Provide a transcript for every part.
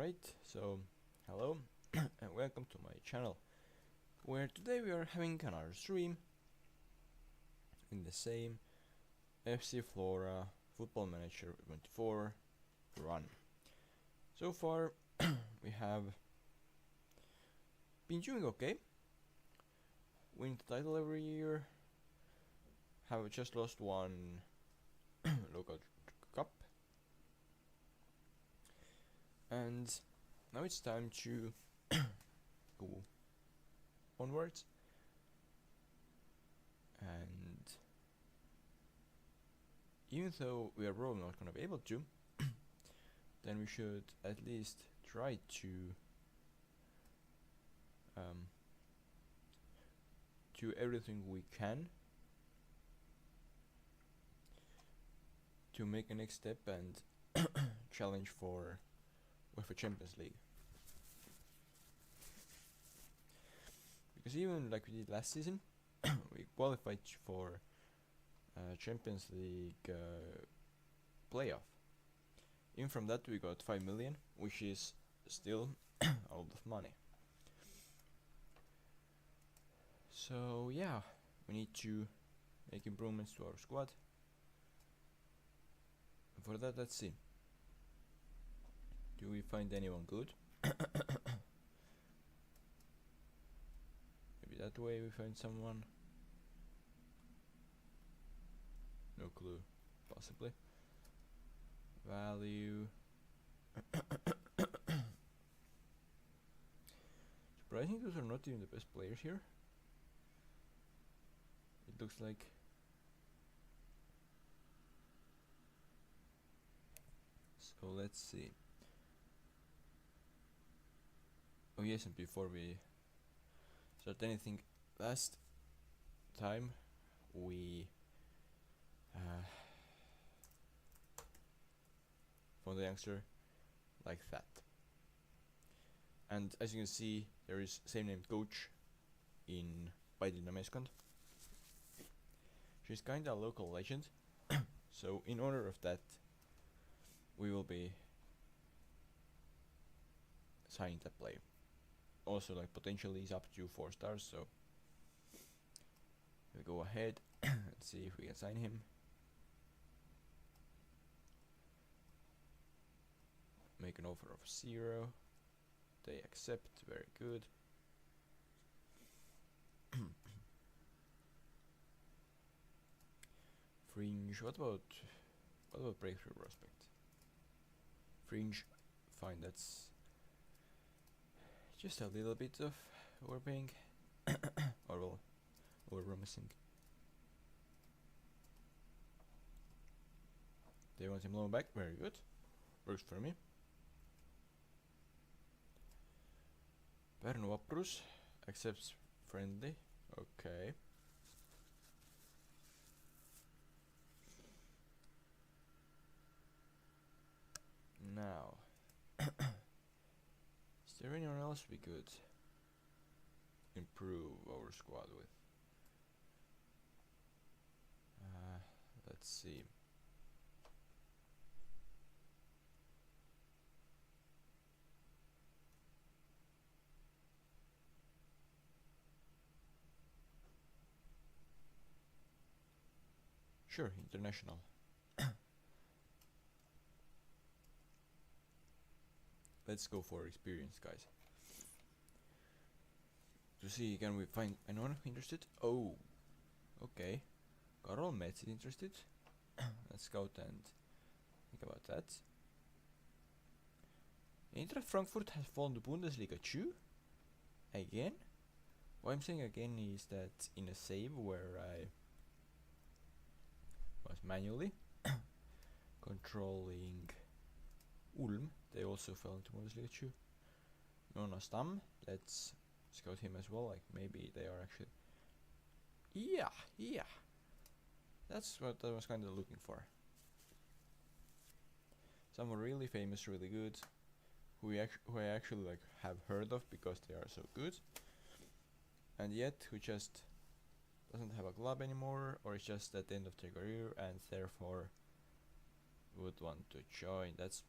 Alright, so hello and welcome to my channel, where today we are having another stream in the same FC Flora Football Manager 24 run. So far we have been doing okay, win the title every year, have just lost one local cup, and now it's time to go onwards. And even though we are probably not gonna be able to, then we should at least try to do everything we can to make a next step and challenge for UEFA Champions League. Because even like we did last season, we qualified for Champions League playoff. Even from that we got 5 million, which is still a lot of money. So yeah, we need to make improvements to our squad. And for that, let's see. Do we find anyone good? Maybe that way we find someone. No clue. Possibly. Value. Surprising, those are not even the best players here. It looks like. So let's see. Oh yes, and before we start anything, last time we found the youngster like that. And as you can see, there is same named coach in Paidilna meeskond. She's kinda a local legend, so in honor of that, we will be signing that player. Also, like, potentially is up to 4 stars, so we go ahead and see if we can sign him. Make an offer of 0. They accept. Very good. Fringe. What about breakthrough prospect? Fringe. Fine. That's just a little bit of overpaying, or well, over-promising. They want him loan back. Very good. Works for me. Pärnu Vaprus accepts friendly. Okay. Now, is there anyone else we could improve our squad with? Let's see. Sure, international. Let's go for experience, guys. To see, can we find anyone interested? Oh, okay. Karol Mets is interested. Let's scout and think about that. Eintracht Frankfurt has fallen to Bundesliga 2 again. What I'm saying again is that in a save where I was manually controlling Ulm, they also fell into Bundesliga 2. Jonas Stam, let's scout him as well, like maybe they are actually... Yeah! That's what I was kinda looking for. Someone really famous, really good, who I actually like have heard of because they are so good, and yet who just doesn't have a club anymore, or is just at the end of their career and therefore would want to join. That's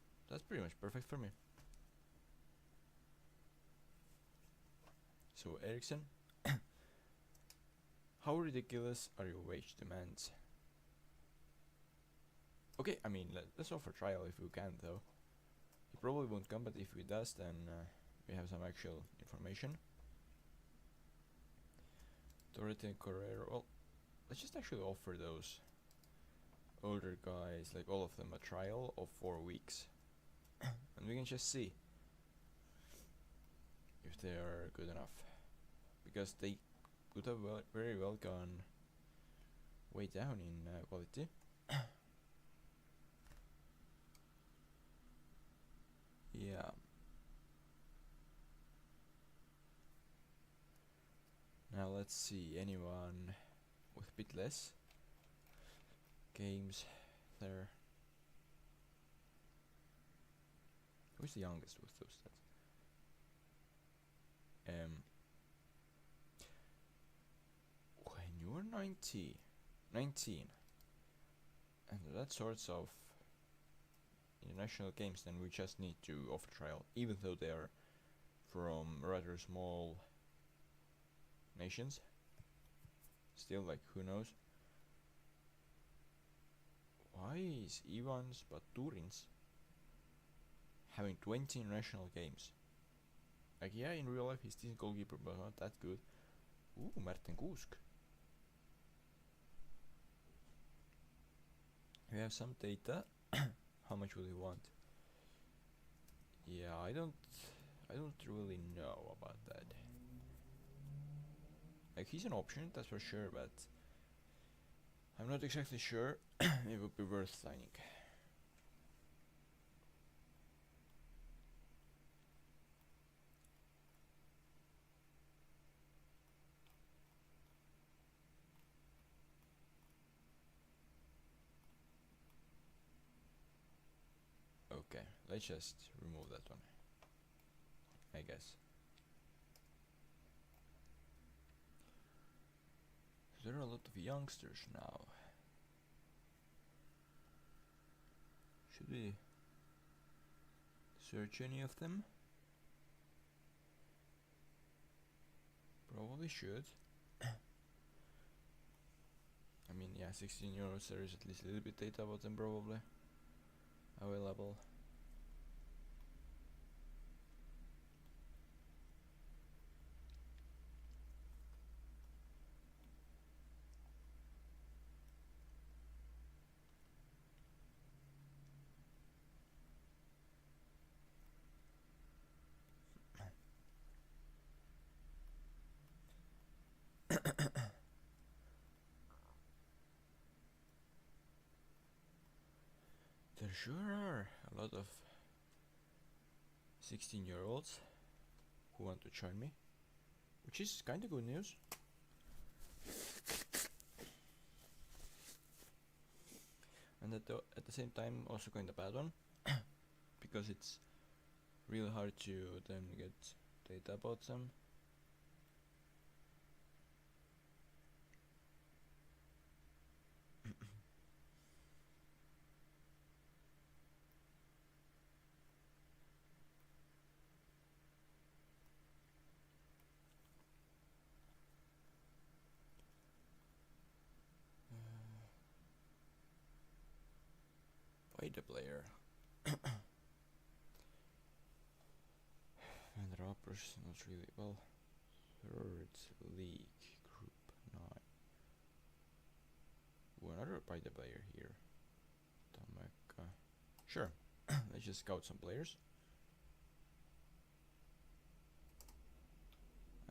pretty much perfect for me. So Ericsson, how ridiculous are your wage demands? Okay, I mean, let's offer trial if we can, though. He probably won't come, but if he does, then we have some actual information. Dorothy and Correa, well, let's just actually offer those older guys, like all of them, a trial of 4 weeks. And we can just see if they are good enough. Because they could have very well gone way down in quality. Yeah. Now let's see, anyone with a bit less games there. Who's the youngest with those stats? When you're 19 and that sorts of international games, then we just need to offer trial, even though they are from rather small nations. Still, like, who knows? Why is Ivans Baturins having 20 international games? Like, yeah, in real life he's decent goalkeeper, but not that good. Ooh, Martin Kuusk. We have some data. How much will he want? Yeah, I don't really know about that. Like, he's an option, that's for sure, but I'm not exactly sure it would be worth signing. Okay, let's just remove that one, I guess. There are a lot of youngsters now. Should we search any of them? Probably should. I mean, yeah, 16 euros, there is at least a little bit data about them probably available. There sure are a lot of 16-year-olds who want to join me, which is kind of good news. And at the same time also kind of bad one, because it's really hard to then get data about them. By the player. And the rappers not really well. Third league group 9. Another by the player here. Tameka. Sure. Let's just scout some players.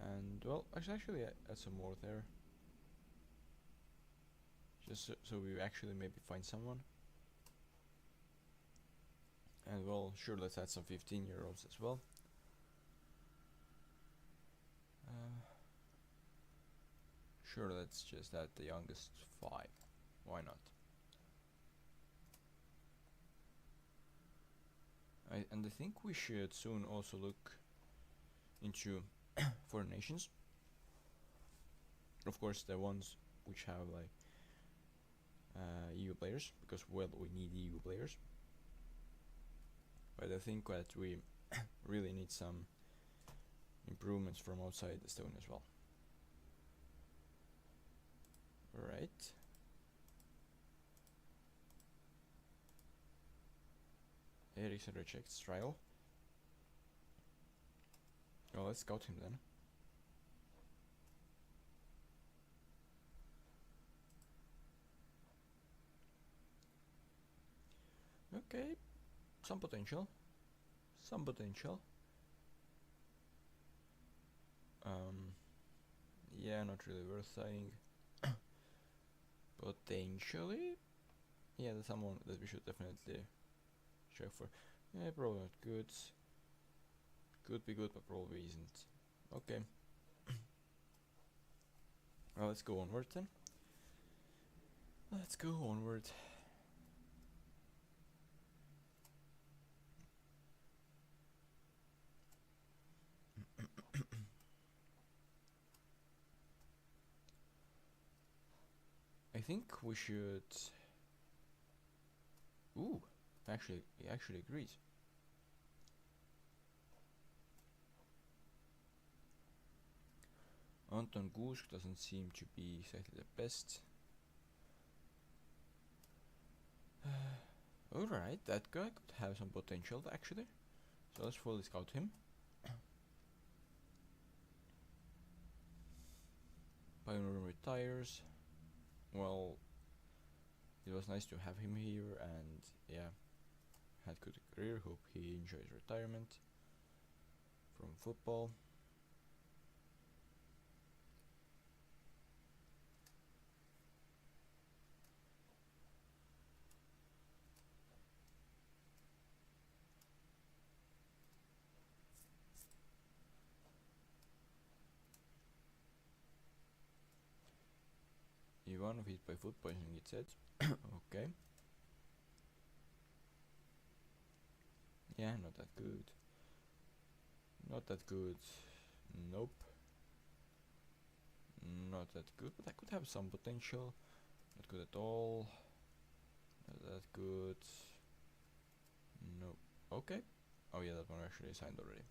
And well, actually add some more there. Just so we actually maybe find someone. And well, sure, let's add some 15-year-olds as well. Sure, let's just add the youngest 5. Why not? And I think we should soon also look into foreign nations. Of course, the ones which have like EU players, because well, we need EU players. But I think that we really need some improvements from outside the stone as well. Right. Ericsson rejects trial. Oh, let's scout him then. Okay, some potential. Some potential. Yeah, not really worth signing. Potentially. Yeah, that's someone that we should definitely check for. Yeah, probably not good. Could be good, but probably isn't. Okay. Well, let's go onward then. Let's go onward. I think we should. Ooh, actually, he actually agrees. Anton Gusk doesn't seem to be exactly the best. Alright, that guy could have some potential actually. So let's fully scout him. Pioneer retires. Well, it was nice to have him here, and yeah, had good career. Hope he enjoys retirement from football. Ivanov hit by food poisoning, it said. Okay. Yeah, not that good. Not that good. Nope. Not that good, but I could have some potential. Not good at all. Not that good. Nope. Okay. Oh yeah, that one actually signed already.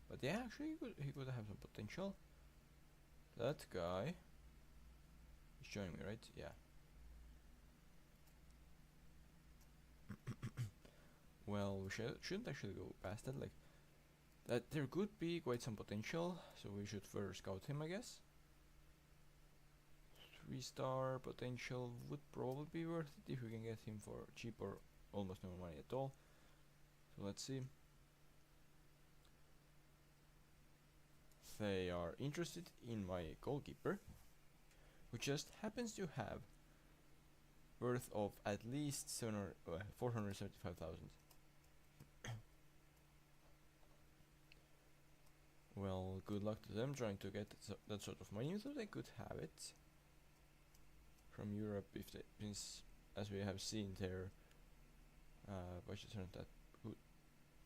But yeah, actually he could have some potential. That guy is showing me, right? Yeah. Well, we shouldn't actually go past that. Like that, there could be quite some potential, so we should further scout him, I guess. 3-star potential would probably be worth it if we can get him for cheap or almost no money at all. So let's see. They are interested in my goalkeeper, who just happens to have worth of at least 475,000. Well, good luck to them trying to get that sort of money, so they could have it from Europe if they, since as we have seen their budgets aren't that good.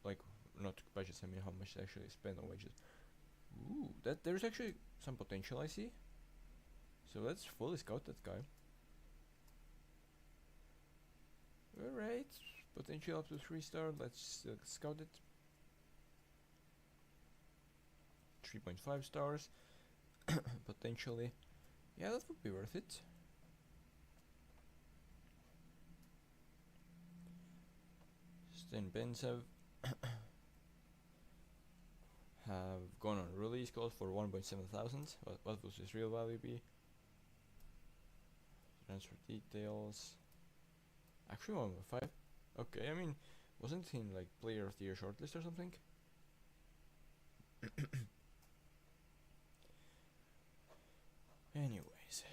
Like, not budgets, I mean how much they actually spend on wages. Ooh, that there's actually some potential I see. So let's fully scout that guy. Alright, potential up to 3-star, let's scout it. 3.5 stars, potentially. Yeah, that would be worth it. Sten Bensev have gone on release clause for 1.7 thousand. What would his real value be? Transfer details. Actually 1.5. Okay, I mean, wasn't he in like player of the year shortlist or something? Anyways,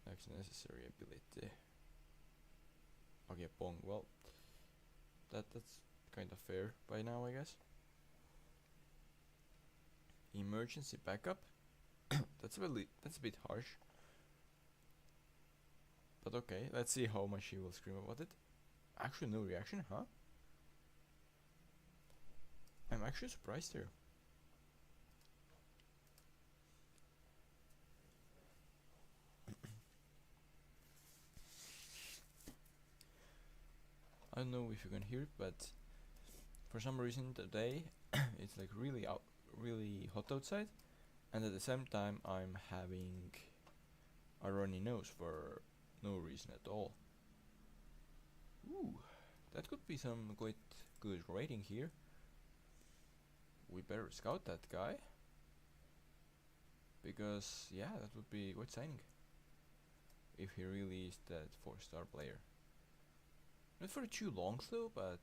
next necessary ability. Okay, Pong. Well, that's kind of fair by now, I guess. Emergency backup. That's a bit harsh. But okay, let's see how much he will scream about it. Actually, no reaction, huh? I'm actually surprised here. I don't know if you can hear it, but for some reason today it's like really hot outside, and at the same time I'm having a runny nose for no reason at all. Ooh, that could be some quite good rating here. We better scout that guy, because yeah, that would be quite signing if he really is that 4-star player. Not for too long though, but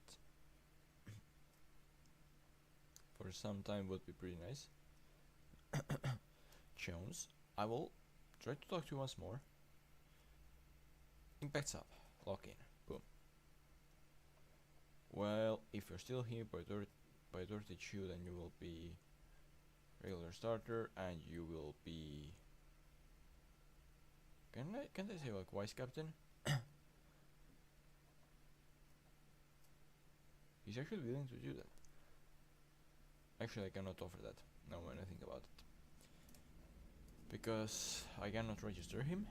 for some time would be pretty nice. Jones, I will try to talk to you once more. Impact's up, lock in, boom. Well, if you're still here by 32, then you will be regular starter, and you will be. Can I say like vice captain? He's actually willing to do that. Actually, I cannot offer that now when I think about it, because I cannot register him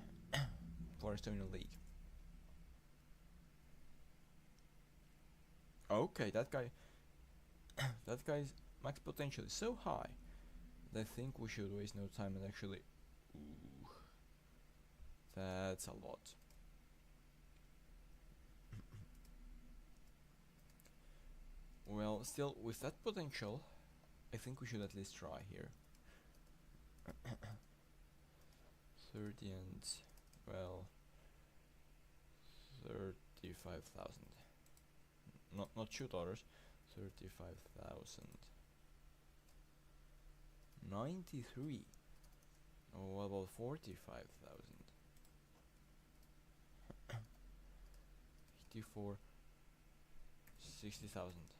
for Estonian League. Okay, that guy's max potential is so high that I think we should waste no time and actually. Ooh, that's a lot. Well, still, with that potential, I think we should at least try here. 30 and, well, 35,000. Not $2, 35,000. 93. Oh, what about 45,000? 84. 60,000.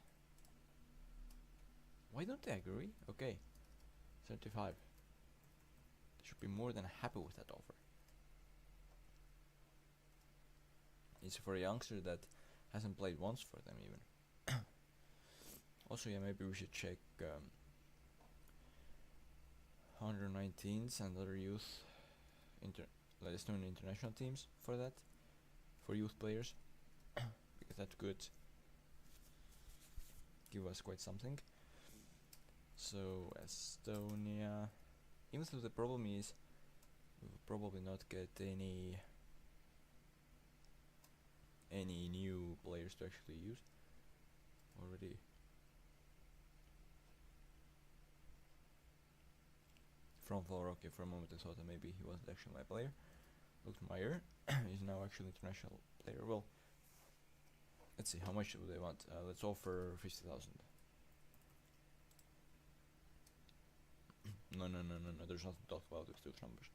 Why don't they agree? Okay, 75. They should be more than happy with that offer. It's for a youngster that hasn't played once for them even. Also, yeah, maybe we should check 119s and other youth like Estonian international teams for that, for youth players, because that could give us quite something. So Estonia, even though the problem is we will probably not get any new players to actually use already. From Flora, okay, for a moment I thought that maybe he wasn't actually my player. Luckmeyer is now actually international player. Well, let's see, how much do they want? Let's offer 50,000. No, there's nothing to talk about with those numbers.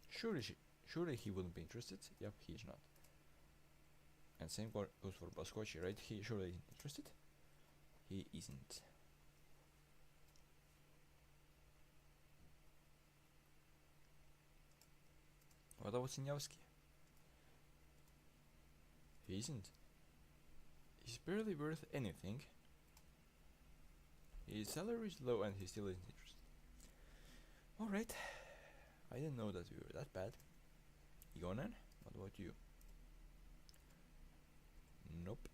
Surely he wouldn't be interested. Yep, he's not. And same goes for Boscochi, right? He surely isn't interested. He isn't. What about Sinyavski? He isn't. He's barely worth anything. His salary is low and he still isn't interested. Alright. I didn't know that we were that bad. Igonen, what about you? Nope.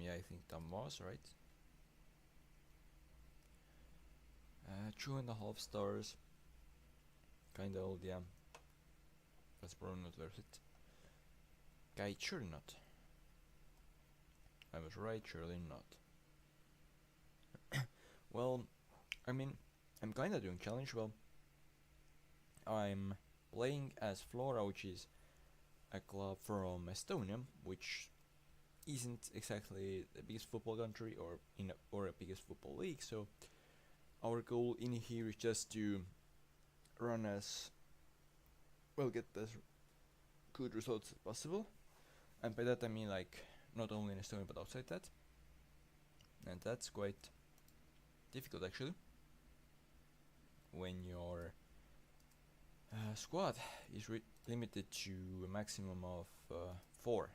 Yeah, I think Tom was, right? 2.5 stars. Kinda old, yeah. That's probably not worth it. Guy, surely not. I was right, surely not. Well, I mean, I'm kinda doing challenge. Well, I'm playing as Flora, which is a club from Estonia, which isn't exactly the biggest football country or a biggest football league. So our goal in here is just to run as well, get as good results as possible, and by that I mean like not only in Estonia but outside that, and that's quite difficult actually when your squad is limited to a maximum of 4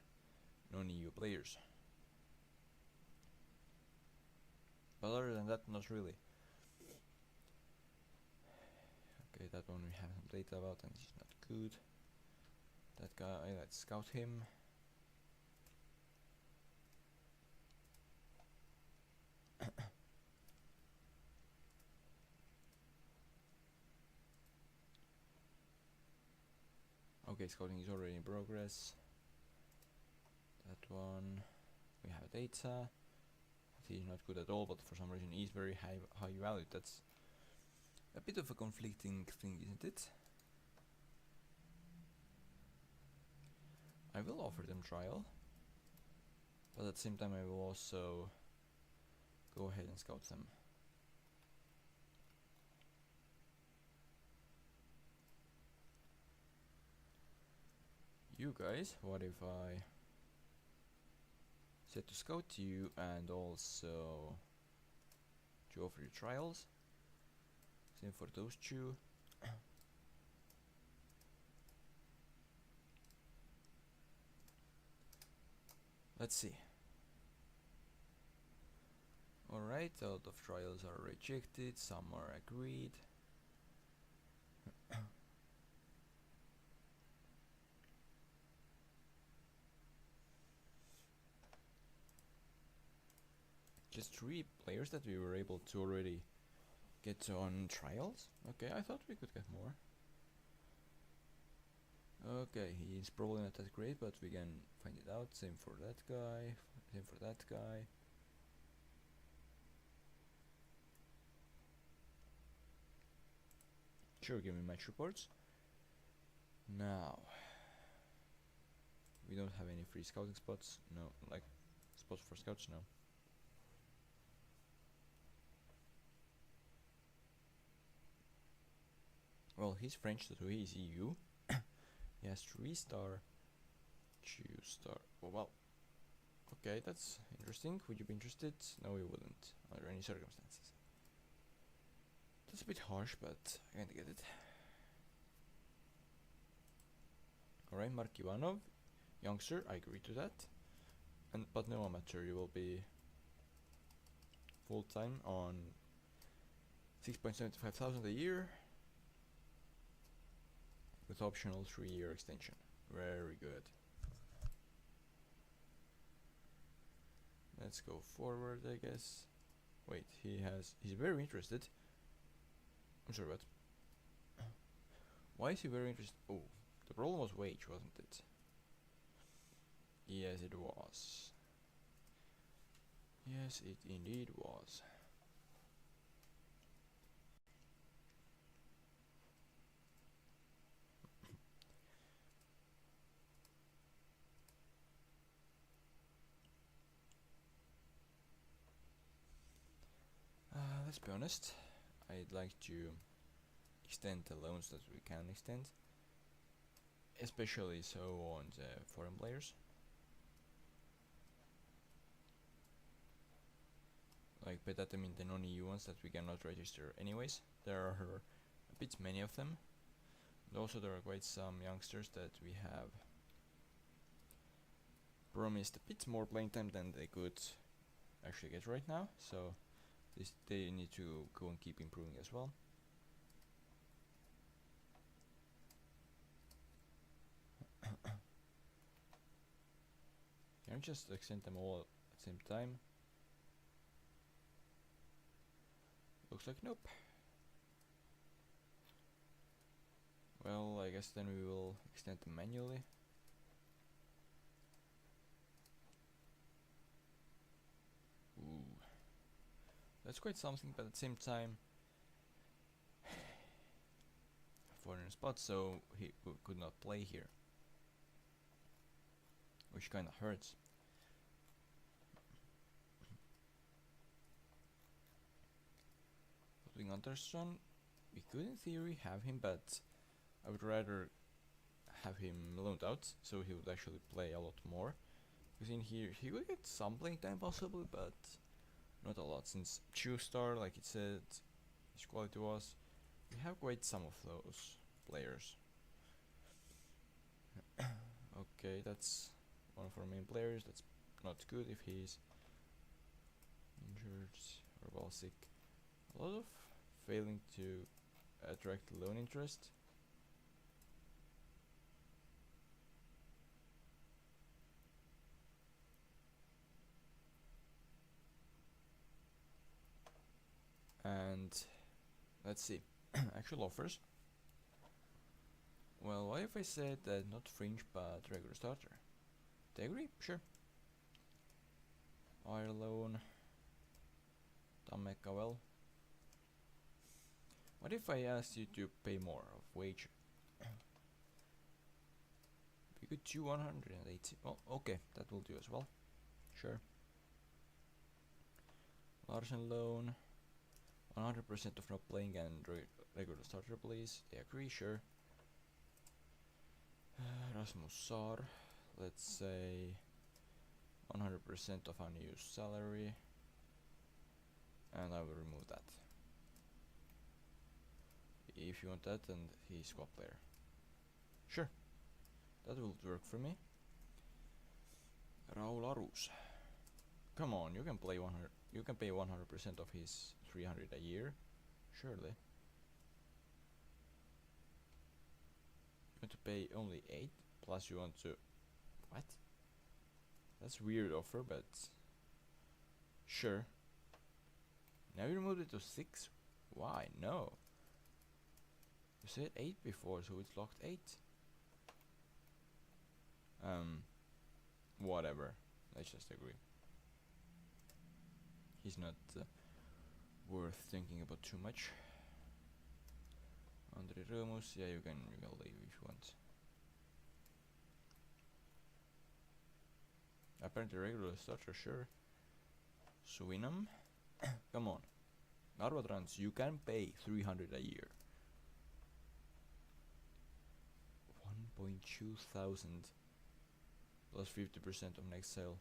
non-EU players. But other than that, not really. Okay, that one we have some data about and it's not good. That guy, let's scout him. Okay, scouting is already in progress. That one, we have data. He's not good at all, but for some reason he's very high valued. That's a bit of a conflicting thing, isn't it? I will offer them trial, but at the same time I will also go ahead and scout them. You guys, what if I set to scout you and also to offer you trials? Same for those two. Let's see. Alright, a lot of trials are rejected, some are agreed. Just 3 players that we were able to already get on trials. Okay, I thought we could get more. Okay, he's probably not that great, but we can find it out. Same for that guy, same for that guy. Sure, give me match reports. Now, we don't have any free scouting spots. No, like spots for scouts, no. Well, he's French, so he's EU. He has 3-star, 2-star. Oh, well, okay, that's interesting. Would you be interested? No, we wouldn't, under any circumstances. That's a bit harsh, but I can't get it. Alright, Mark Ivanov, youngster, I agree to that. But no amateur, you will be full-time on 6.75 thousand a year with optional 3-year extension. Very good. Let's go forward, I guess. Wait, he's very interested. I'm sorry, what? Why is he very interested? Oh, the problem was wage, wasn't it? Yes, it was. Yes, it indeed was. Let's be honest. I'd like to extend the loans that we can extend, especially so on the foreign players. Like that, I mean the non-EU ones that we cannot register anyways. There are a bit many of them. And also there are quite some youngsters that we have promised a bit more playing time than they could actually get right now. So they need to go and keep improving as well. Can I just extend them all at the same time? Looks like nope. Well, I guess then we will extend them manually. Ooh. That's quite something, but at the same time, foreign spot, so he could not play here, which kinda hurts. Ludwig Andersson, we could in theory have him, but I would rather have him loaned out, so he would actually play a lot more. Because in here, he would get some playing time possibly, but not a lot, since 2-star, like it said, his quality was. We have quite some of those players. Okay, that's one of our main players. That's not good if he's injured or well sick. A lot of failing to attract loan interest. Let's see. Actual offers. Well, what if I said that not fringe but regular starter? They agree? Sure. Air loan. Tameka, well. What if I asked you to pay more of wage? We could do 180. Well, okay, that will do as well. Sure. Larsen loan. 100% of not playing and regular starter, please. They agree, sure. Rasmus Saar. Let's say 100% of unused salary. And I will remove that. If you want that, and he's squad player. Sure. That will work for me. Raul Arus. Come on, you can play 100. You can pay 100% of his 300 a year, surely. You want to pay only 8, plus you want to. What? That's a weird offer, but sure. Now you removed it to 6. Why? No. You said 8 before, so it's locked 8. Whatever. Let's just agree. He's not worth thinking about too much. Andre Ramos, yeah, you can leave if you want. Apparently regular starter, sure. Swinham, come on. Narvatrans, you can pay 300 a year. 1.2 thousand plus 50% of next sale.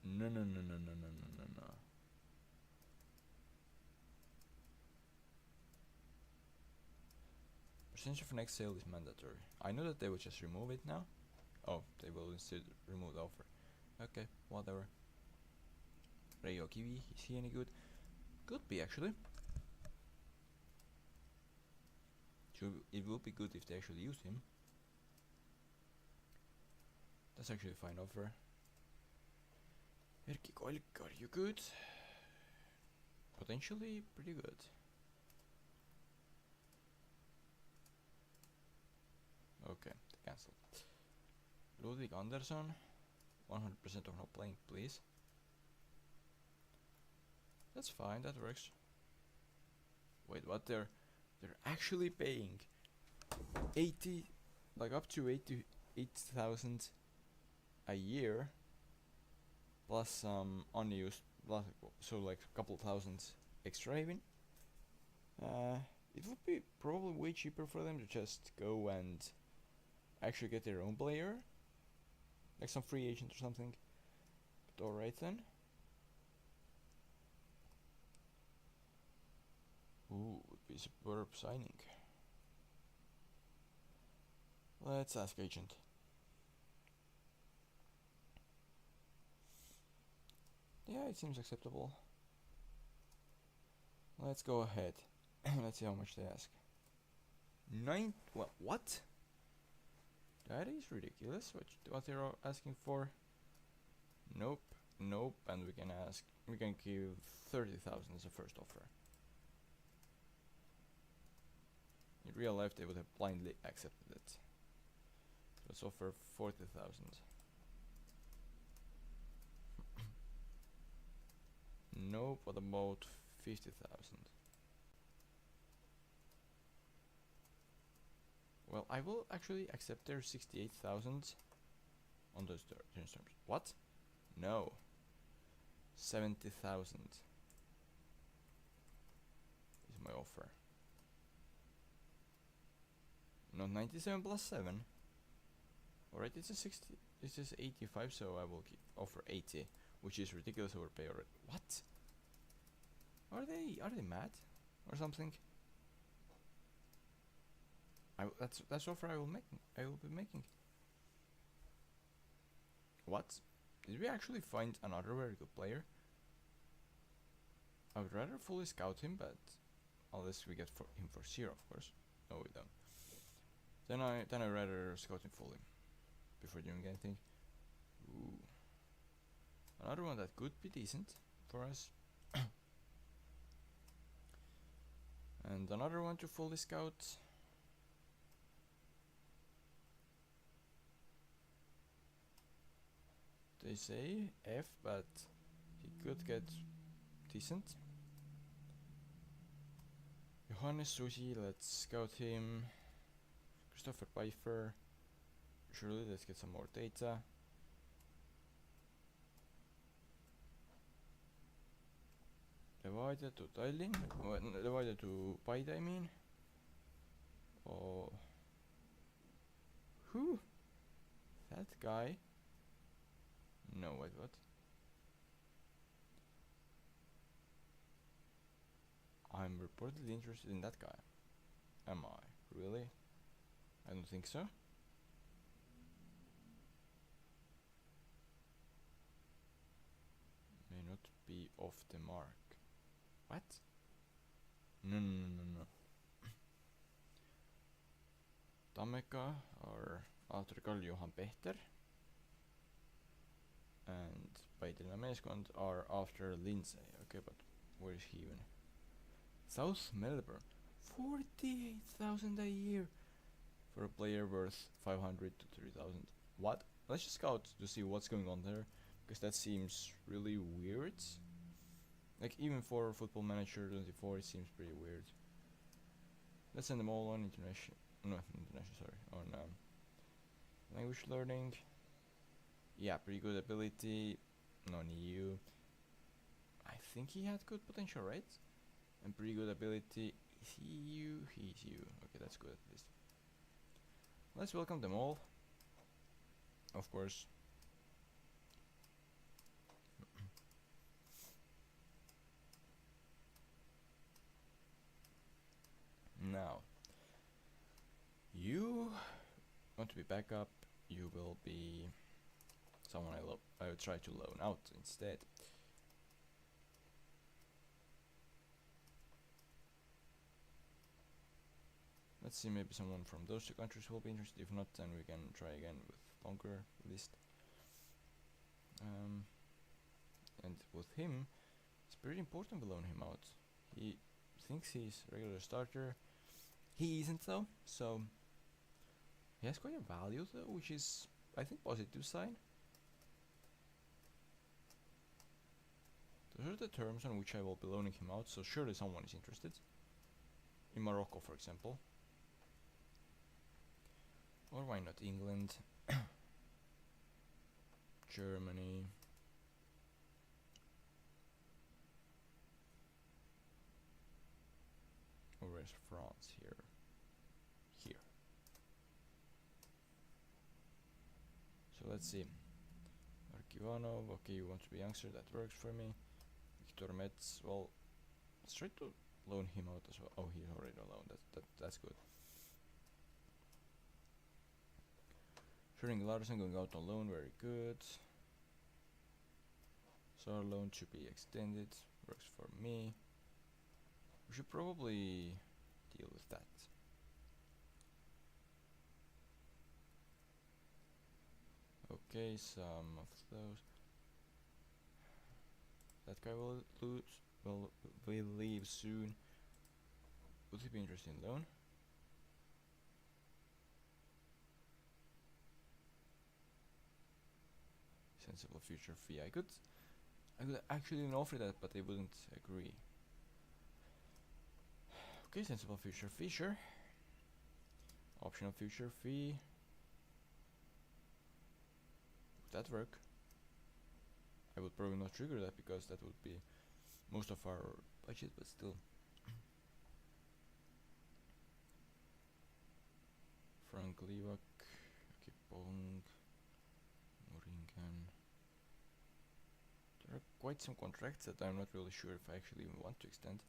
No. Percentage of next sale is mandatory. I know that they will just remove it now. Oh, they will instead remove the offer. Okay, whatever. Rayo Kiwi, is he any good? Could be actually. It will be good if they actually use him. That's actually a fine offer. Erkki Koillikka, are you good? Potentially pretty good. Okay, cancel. Ludwig Andersson, 100% of not playing, please. That's fine, that works. Wait, what? They're actually paying 80, like up to 88,000 a year, plus some unused, so like a couple thousand extra even. It would be probably way cheaper for them to just go and actually get their own player, like some free agent or something. But alright then. Ooh, would be superb signing. Let's ask agent. Yeah, it seems acceptable. Let's go ahead. Let's see how much they ask. What? That is ridiculous. What they're asking for? Nope, and we can give 30,000 as a first offer. In real life, they would have blindly accepted it. Let's offer 40,000. Nope, what about 50,000? Well, I will actually accept their 68,000 on those terms. What? No. 70,000 is my offer. Not 97 plus 7. Alright, it's a 60. This is 85, so I will offer 80, which is ridiculous overpay already. What? Are they mad or something? That's offer I will be making. What? Did we actually find another very good player? I would rather fully scout him, but unless we get him for 0, of course. No, we don't. Then I rather scout him fully before doing anything. Ooh. Another one that could be decent. for us. And another one to fully scout. They say F, but he could get decent. Johannes Susi, let's scout him. Christopher Pfeiffer. Surely, let's get some more data. Divided to Tallinn, divided to Paide, I mean. Oh, who? That guy? No, wait, what? I'm reportedly interested in that guy. Am I? Really? I don't think so. May not be off the mark. What? No. Tammeka or Alter Karl Johan Peter and Paidela Meeskond are after Lindsay. Okay, but where is he even? South Melbourne. 48,000 a year for a player worth 500 to 3,000. What? Let's just scout to see what's going on there, because that seems really weird. Like, even for Football Manager 24, it seems pretty weird. Let's send them all on international. No, international, sorry. On language learning. Yeah, pretty good ability. Non-EU. I think he had good potential, right? And pretty good ability. Is he EU? He's EU. Okay, that's good at least. Let's welcome them all. Of course. Now, you want to be backup. You will be someone I will try to loan out instead. Let's see, maybe someone from those two countries will be interested. If not, then we can try again with longer list. And with him, it's pretty important we loan him out. He thinks he's a regular starter. He isn't though, so he has quite a value though, which is, I think, positive sign. Those are the terms on which I will be loaning him out, so surely someone is interested. In Morocco, for example. Or why not England? Germany. Or where's France here? Here. So let's see. Arkivanov, okay, you want to be youngster, that works for me. Victor Metz, well, let's try to loan him out as well. Oh, he's already on loan, that's good. Schering Larsen going out on loan, very good. So our loan should be extended, works for me. We should probably deal with that. Okay, some of those. That guy will leave soon. Would he be interested in loan? Sensible future fee. I could actually offer that, but they wouldn't agree. Okay, sensible future fee, sure. Optional future fee. Would that work? I would probably not trigger that because that would be most of our budget, but still. Frank Livak, Kipong, Moringan. There are quite some contracts that I'm not really sure if I actually even want to extend.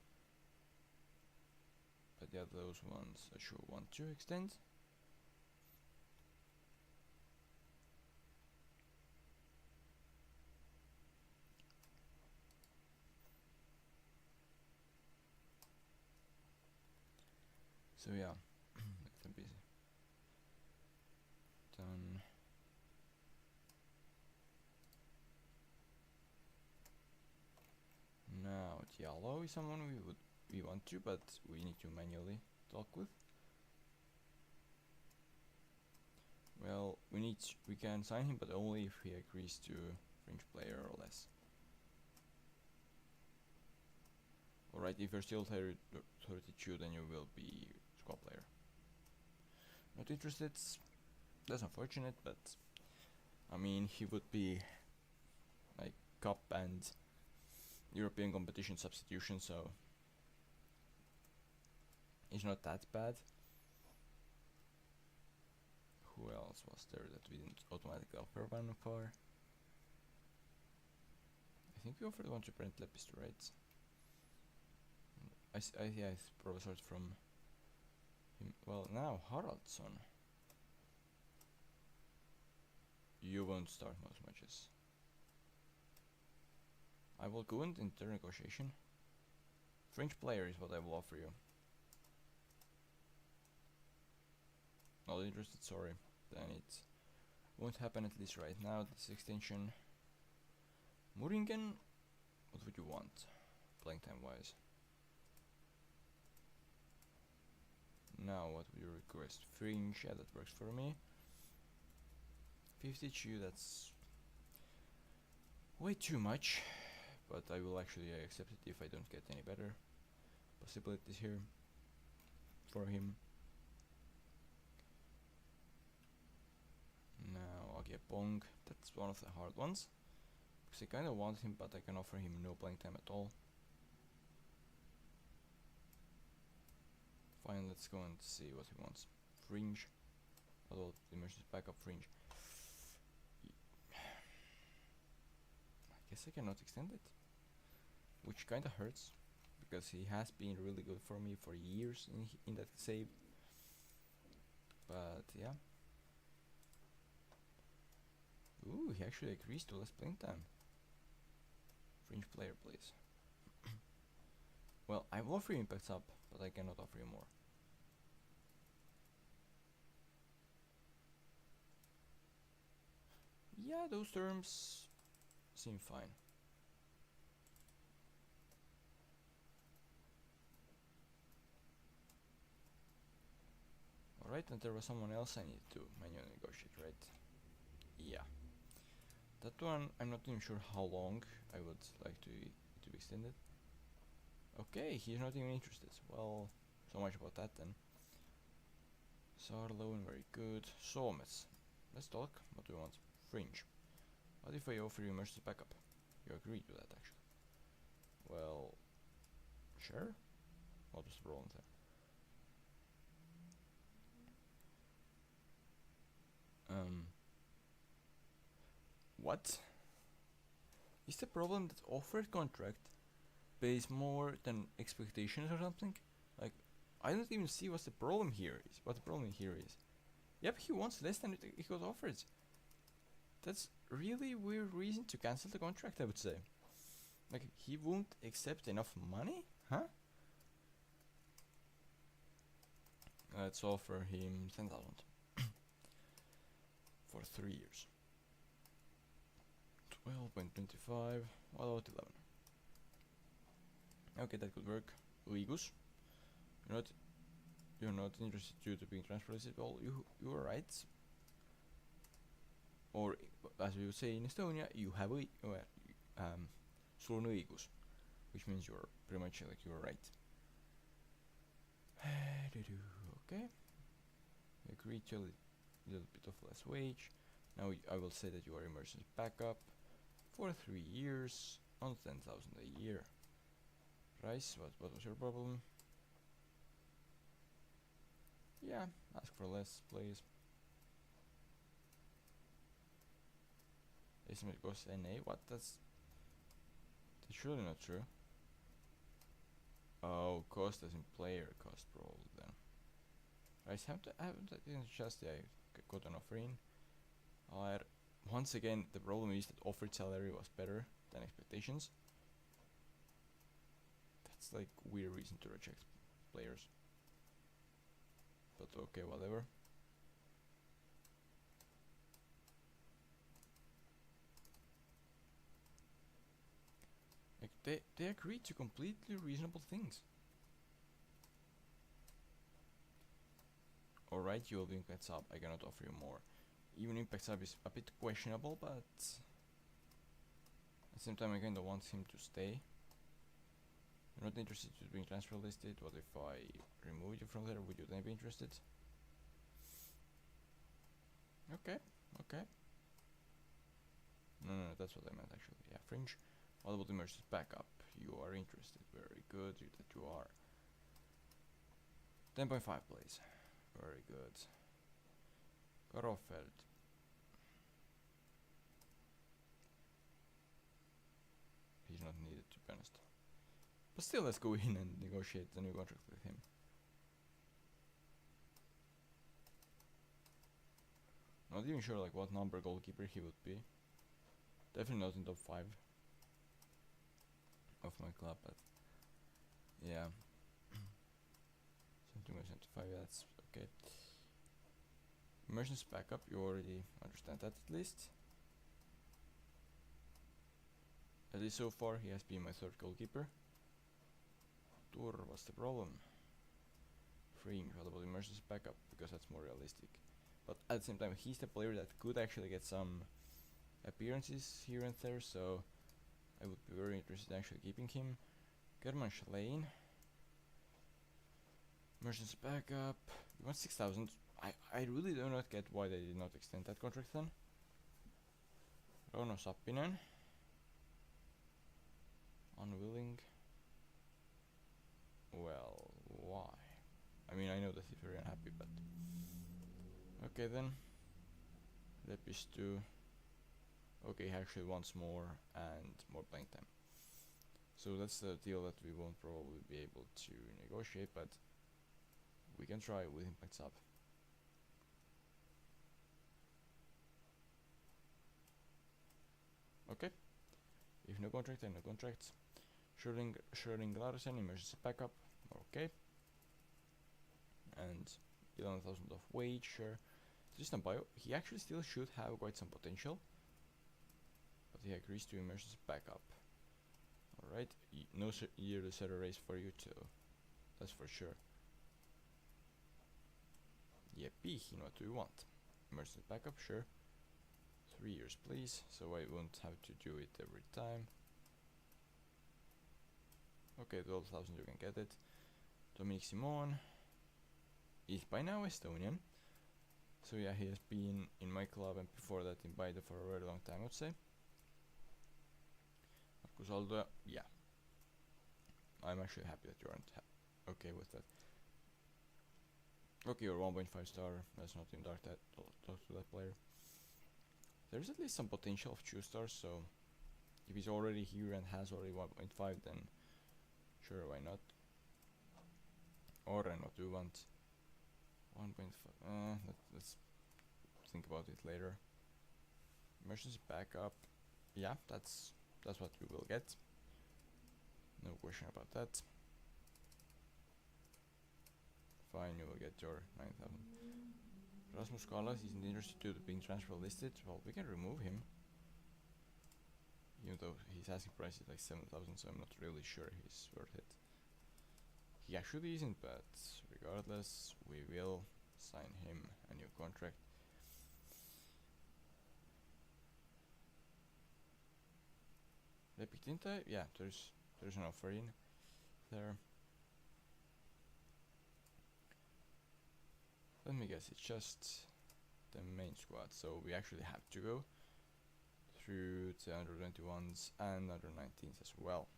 But yeah, those ones I sure want to extend. So yeah, let them be done. Diallo is someone we want to, but we need to manually talk with. Well, we can sign him, but only if he agrees to fringe player or less. Alright, if you're still 32, then you will be squad player. Not interested. That's unfortunate, but I mean, he would be like cup and European competition substitution, so it's not that bad. Who else was there that we didn't automatically offer one for? I think we offered one to Brent Lepister, right? Yeah, I probably started from him. Well, now Haraldsson. You won't start most matches. I will go into negotiation. French player is what I will offer you. Not interested, sorry. Then it won't happen, at least right now. This extension. Muringen, what would you want, playing time wise? Now, what would you request? Fringe, yeah, that works for me. 52, that's way too much, but I will actually accept it if I don't get any better possibilities here for him. Now Agiepong, that's one of the hard ones, because I kind of want him, but I can offer him no playing time at all. Fine, let's go and see what he wants. Fringe, although emergency backup fringe. I guess I cannot extend it, which kind of hurts, because he has been really good for me for years in that save. But yeah. Ooh, he actually agrees to less playing time. Fringe player, please. Well, I will offer you impacts up, but I cannot offer you more. Yeah, those terms seem fine. Alright, and there was someone else I need to manually negotiate, right? Yeah. That one, I'm not even sure how long I would like to extend it. Okay, he's not even interested. Well, so much about that then. Sarloan, very good. Somets. Let's talk. What do you want? Fringe. What if I offer you emergency backup? You agreed to that, actually. Well, sure. What was the problem there? What? Is the problem that offered contract pays more than expectations or something? Like, I don't even see what the problem here is. Yep, he wants less than he got offered. That's really weird reason to cancel the contract, I would say. Like, he won't accept enough money? Huh? Let's offer him 10,000 for 3 years. 12.25. What about 11? Okay, that could work. Ligus, you're not interested due to being transferred. Well, you are right. Or as we would say in Estonia, you have sul on õigus, which means you're pretty much like you're right. Okay. Agree to a little bit of less wage. Now I will say that you are emergency backup for 3 years on 10,000 a year. Rice, what was your problem? Yeah, ask for less, please. Estimate cost NA, what? That's surely not true. Oh, cost as in player cost probably then. Rice, haven't just got an offer in. Once again, the problem is that offered salary was better than expectations. That's like weird reason to reject players. But okay, whatever. Like they agreed to completely reasonable things. Alright, you'll be impact sub, I cannot offer you more. Even impact sub is a bit questionable, but at the same time I kinda want him to stay. You're not interested in being transfer listed. What if I remove you from there? Would you then be interested? Okay, okay. No, that's what I meant actually. Yeah, fringe. What about emergency backup? You are interested. Very good, that you are. 10.5 please. Very good. Karofeld. He's not needed, to be honest. But still, let's go in and negotiate the new contract with him. Not even sure like what number goalkeeper he would be. Definitely not in top 5 of my club, but yeah. 75, that's okay. Emergency backup, you already understand that at least. At least so far, he has been my 3rd goalkeeper. Tur, what's the problem? Fringe, what about emergency backup? Because that's more realistic. But at the same time, he's the player that could actually get some appearances here and there, so I would be very interested in actually keeping him. German Schlein. Emergency backup. You want 6,000. I really do not get why they did not extend that contract then. Rono Sappinen. Unwilling. Well, why? I mean, I know that he's very unhappy, but okay then. Lepis 2. Okay, he actually wants more and more playing time. So that's the deal that we won't probably be able to negotiate, but we can try with impact sub. Okay. If no contract, then no contracts. Schering Larsen, emergency backup. Okay. And 11,000 of wage, sure. System bio, he actually still should have quite some potential. But he agrees to emergency backup. Alright, no yearly set race for you too. That's for sure. Yippee, what do you want? Emergency backup, sure. 3 years please, so I won't have to do it every time. Okay, 12,000 you can get it. Dominic Simon is by now Estonian. So yeah, he has been in my club and before that in Paide for a very long time, I would say. Markus Aldo, yeah. I'm actually happy that you aren't okay with that. Okay, you're 1.5 star, that's not in dark talk to that player. There's at least some potential of 2 stars, so if he's already here and has already 1.5, then sure, why not? Oren, what do you want? 1.5, let's think about it later. Emergency backup, yeah, that's what we will get. No question about that. Fine, you will get your 9,000. Rasmus Kallas isn't interested in being transfer listed. Well, we can remove him. Even though his asking price is like 7,000, so I'm not really sure he's worth it. He actually isn't, but regardless, we will sign him a new contract. Repetinte, yeah, there's an offer in there. Let me guess, it's just the main squad, so we actually have to go through the under 21s and under 19s as well.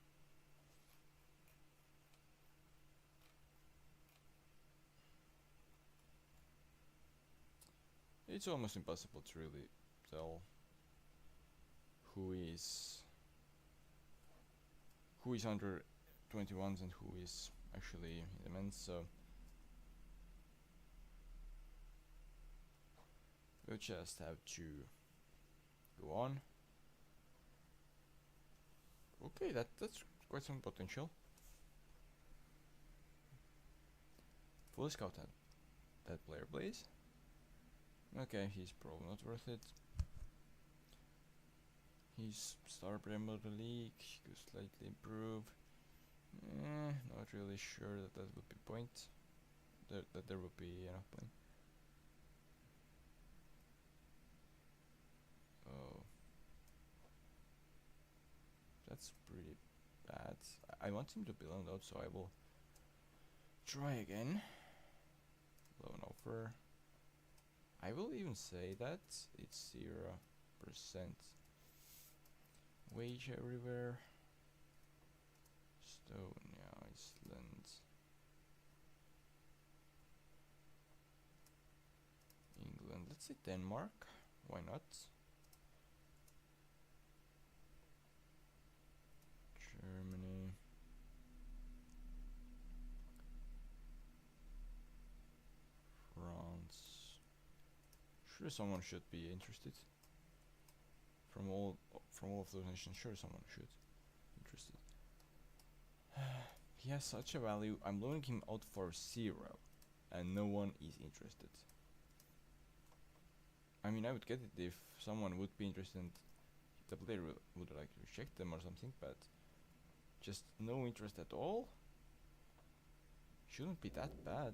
It's almost impossible to really tell who is under 21s and who is actually in the men's, so we'll just have to go on. Okay, that's quite some potential. Full scout that player, please. Okay, he's probably not worth it. His star Premier League could slightly improve. Not really sure that would be point. That there would be enough point. Oh, that's pretty bad. I want him to be loaned out, so I will try again. Loan offer. I will even say that it's 0% wage everywhere. Estonia, Iceland, England. Let's say Denmark. Why not? Germany. France. Sure, someone should be interested. From all of those nations, sure, someone should be interested. He has such a value. I'm loaning him out for 0, and no one is interested. I mean, I would get it if someone would be interested and the player would like reject them or something, but just no interest at all? Shouldn't be that bad.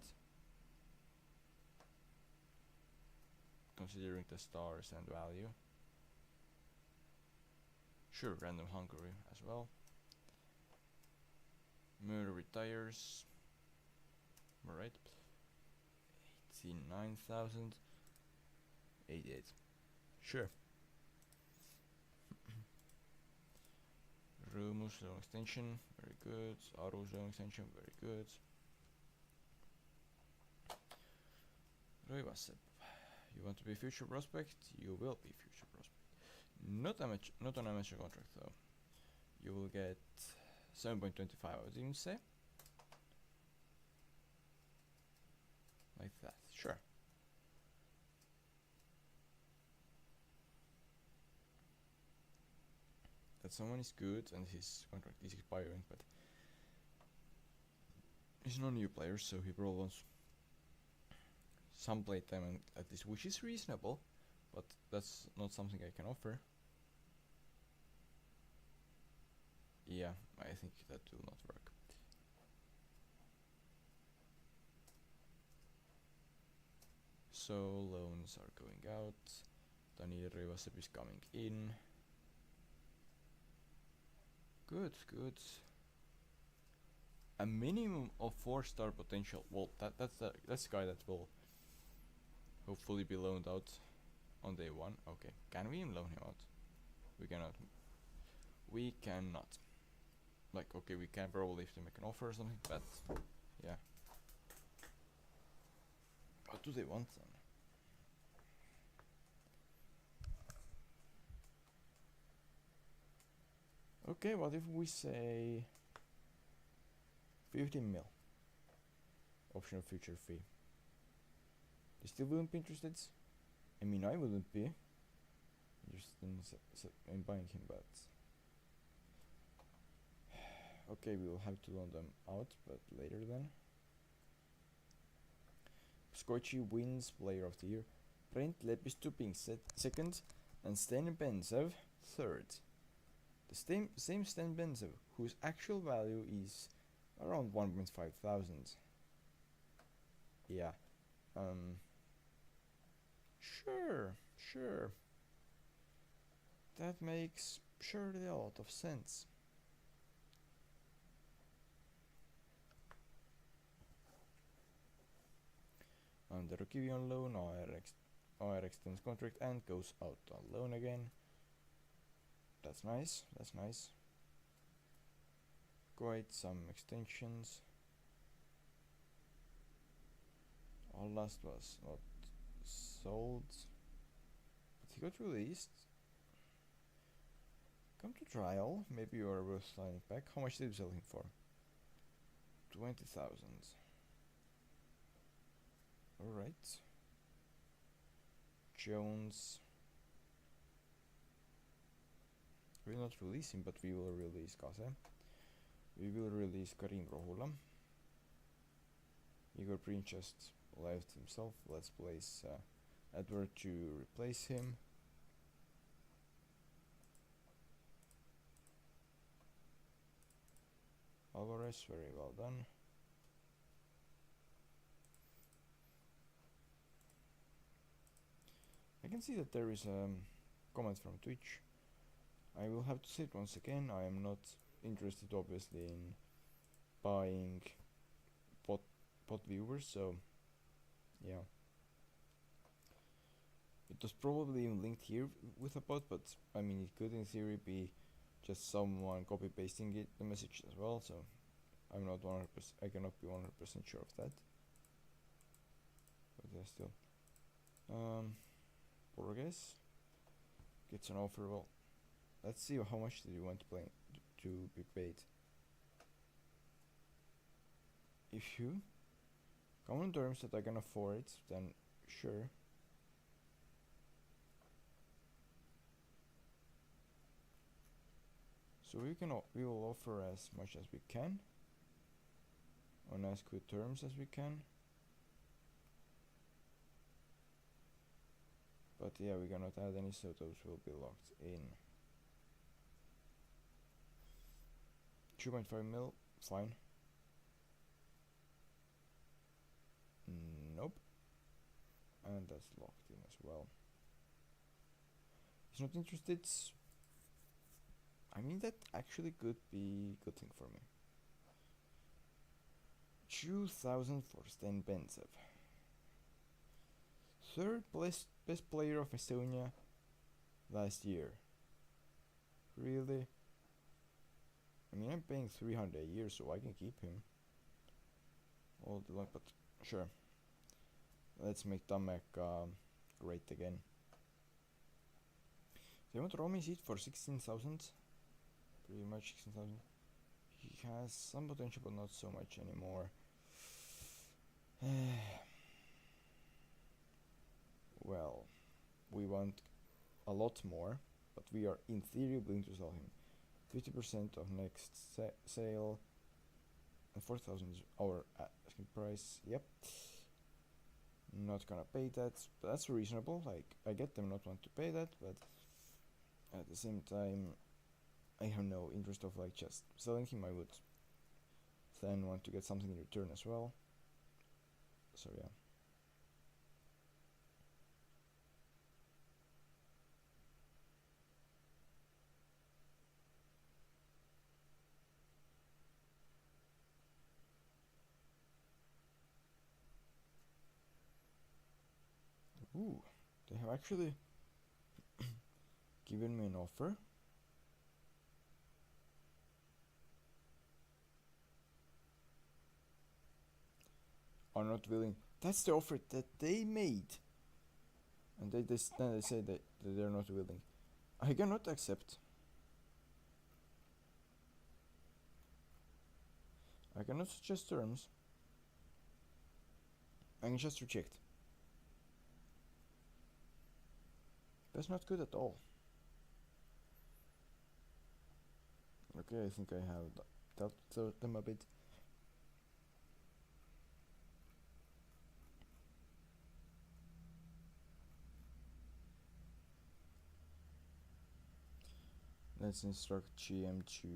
Considering the stars and value. Sure, random Hungary as well. Murder retires. Alright. 89,000. 88. Sure. Rumus long extension, very good. Arus long extension, very good. Röivasep. You want to be future prospect? You will be future prospect. Not on amateur contract though. You will get 7.25, I would even say. Like that, sure. That someone is good and his contract is expiring, but he's not a new player, so he probably wants some playtime and at least, which is reasonable, but that's not something I can offer. Yeah, I think that will not work. So loans are going out. Daniel Röivasep is coming in. Good, good. A minimum of 4-star potential. Well, that's the guy that will hopefully be loaned out on day 1. Okay, can we even loan him out? We cannot. We cannot. Like, okay, we can probably if they make an offer or something, but yeah. What do they want then? Okay, what if we say 15 mil optional future fee? They still wouldn't be interested? I mean, I wouldn't be interested in buying him, but okay, we will have to loan them out, but later then. Skochi wins Player of the Year. Brent Lepistuping second, and Sten Benzev third. The same Sten Benzev, whose actual value is around 1.5 thousand. Yeah. Sure. That makes surely a lot of sense. Under Rookie on loan, AR extends contract and goes out on loan again. That's nice. Quite some extensions. All last was not sold, but he got released. Come to trial. Maybe you are worth signing back. How much did you sell him for? 20,000. Alright. Jones. We will not release him, but we will release Kase. We will release Karim Rohula. Igor Prin just left himself. Let's place Edward to replace him. Alvarez, very well done. I can see that there is a comment from Twitch. I will have to say it once again, I am not interested obviously in buying bot viewers, so yeah. It was probably even linked here with a bot, but I mean it could in theory be just someone copy pasting it the message as well, so I'm not 100%, I cannot be 100% sure of that. But yeah, still. Borges gets an offer. Well, let's see how much did you want to play to be paid. If you come on terms that I can afford it, then sure. So we will offer as much as we can on as good terms as we can. But yeah, we cannot add any, so those will be locked in. 2.5 mil, fine. Nope. And that's locked in as well. He's not interested. I mean, that actually could be a good thing for me. 2,000 for Sten Benzev. Third best player of Estonia last year. Really? I mean, I'm paying 300 a year, so I can keep him all the long, but sure. Let's make Tamek great again. They want Romy seat for 16,000. Pretty much 16,000. He has some potential, but not so much anymore. Well, we want a lot more, but we are in theory willing to sell him. 50% of next sale, and 4,000 is our asking price. Yep. Not gonna pay that, but that's reasonable. Like, I get them not want to pay that, but at the same time, I have no interest of like just selling him. I would then want to get something in return as well. So yeah. Ooh, they have actually given me an offer. Are not willing. That's the offer that they made. And then they say that they're not willing. I cannot accept. I cannot suggest terms. I can just reject. That's not good at all. Okay, I think I have dealt them a bit. Let's instruct GM to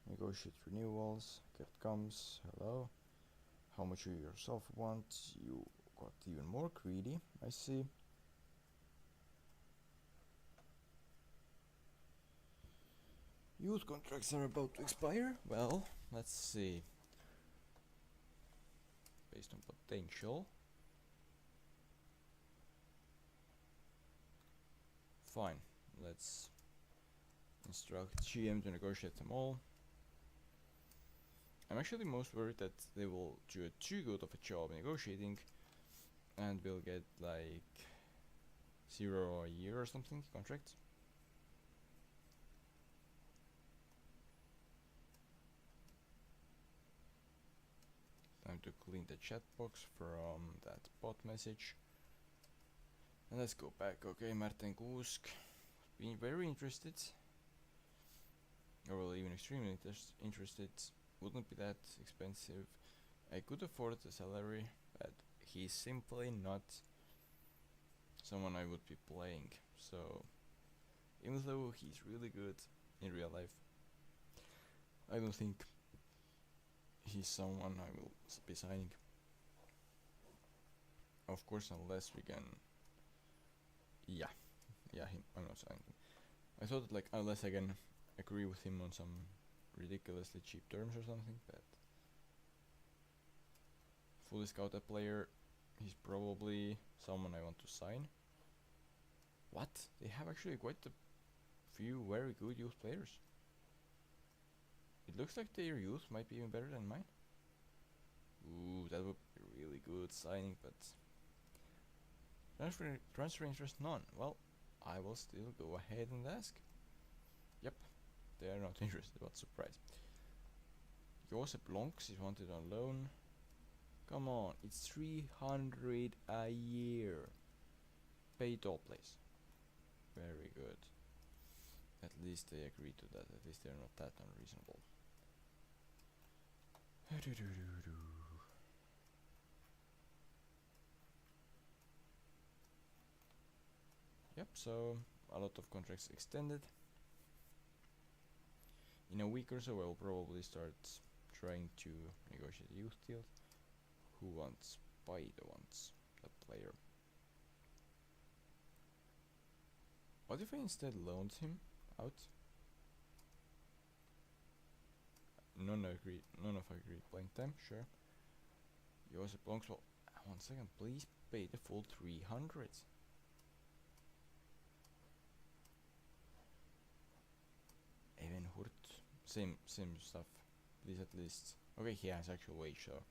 negotiate renewals. Get comes. Hello. How much you yourself want? You got even more greedy, I see. Youth contracts are about to expire. Well, let's see. Based on potential. Fine. Let's instruct GM to negotiate them all. I'm actually most worried that they will do a too good of a job negotiating and we'll get like 0 a year or something contract. Time to clean the chat box from that bot message. And let's go back. Okay, Martin Kuusk, being very interested, or well, even extremely interested. Wouldn't be that expensive. I could afford the salary, but he's simply not someone I would be playing. So, even though he's really good in real life, I don't think he's someone I will be signing. Of course, unless we can. Yeah, I'm not signing him. I thought that, like, unless I can agree with him on some ridiculously cheap terms or something, but fully scouted player, he's probably someone I want to sign. What? They have actually quite a few very good youth players. It looks like their youth might be even better than mine. Ooh, that would be a really good signing, but transfer interest none. Well, I will still go ahead and ask. Yep, they are not interested. What surprise. Josep Lonks is wanted on loan. Come on, it's 300 a year. Paid all place. Very good. At least they agree to that. At least they're not that unreasonable. Yep, so a lot of contracts extended. In a week or so I'll probably start trying to negotiate youth deals. Who wants buy the ones, that player? What if I instead loaned him out? None of agreed playing time, sure. Josep Lonks, well, 1 second, please pay the full 300. Even Hurt, same stuff. Please at least. Okay, he has actual wage, so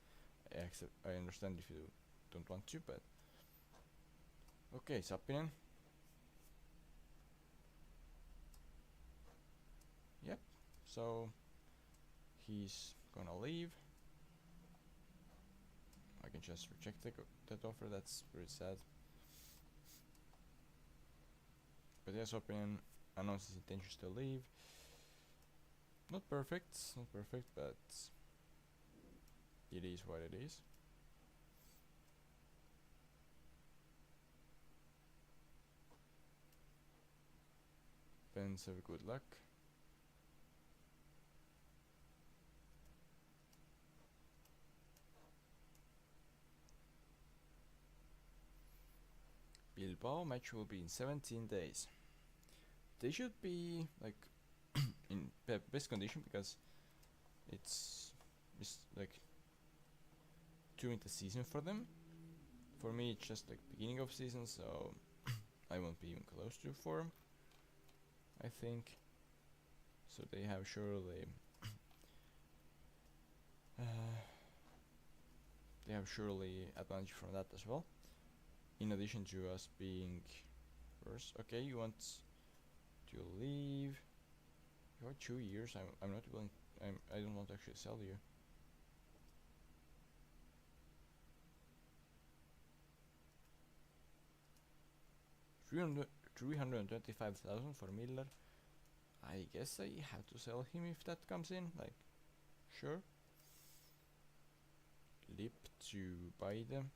I understand if you don't want to, but okay, Sapinen. Yep. So he's gonna leave. I can just reject that offer. That's very sad. But yes, Sapinen announced his intentions to leave. Not perfect, but it is what it is. Pens have good luck. Bilbao match will be in 17 days. They should be like in best condition because it's like during the season for them. For me, it's just like beginning of season, so I won't be even close to form, I think. So they have surely advantage from that as well. In addition to us being first. Okay, you want to leave? You have 2 years. I'm not willing. I don't want to actually sell you. $325,000 for Miller. I guess I have to sell him if that comes in. Like, sure. Lip to buy them.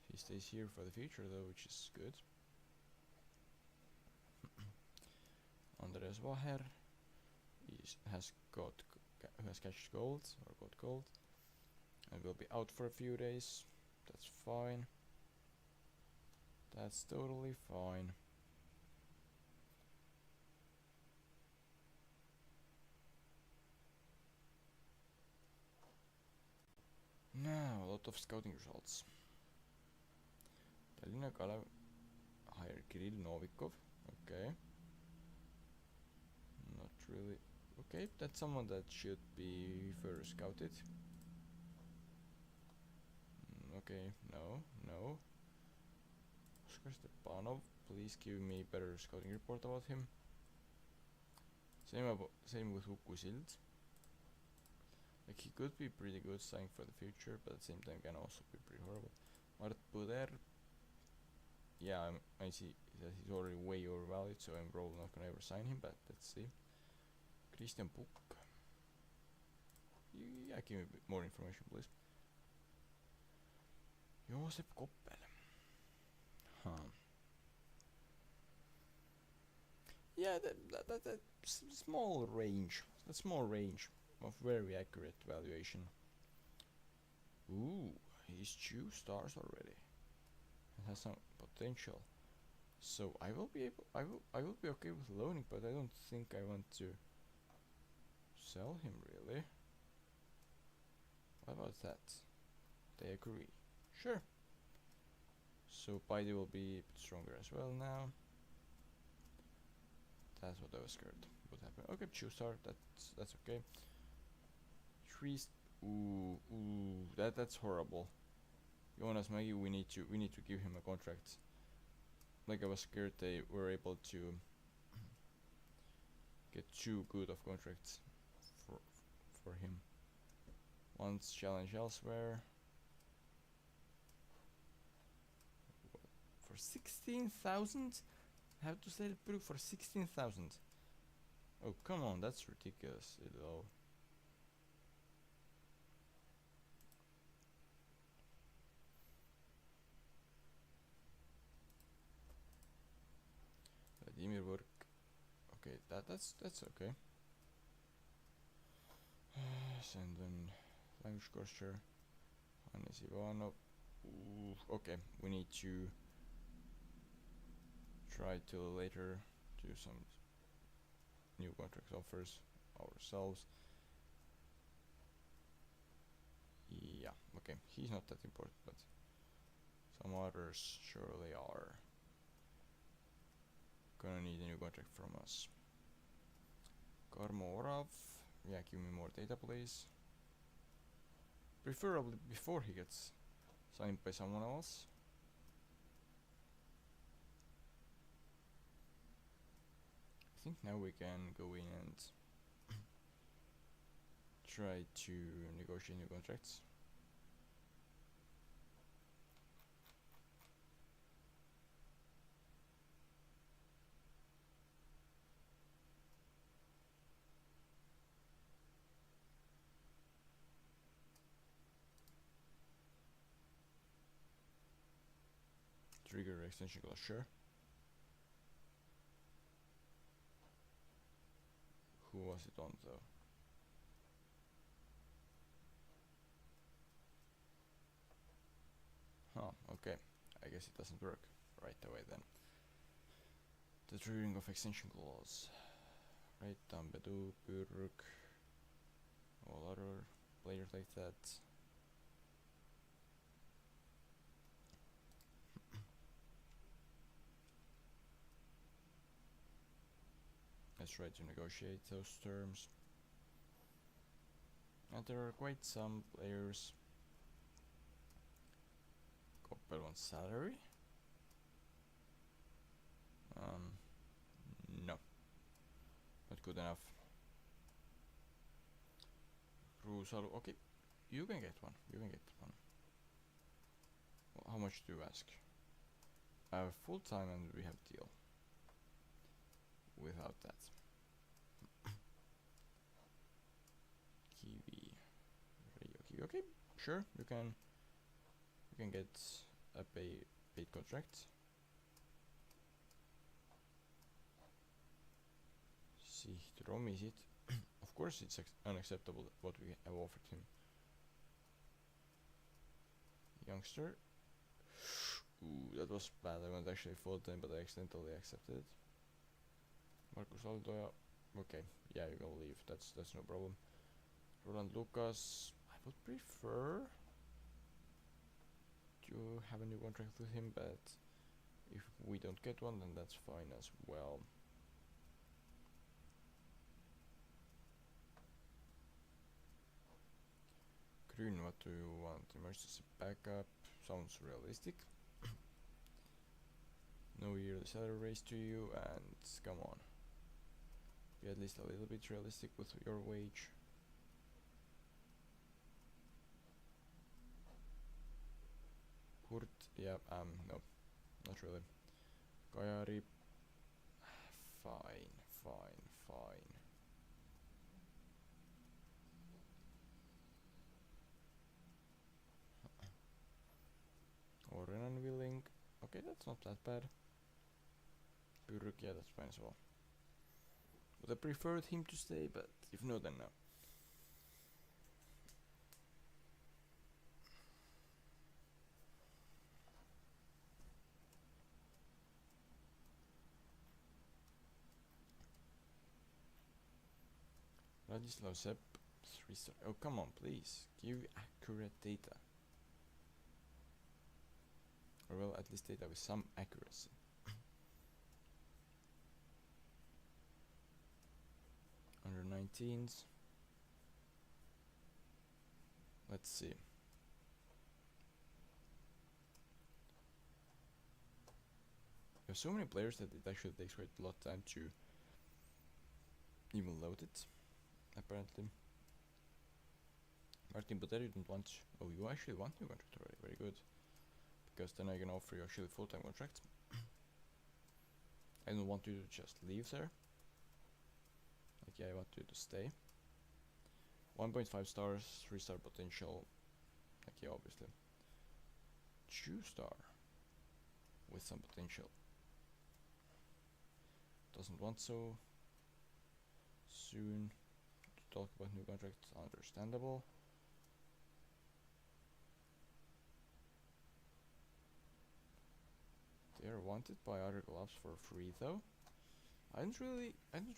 He stays here for the future though, which is good. Andres Waher has catched gold or got gold and will be out for a few days. That's fine. That's totally fine. Now, a lot of scouting results. Tallinna Kalev hired Kirill Novikov. Okay. Not really. Okay, that's someone that should be further scouted. Okay, no. Oscar Stepanov, please give me a better scouting report about him. Same with Ukusild. Like, he could be pretty good signing for the future, but at the same time can also be pretty horrible. Mart Puder, yeah, I see that he's already way overvalued, so I'm probably not gonna ever sign him, but let's see. Christian Puk. Yeah, give me a bit more information, please. Josep Koppel. yeah, that small range, that small range of very accurate valuation. Ooh, he's 2 stars already. It has some potential. So I will be okay with loaning, but I don't think I want to sell him really. What about that? They agree. Sure. So Paide will be a bit stronger as well now. That's what I was scared would happen. Okay, 2-star. That's okay. 3. Ooh, that's horrible. Jonas Maggie, we need to give him a contract. Like I was scared they were able to get too good of contracts for him. Once challenge elsewhere. For 16,000? Have to sell Puruk for 16,000. Oh, come on, that's ridiculously low. Vladimir work. Okay, that's okay. Send then language courser. Hannes Ivanov. Okay, we need to try to later do some new contract offers ourselves. Yeah, okay, he's not that important, but some others surely are gonna need a new contract from us. Karmo Orav, yeah, give me more data please. Preferably before he gets signed by someone else. I think now we can go in and try to negotiate new contracts. Trigger extension clause, sure. Who was it on though? Huh, okay. I guess it doesn't work right away then. The triggering of extension clause. Right, Tambedu, Puruk, all other players like that. Let's try to negotiate those terms. And there are quite some players. Koppel wants salary. No, not good enough. Rusalu, okay, you can get one. You can get one. Well, how much do you ask? I have full time and we have deal. Without that. Kiwi, Kiwi, okay, sure. You can get a paid contract. See, Rom is it? Of course, it's unacceptable what we have offered him. Youngster. Ooh, that was bad. I went actually full time, but I accidentally accepted it. Marcus Aldo. Okay, yeah, you can leave. That's no problem. Roland Lucas. I would prefer to have a new contract with him, but if we don't get one, then that's fine as well. Grün, what do you want? Emergency backup sounds realistic. No yearly salary raise to you, and come on, be at least a little bit realistic with your wage. Kurt, yeah, no, not really. Kajari, fine. Oren unwilling, okay, that's not that bad. Puruk, yeah, that's fine as well. Would I prefer him to stay, but if no, then no. Ladislav Sepp, 3-star. Oh, come on, please. Give accurate data. Or well, at least data with some accuracy. Under 19s. Let's see. There are so many players that it actually takes quite a lot of time to even load it, apparently. Martin, but you don't want... Oh, you actually want new contract already, very good. Because then I can offer you actually full-time contract. I don't want you to just leave there. Like, yeah, I want you to stay. 1.5 stars, 3-star potential. Like, yeah, obviously. 2-star. With some potential. Doesn't want so soon to talk about new contracts, understandable. They are wanted by other clubs for free though. I don't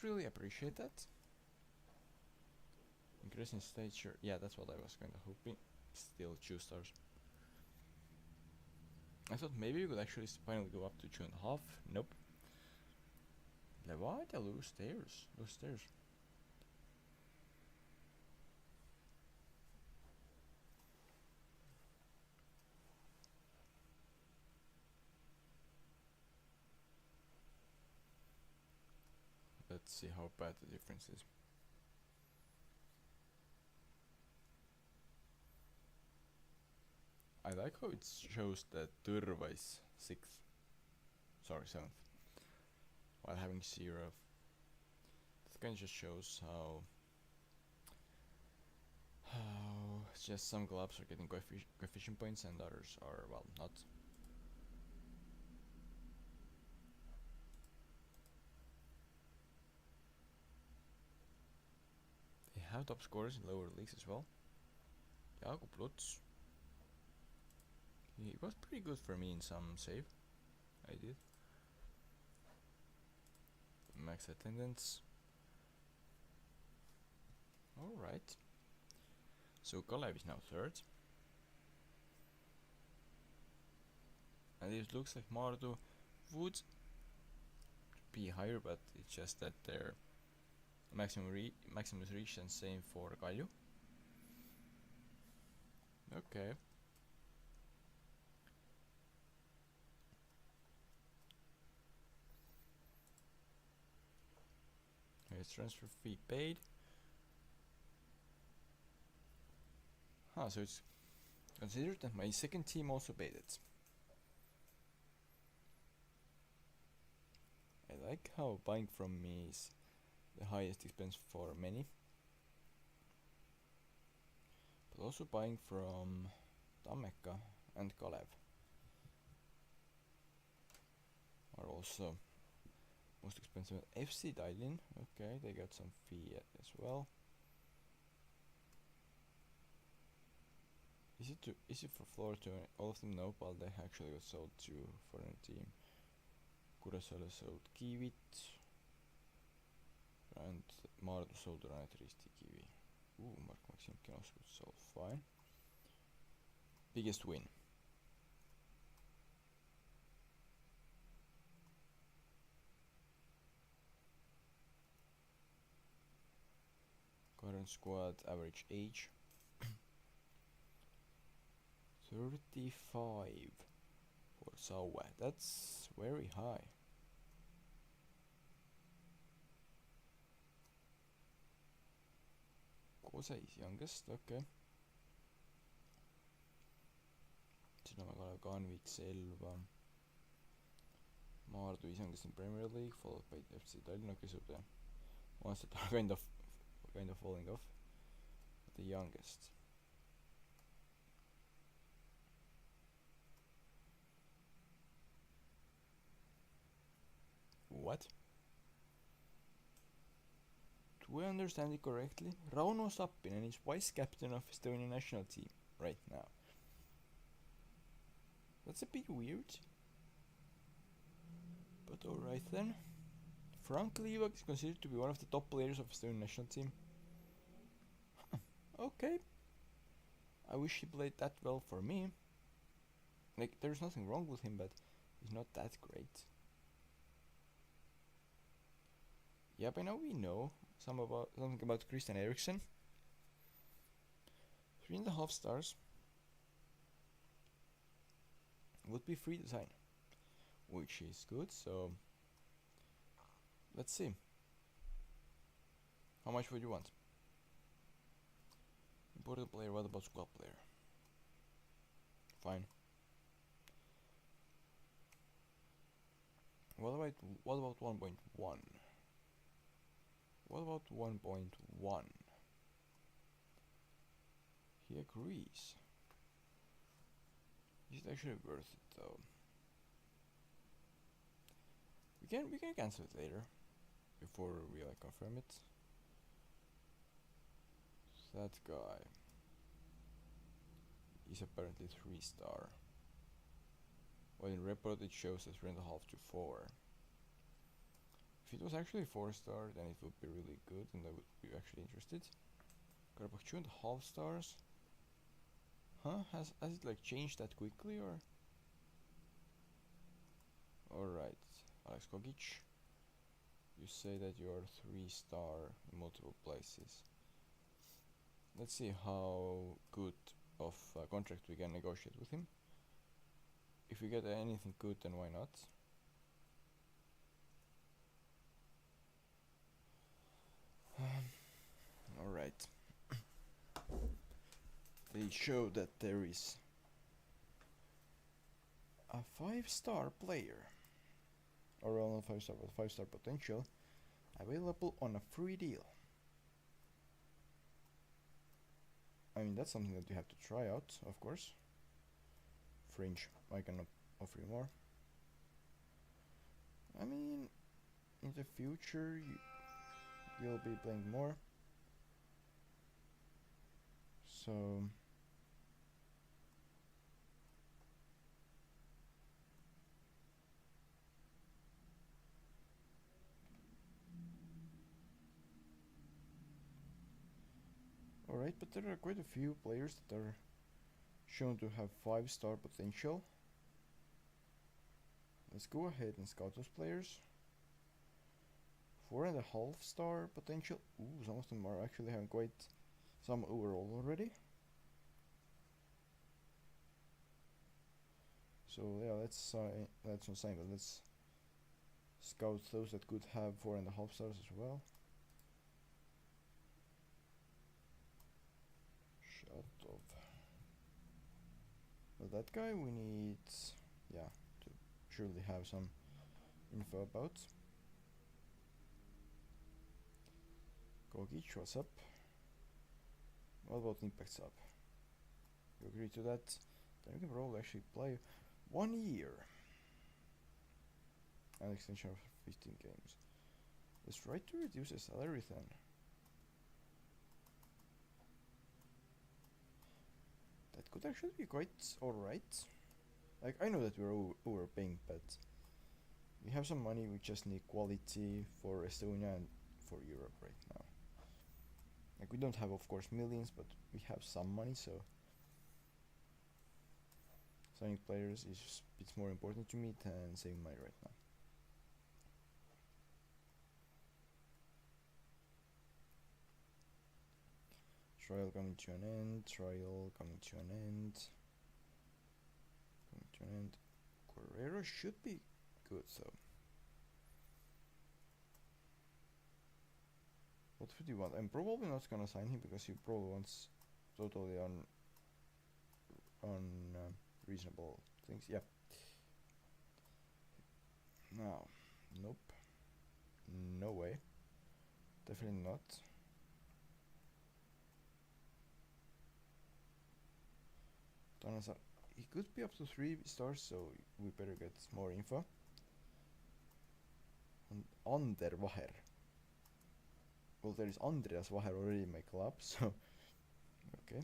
really appreciate that. Increasing stature, yeah, that's what I was kinda hoping. Still 2 stars. I thought maybe we could actually finally go up to 2.5. Nope. Why they lose stairs? Those stairs. Let's see how bad the difference is. I like how it shows that Turva is 6th. Sorry, 7th. While having 0. This kind of just shows how just some clubs are getting coefficient points and others are, well, not. They have top scorers in lower leagues as well. Jakub Lutz. He was pretty good for me in some save. I did. Max attendance. Alright. So Kalev is now 3rd. And it looks like Mardu would be higher, but it's just that their maximum is reached, and same for Kalju. Okay. Here's transfer fee paid. So it's considered that my second team also paid it. I like how buying from me is the highest expense for many. But also buying from Tammeka and Kalev are also most expensive. FC Dailin, okay, they got some fee as well. Is it for Flora to all of them? No, but they actually got sold to foreign team. Kuressaare sold Kivit and Maardu sold Ranetristi Kivi. Ooh, Mark Maksimkin also got sold, fine. Biggest win. Current squad average age 35 for Saue. That's very high. Kose is youngest, okay. Siin on Kalev Kanvik, Selva. Maardu is youngest in Premier League, followed by FC Tallinn. Okay, so the ones that are kind of falling off. The youngest. What? Do I understand it correctly? Rauno Sappinen is vice captain of Estonian national team right now. That's a bit weird. But alright then. Frank Liivak is considered to be one of the top players of Estonian national team. Okay. I wish he played that well for me. Like, there's nothing wrong with him, but he's not that great. Yeah, by now we know something about Christian Eriksen. 3.5 stars. Would be free to sign, which is good, so let's see. How much would you want? Important player, what about squad player? Fine. What about 1.1? What about 1.1? He agrees. Is it actually worth it though? We can cancel it later before we confirm it. That guy is apparently 3-star. Well, in report it shows as 3.5 to 4. If it was actually 4-star, then it would be really good, and I would be actually interested. Got about 2.5 stars. Huh? Has it changed that quickly or? Alright, Alex Kogic. You say that you are 3-star in multiple places. Let's see how good of a contract we can negotiate with him. If we get anything good, then why not? Alright. They show that there is a 5-star player, or not 5-star, but 5-star potential, available on a free deal. I mean, that's something that you have to try out, of course. Fringe, I cannot offer you more. I mean, in the future you will be playing more. So alright, but there are quite a few players that are shown to have 5-star potential. Let's go ahead and scout those players. 4.5-star potential. Ooh, some of them are actually having quite some overall already. So yeah, let's not saying, but let's scout those that could have 4.5 stars as well. Shut up. Well, that guy we need, yeah, to surely have some info about. Kogic, what's up? What about impact sub? You agree to that? Then we can probably actually play 1 year. An extension of 15 games. Let's try to reduce the salary then. That could actually be quite alright. Like, I know that we're overpaying, but we have some money, we just need quality for Estonia and for Europe right now. Like, we don't have, of course, millions, but we have some money, so signing players is it's more important to me than saving money right now. Trial coming to an end, trial coming to an end. Coming to an end. Guerrero should be good though. What would you want? I'm probably not gonna sign him because he probably wants totally reasonable things. Yeah. No. Nope. No way. Definitely not. Donazar, he could be up to 3 stars, so we better get more info. On Andervaher. well, there is Andreas Vaher already in my club, so okay.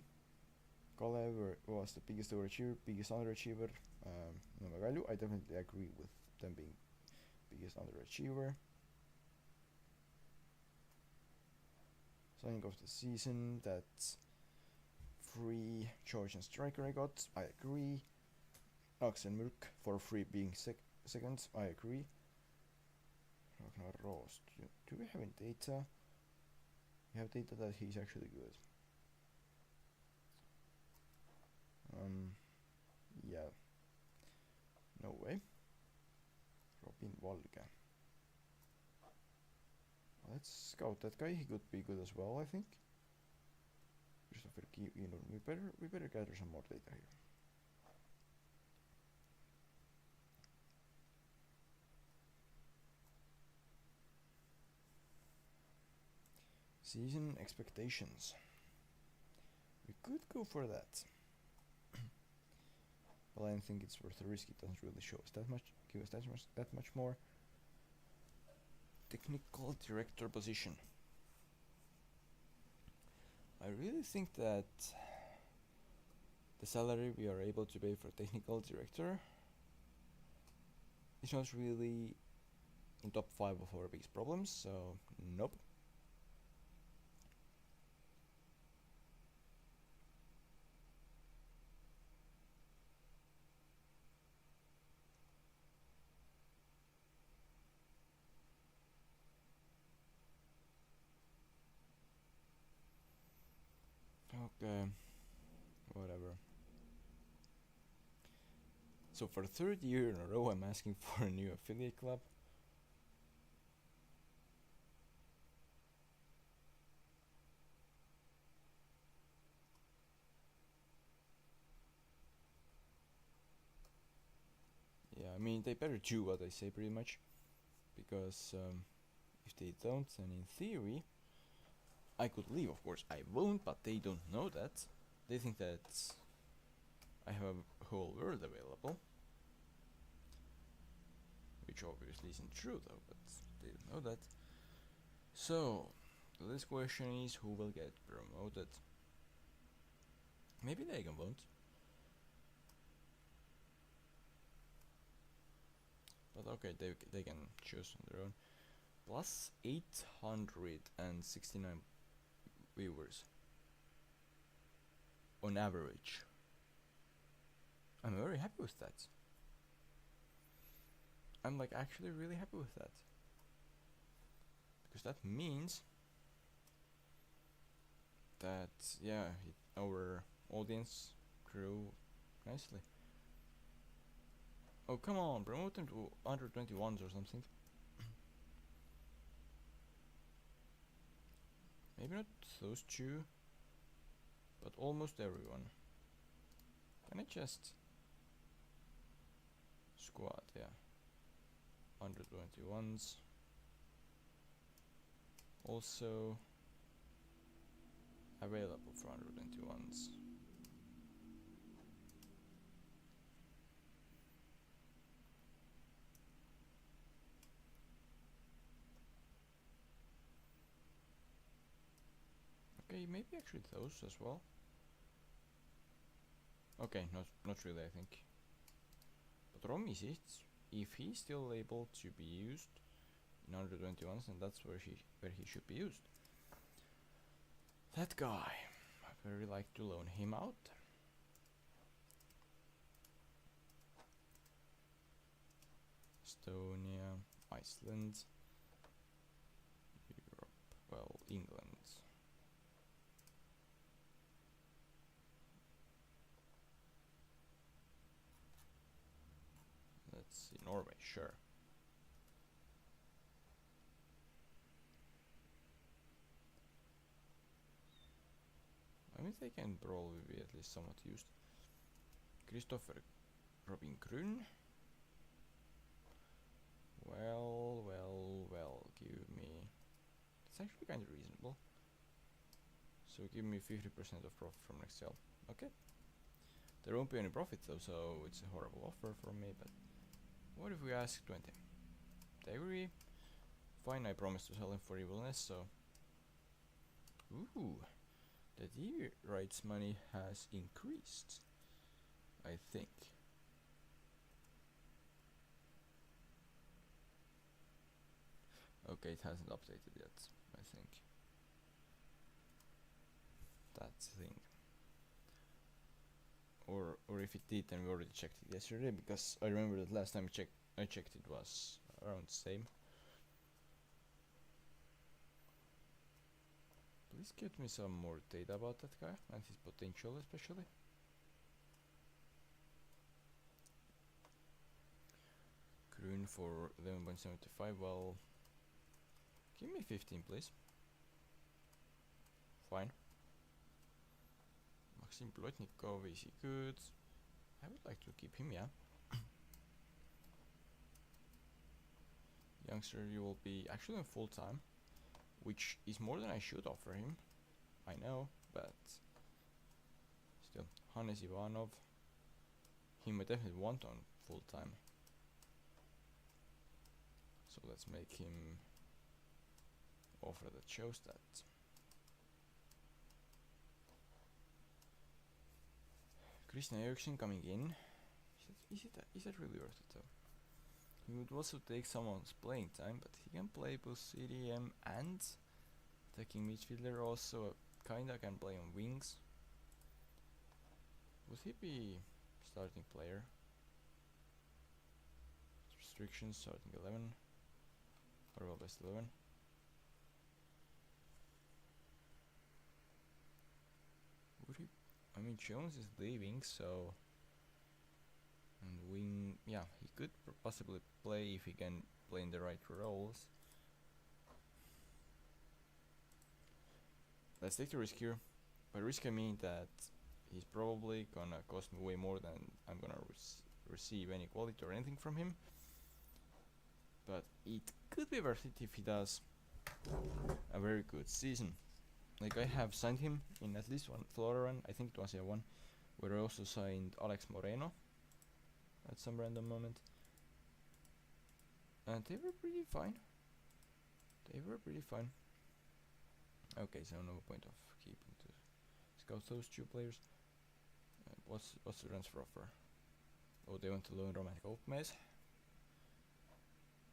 Kalev was the biggest overachiever, biggest underachiever. No my value. I definitely agree with them being biggest underachiever. Signing of the season, that's free Georgian striker I got. I agree. Axel Mürk for free being second. I agree. Ragnar Roos. Do we have any data? We have data that he's actually good. Yeah. No way. Robin Valga. Let's scout that guy. He could be good as well, I think. Christopher we better gather some more data here. Season expectations. We could go for that. But I don't think it's worth the risk. It doesn't really show us that much, give us that much more. Technical director position. I really think that the salary we are able to pay for technical director is not really in top 5 of our biggest problems, so nope. Okay, whatever. So for the third year in a row, I'm asking for a new affiliate club. Yeah, I mean, they better do what I say pretty much. Because if they don't, then in theory, I could leave. Of course, I won't, but they don't know that. They think that I have a whole world available. Which obviously isn't true though, but they don't know that. So, this question is who will get promoted? Maybe they won't. But okay, they can choose on their own. Plus 869 viewers on average. I'm very happy with that. I'm like actually really happy with that. Because that means that, yeah, our audience grew nicely. Oh, come on, promote them to under 21s or something. Maybe not those two, but almost everyone. Can I just squad? Yeah, under 21s. Also available for under 21s. Okay, maybe actually those as well. Okay, not really, I think. But Romy sits. If he's still able to be used in under 21s, then that's where he should be used. That guy, I'd very like to loan him out. Estonia, Iceland, Europe, well, England. Let's see, Norway, sure. I mean, they can probably be at least somewhat used. Christopher Robin Grün. Well, give me... It's actually kind of reasonable. So give me 50% of profit from next sale. Okay. There won't be any profit though, so it's a horrible offer from me, but... What if we ask 20? They agree. Fine, I promise to sell him for evilness, so... Ooh, the TV rights money has increased, I think. Okay, it hasn't updated yet, I think. That's the thing. Or if it did, then we already checked it yesterday, because I remember that last time I checked it was around the same. Please get me some more data about that guy and his potential especially. Green for 11.75, well, give me 15 please. Fine. Maxim Plotnikov, is he good? I would like to keep him, yeah. Youngster, you will be actually on full time, which is more than I should offer him. I know, but still, Hannes Ivanov, he might definitely want on full time. So let's make him offer that shows that. Christian Eriksen coming in. Is that really worth it though? He would also take someone's playing time, but he can play both CDM and attacking midfielder. Also, kinda can play on wings. Would he be starting player? Restrictions, starting 11. Or well, best 11. Would he? I mean, Jones is leaving, so. And wing, yeah, he could possibly play if he can play in the right roles. Let's take the risk here. By risk I mean that he's probably gonna cost me way more than I'm gonna receive any quality or anything from him. But it could be worth it if he does a very good season. Like, I have signed him in at least one Flora run, I think it was one, where I also signed Alex Moreno at some random moment. And they were pretty fine. Okay, so no point of keeping to scout those two players. What's the transfer offer? Oh, they went to loan Roman Gomez.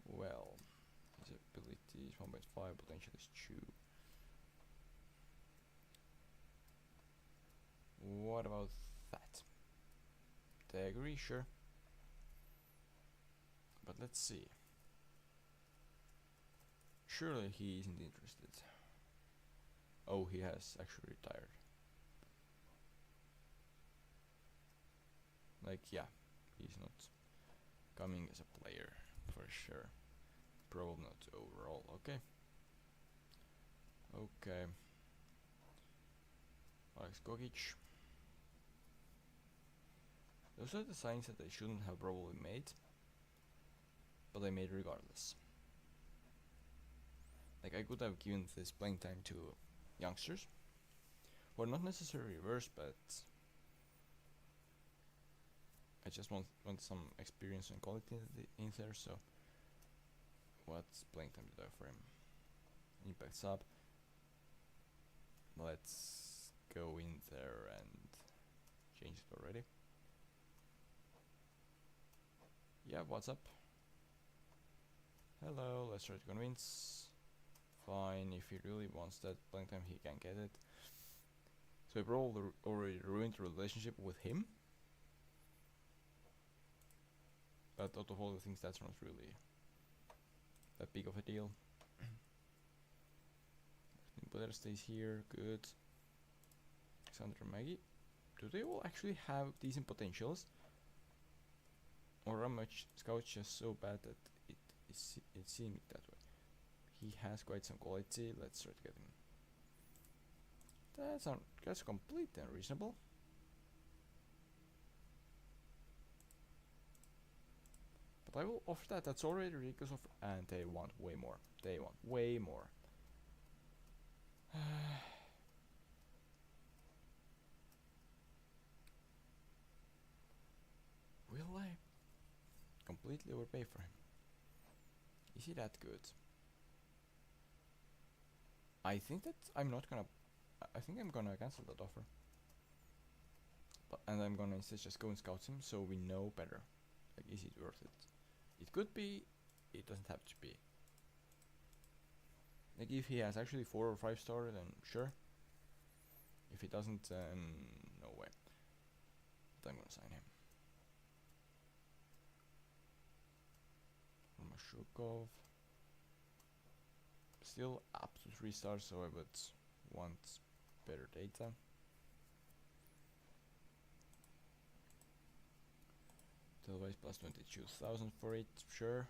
Well, his ability is 1.5, potential is 2. What about that? They agree, sure. But let's see. Surely he isn't interested. Oh, he has actually retired. Like, yeah, he's not coming as a player for sure. Probably not overall. Okay. Alex Gogic. Those are the signs that I shouldn't have probably made, but I made regardless. Like, I could have given this playing time to youngsters, or not necessarily reverse, but I just want some experience and quality in there. So, what's playing time did I offer him? Impact sub. Let's go in there and change it already. Yeah, what's up? Hello, let's try to convince. Fine, if he really wants that playing time, he can get it. So I probably already ruined the relationship with him. But out of all the things, that's not really that big of a deal. Blair stays here, good. Alexander Maggie. Do they all actually have decent potentials? Or are my scouts just so bad that it seems that way? He has quite some quality. Let's try to get him. That's completely unreasonable. But I will offer that. That's already ridiculous offer, and they want way more. They want way more. Will I completely overpay for him? Is he that good? I think that I'm not gonna I think I'm gonna cancel that offer. And I'm gonna instead just go and scout him so we know better. Like, is it worth it? It could be, it doesn't have to be. Like, if he has actually 4 or 5 star, then sure. If he doesn't, no way. But I'm gonna sign him. Mashukov. Still up to 3 stars, so I would want better data. Televised plus 22,000 for it, sure.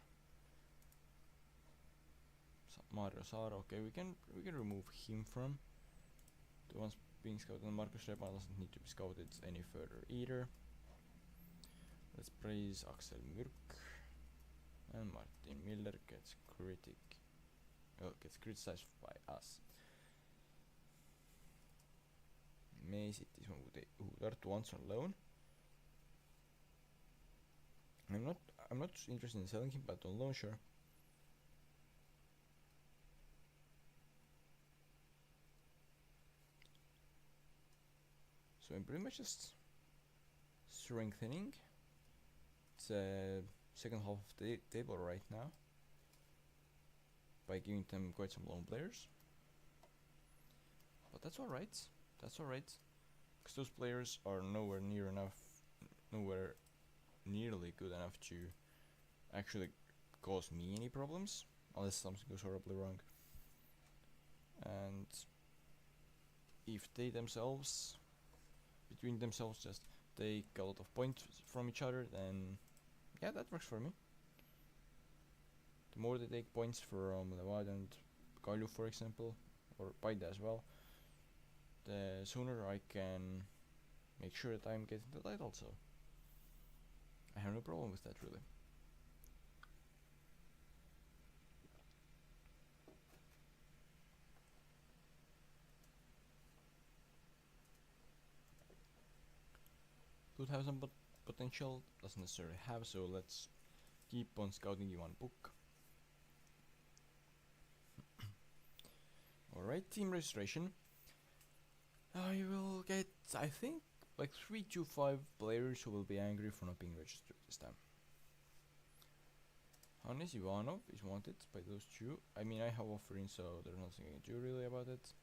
Mario Sara, okay, we can remove him from the ones being scouted, and Markus Repan doesn't need to be scouted any further either. Let's praise Axel Mürk, and Martin Miller gets criticized by us. Meesitis who Tartu wants on loan. I'm not interested in selling him, but on loan, sure. So I'm pretty much just strengthening the second half of the table right now by giving them quite some loan players. But that's alright. That's alright. Because those players are nowhere nearly good enough to actually cause me any problems, unless something goes horribly wrong. And if they themselves, between themselves, just take a lot of points from each other, then yeah, that works for me. The more they take points from Levad and Kalju, for example, or Paide as well, the sooner I can make sure that I'm getting the title, so I have no problem with that, really. Could have some potential, doesn't necessarily have, so let's keep on scouting in one book. Alright, team registration. You will get, I think, like 3 to 5 players who will be angry for not being registered this time. Hannes Ivanov is wanted by those two. I mean, I have offering, so there's nothing I can do really about it.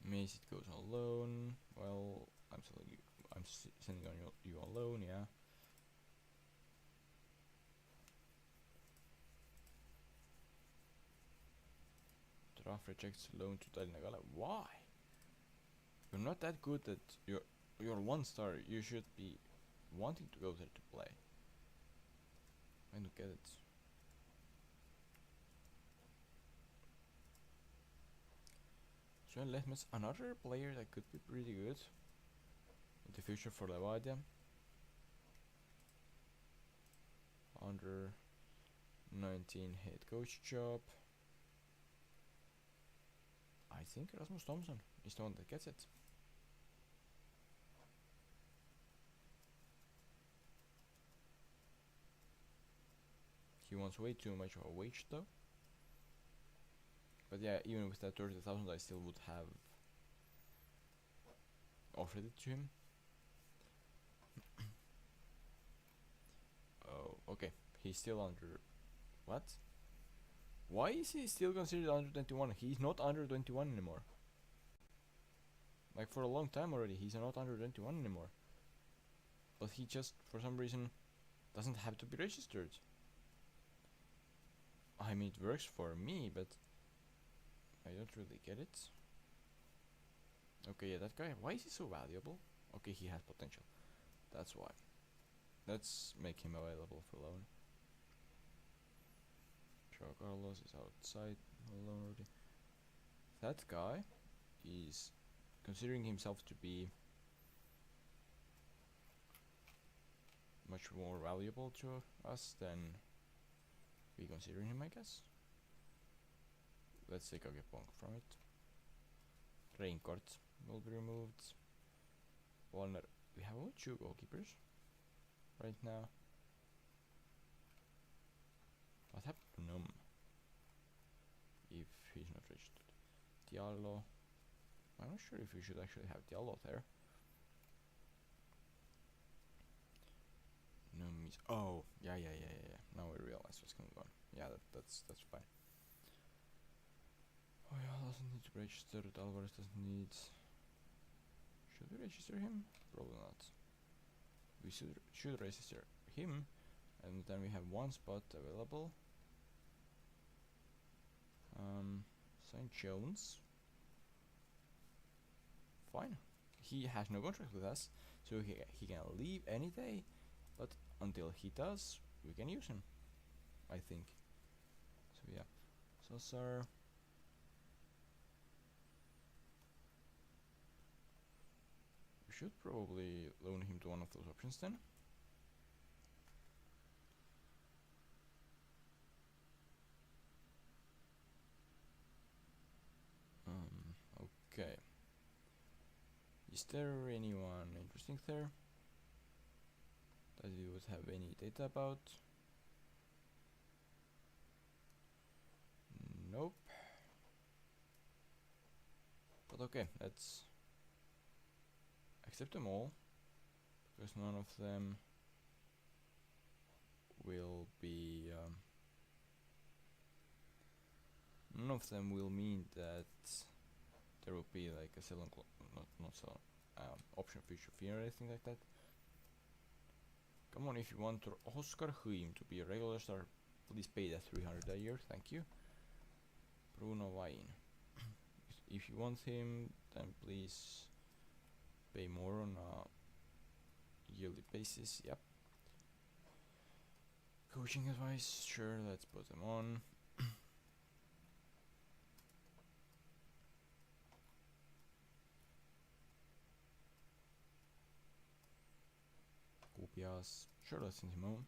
Mace, it goes on loan. Well, I'm sending on you on loan, yeah. Draft rejects loan to Tallinna Kalev. Why? You're not that good that you're 1 star. You should be wanting to go there to play. I don't get it. Sven Lehmes, another player that could be pretty good in the future for Levadia. Under 19 head coach job. I think Rasmus Thompson is the one that gets it. He wants way too much of a wage though. But yeah, even with that 30,000 I still would have offered it to him. Oh, okay. He's still under... What? Why is he still considered under 21? He's not under 21 anymore. Like for a long time already, he's not under 21 anymore. But he just, for some reason, doesn't have to be registered. I mean, it works for me, but I don't really get it. Okay, yeah, that guy, why is he so valuable? Okay, he has potential. That's why. Let's make him available for loan. Joao Carlos is outside alone already. That guy is considering himself to be much more valuable to us than we consider him, I guess. Let's take a Gepong from it. Reincourt will be removed. Walner, we have only 2 goalkeepers right now. But happened to Num? If he's not registered. Diallo. I'm not sure if we should actually have Diallo there. Num is... Oh, yeah. Now I realize what's going on. Yeah, that's fine. Oh yeah, doesn't need to be registered. Alvarez doesn't need... Should we register him? Probably not. We should register him, and then we have one spot available. St. Jones. Fine. He has no contract with us, so he can leave any day, but until he does, we can use him, I think. So yeah. Sosar. We should probably loan him to one of those options then. Okay. Is there anyone interesting there that you would have any data about? Nope. But okay, let's accept them all, because none of them will be none of them will mean that there will be like a sell not sell option feature fee or anything like that. Come on, if you want Oscar Huim to be a regular star, please pay that 300 a year, thank you. Bruno Vain. If you want him, then please pay more on a yearly basis. Yep. Coaching advice, sure, let's put them on. Kupias, sure, let's send him home.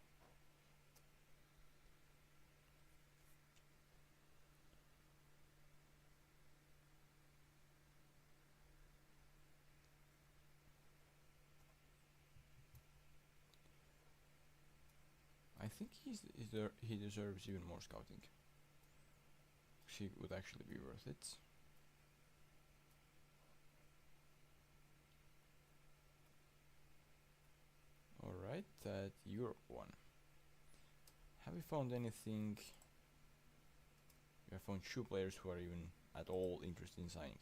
I think he deserves even more scouting. She would actually be worth it. Alright, that Europe one. Have we found anything? We have found 2 players who are even at all interested in signing.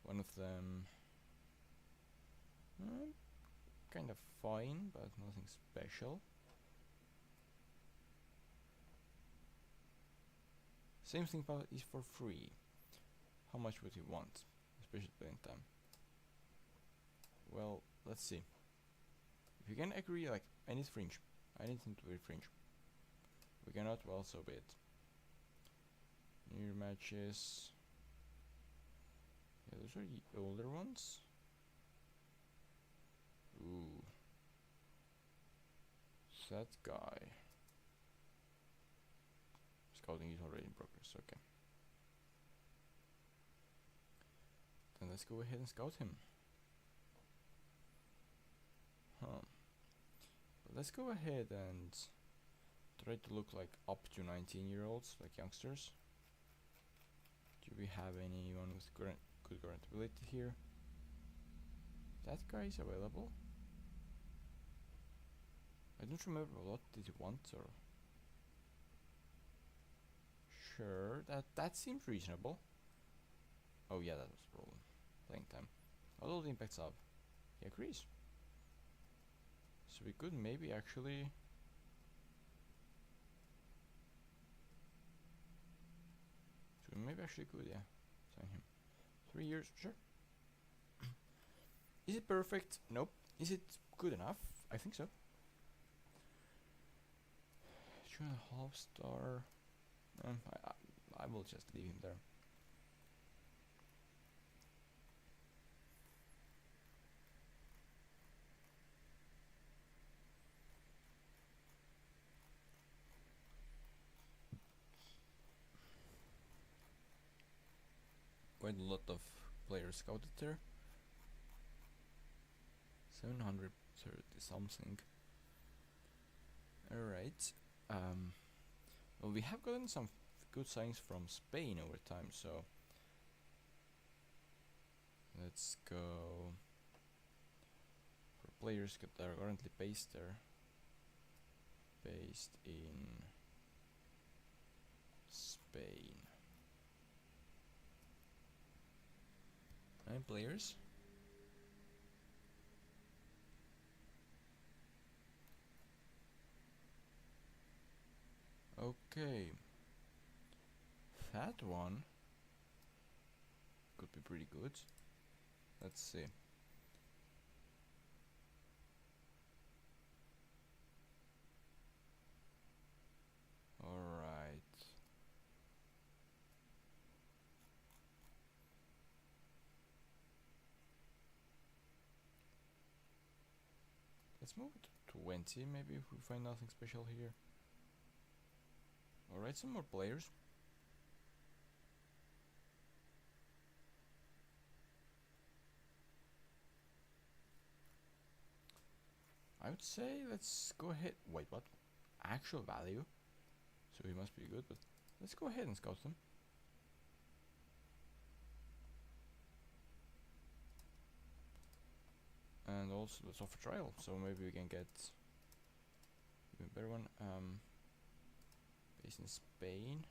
One of them kind of fine, but nothing special. Same thing is for free. How much would you want? Especially playing time. Well, let's see. If you can agree, like, I need fringe. I need him to be fringe. We cannot, well, so be it. Near matches. Yeah, those are the older ones. Ooh. That guy. Scouting is already in progress, okay. Then let's go ahead and scout him. But let's go ahead and try to look like up to 19-year-olds, like youngsters. Do we have anyone with good current ability here? That guy is available. I don't remember what did he want, or... Sure, that seems reasonable. Oh yeah, that was the problem. Playing time. Although the impact's up. He agrees. So we could maybe actually... yeah, sign him. 3 years, sure. Is it perfect? Nope. Is it good enough? I think so. 2.5 star. I will just leave him there. Quite a lot of players scouted there. 730 something. Alright. Well, we have gotten some good signs from Spain over time, so let's go for players that are currently based there. Based in Spain. 9 players. Okay. That one could be pretty good. Let's see. Alright. Let's move it to 20, maybe, if we find nothing special here. Alright, some more players. I would say let's go ahead. Wait, what? Actual value? So he must be good, but let's go ahead and scout them. And also let's offer trial, so maybe we can get even better one. Based in Spain.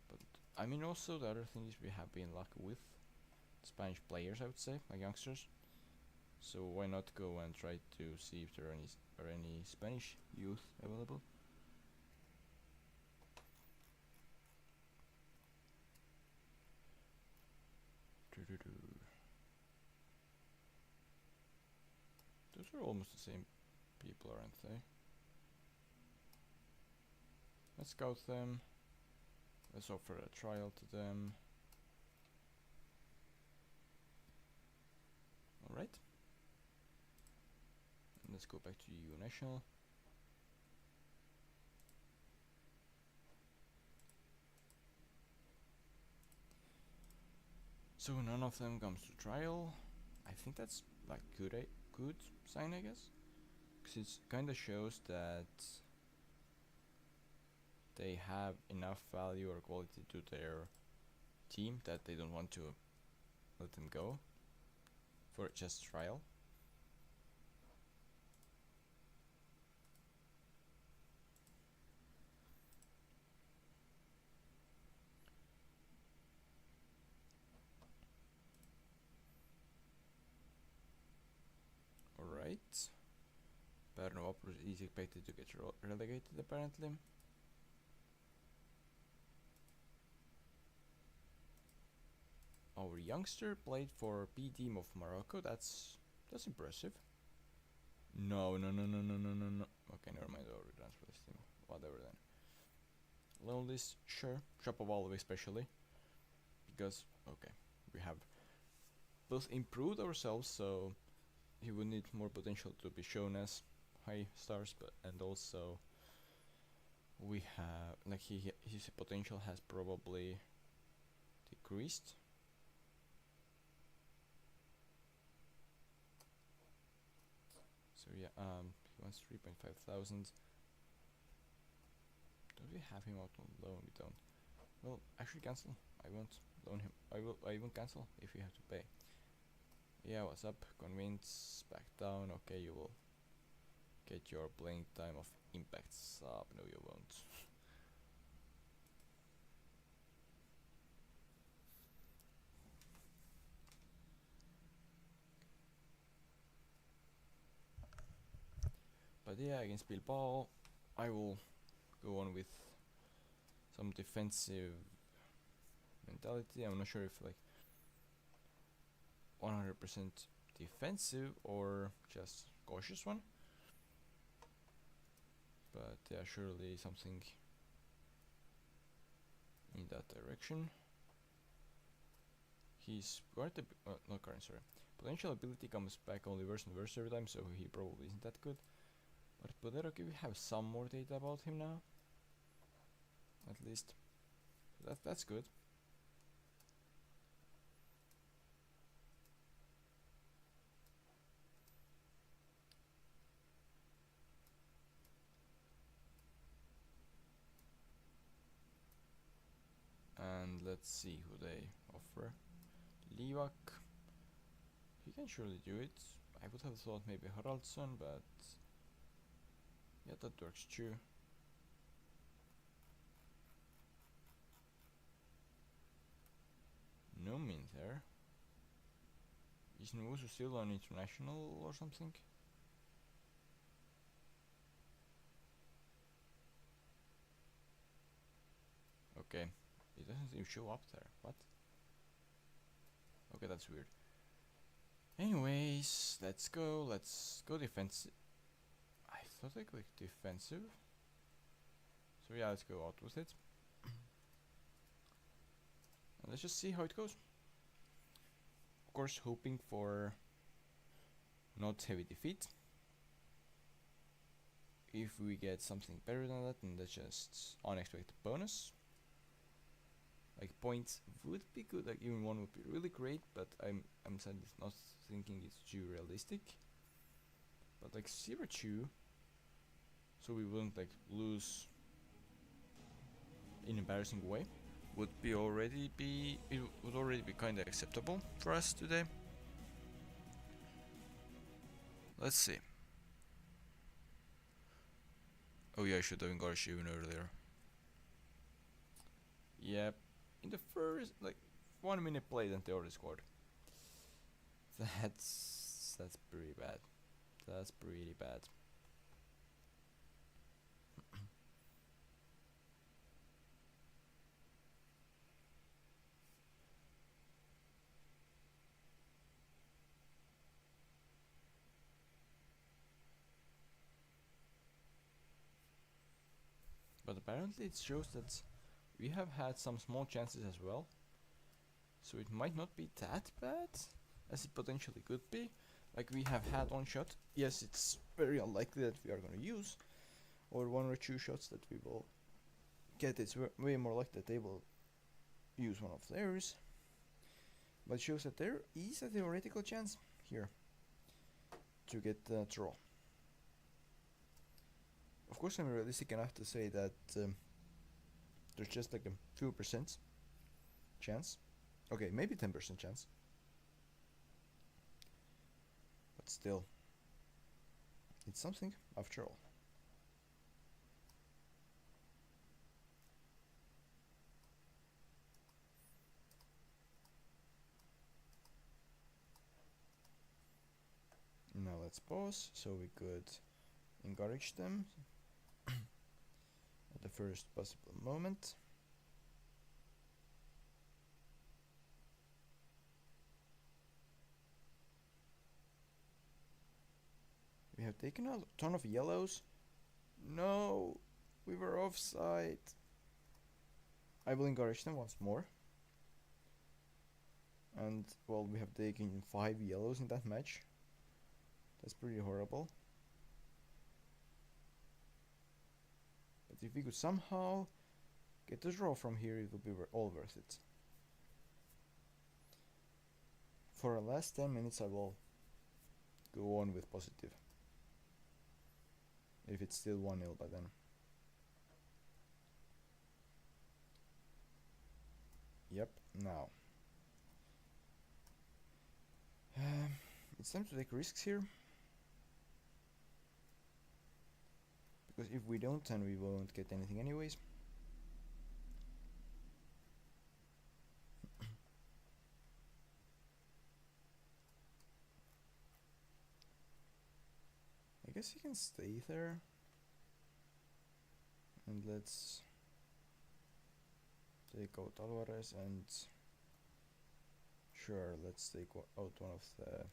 But I mean, also the other thing is we have been lucky with Spanish players, I would say, like youngsters. So why not go and try to see if there are any Spanish youth available? Those are almost the same people, aren't they? Let's scout them. Let's offer a trial to them. Alright. Let's go back to EU National. So none of them comes to trial. I think that's like good sign, I guess, because it kind of shows that they have enough value or quality to their team that they don't want to let them go for just trial. Alright. Pärnu is expected to get relegated apparently. Our youngster played for B team of Morocco. That's impressive. No. Okay, never mind. I'll transfer this team. Whatever then. Loan list, sure. Shapovalov especially, because okay, we have both improved ourselves, so he would need more potential to be shown as high stars, but and also we have like his potential has probably decreased. So yeah, he wants 3.5 thousand. Don't we have him out on loan? We don't. Well, actually cancel. I won't loan him. I won't cancel if you have to pay. Yeah, what's up? Convince, back down. Okay, you will get your playing time of impact sub. No, you won't. But yeah, against Bilbao, I will go on with some defensive mentality. I'm not sure if like 100% defensive or just cautious one. But yeah, surely something in that direction. His potential ability comes back only worse and worse every time, so he probably isn't that good. But okay, we have some more data about him now. At least. That's good. let's see who they offer. Livak. He can surely do it. I would have thought maybe Haraldsson, but yeah, that works too. No min there. Is Nwosu still on international or something? Okay, it doesn't even show up there. What? Okay, that's weird. Anyways, let's go defensive. I thought I clicked defensive. So yeah, let's go out with it. And let's just see how it goes. Of course, hoping for not heavy defeat. If we get something better than that, then that's just unexpected bonus. Like points would be good, like even one would be really great, but I'm not thinking it's too realistic. But like 0-2, so we wouldn't like lose in an embarrassing way, would already be kind of acceptable for us today. Let's see. Oh yeah, I should have encouraged even earlier. Yep, in the first like 1 minute play, then they already scored. That's pretty bad. That's pretty bad. But apparently it shows that we have had some small chances as well. So it might not be that bad as it potentially could be. Like we have had one shot. Yes, it's very unlikely that we are going to use. Or 1 or 2 shots that we will get. It's way more likely that they will use one of theirs. But it shows that there is a theoretical chance here to get the draw. Of course, I'm realistic enough to say that there's just like a few percent chance. Okay, maybe 10% chance. But still, it's something after all. Now let's pause so we could encourage them at the first possible moment. We have taken a ton of yellows. No, we were offside. I will encourage them once more. And well, we have taken 5 yellows in that match. That's pretty horrible. But if we could somehow get the draw from here, it would be all worth it. For the last 10 minutes, I will go on with positive. If it's still 1-0 by then. Yep, now. It's time to take risks here. Because if we don't, then we won't get anything anyways. I guess he can stay there. And let's take out Alvarez and sure, let's take out one of the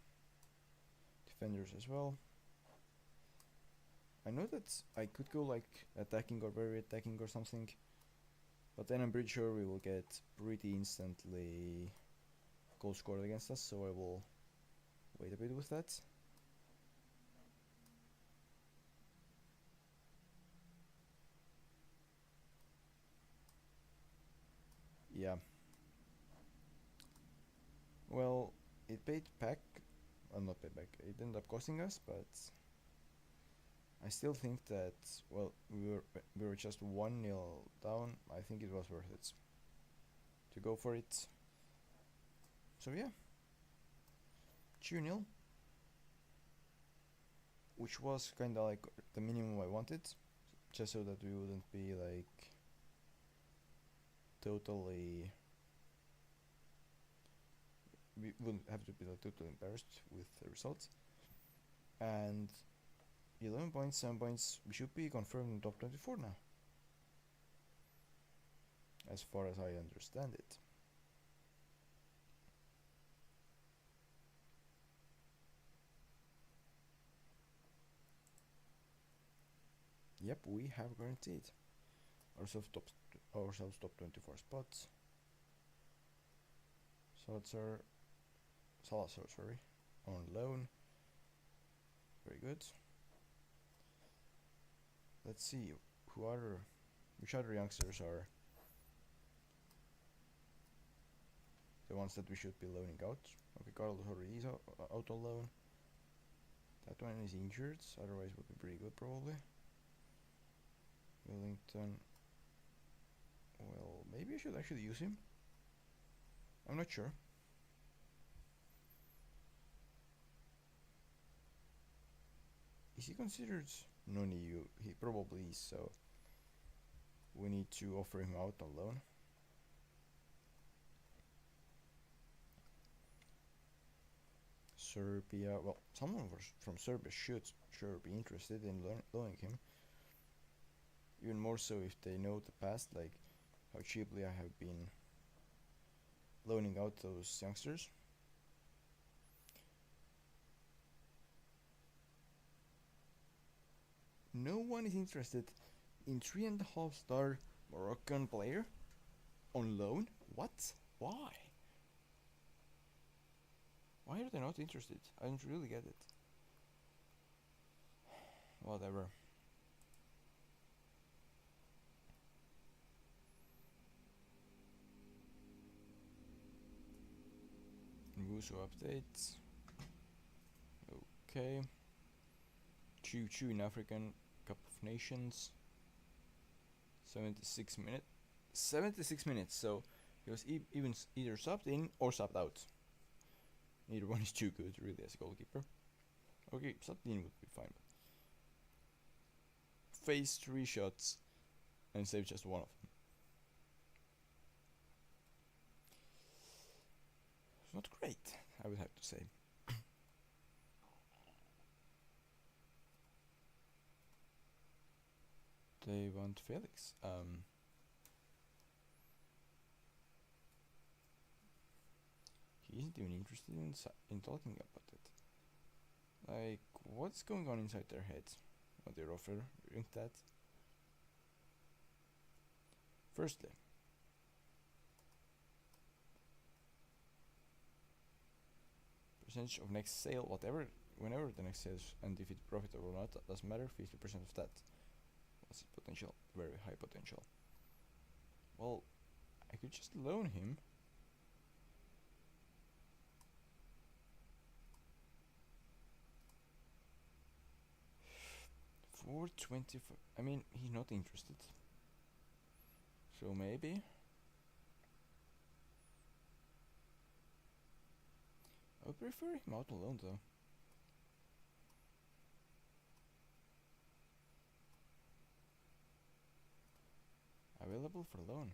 defenders as well. I know that I could go like attacking or very attacking or something, but then I'm pretty sure we will get pretty instantly goal scored against us, so I will wait a bit with that. Yeah. Well, it paid back. Well, not paid back. It ended up costing us, but I still think that, well, we were just 1-0 down. I think it was worth it to go for it. So yeah, 2-0, which was kind of like the minimum I wanted, just so that we wouldn't be like totally, we wouldn't have to be like totally embarrassed with the results. And 11 points, 7 points, we should be confirmed in top 24 now, as far as I understand it. Yep, we have guaranteed ourselves top 24 spots. Salazar, sorry, on loan. Very good. Let's see which other youngsters are the ones that we should be loaning out. Okay, Carlos already is out on loan. That one is injured, otherwise would be pretty good probably. Wellington. Well, maybe I should actually use him. I'm not sure. Is he considered? No, he probably is, so we need to offer him out on loan. Serbia, well, someone from Serbia should sure be interested in loaning him. Even more so if they know the past, like how cheaply I have been loaning out those youngsters. No one is interested in 3.5-star Moroccan player on loan? What? Why? Why are they not interested? I don't really get it. Whatever. Wusu updates. Okay. Choo in African Cup of Nations. 76 minutes. 76 minutes, so he was even either subbed in or subbed out. Neither one is too good, really, as a goalkeeper. Okay, subbed in would be fine. Faced 3 shots and saved just one of them. It's not great, I would have to say. They want Felix. He isn't even interested in talking about it. Like, what's going on inside their heads? What they're offering that? Firstly, percentage of next sale, whenever the next sale is, and if it's profitable or not, doesn't matter. 50% of that. What's the potential? Very high potential. Well, I could just loan him. For 25. I mean, he's not interested. So maybe. I would prefer him out alone though. Available for loan.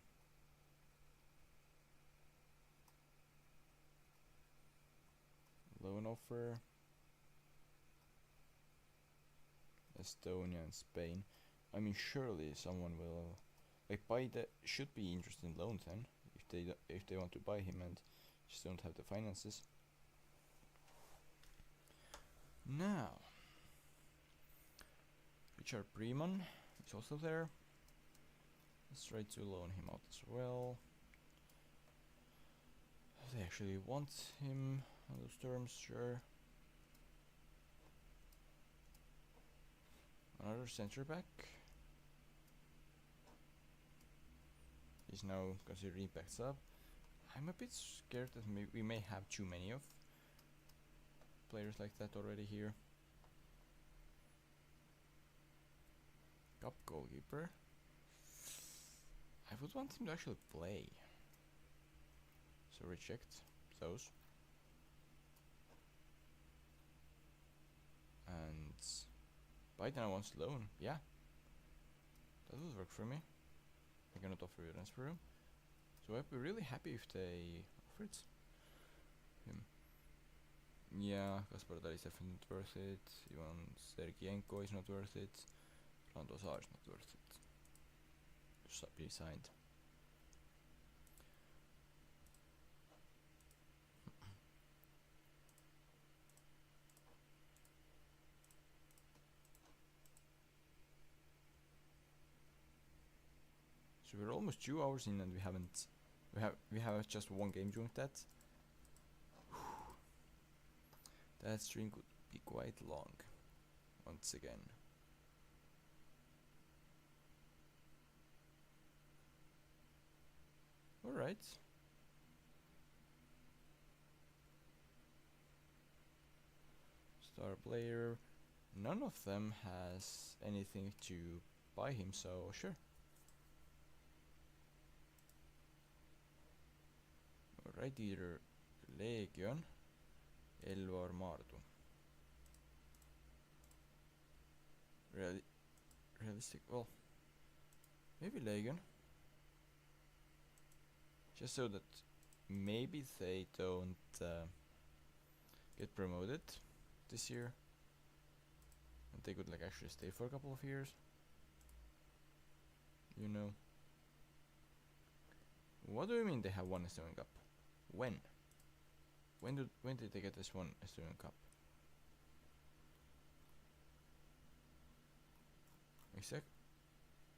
Loan offer. Estonia and Spain. I mean, surely someone will should be interested in loans then, if they want to buy him and just don't have the finances. Now, Richard Breman is also there. Let's try to loan him out as well. If they actually want him on those terms, sure. Another centre back. He's now considered impact sub. I'm a bit scared that we may have too many of players like that already here. Cup goalkeeper. I would want him to actually play. So reject those. And Biden wants loan. Yeah, that would work for me. I cannot offer you a transfer room. So I'd be really happy if they offer it. Yeah, Kasparov is definitely not worth it. Ivan Sergienko is not worth it. Randozar is not worth it. Just be signed. So we're almost 2 hours in and we have just one game during that. That stream could be quite long once again. Alright. Star player. None of them has anything to buy him, so sure. Alright, either Legion, Elvar Mardu. Realistic, well, maybe Legion. Just so that maybe they don't get promoted this year. And they could like actually stay for a couple of years. You know. What do you mean they have won Estonian Cup? When? When did they get this one Estonian Cup? Exact.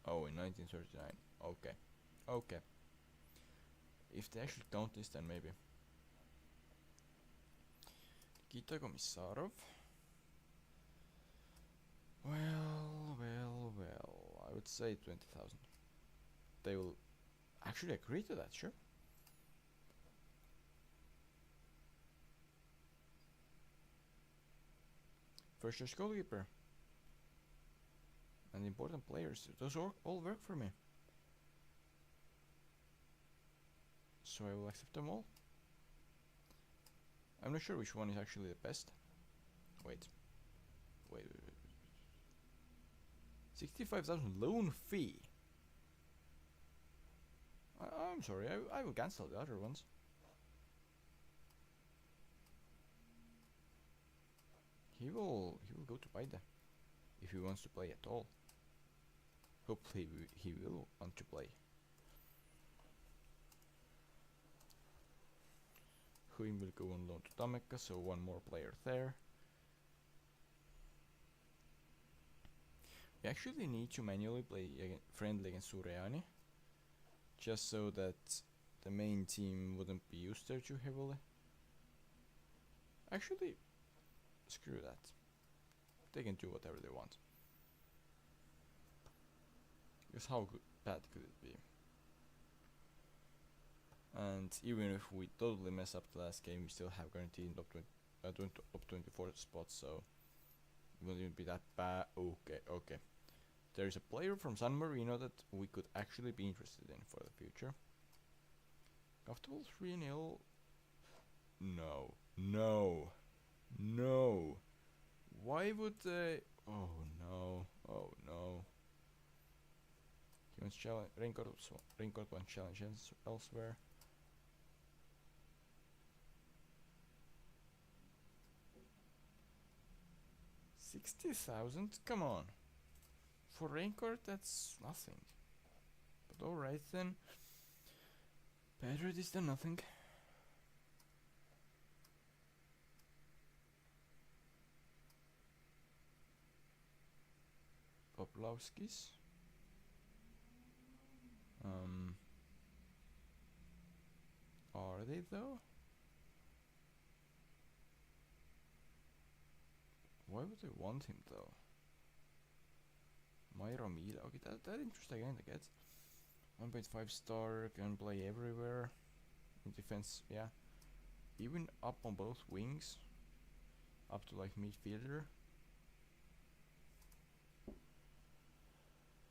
Oh, in 1939. Okay. Okay. If they actually count this, then maybe. Nikita Komissarov. Well. I would say 20,000. They will actually agree to that, sure. First choice goalkeeper. And important players. Those all work for me. So I will accept them all. I'm not sure which one is actually the best. Wait. 65,000 loan fee. I'm sorry, I will cancel the other ones. He will go to Paide if he wants to play at all. Hopefully he will want to play. Huim will go on loan to Tammeka, so one more player there. We actually need to manually play friendly against Sureani, just so that the main team wouldn't be used there too heavily. Actually, screw that. They can do whatever they want. Because how bad could it be? And even if we totally mess up the last game, we still have guaranteed top 24 spots, so it won't even be that bad. Okay. There is a player from San Marino that we could actually be interested in for the future. Comfortable 3-0. No. Why would they? Oh no. He wants challenge. Raincourt wants challenge elsewhere. $60,000? Come on. For Raincourt, that's nothing. But alright then. Better it is than nothing. Poplowskis. Are they though? Why would they want him though? Myra Mila, okay, that interesting again, I guess. 1.5 star, can play everywhere. In defense, yeah. Even up on both wings. Up to like midfielder.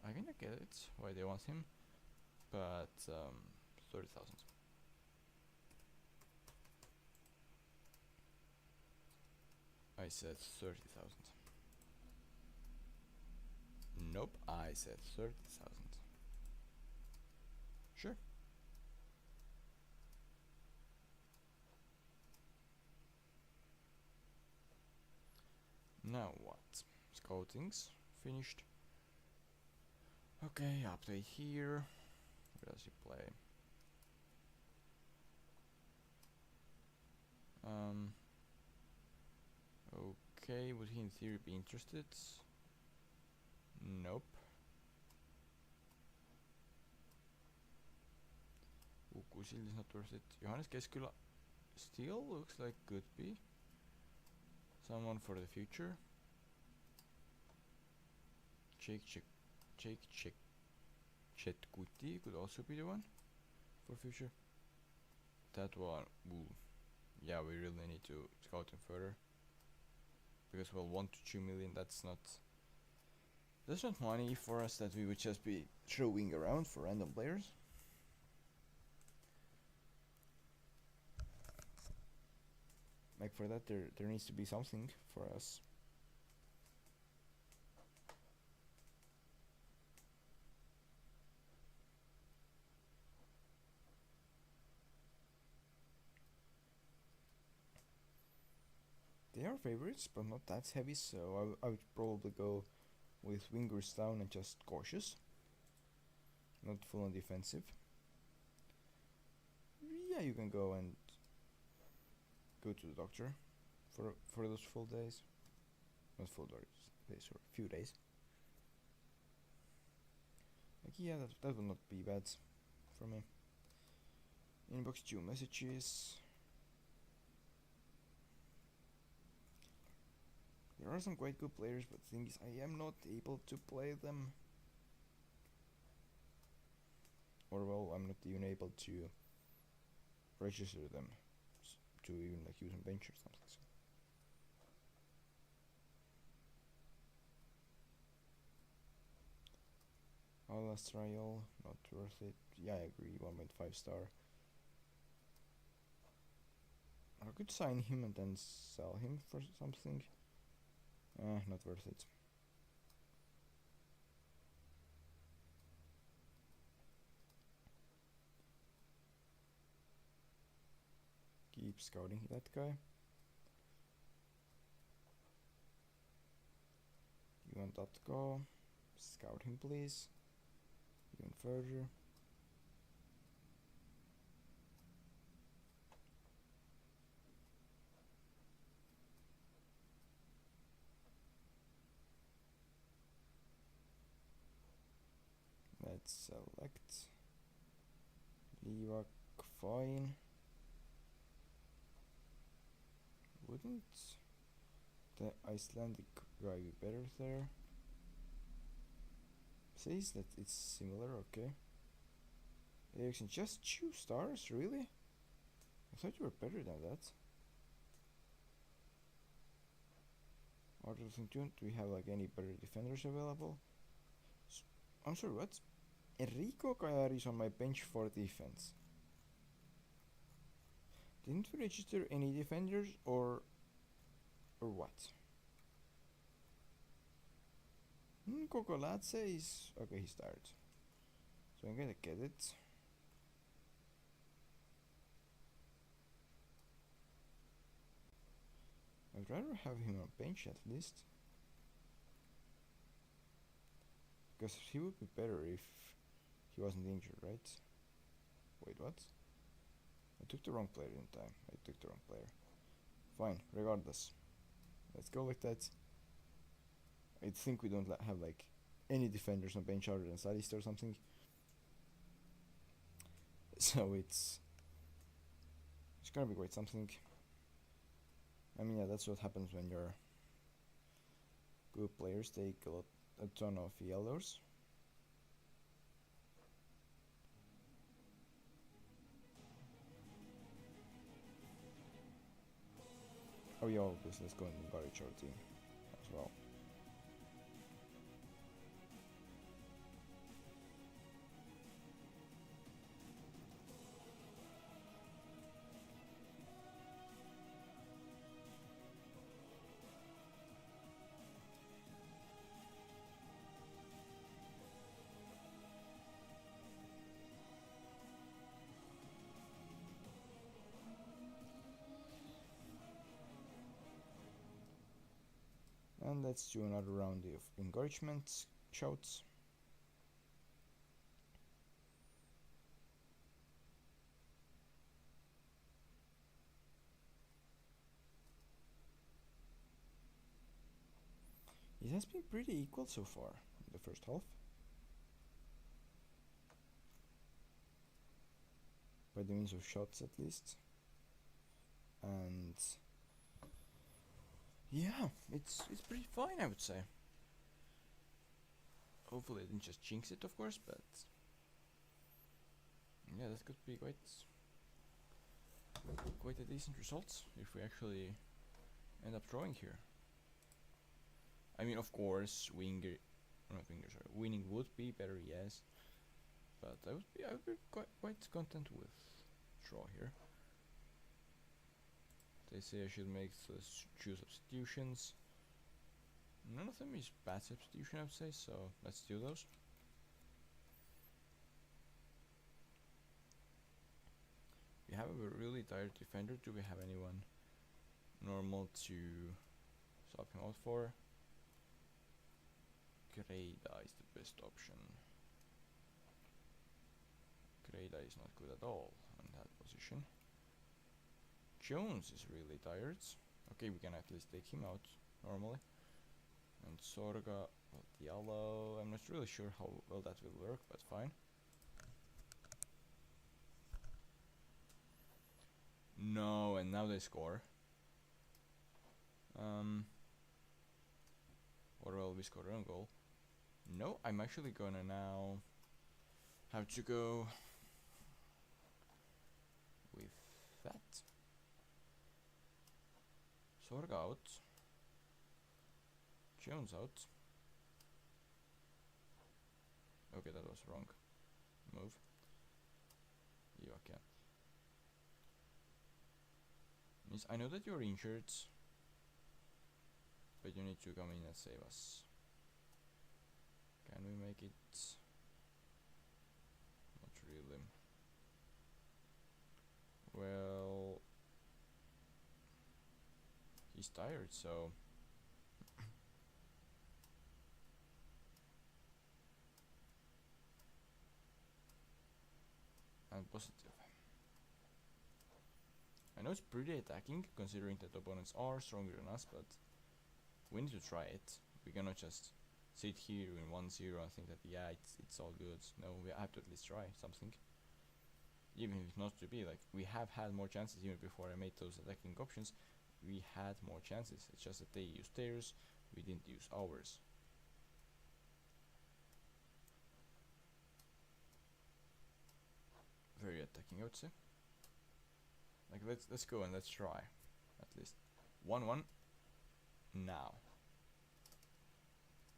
I kinda get it, why they want him. But, 30,000. I said 30,000. Nope, I said 30,000. Sure. Now what? Scouting's finished. Okay, update here. Where does he play? Okay, would he in theory be interested? Nope. Ukusil is not worth it. Johannes Keskula still looks like could be someone for the future. Jake Chetkuti could also be the one for future. That one, ooh, yeah, we really need to scout him further. Because well, 1 to 2 million, that's not money for us that we would just be throwing around for random players. Like for that, there needs to be something for us. They are favorites, but not that heavy, so I would probably go with wingers down and just cautious. Not full on defensive. Yeah, you can go and go to the doctor for those full days. Not full days, or a few days. Like, yeah, that will not be bad for me. Inbox 2 messages. There are some quite good players, but the thing is, I am not able to play them. Or well, I'm not even able to register them to even like use on bench or something. So. Last trial, not worth it. Yeah, I agree. 1.5 star. I could sign him and then sell him for something. Not worth it. Keep scouting that guy. You want that go? Scout him, please. Even further. Let's select Livak, fine. Wouldn't the Icelandic guy be better there? Says that it's similar, okay. Ericsson, just 2 stars, really? I thought you were better than that. Do we have like any better defenders available? I'm sorry, what? Enrico Kayar is on my bench for defense. Didn't we register any defenders or what? Kokolatse is okay. He's tired, so I'm gonna get it. I'd rather have him on bench at least, because he would be better if he wasn't injured, right? Wait, what? I took the wrong player, didn't I? I took the wrong player. Fine, regardless. Let's go with that. I think we don't have like any defenders on bench other than Sadist or something. So it's gonna be quite something. I mean, yeah, that's what happens when your good players take a ton of yellows. Oh yeah, obviously, let's go and encourage our team as well. And let's do another round of encouragement shouts. It has been pretty equal so far in the first half. By the means of shots at least. And yeah, it's pretty fine, I would say. Hopefully I didn't just jinx it, of course, but yeah, that could be quite a decent result if we actually end up drawing here. I mean, of course, winning would be better, yes, but I would be quite content with draw here. They say I should make two substitutions. None of them is bad substitution, I would say, so let's do those. We have a really tired defender. Do we have anyone normal to swap him out for? Greda is the best option. Greda is not good at all in that position. Jones is really tired. Okay, we can at least take him out normally. And Sorga, well, Diallo, I'm not really sure how well that will work, but fine. No, and now they score. Or will we score their own goal? No, I'm actually gonna now have to go with that. Sorg out. Jones out. Okay, that was wrong move. You okay? Means I know that you're injured, but you need to come in and save us. Can we make it? Not really. Well, he's tired, so and positive. I know it's pretty attacking considering that opponents are stronger than us, but we need to try it. We cannot just sit here in 1-0 and think that yeah, it's all good. No, we have to at least try something. Even if it's not to be, like, we have had more chances even before I made those attacking options. We had more chances. It's just that they used theirs, we didn't use ours. Very attacking, I would say. Like, let's go and let's try at least 1-1. Now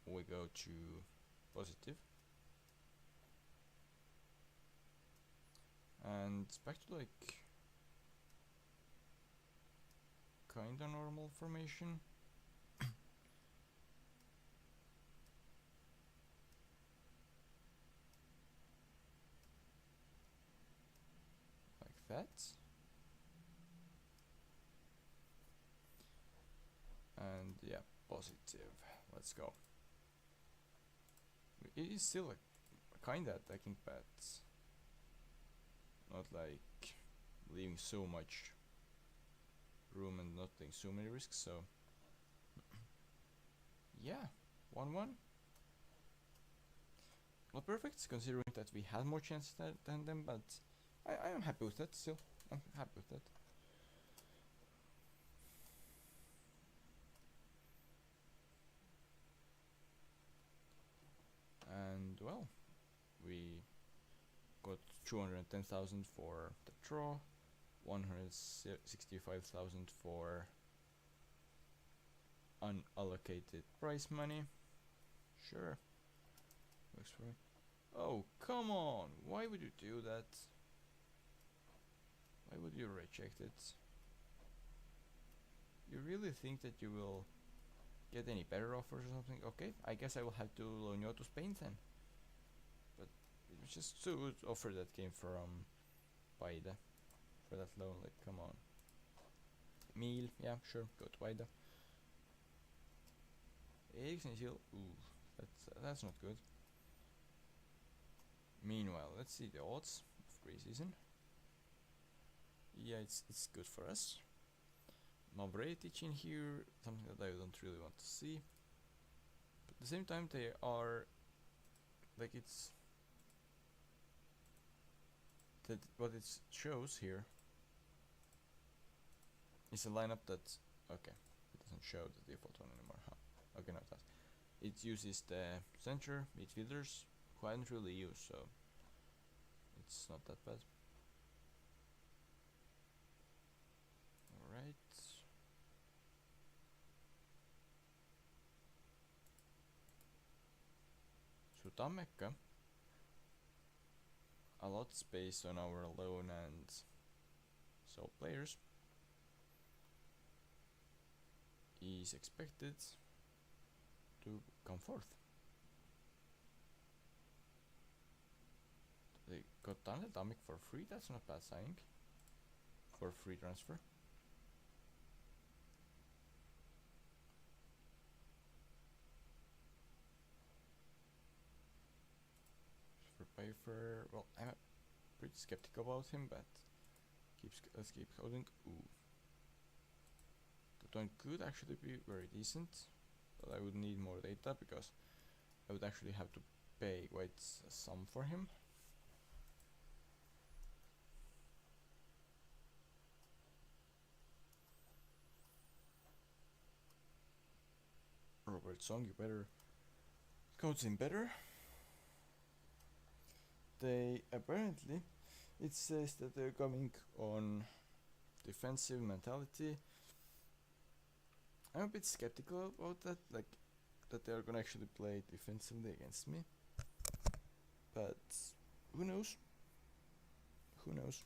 we go to positive, and back to like kinda normal formation. Like that. And yeah, positive. Let's go. It is still like kinda attacking, but not like leaving so much room and not taking so many risks. So yeah, 1-1. Not perfect considering that we had more chances than them, but I am happy with that still. I'm happy with that. And well, we got 210,000 for the draw, 165,000 for unallocated prize money. Sure, works for me. Oh, come on, why would you do that? Why would you reject it? You really think that you will get any better offers or something? Okay, I guess I will have to loan you out to Spain then. But it was just so good offer that came from Paida for that loan. Like, come on. Meal, yeah, sure, go to Paida. Eriksen is ill. Ooh, that's not good. Meanwhile, let's see the odds of preseason. Yeah, it's good for us. Mavretic in here, something that I don't really want to see. But at the same time, they are like it's that what it shows here is a lineup that okay, it doesn't show the default one anymore. Huh? Okay, no, it does. It uses the center midfielders who I don't really use, so it's not that bad. Alright. So Tammeka, a lot based on our loan and so players, is expected to come fourth. They got Daniel Tamek for free, that's not bad signing. For free transfer. For Payfer, well, I'm pretty skeptical about him, but let's keep holding. Ooh. That one could actually be very decent, but I would need more data because I would actually have to pay quite a sum for him. Robert Song, you better coach him better. They apparently, it says that they're coming on defensive mentality. I'm a bit skeptical about that, like that they're gonna actually play defensively against me. But who knows? Who knows?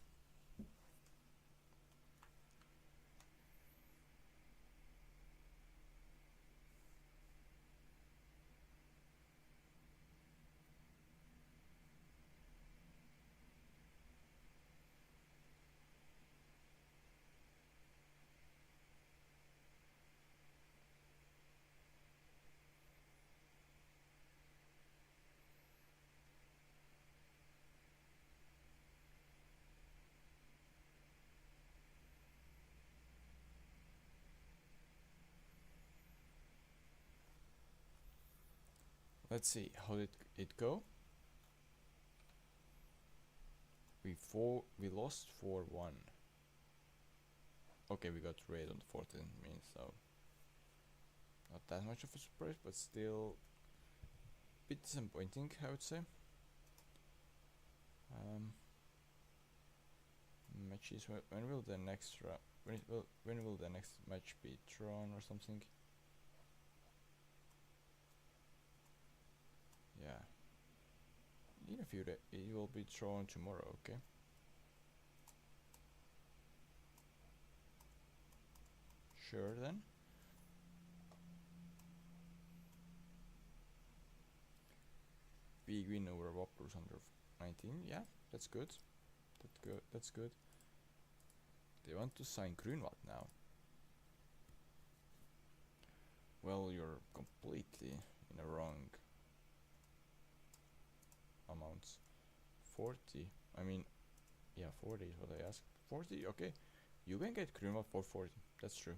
Let's see how did it go. We lost 4-1. Okay, we got red on the 14th minute, so not that much of a surprise, but still a bit disappointing, I would say. Matches. When will the next when will the next match be drawn or something? Yeah. In a few days, it will be drawn tomorrow. Okay. Sure then. Big win over Vapors under 19. Yeah, that's good. That's good. They want to sign Grunwald now. Well, you're completely in a wrong amounts. 40. I mean, yeah, 40 is what I asked. 40. Okay, you can get Grunwald for 40. That's true.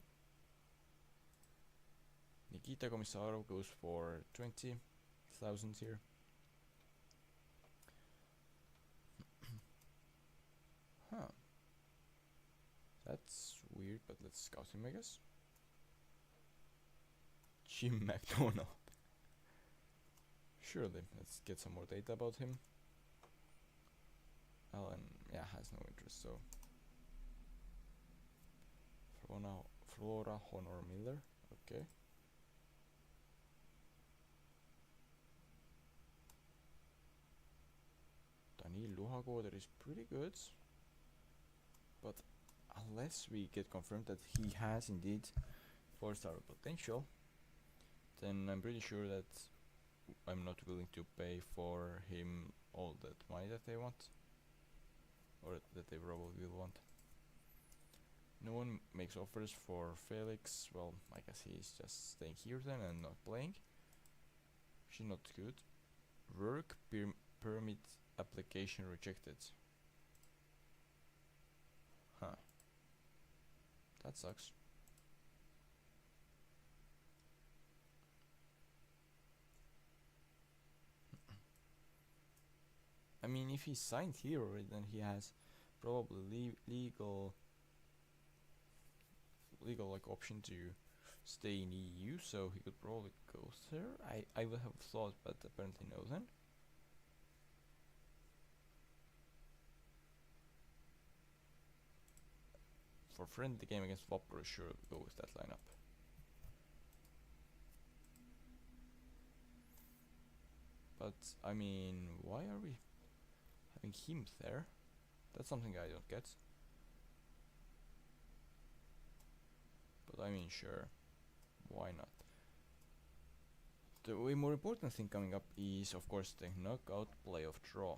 Nikita Komisarov goes for 20,000 here. Huh. That's weird, but let's scout him, I guess. Jim McDonald. Surely, let's get some more data about him. Alan, yeah, has no interest, so. Flora Honor Miller, okay. Daniil Luhagoder is pretty good, but unless we get confirmed that he has indeed 4-star potential, then I'm pretty sure that I'm not willing to pay for him all that money that they want, or that they probably will want. No one makes offers for Felix. Well, I guess he's just staying here then and not playing. Which is not good. Work permit application rejected. Huh. That sucks. I mean, if he signed here already, then he has probably legal like option to stay in EU, so he could probably go there. I would have thought, but apparently no then. For friendly game against Vopper, sure go with that lineup. But I mean, why are we having him there? That's something I don't get. But I mean, sure, why not? The way more important thing coming up is, of course, the knockout playoff draw.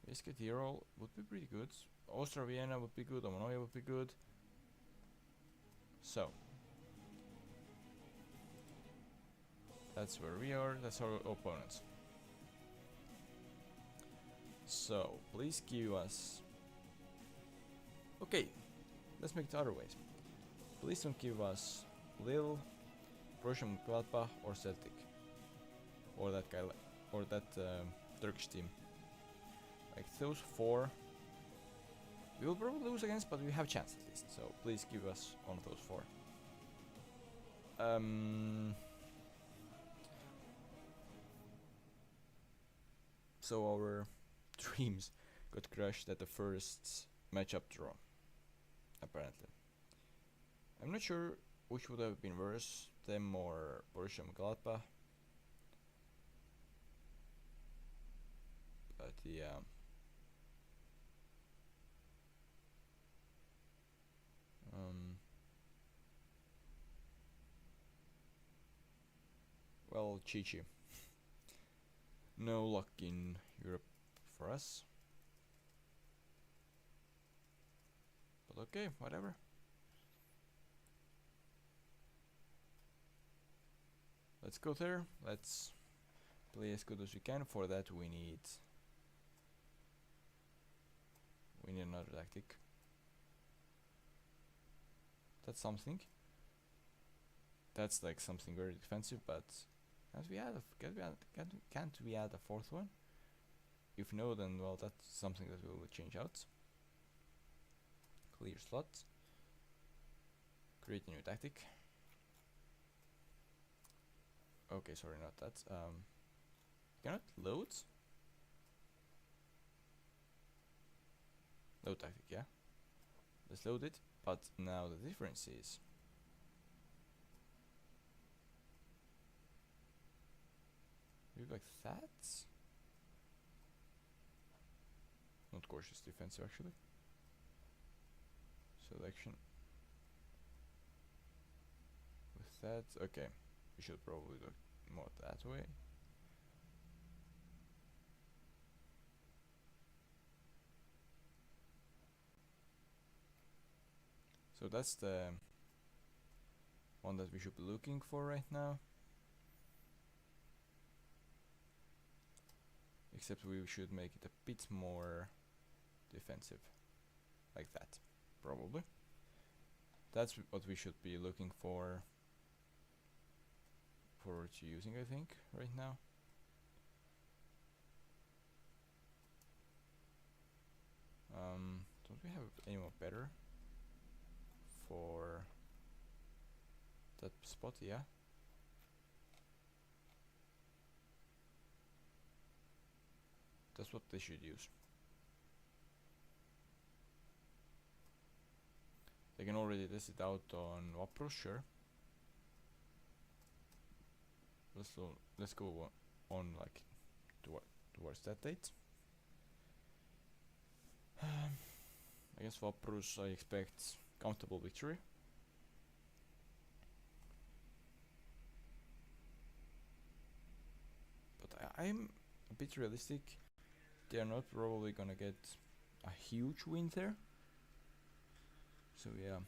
Biscuit Hero would be pretty good. Austria Vienna would be good. Omanoia would be good. So that's where we are. That's our opponents. So please give us. Okay, let's make it other ways. Please don't give us Lille, Borussia Mönchengladbach, or Celtic, or that guy, or that Turkish team. Like those four, we will probably lose against, but we have a chance at least. So please give us one of those four. So our dreams got crushed at the first matchup draw, apparently. I'm not sure which would have been worse, them or Borussia Mönchengladbach. But yeah. Well, Chichi. No luck in Europe for us. But okay, whatever. Let's go there. Let's play as good as we can. For that we need another tactic. That's something. That's like something very defensive, but can't we add a fourth one? If no, then well, that's something that we will change out. Clear slot. Create a new tactic. Okay, sorry, not that. Cannot load. Load tactic, yeah. Let's load it. But now the difference is maybe like that. Not cautious defensive actually. Selection. With that, okay. We should probably look more that way. So that's the one that we should be looking for right now. Except we should make it a bit more defensive. Like that, probably. That's what we should be looking for. Forward to using, I think, right now. Don't we have any more better for that spot? Yeah. That's what they should use. They can already test it out on Wapro, sure. Let's go on like towards that date. Against Vaprus, I expect comfortable victory. But I'm a bit realistic. They are not probably gonna get a huge win there. So yeah.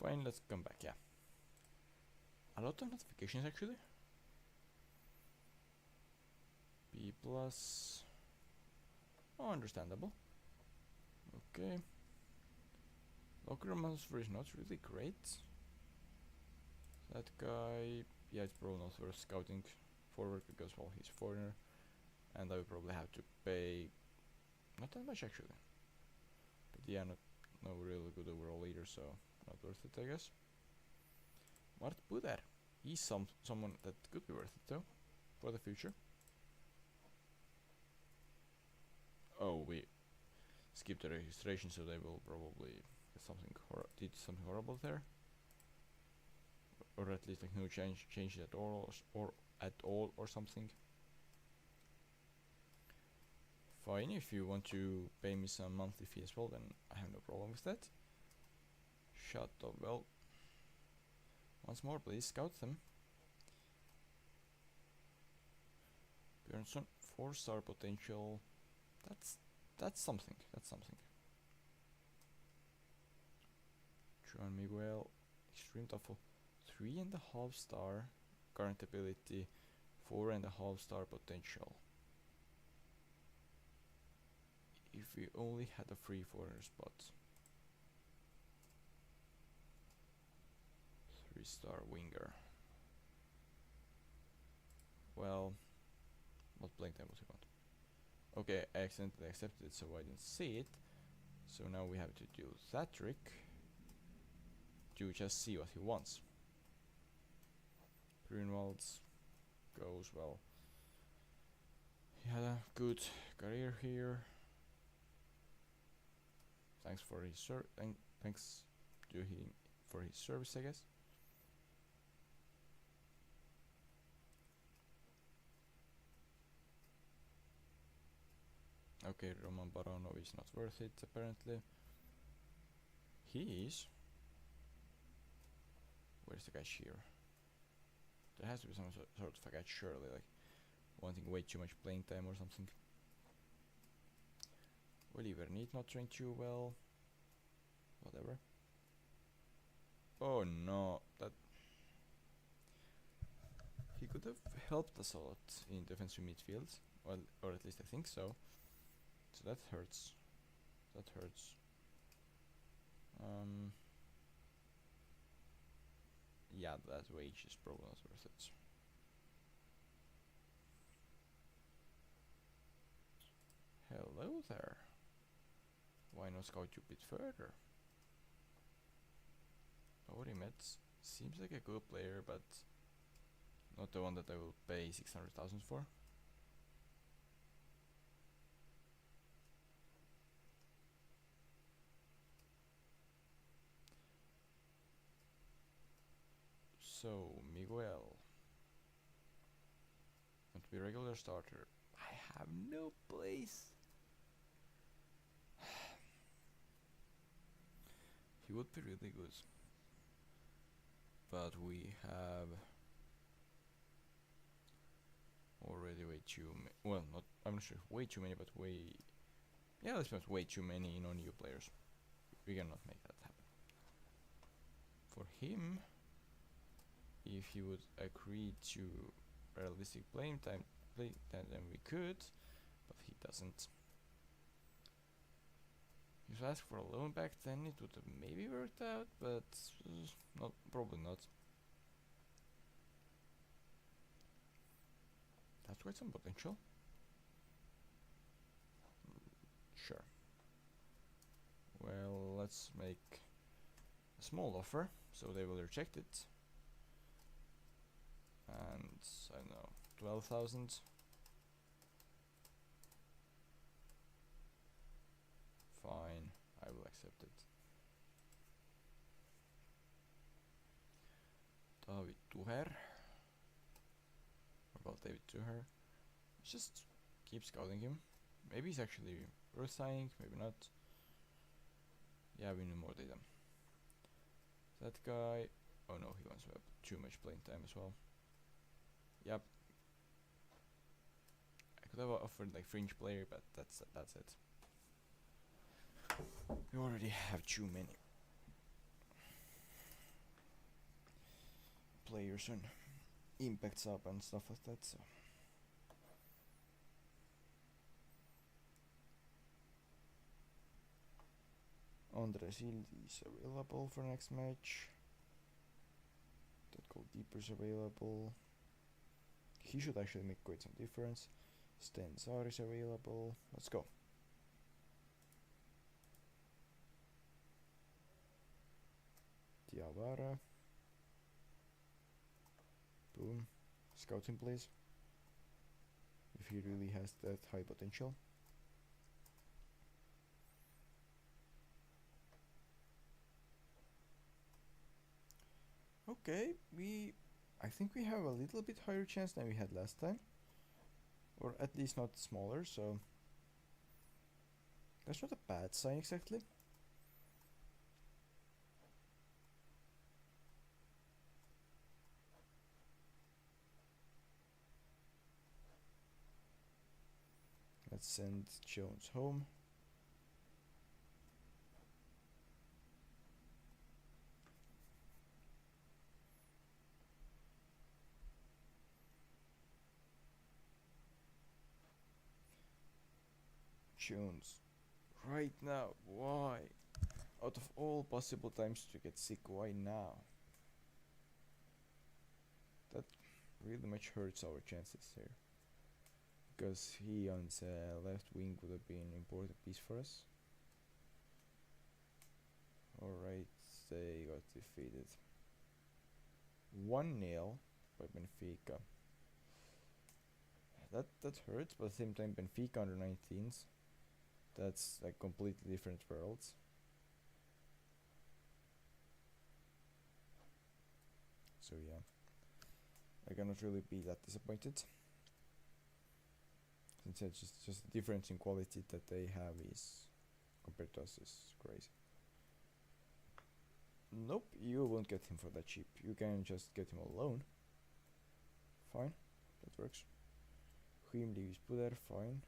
Fine, let's come back, yeah. A lot of notifications actually. B plus. Oh, understandable. Okay. Locker room atmosphere is not really great. That guy, yeah, it's probably not worth scouting forward because, well, he's foreigner. And I would probably have to pay not that much actually. But yeah, no really good overall either, so not worth it, I guess. Mart Buder. He's someone that could be worth it though, for the future. Oh, we skipped the registration, so they will probably get did something horrible there, or at least like no change at all, or something. Fine, if you want to pay me some monthly fee as well, then I have no problem with that. Shut up, well. Once more, please scout them. Björnsson, 4-star potential. That's something. That's something. Juan Miguel, extreme tough. 3.5 star current ability, 4.5 star potential. If we only had a free foreigner spot. 3-star winger. Well, what playing time would he want? Okay, I accidentally accepted it, so I didn't see it. So now we have to do that trick to just see what he wants. Grunwald's goes well. He had a good career here. Thanks for his thanks to him for his service, I guess. Okay, Roman Baronov is not worth it, apparently. He is. Where's the catch here? There has to be some sort of a catch, surely, like wanting way too much playing time or something. Oliver need not train too well. Whatever. Oh no, that he could have helped us a lot in defensive midfield. Well, or at least I think so. So that hurts. That hurts. Yeah, that wage is probably not worth it. Hello there. Why not scout you a bit further? Orimet seems like a good player, but not the one that I will pay 600,000 for. So, Miguel. Want to be regular starter? I have no place. He would be really good. But we have already way too many. Well, not, I'm not sure way too many, but yeah, let's put way too many non-EU players. We cannot make that happen. For him, if he would agree to realistic playing time, then we could, but he doesn't. If you ask for a loan back, then it would have maybe worked out, but not, probably not. That's quite some potential. Sure. Well, let's make a small offer, so they will reject it. And I don't know, 12,000. Fine, I will accept it. David Tuher. About David Tuher. Just keep scouting him. Maybe he's actually worth signing, maybe not. Yeah, we need more data. That guy. Oh no, he wants to have too much playing time as well. Yep. I could have offered like fringe player, but that's it. We already have too many players on impact sub and stuff like that. So. Andres Hild is available for next match. That goalkeeper is available. He should actually make quite some difference. Stensar is available. Let's go. Diawara. Boom. Scout him, please. If he really has that high potential. Okay, I think we have a little bit higher chance than we had last time. Or at least not smaller, so that's not a bad sign exactly. Let's send Jones home. Jones, right now, why? Out of all possible times to get sick, why now? That really much hurts our chances here. Because he on the left wing would have been an important piece for us. Alright, they got defeated 1-0 by Benfica. That hurts, but at the same time Benfica under 19s. That's like completely different worlds. So yeah, I cannot really be that disappointed. Since it's just the difference in quality that they have is compared to us is crazy. Nope, you won't get him for that cheap. You can just get him alone. Fine, that works. Huim Leaves Puder, fine.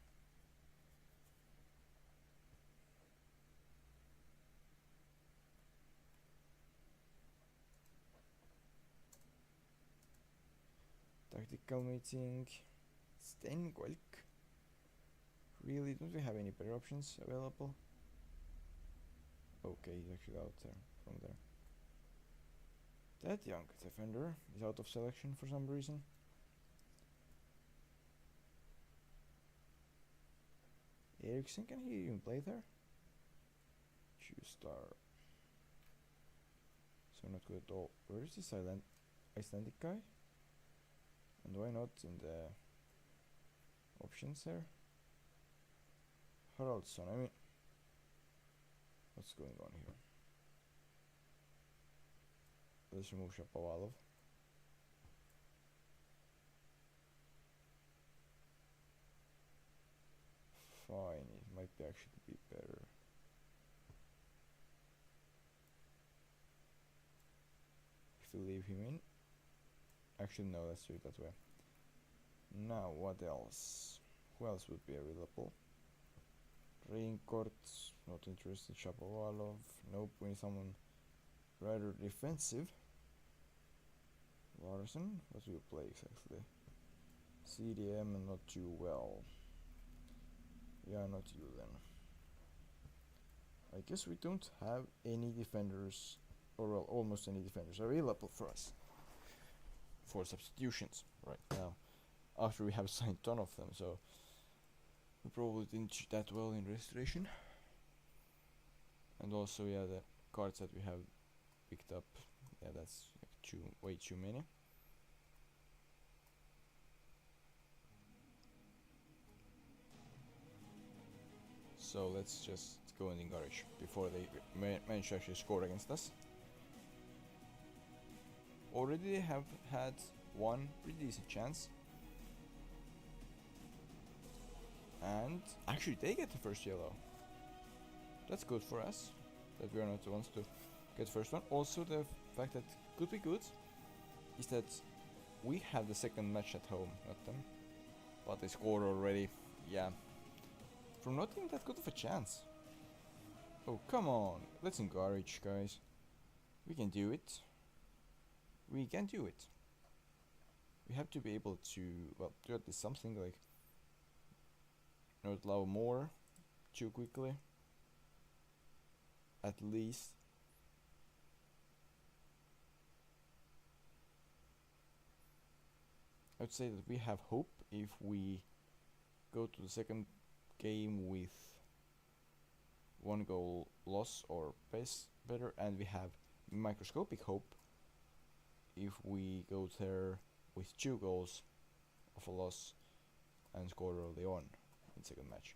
Tactical meeting. Stengolk. Really, don't we have any better options available? Okay, he's actually out there, from there. That young defender is out of selection for some reason. Eriksson, can he even play there? Choose star. So not good at all. Where is this Icelandic guy? And why not in the options there? Haraldsson, I mean, what's going on here? Let's remove Shapovalov. Fine, it might be actually be better. If we leave him in. Actually no, let's do it that way. Now what else? Who else would be available? Reincourt, not interested. Shapovalov, nope, we need someone rather defensive. Larson, what do you play exactly? CDM and not too well. Yeah, not you then. I guess we don't have any defenders, or well, almost any defenders available for us for substitutions right now, after we have signed a ton of them, so we probably didn't do that well in restoration. And also, yeah, the cards that we have picked up, yeah, that's like way too many. So let's just go and encourage before they manage to actually score against us. already have had one pretty decent chance. And actually they get the first yellow. That's good for us, that we are not the ones to get first one. Also the fact that could be good is that we have the second match at home, not them. But they scored already, yeah. From not even that good of a chance. Oh, come on, let's encourage, guys. We can do it. We can do it. We have to be able to, well, do at least something, like not allow more too quickly. At least. I would say that we have hope if we go to the second game with 1 goal loss or better, and we have microscopic hope if we go there with 2 goals of a loss and score early on in second match.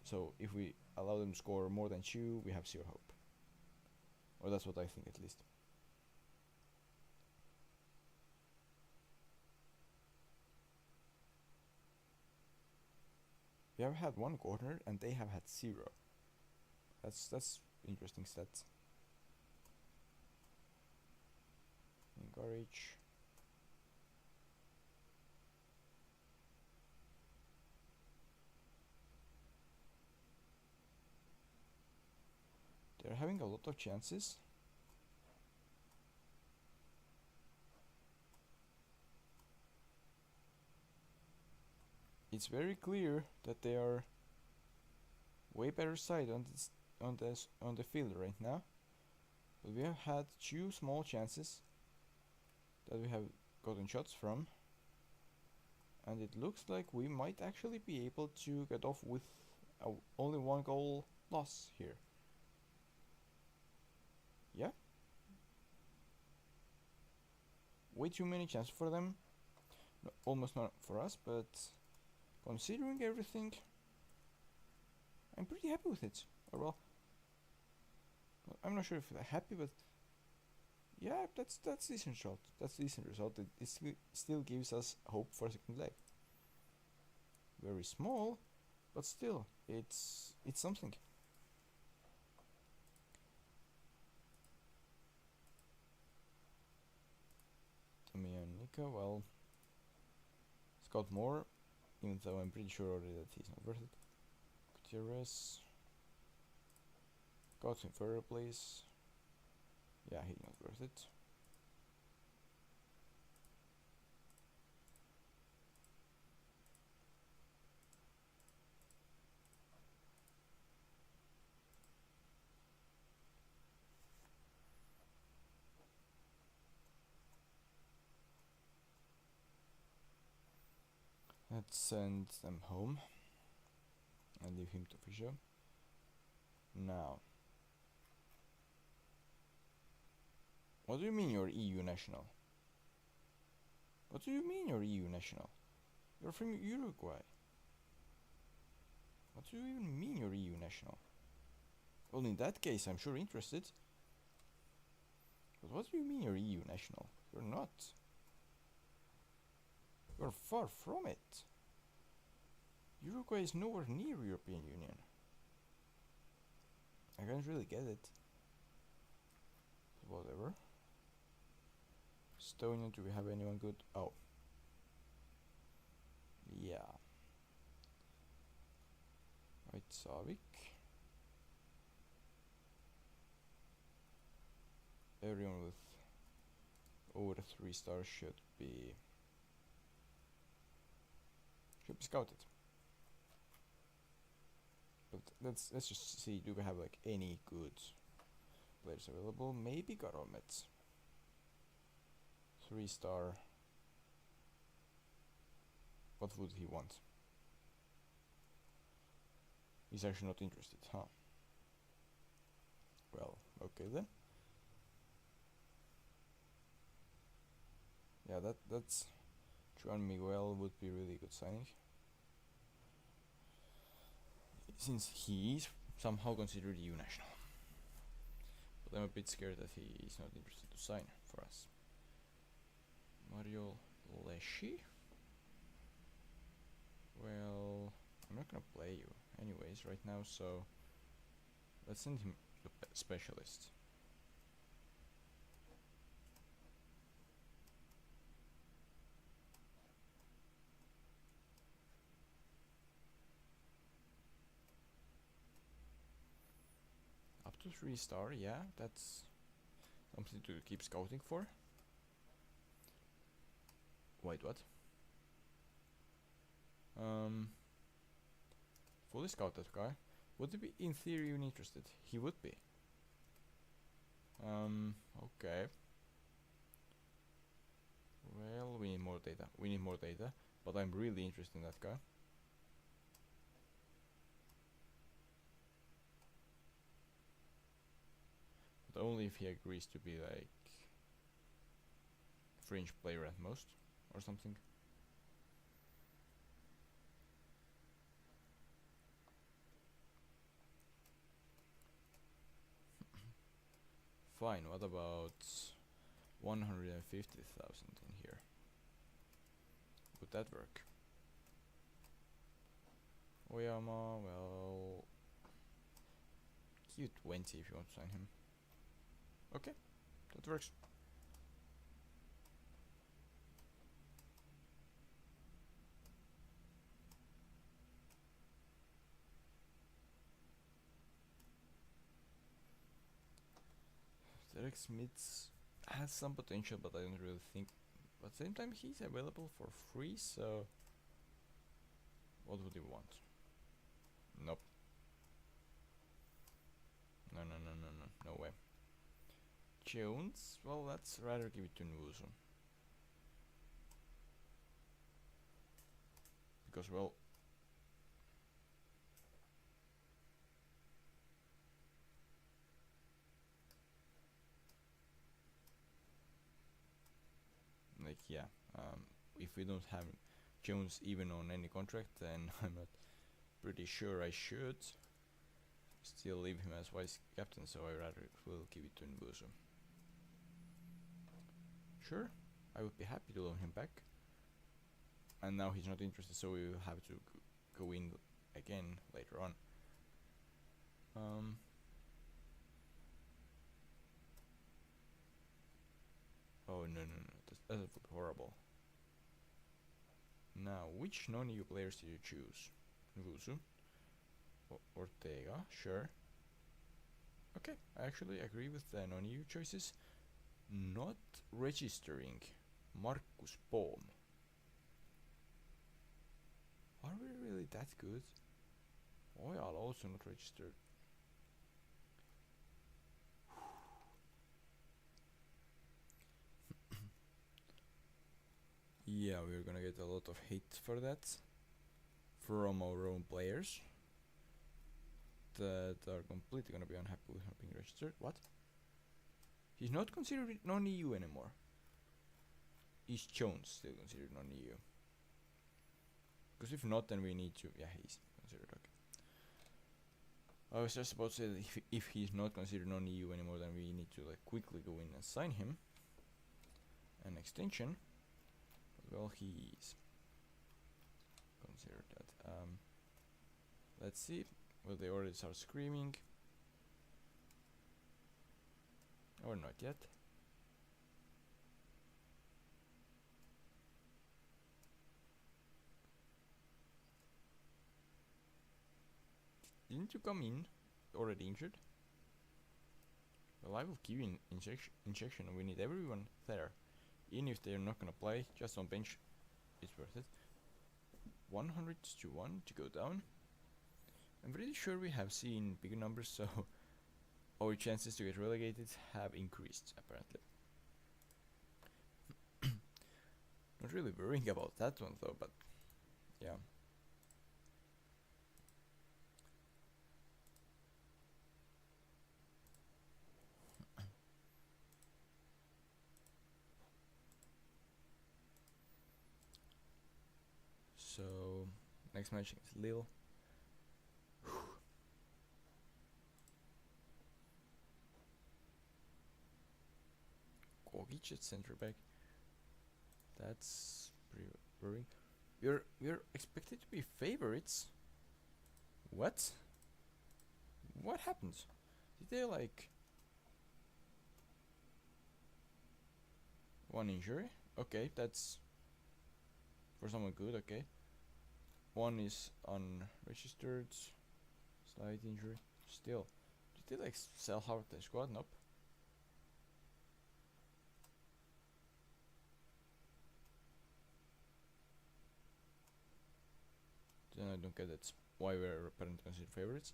So if we allow them to score more than 2, we have 0 hope. Or that's what I think, at least. We have had 1 corner and they have had 0. That's interesting stats. Encourage. They're having a lot of chances. It's very clear that they are way better side on the field right now. But we have had 2 small chances that we have gotten shots from, and it looks like we might actually be able to get off with only 1 goal loss here. Yeah. Way too many chances for them. No, almost not for us, but considering everything, I'm pretty happy with it. Or well, I'm not sure if I'm happy, but yeah, that's decent result. That's decent result. It still gives us hope for a second leg. Very small, but still, it's something. Tommy and Nika, well, Scott Moore, even though I'm pretty sure already that he's not worth it. Gutierrez, got him further, please. Yeah, he's not worth it. Let's send them home and leave him to Fisher. Now, what do you mean you're EU national? What do you mean you're EU national? You're from Uruguay. What do you even mean you're EU national? Well, in that case, I'm sure interested. But what do you mean you're EU national? You're not. You're far from it. Uruguay is nowhere near European Union. I can't really get it. But whatever. Estonia, do we have anyone good? Oh. Yeah. Right, Savik. Everyone with over 3 stars should be scouted. But let's just see, do we have like any good players available? Maybe Garomet. 3 star. What would he want? He's actually not interested, huh? Well, okay then. Yeah, that's Juan Miguel would be really good signing. Since he is somehow considered EU national. But I'm a bit scared that he is not interested to sign for us. Mario Leshy? Well, I'm not gonna play you anyways right now, so let's send him to specialist. Up to 3-star, yeah, that's something to keep scouting for. Wait, what? Fully scout that guy. Would he be in theory even interested? He would be. Okay. Well, we need more data. We need more data, but I'm really interested in that guy. But only if he agrees to be like fringe player at most, or something. Fine, what about 150,000 in here? Would that work? Oyama, well, Q20 if you want to sign him. Okay, that works. Derek Smith has some potential, but I don't really think. But at the same time, he's available for free, so what would you want? Nope. No, no, no, no, no, no way. Jones? Well, let's rather give it to Nvusu. Because, well, like, yeah, if we don't have Jones even on any contract, then I'm not pretty sure I should still leave him as vice captain, so I rather will give it to Nvusu. Sure, I would be happy to loan him back. And now he's not interested, so we will have to go in again later on. Oh no, no, no, that would be horrible. Now, which non-EU players did you choose? Nvusu? Ortega, sure. Okay, I actually agree with the non-EU choices. Not registering Markus Bohm. Are we really that good? Oyal also not registered. Yeah, we're gonna get a lot of hate for that from our own players that are completely gonna be unhappy with not being registered. What? He's not considered non-EU anymore. Is Jones still considered non-EU? Because if not, then we need to. Yeah, he's considered. Okay. I was just about to say that if he's not considered non-EU anymore, then we need to like quickly go in and sign him an extension. But, well, he's considered that. Let's see. Will they already start screaming? Or not yet? Didn't you come in already injured? Well, I will give you an injection and we need everyone there. Even if they're not gonna play, just on bench, it's worth it. 100 to 1 to go down. I'm pretty sure we have seen bigger numbers, so our chances to get relegated have increased, apparently. Not really worrying about that one though, but yeah. So next match is Lille. Gogic at center back. That's pretty worrying. We're expected to be favorites. What? What happened? Did they like one injury? Okay, that's for someone good. Okay, one is unregistered, slight injury. Still, did they like sell half the squad? Nope. Then I don't get it. Why we're apparently considered favorites.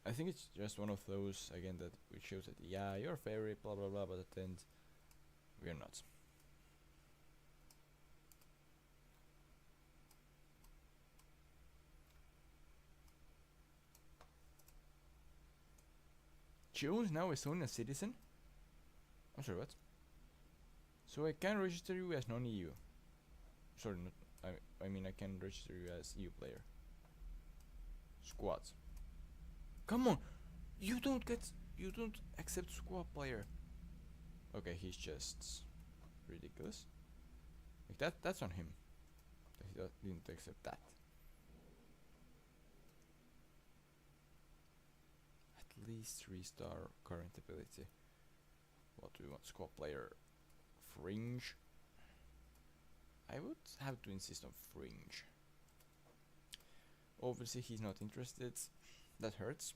I think it's just one of those again that which shows that yeah, you're a favorite, blah blah blah, but at the end we're not. Jones now is only a citizen? I'm sorry, what? So I can register you as non-EU. Sorry, not, I mean I can register you as EU player. Squads. Come on! You don't accept squad player. Okay, he's just ridiculous. Like that's on him. That he didn't accept that. At least 3-star current ability. What do we want? Squad player fringe. I would have to insist on fringe. Obviously he's not interested. That hurts.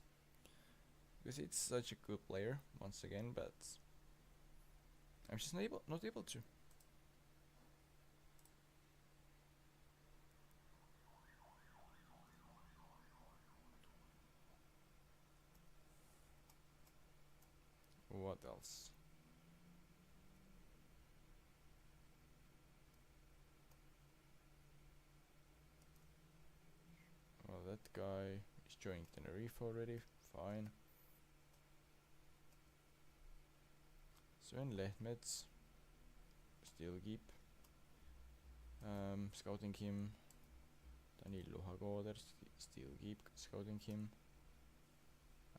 Because it's such a good player once again, but I'm just not able to. What else? Well, that guy is joining Tenerife already. Fine. Sven Lehmets. Still keep. Scouting him. Danilo Hagoder. Still keep scouting him.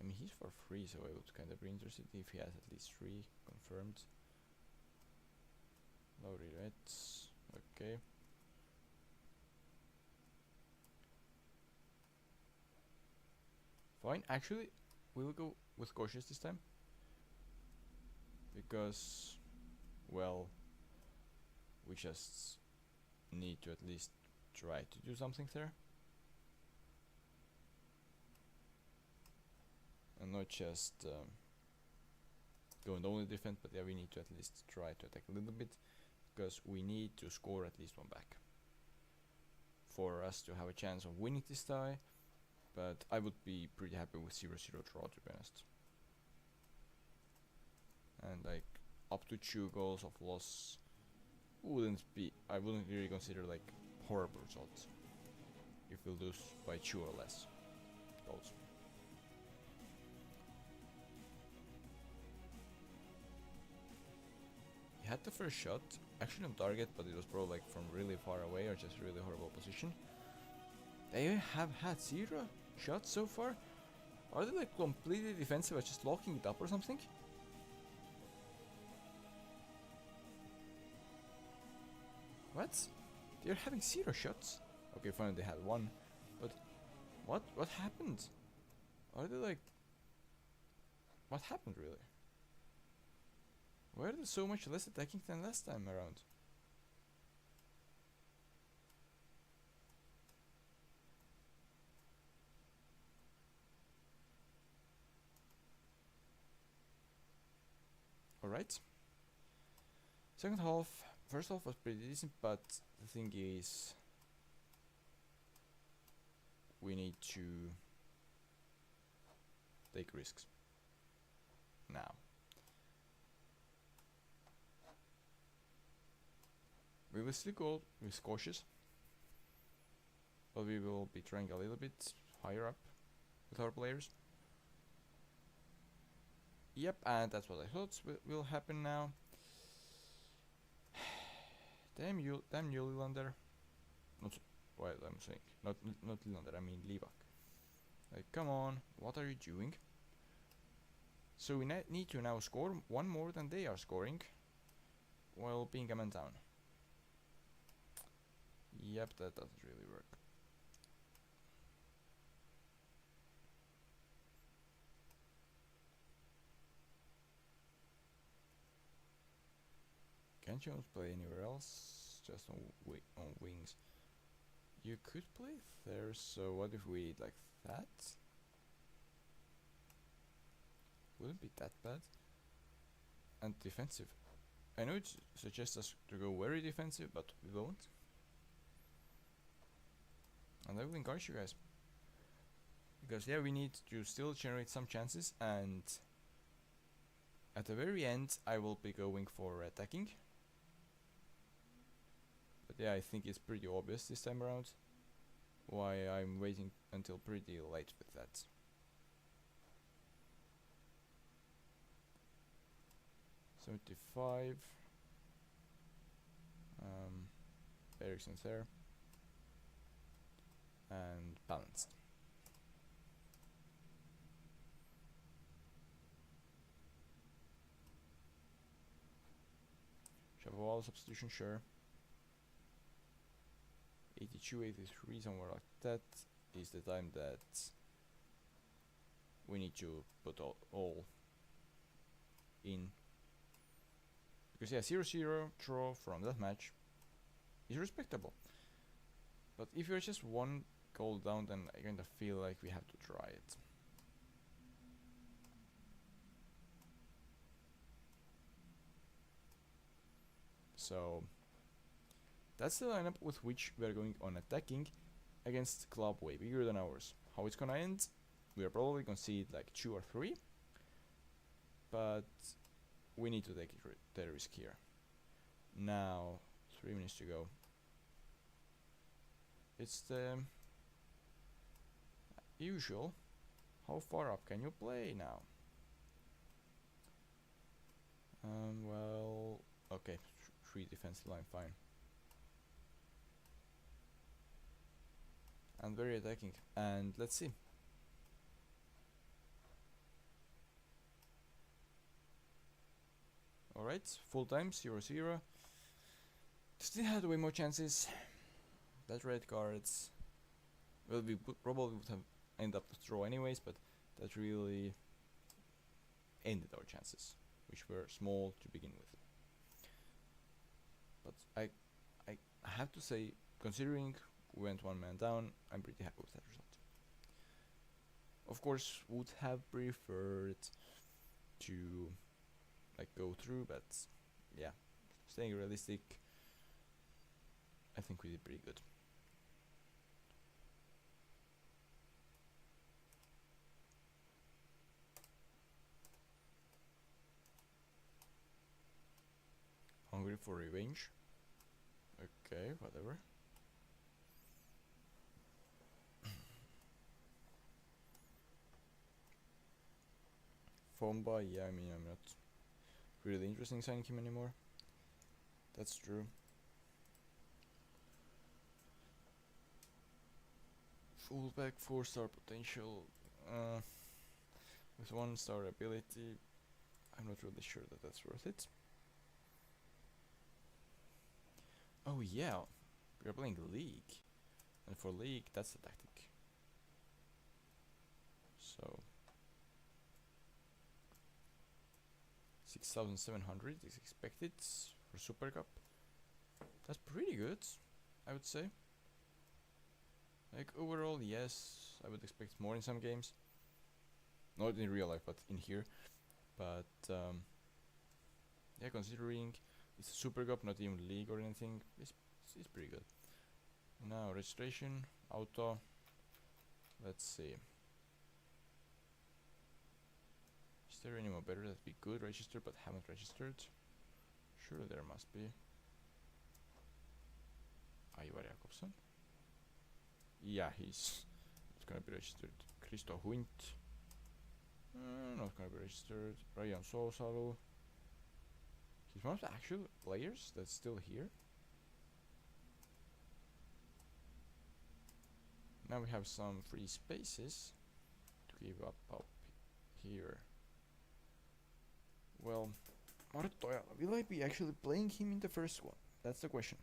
I mean, he's for free, so I would kind of be interested if he has at least 3 confirmed. Laurie Reds. Okay. Fine. Actually, we'll go with cautious this time. Because, well, we just need to at least try to do something there. And not just go and only defend, but yeah, we need to at least try to attack a little bit. Because we need to score at least one back. For us to have a chance of winning this tie. But I would be pretty happy with 0-0 draw, to be honest. And like up to 2 goals of loss I wouldn't really consider like horrible results if we lose by 2 or less goals. He had the first shot actually on target, but it was probably like from really far away or just really horrible position. They have had 0 shots so far. Are they like completely defensive or just locking it up or something? What? They're having 0 shots? Okay, fine, they had 1. But what happened? Are they like... What happened really? Why are they so much less attacking than last time around? Alright. Second half. First half was pretty decent, but the thing is... we need to take risks. Now. We will still go with cautious. But we will be trying a little bit higher up with our players. Yep, and that's what I thought will happen now. Damn you, Lilander. Not what I'm saying. Not Lilander, I mean Livak. Like, come on, what are you doing? So we need to now score 1 more than they are scoring, while being a man down. Yep, that doesn't really work. Can't you play anywhere else? Just on wings. You could play there, so what if we did like that? Wouldn't be that bad. And defensive. I know it suggests us to go very defensive, but we won't. And I will encourage you guys. Because yeah, we need to still generate some chances, and at the very end I will be going for attacking. But yeah, I think it's pretty obvious this time around why I'm waiting until pretty late with that. $75. Ericsson's there. And balanced. Shapovalov substitution, sure. 82, 83, somewhere like that is the time that we need to put all in. Because yeah, 0-0 draw from that match is respectable. But if you're just one goal down, then I kind of feel like we have to try it. So that's the lineup with which we are going on attacking against club way bigger than ours. How it's gonna end, we are probably gonna see it like 2 or 3, but we need to take the risk here. Now 3 minutes to go. It's the usual. How far up can you play now? Well, okay, 3 defensive line, fine. And very attacking. And let's see. Alright, full time, 0-0. Still had way more chances. That red cards. Well, we probably would have ended up to draw anyways, but that really ended our chances, which were small to begin with. But I have to say, considering we went 1 man down, I'm pretty happy with that result. Of course, would have preferred to like go through, but yeah, staying realistic, I think we did pretty good. Hungry for revenge. Okay, whatever. Fomba, yeah, I mean, I'm not really interested in signing him anymore. That's true. Fullback, 4-star potential, with 1-star ability. I'm not really sure that that's worth it. Oh yeah, we are playing League, and for League that's the tactic. So 6,700 is expected for Super Cup. That's pretty good, I would say. Like overall, yes, I would expect more in some games. Not in real life, but in here. But yeah, considering it's a Super Cup, not even League or anything, it's pretty good. Now registration, auto. Let's see. Is there any more better that we could register but haven't registered? Sure, there must be. Ivar Jakobsen. Yeah, he's not gonna be registered. Christo Huint. Not gonna be registered. Ryan Sousalu. He's one of the actual players that's still here. Now we have some free spaces to give up here. Well, Martoja, will I be actually playing him in the first one? That's the question.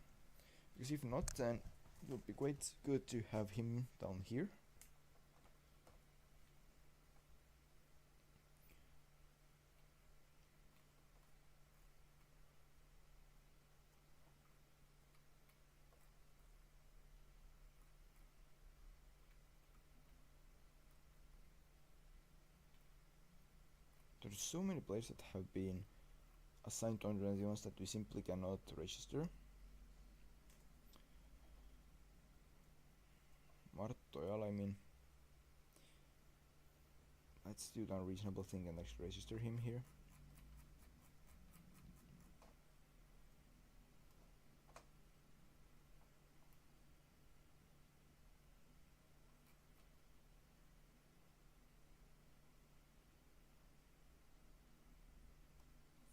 Because if not, then It would be quite good to have him down here. There's so many players that have been assigned to under 21s that we simply cannot register. Marttojala, I mean, let's do the unreasonable thing and actually register him here.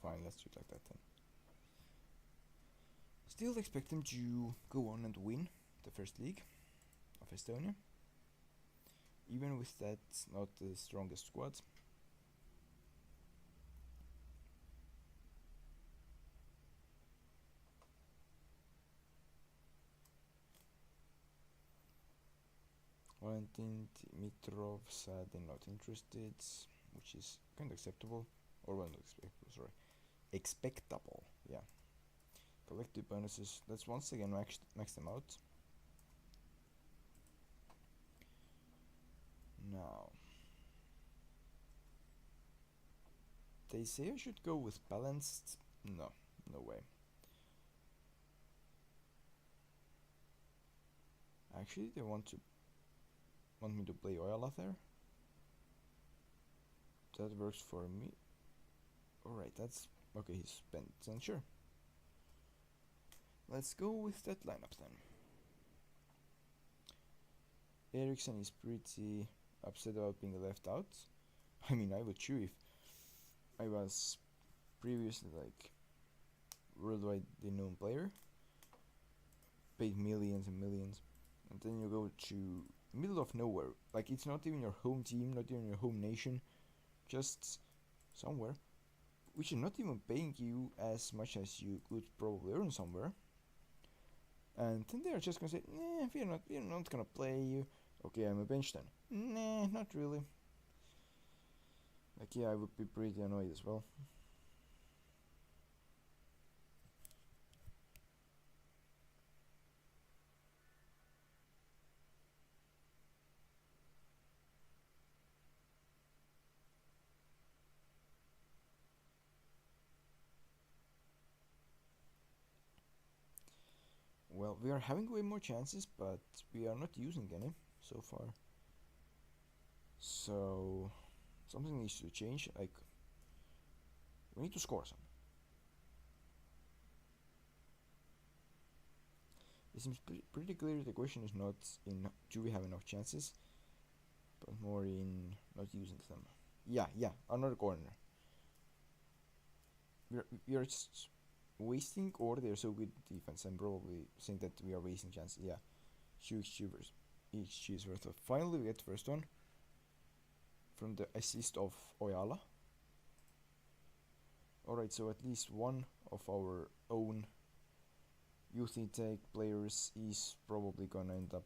Fine, let's do it like that then. Still expect them to go on and win the first league of Estonia, even with that not the strongest squad. Valentin Dimitrov sadly not interested, which is kind of acceptable, or well, not acceptable, sorry, expectable, yeah. Collective bonuses, let's once again max them out. Now, they say I should go with balanced. No, no way. Actually, they want me to play Oyala there. That works for me. Alright, that's okay. He's spent, then sure. Let's go with that lineup then. Eriksson is pretty upset about being left out. I mean, I would too if I was previously like worldwide known player, paid millions and millions, and then you go to middle of nowhere, like it's not even your home team, not even your home nation, just somewhere, which is not even paying you as much as you could probably earn somewhere. And then they're just gonna say, nah, we're not gonna play you. Okay, I'm a bench then. Nah, not really. Like, yeah, I would be pretty annoyed as well. Well, we are having way more chances, but we are not using any so far. So, something needs to change. Like, we need to score some. It seems pretty clear the question is not in do we have enough chances, but more in not using them. Yeah, another corner. We are just wasting, or they're so good defense. I'm probably saying that we are wasting chances. Yeah, each cheese worth of. Finally, we get the first one from the assist of Oyala. Alright, so at least one of our own youth intake players is probably gonna end up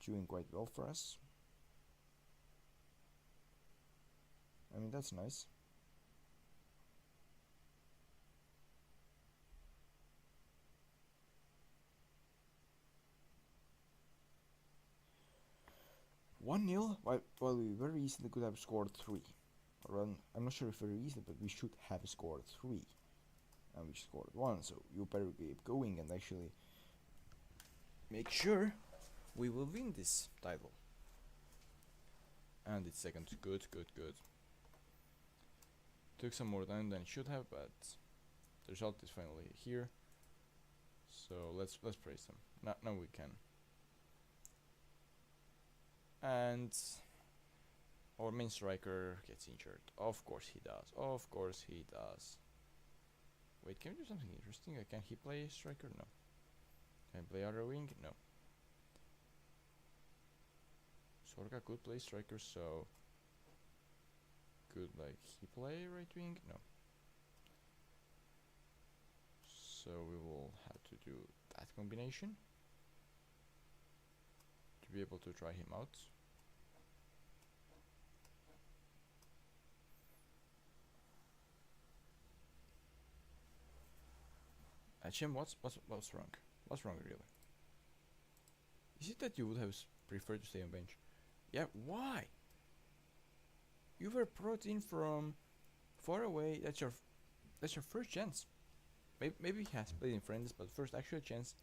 doing quite well for us. I mean, that's nice. One 0. Well, we very easily could have scored 3. Or I'm not sure if very easily, but we should have scored 3. And we scored 1, so you better keep going and actually make sure we will win this title. And it's second. Good. Took some more time than it should have, but the result is finally here. So let's praise them. Now we can. And our main striker gets injured. Of course he does. Wait, can we do something interesting? Can he play striker? No. Can he play other wing? No. Sorga could play striker, so could like he play right wing? No. So we will have to do that combination to be able to try him out. Jim, what's wrong? What's wrong really? Is it that you would have preferred to stay on bench? Yeah, why? You were brought in from far away. That's your first chance. Maybe he has played in friends, but first actual chance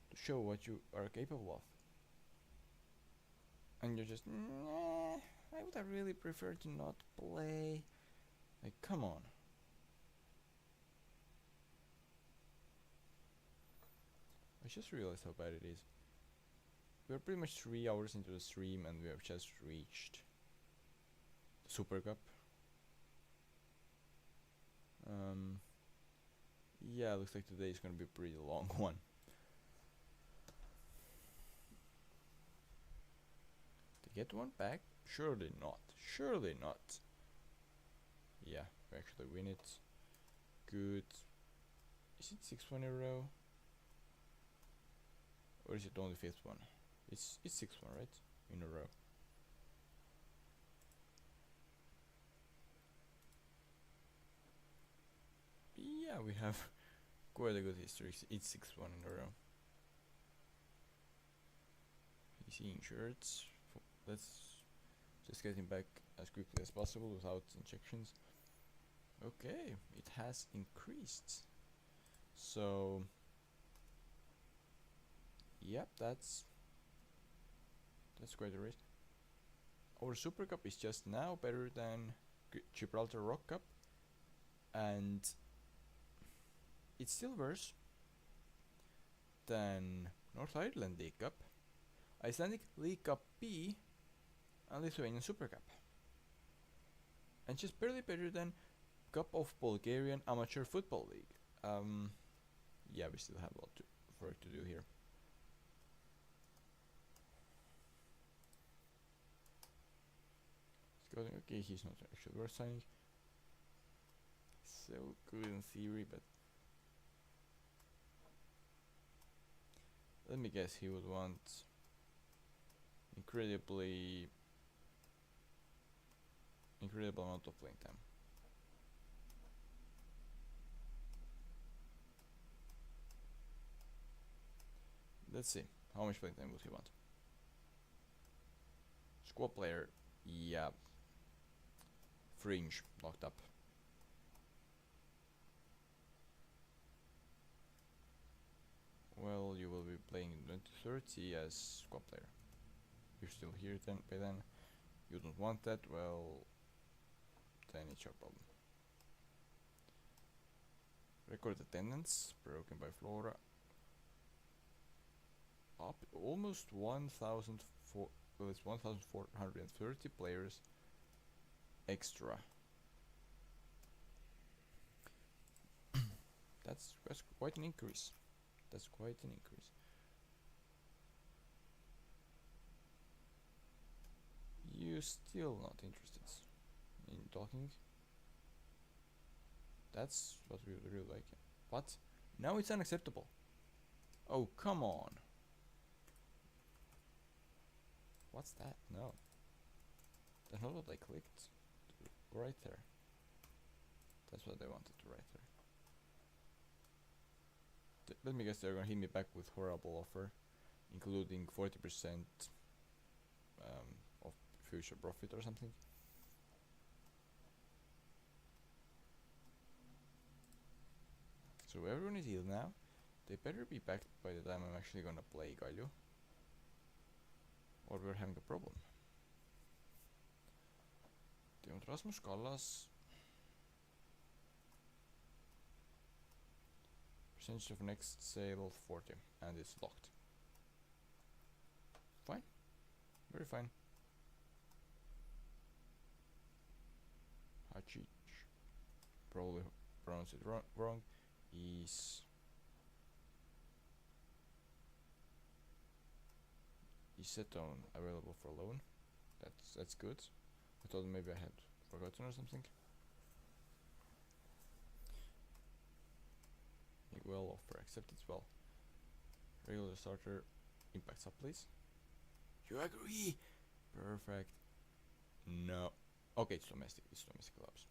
to show what you are capable of. And you're just, nah, I would have really preferred to not play. Like, come on. I just realized how bad it is. We're pretty much 3 hours into the stream and we have just reached the Super Cup. Yeah, looks like today is gonna be a pretty long one. To get one back? Surely not. Surely not. Yeah, we actually win it. Good. Is it 6-1 in a row? Or is it only 5th one? It's 6th one, right? In a row. Yeah, we have quite a good history. It's 6-1 in a row. Easy insureds. Let's just get him back as quickly as possible without injections. Okay, it has increased. So, yep, that's quite a race. Our Super Cup is just now better than Gibraltar Rock Cup, and it's still worse than North Ireland League Cup, Icelandic League Cup B, and Lithuanian Super Cup, and just barely better than Cup of Bulgarian Amateur Football League. Yeah, we still have a lot of work to do here. Okay, he's not actually worth signing. So good in theory, but let me guess, he would want incredible amount of playing time. Let's see, how much playing time would he want? Squad player, yeah. Fringe, locked up. Well, you will be playing in 2030 as squad player. You're still here then, by then. You don't want that, well, then it's your problem. Record attendance, broken by Flora. Up almost 1,400, well, it's 1,430 players extra. That's quite an increase. That's quite an increase. You still not interested in talking? That's what we would really like. What? Now it's unacceptable. Oh, come on. What's that? No. That's not what I clicked. Right there. That's what I wanted to write there. Let me guess, they're gonna hit me back with horrible offer, including 40% of future profit or something. So everyone is healed now. They better be back by the time I'm actually gonna play Galio, or we're having a problem. Rasmus Kallas. Percentage of next sale 40, and it's locked. Fine, very fine. Hachic, probably pronounced it wrong. Is set on available for loan. That's good. I thought maybe I had forgotten or something. Well, offer accepted. Well, Regular starter. Impact sub, please. You agree? Perfect. No. Okay, it's domestic. It's domestic clubs.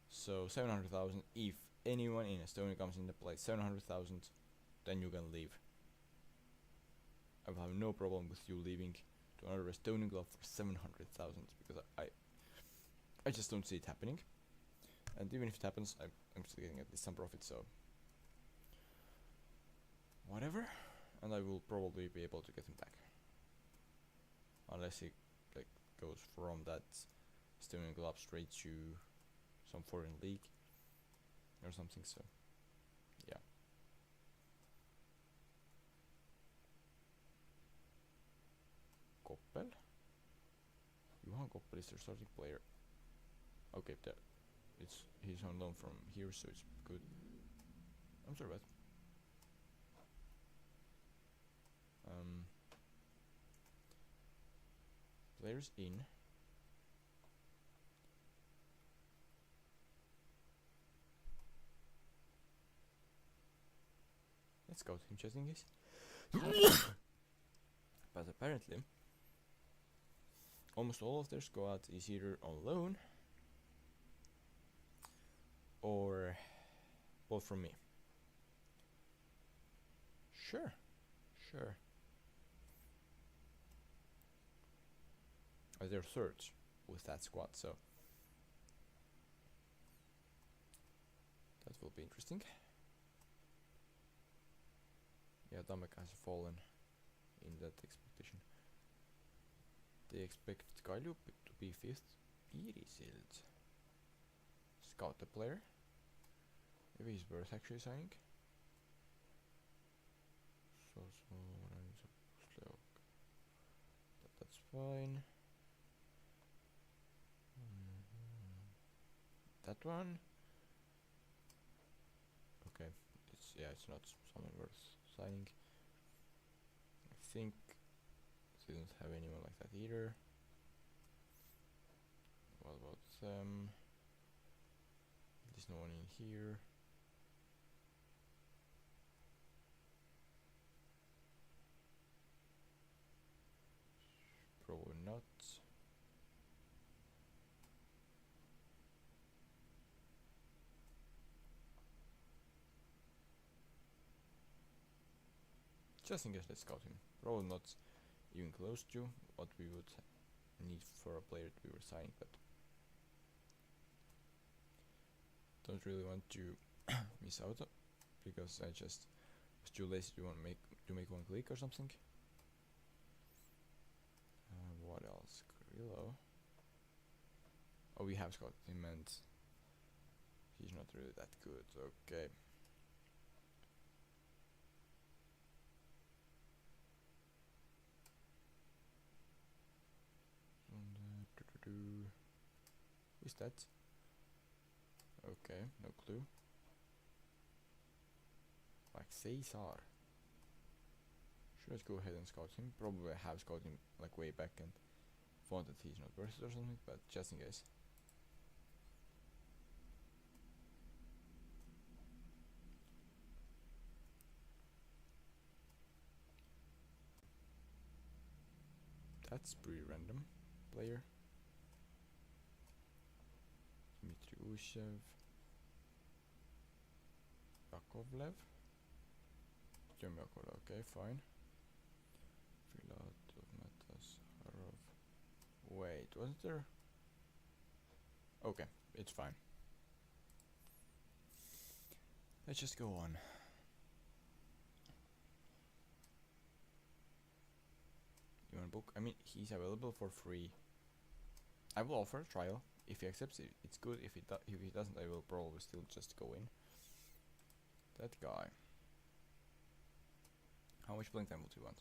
So 700,000. If anyone in Estonia comes into play, 700,000, then you can leave. I will have no problem with you leaving to another Estonian club for 700,000 because I just don't see it happening. And even if it happens, I'm still getting at least some profit. So whatever, and I will probably be able to get him back, unless he like goes from that Estonian club straight to some foreign league or something. So yeah. Koppel. Johan Koppel is their starting player. Okay, he's on loan from here, so it's good. I'm sorry about. Players in. Let's go to him chasing this. But apparently, almost all of their squad is either on loan or bought from me. Sure. They're thirds with that squad, so that will be interesting. Yeah, Damek has fallen in that expectation. They expect Kalju to be 5th. Iiriselt. Scout the player. Maybe he's worth actually signing. That's fine. That one. Okay, it's not someone worth signing. I think they don't have anyone like that either. What about them? There's no one in here. Probably not. Just in case, let's scout him. Probably not even close to what we would need for a player that we were signing, but don't really want to miss out because I just was too lazy to make one click or something. What else? Grillo. Oh, we have scouted him and he's not really that good. Okay. Who is that? Okay, no clue. Like Caesar. Should I go ahead and scout him? Probably I have scouted him like way back and found that he's not worth it or something, but just in case. That's pretty random. Player. Dmitry Ushev. Yakovlev. Yakovlev, okay, fine. Filatov, Matas, Harov. Wait, wasn't there? Okay, it's fine. Let's just go on. You wanna book? I mean, he's available for free. I will offer a trial. If he accepts it, it's good. If he doesn't, I will probably still just go in. That guy. How much playing time would you want?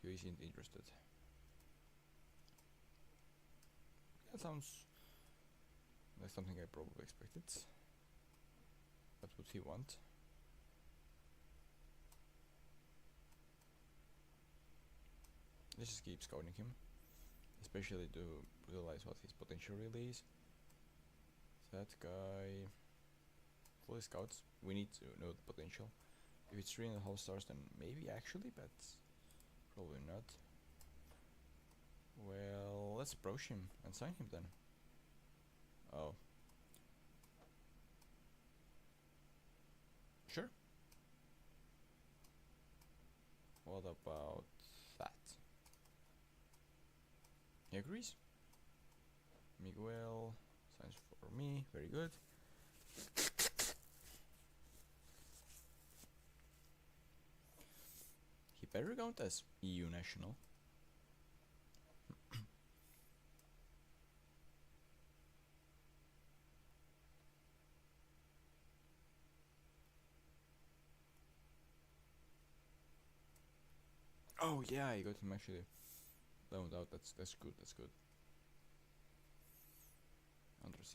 He isn't interested. That sounds like something I probably expected. What would he want? Let's just keep scouting him, especially to realize what his potential really is. That guy, fully scouts. We need to know the potential. If it's 3.5 stars, then maybe actually, but probably not. Well, let's approach him and sign him then. Oh. Sure. What about that? He agrees. Miguel signs for me. Very good. He better count as EU national. Oh yeah, I got him actually loaned out. That's good. That's good.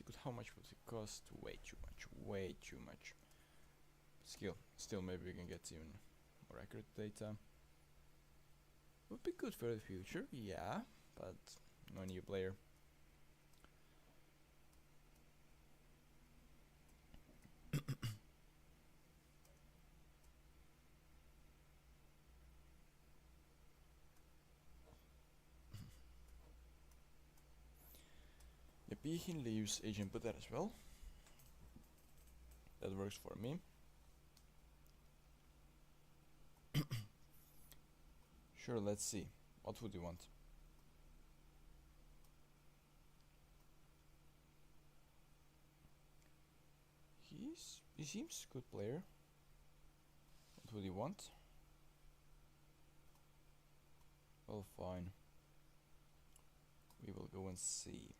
Good. How much would it cost? Way too much. Way too much. Still, maybe we can get even more accurate data. Would be good for the future, yeah, but no new player. The Beacon leaves Agent Buddha as well. That works for me. Sure, let's see. What would you want? He seems good player. What would you want? Well, fine. We will go and see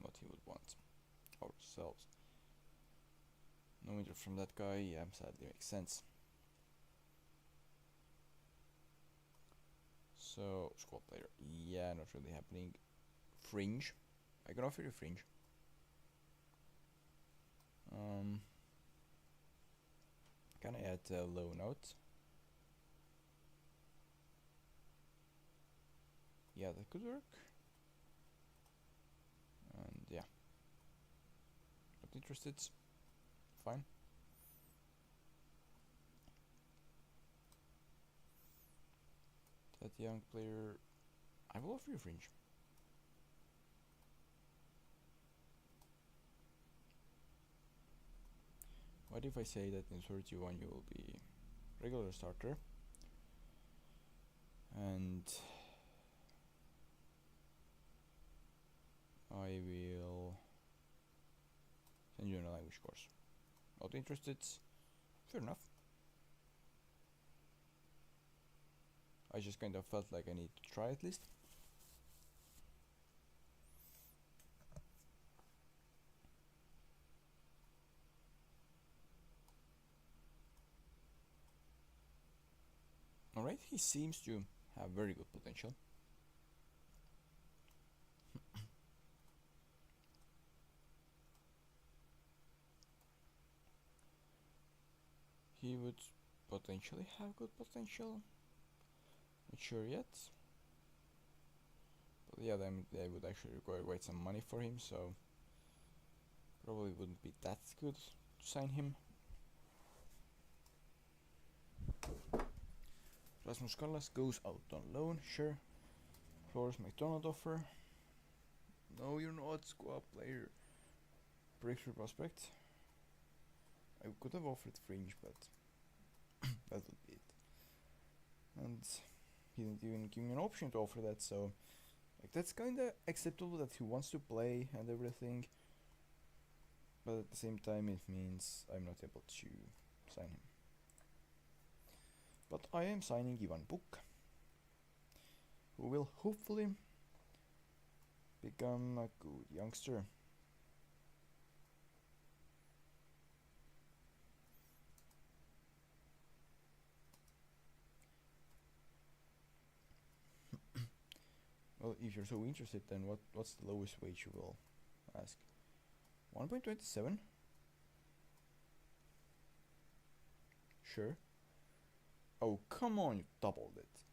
what he would want ourselves. No interest from that guy. Yeah, sadly makes sense. So, squad player. Yeah, not really happening. Fringe. I can offer you Fringe. Can I add a low note? Yeah, that could work. And yeah. Not interested. Fine. That young player. I will offer you Fringe. What if I say that in 31 you will be regular starter and I will send you in a language course? Not interested? Fair enough. I just kind of felt like I need to try at least. Alright, he seems to have very good potential. He would potentially have good potential. Not sure yet. But yeah, then they would actually require quite some money for him, so probably wouldn't be that good to sign him. Rasmus Callas goes out on loan, sure. Flora's McDonald offer. No, you're not squad player. Breakthrough prospect. I could have offered Fringe, but that would be it. And he didn't even give me an option to offer that, so like that's kinda acceptable that he wants to play and everything. But at the same time it means I'm not able to sign him. But I am signing Ivan Buk, who will hopefully become a good youngster. Well, if you're so interested, then what's the lowest wage you will ask? 1.27? Sure. Oh, come on, you doubled it.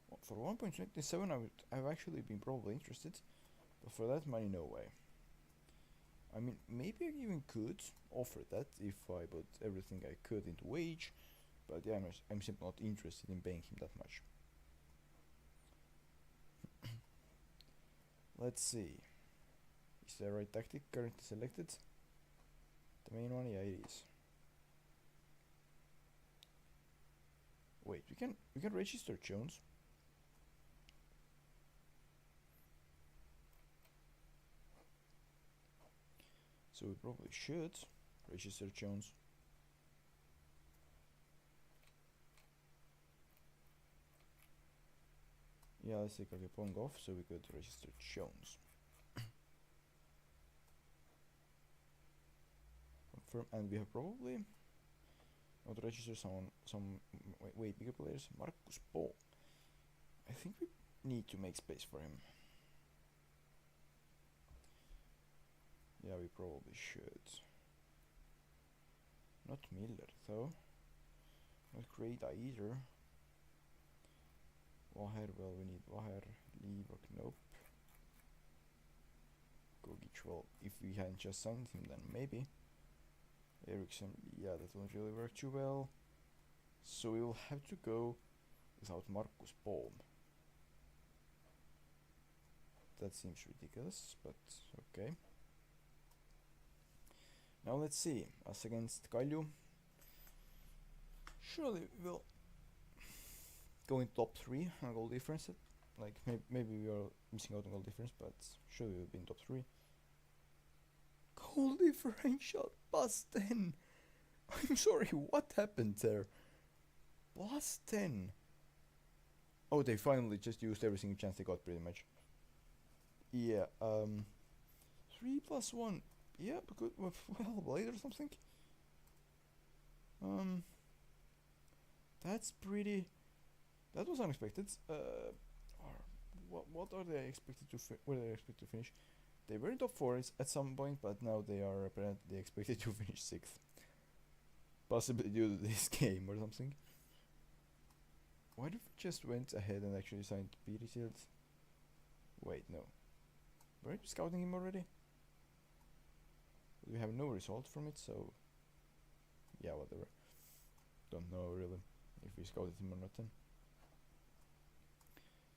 Well, for 1.27 I've actually been probably interested, but for that money, no way. I mean, maybe I even could offer that if I put everything I could into wage, but yeah, I'm simply not interested in paying him that much. Let's see. Is the right tactic currently selected? The main one, yeah, it is. Wait, we can register Jones. So we probably should register Jones. Yeah, let's take Akepong off so we could register Jones. Confirm, and we have probably not registered some way bigger players. Marcus Paul. I think we need to make space for him. Yeah, we probably should. Not Miller though. Not Greda either. Vaher, well, we need Vaher, Liebach, nope. Gogic, well, if we hadn't just signed him, then maybe. Eriksson, yeah, that won't really work too well. So we will have to go without Marcus Palm. That seems ridiculous, but okay. Now let's see, us against Kalju. Surely we'll go in top 3 on goal difference. Like, maybe we are missing out on goal difference, but surely we'll be in top 3. Goal differential +10. I'm sorry, what happened there? +10. Oh, they finally just used every single chance they got, pretty much. Yeah, 3 + 1. Yeah, because well played or something. That's pretty. That was unexpected. What are they expected to? Where they expect to finish? They were in top 4 at some point, but now they are apparently expected to finish 6th. Possibly due to this game or something. Why did we just went ahead and actually signed Pirisild? Wait, no. Weren't we scouting him already? We have no result from it, so yeah, whatever. Don't know really if we scouted him or not then.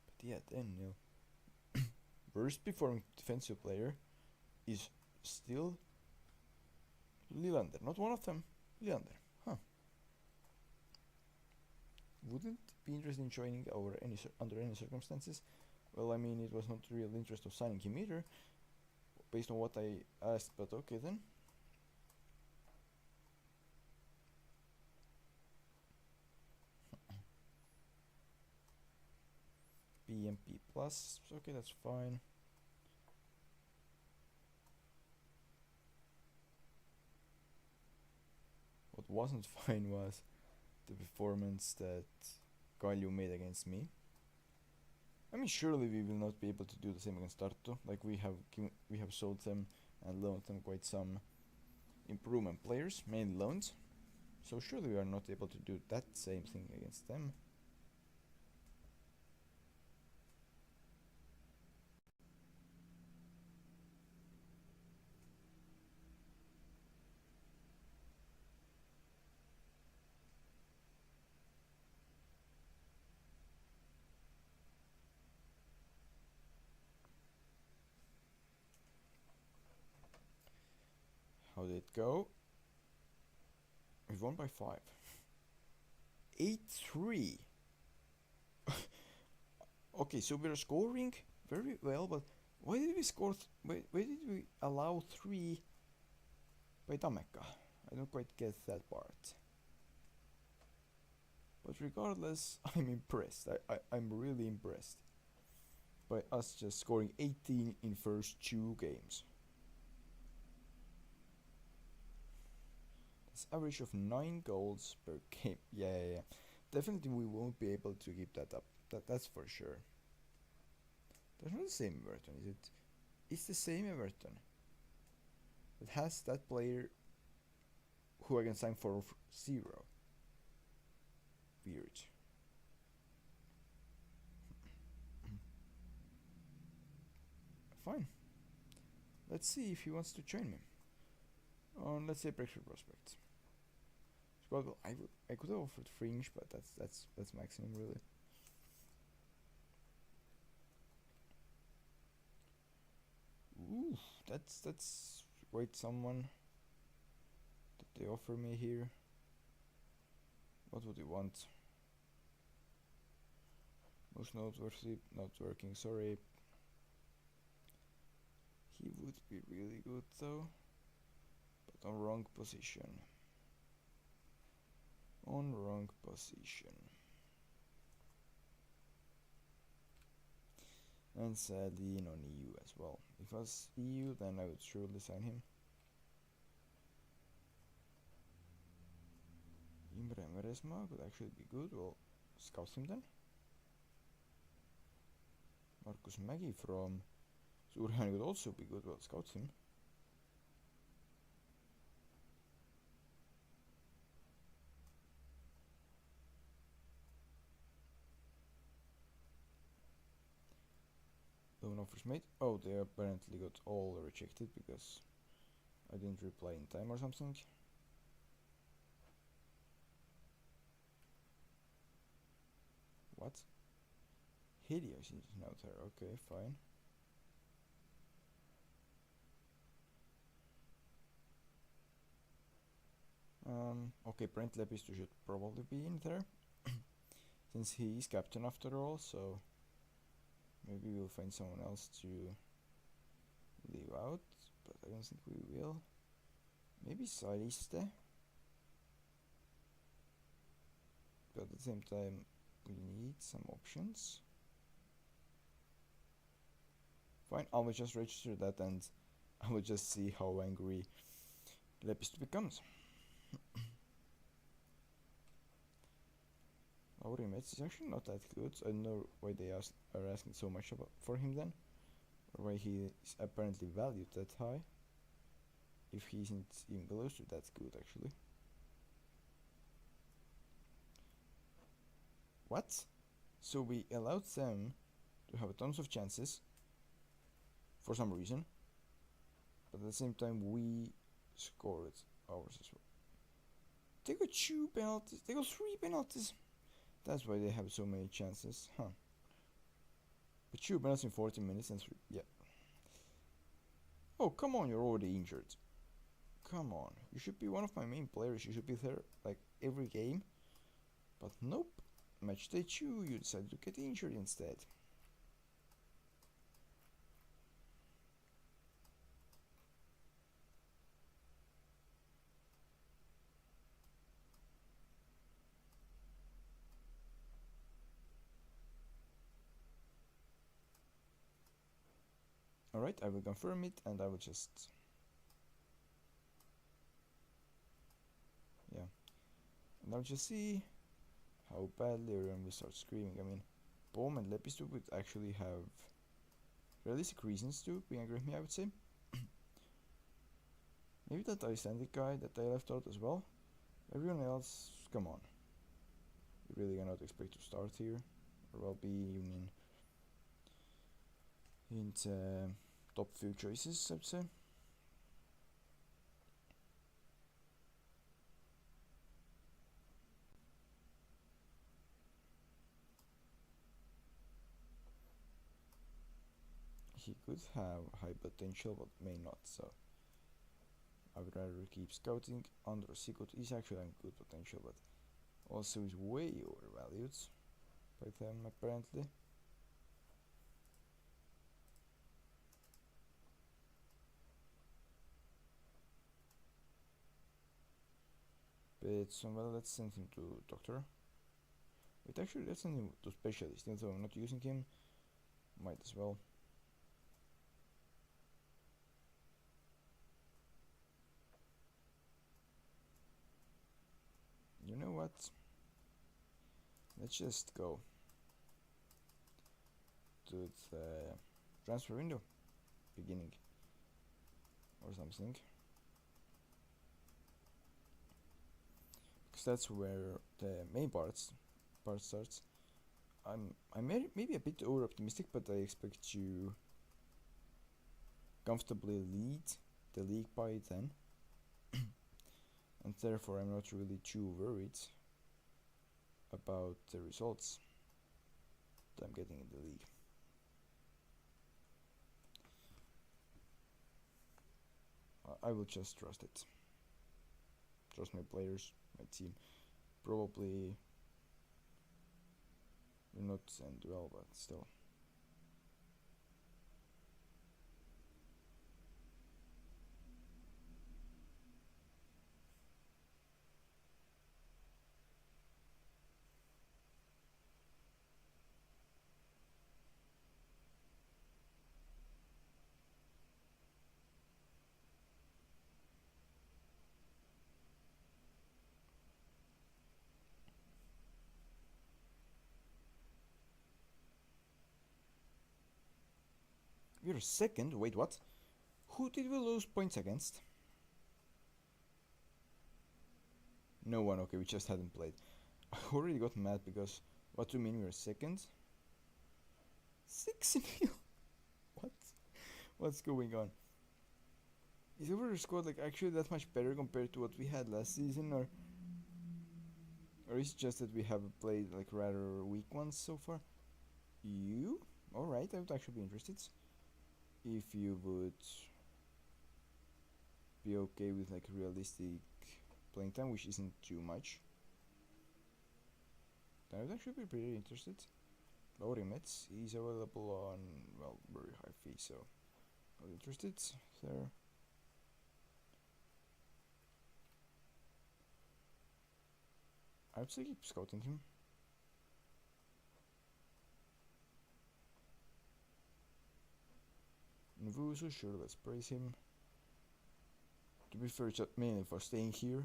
But yeah, then worst performing defensive player is still Lillander. Not one of them, Lillander. Huh. Wouldn't be interested in joining under any circumstances. Well, I mean, it was not real interest of signing him either, based on what I asked, but okay then. BMP plus, okay, that's fine. What wasn't fine was the performance that Kalju made against me. I mean, surely we will not be able to do the same against Tartu. Like, we have sold them and loaned them quite some improvement players, mainly loans. So surely we are not able to do that same thing against them. How did it go? We won by 5. 8-3. Okay, so we're scoring very well, but why did we score? Why did we allow 3 by Tammeka? I don't quite get that part. But regardless, I'm impressed. I'm really impressed by us just scoring 18 in first 2 games. Average of 9 goals per game. Yeah. Definitely we won't be able to keep that up. That's for sure. That's not the same Everton, is it? It's the same Everton. It has that player who I can sign for 0. Weird. Fine. let's see if he wants to join me on, let's say, Breakthrough Prospects. Squad goal. I could have offered Fringe, but that's maximum really. Ooh, that's quite someone that they offer me here. What would you want? Most noteworthy, not working, sorry. He would be really good though, but on wrong position. On wrong position. And sadly non EU as well. If I was EU, then I would surely sign him. Imre Meresma could actually be good. Well, scout him then. Markus Mägi from Suurhäin could also be good. Well, scout him. Loan offers made. Oh, they apparently got all rejected because I didn't reply in time or something. What? Helios is now there. Okay, fine. Okay, Brent Lepisto should probably be in there since he is captain after all, so maybe we'll find someone else to leave out, but I don't think we will. Maybe Saliste, but at the same time we need some options. Fine, I will just register that and I will just see how angry Lepisto becomes. Lauri Metz is actually not that good, so I don't know why they are asking so much for him then, or why he is apparently valued that high, if he isn't even close to that good actually. What? So we allowed them to have tons of chances for some reason, but at the same time we scored ours as well. They got 2 penalties, they got 3 penalties. That's why they have so many chances, huh? But 2 penalties in 40 minutes and 3, yeah. Oh, come on, you're already injured. Come on, you should be one of my main players, you should be there like every game. But nope, match day 2, you decided to get injured instead. Alright, I will confirm it and I will just... yeah. And I'll just see how badly everyone will start screaming. I mean, Bohm and Lepisto would actually have realistic reasons to be angry at me, I would say. Maybe that Icelandic guy that I left out as well. Everyone else, come on. You really cannot expect to start here, or well be even in top few choices, I'd say. He could have high potential, but may not, so I would rather keep scouting. Andros Sigurd is actually on good potential, but also is way overvalued by them apparently. But so well, let's send him to doctor. Wait, actually let's send him to specialist, even though I'm not using him. Might as well. You know what? Let's just go to the transfer window beginning or something, because that's where the main part starts. I'm maybe a bit over optimistic, but I expect to comfortably lead the league by 10, and therefore I'm not really too worried about the results that I'm getting in the league. I will just trust it. Trust my players, my team. Probably will not end well, but still. We're second. Wait, what? Who did we lose points against? No one. Okay, we just hadn't played. I already got mad because what do you mean we're second? 6-0. What? What's going on? Is our squad like actually that much better compared to what we had last season, or is it just that we have played like rather weak ones so far? You? Alright, I would actually be interested if you would be okay with like realistic playing time, which isn't too much. I would actually be pretty interested. Low limits, he's available on, well, very high fee, so I'm interested there. I would say keep scouting him. Nvusu, sure, let's praise him. To be fair, it's mainly for staying here.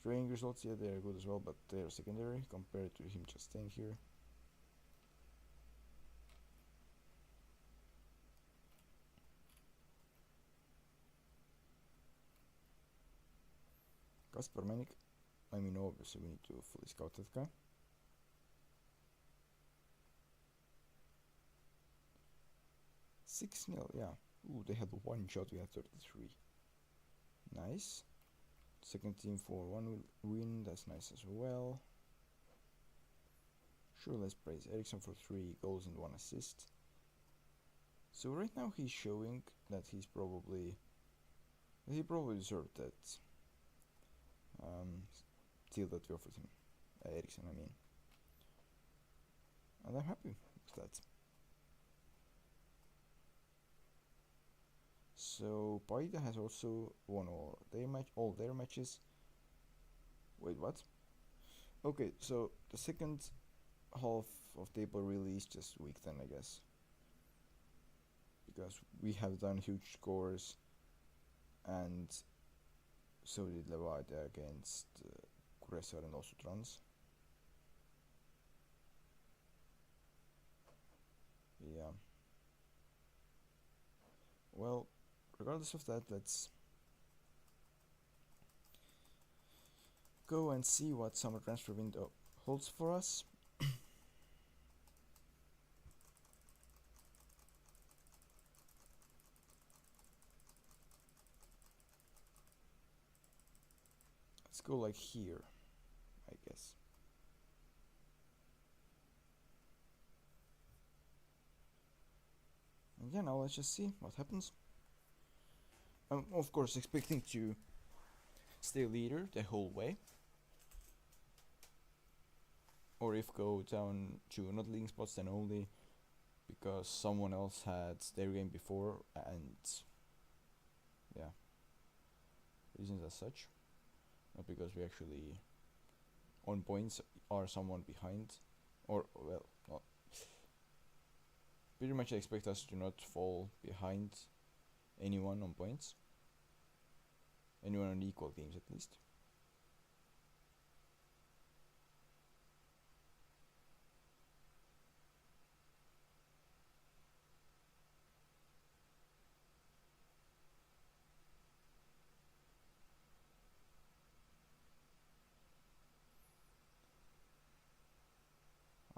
Training results, yeah, they're good as well, but they're secondary compared to him just staying here. Kasper Menik, I mean, obviously we need to fully scout that guy. Six 0, yeah. Ooh, they had one shot, we had 33. Nice. Second team for one win, that's nice as well. Sure, let's praise Eriksson for 3 goals and 1 assist. So right now he's showing that he probably deserved that deal that we offered him. Eriksson, I mean. And I'm happy with that. So Paida has also won all their matches. Wait, what? Okay, so the second half of table really is just weak then, I guess, because we have done huge scores, and so did Levada against Kuressaare and also Trans. Yeah. Well, regardless of that, let's go and see what summer transfer window holds for us. Let's go like here, I guess. And yeah, now let's just see what happens. I'm of course expecting to stay leader the whole way, or if go down to not leading spots, then only because someone else had their game before, and yeah, reasons as such, not because we actually on points are someone behind, or well, not pretty much. I expect us to not fall behind anyone on points, anyone on equal games at least.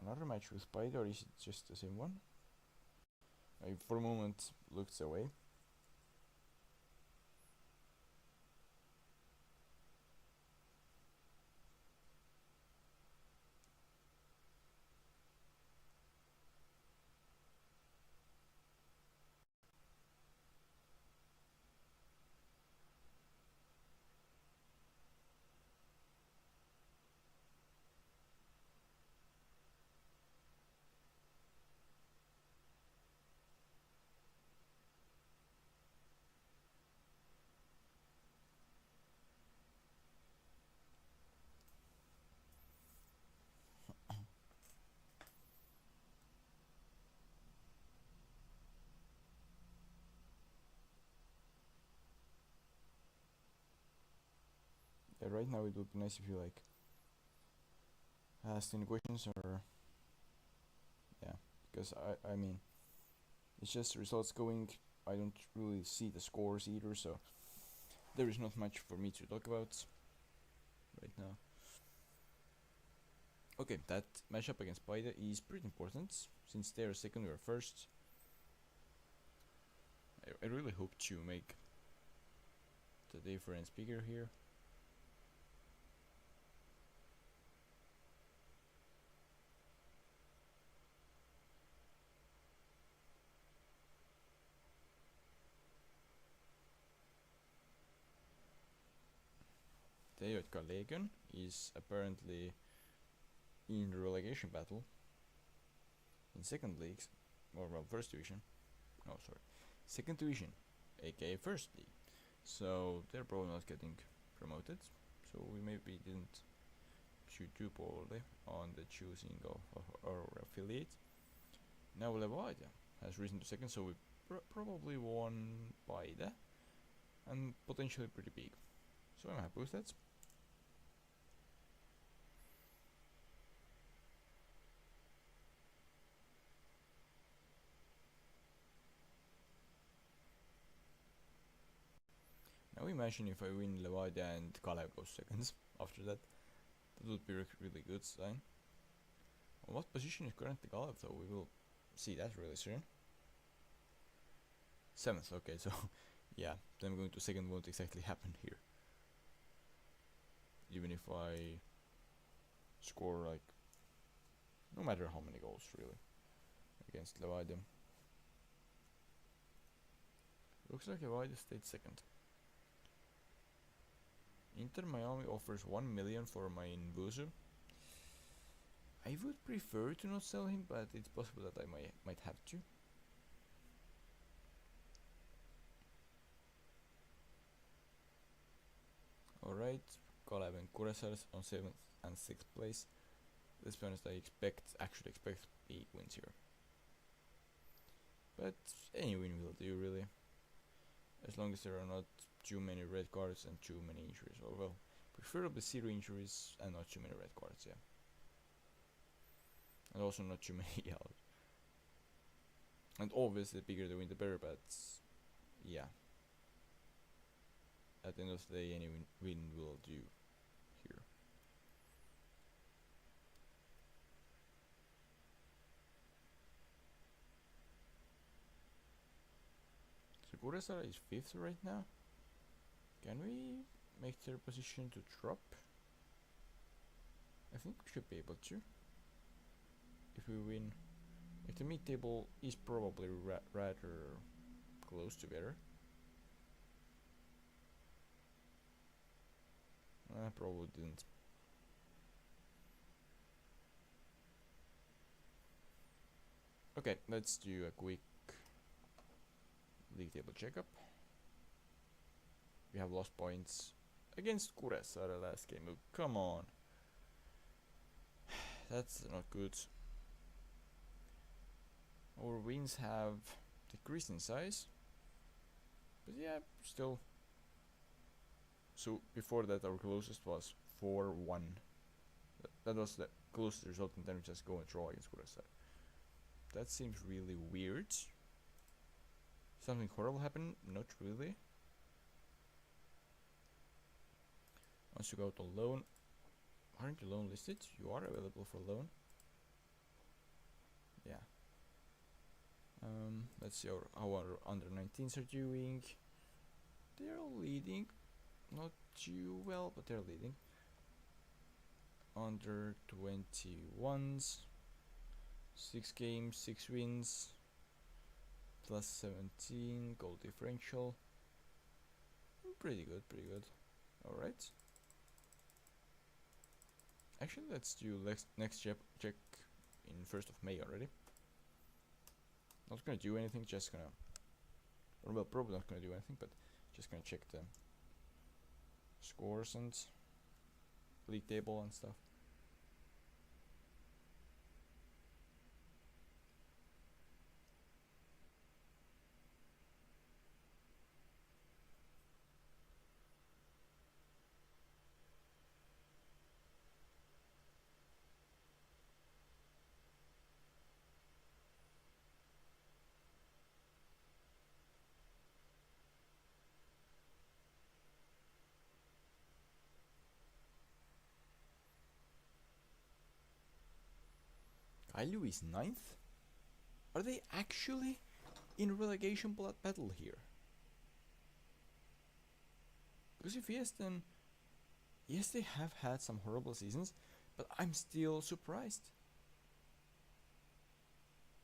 Another match with Spider, or is it just the same one? I for a moment looked away. right now it would be nice if you like asked any questions or yeah, because I mean it's just results going. I don't really see the scores either, so there is not much for me to talk about right now. Okay, that matchup against Paide is pretty important since they are second, we are first. I really hope to make the difference bigger here. TJK Legion is apparently in the relegation battle in second leagues, or well, first division. No, sorry, second division, aka first league. So they're probably not getting promoted. So we maybe didn't shoot too poorly on the choosing of our affiliate. Now Levadia has risen to second, so we probably won by that, and potentially pretty big. So I'm happy with that. Now imagine if I win Levadia and Kalev goes seconds after that. That would be really good sign. On what position is currently Kalev though? We will see that really soon. 7th, okay, so yeah, them going to second won't exactly happen here. Even if I score like no matter how many goals really against Levadia. Looks like Levadia stayed second. Inter Miami offers 1 million for my Nvuzu. I would prefer to not sell him, but it's possible that I might have to. Alright, Kalev and Kuressaare on 7th and 6th place. Let's be honest, I actually expect big wins here. But any win will do really. As long as there are not too many red cards and too many injuries, or well, preferably 0 injuries and not too many red cards, yeah. And also not too many yellows. And obviously the bigger the win the better, but yeah. At the end of the day, any win will do here. So Kuressaare is 5th right now. Can we make their position to drop? I think we should be able to. If we win. Like the mid table is probably rather close together. I probably didn't. Okay, let's do a quick league table checkup. We have lost points against Kuressaare last game. Oh, come on. That's not good. Our wins have decreased in size. But yeah, still. So before that our closest was 4-1. That was the closest result, and then we just go and draw against Kuressaare. That seems really weird. Something horrible happened? Not really. Once you go to loan, aren't you loan listed? You are available for loan. Yeah. Let's see how our under 19s are doing. They're leading, not too well, but they're leading. Under 21s, 6 games, 6 wins, plus 17 goal differential. Pretty good, pretty good. Alright. Actually, let's do next check in 1st of May already. Not gonna do anything, just gonna, or well, probably not gonna do anything, but just gonna check the scores and league table and stuff. Kailu is ninth? Are they actually in relegation battle here? Because if yes, then yes, they have had some horrible seasons, but I'm still surprised.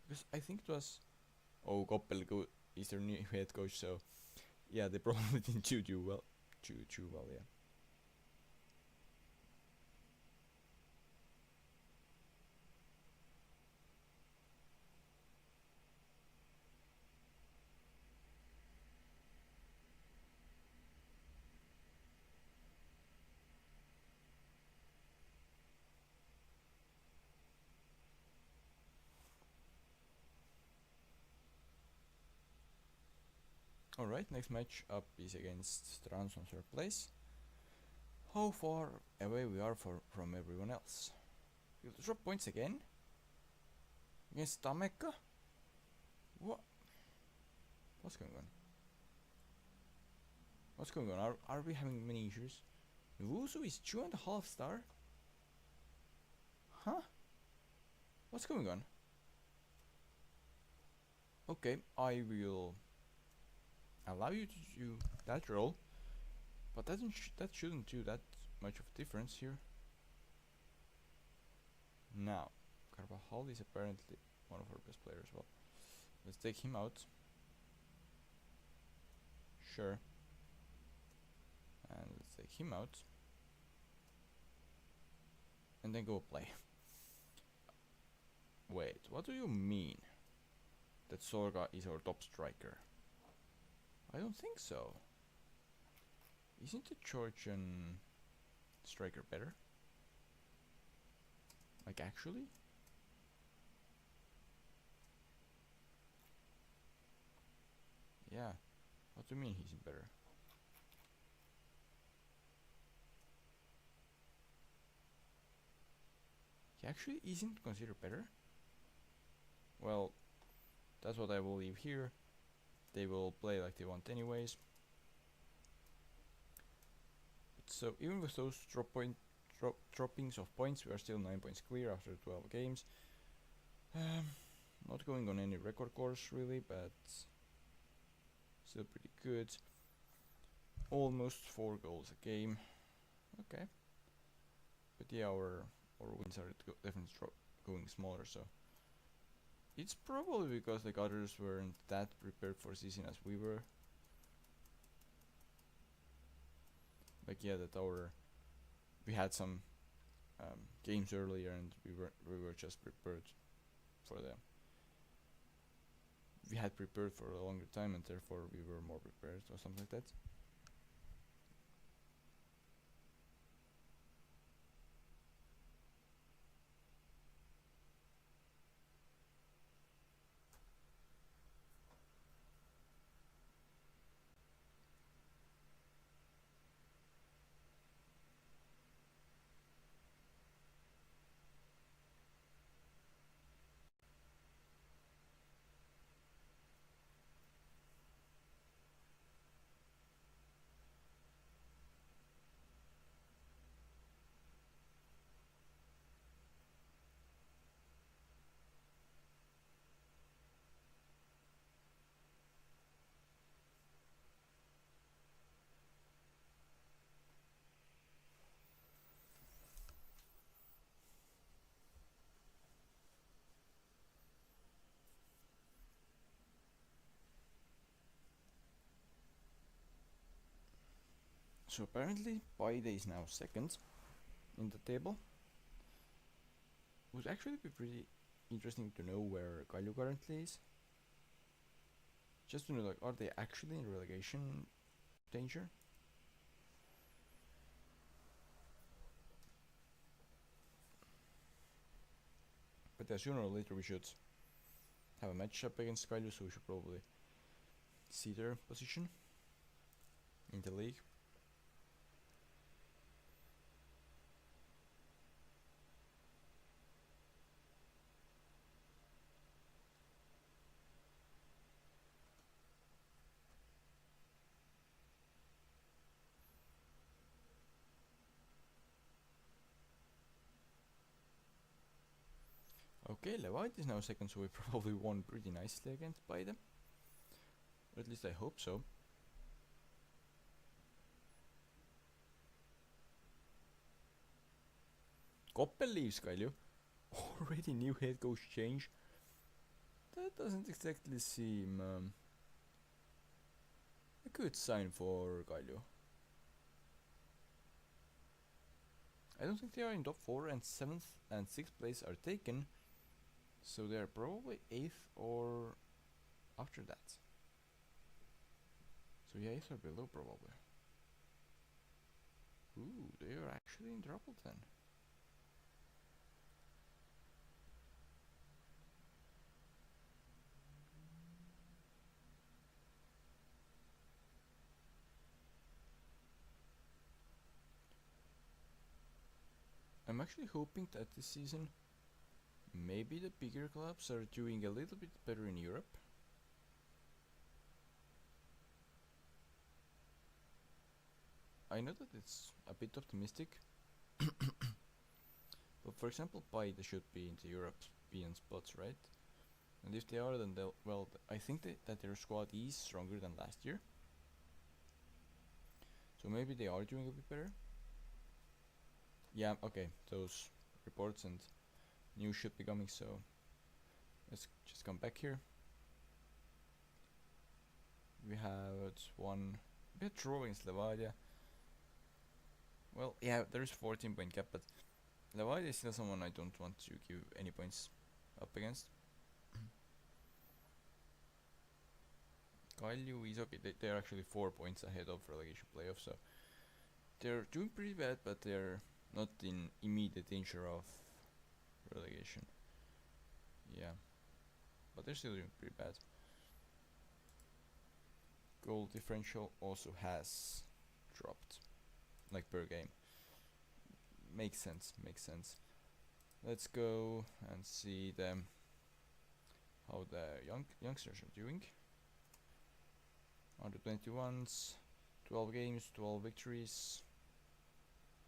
Because I think it was Koppel is their new head coach, so yeah, they probably didn't do well. Too well, yeah. Alright, next match up is against Trans on third place. How far away we are from everyone else? We'll drop points again? Against Tammeka? What? What's going on? What's going on? Are we having many issues? Wusu is 2.5 star? Huh? What's going on? Okay, I will allow you to do that role, but that shouldn't do that much of a difference here. Now, Carvajal is apparently one of our best players. Well, let's take him out. Sure. And let's take him out. And then go play. Wait, what do you mean? That Sorga is our top striker? I don't think so. Isn't the Georgian striker better? Like actually? Yeah. What do you mean he's better? He actually isn't considered better? Well, that's what I will leave here. They will play like they want anyways. So even with those droppings of points, we are still 9 points clear after 12 games. Not going on any record course really, but still pretty good. Almost 4 goals a game. Okay. But yeah, our wins are definitely going smaller, so it's probably because the others weren't that prepared for season as we were. Like yeah, that we had some games earlier and we were just prepared for them. We had prepared for a longer time and therefore we were more prepared or something like that. So apparently Paide is now second in the table. Would actually be pretty interesting to know where Kailu currently is. Just to know, like, are they actually in relegation danger? But sooner or later we should have a matchup against Kailu, so we should probably see their position in the league. Okay, Levite is now second, so we probably won pretty nicely against by them. Or at least I hope so. Koppel leaves, Kalju. Already new head coach change. That doesn't exactly seem a good sign for Kalju. I don't think they are in top 4, and 7th and 6th place are taken. So they are probably 8th or after that. So yeah, 8th or below probably. Ooh, they are actually in trouble then. I'm actually hoping that this season maybe the bigger clubs are doing a little bit better in Europe. I know that it's a bit optimistic, but for example, Paide should be in the European spots, right? And if they are, then they'll, well, I think that their squad is stronger than last year. So maybe they are doing a bit better. Yeah, okay, those reports and news should be coming, so let's just come back here. We had one bit draw against Levadia. Well, yeah, there is 14-point cap, but Levadia is still someone I don't want to give any points up against. Kalju is okay, they're actually 4 points ahead of relegation playoffs, so they're doing pretty bad, but they're not in immediate danger of relegation. Yeah, but they're still doing pretty bad. Goal differential also has dropped, like per game. Makes sense. Let's go and see them, how the youngsters are doing. Under 21s, 12 games, 12 victories.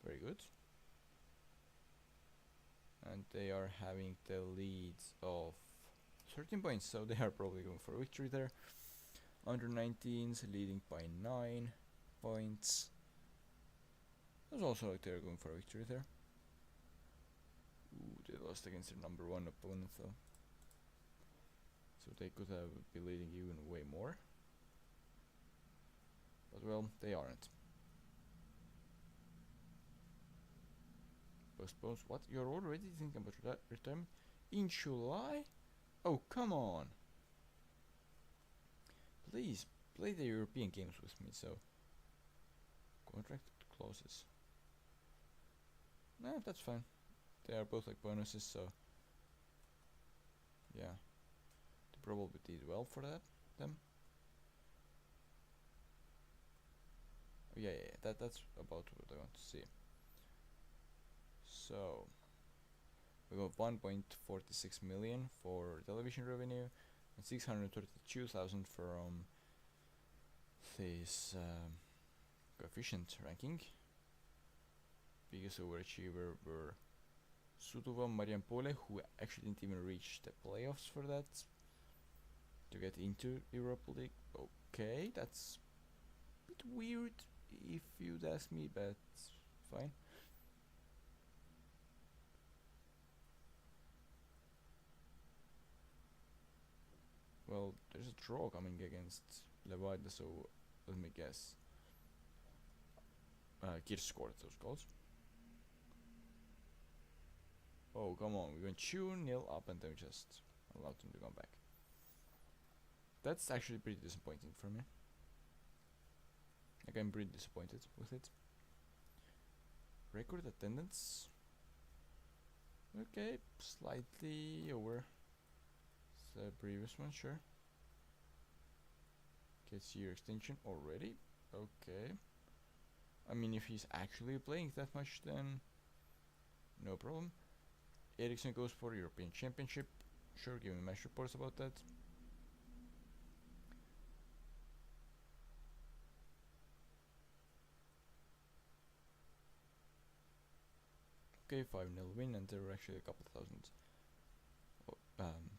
Very good. And they are having the lead of 13 points, so they are probably going for a victory there. Under 19s leading by 9 points. Looks also like they're going for a victory there. Ooh, they lost against their number 1 opponent though. So they could have been leading even way more. But well, they aren't. Postpones what? You're already thinking about retirement? In July? Oh, come on! Please, play the European games with me, so... Contract clauses. Nah, that's fine. They are both like bonuses, so... Yeah. They probably did well for them. Oh, yeah, that's about what I want to see. So... We got 1.46 million for television revenue and 632,000 from this coefficient ranking. Biggest overachiever were Suduva Mariampole, who actually didn't even reach the playoffs for that to get into Europa League. Okay, that's a bit weird if you'd ask me, but fine. Well, there's a draw coming against Levadia, so let me guess. Kirsch scored those goals. Oh, come on, we went 2-0 up and then we just allowed them to come back. That's actually pretty disappointing for me. Like, I'm pretty disappointed with it. Record attendance. Okay, slightly over the previous one, sure. Gets year extension already. Okay. I mean, if he's actually playing that much, then no problem. Eriksson goes for European Championship. Sure, give me match reports about that. Okay, 5-0 win, and there were actually a couple thousand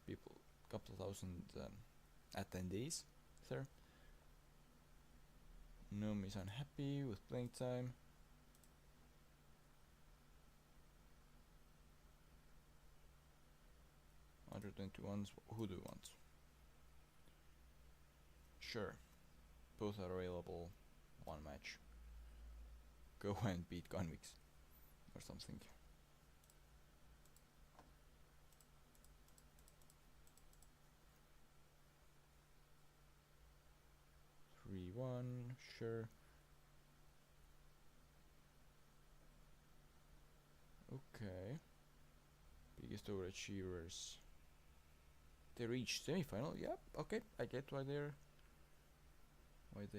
people, couple thousand attendees there. Noom is unhappy with playing time. Under 21s, who do you want? Sure, both are available. One match. Go and beat convicts or something. 3-1, sure. Okay. Biggest overachievers. They reached semi-final. Yep. Okay, I get why they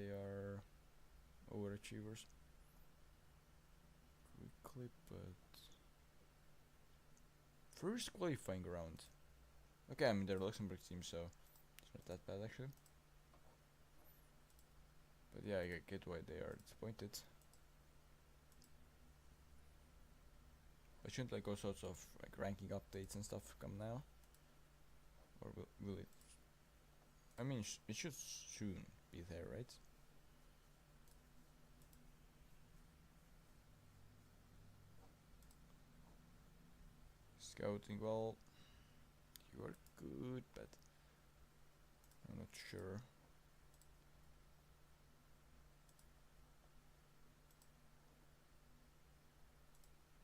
are overachievers. Quickly, but first qualifying round. Okay, I mean they're Luxembourg team, so it's not that bad actually. But yeah, I get why they are disappointed. But shouldn't like all sorts of like ranking updates and stuff come now? Or will it? I mean, it should soon be there, right? Scouting, well, you are good, but I'm not sure.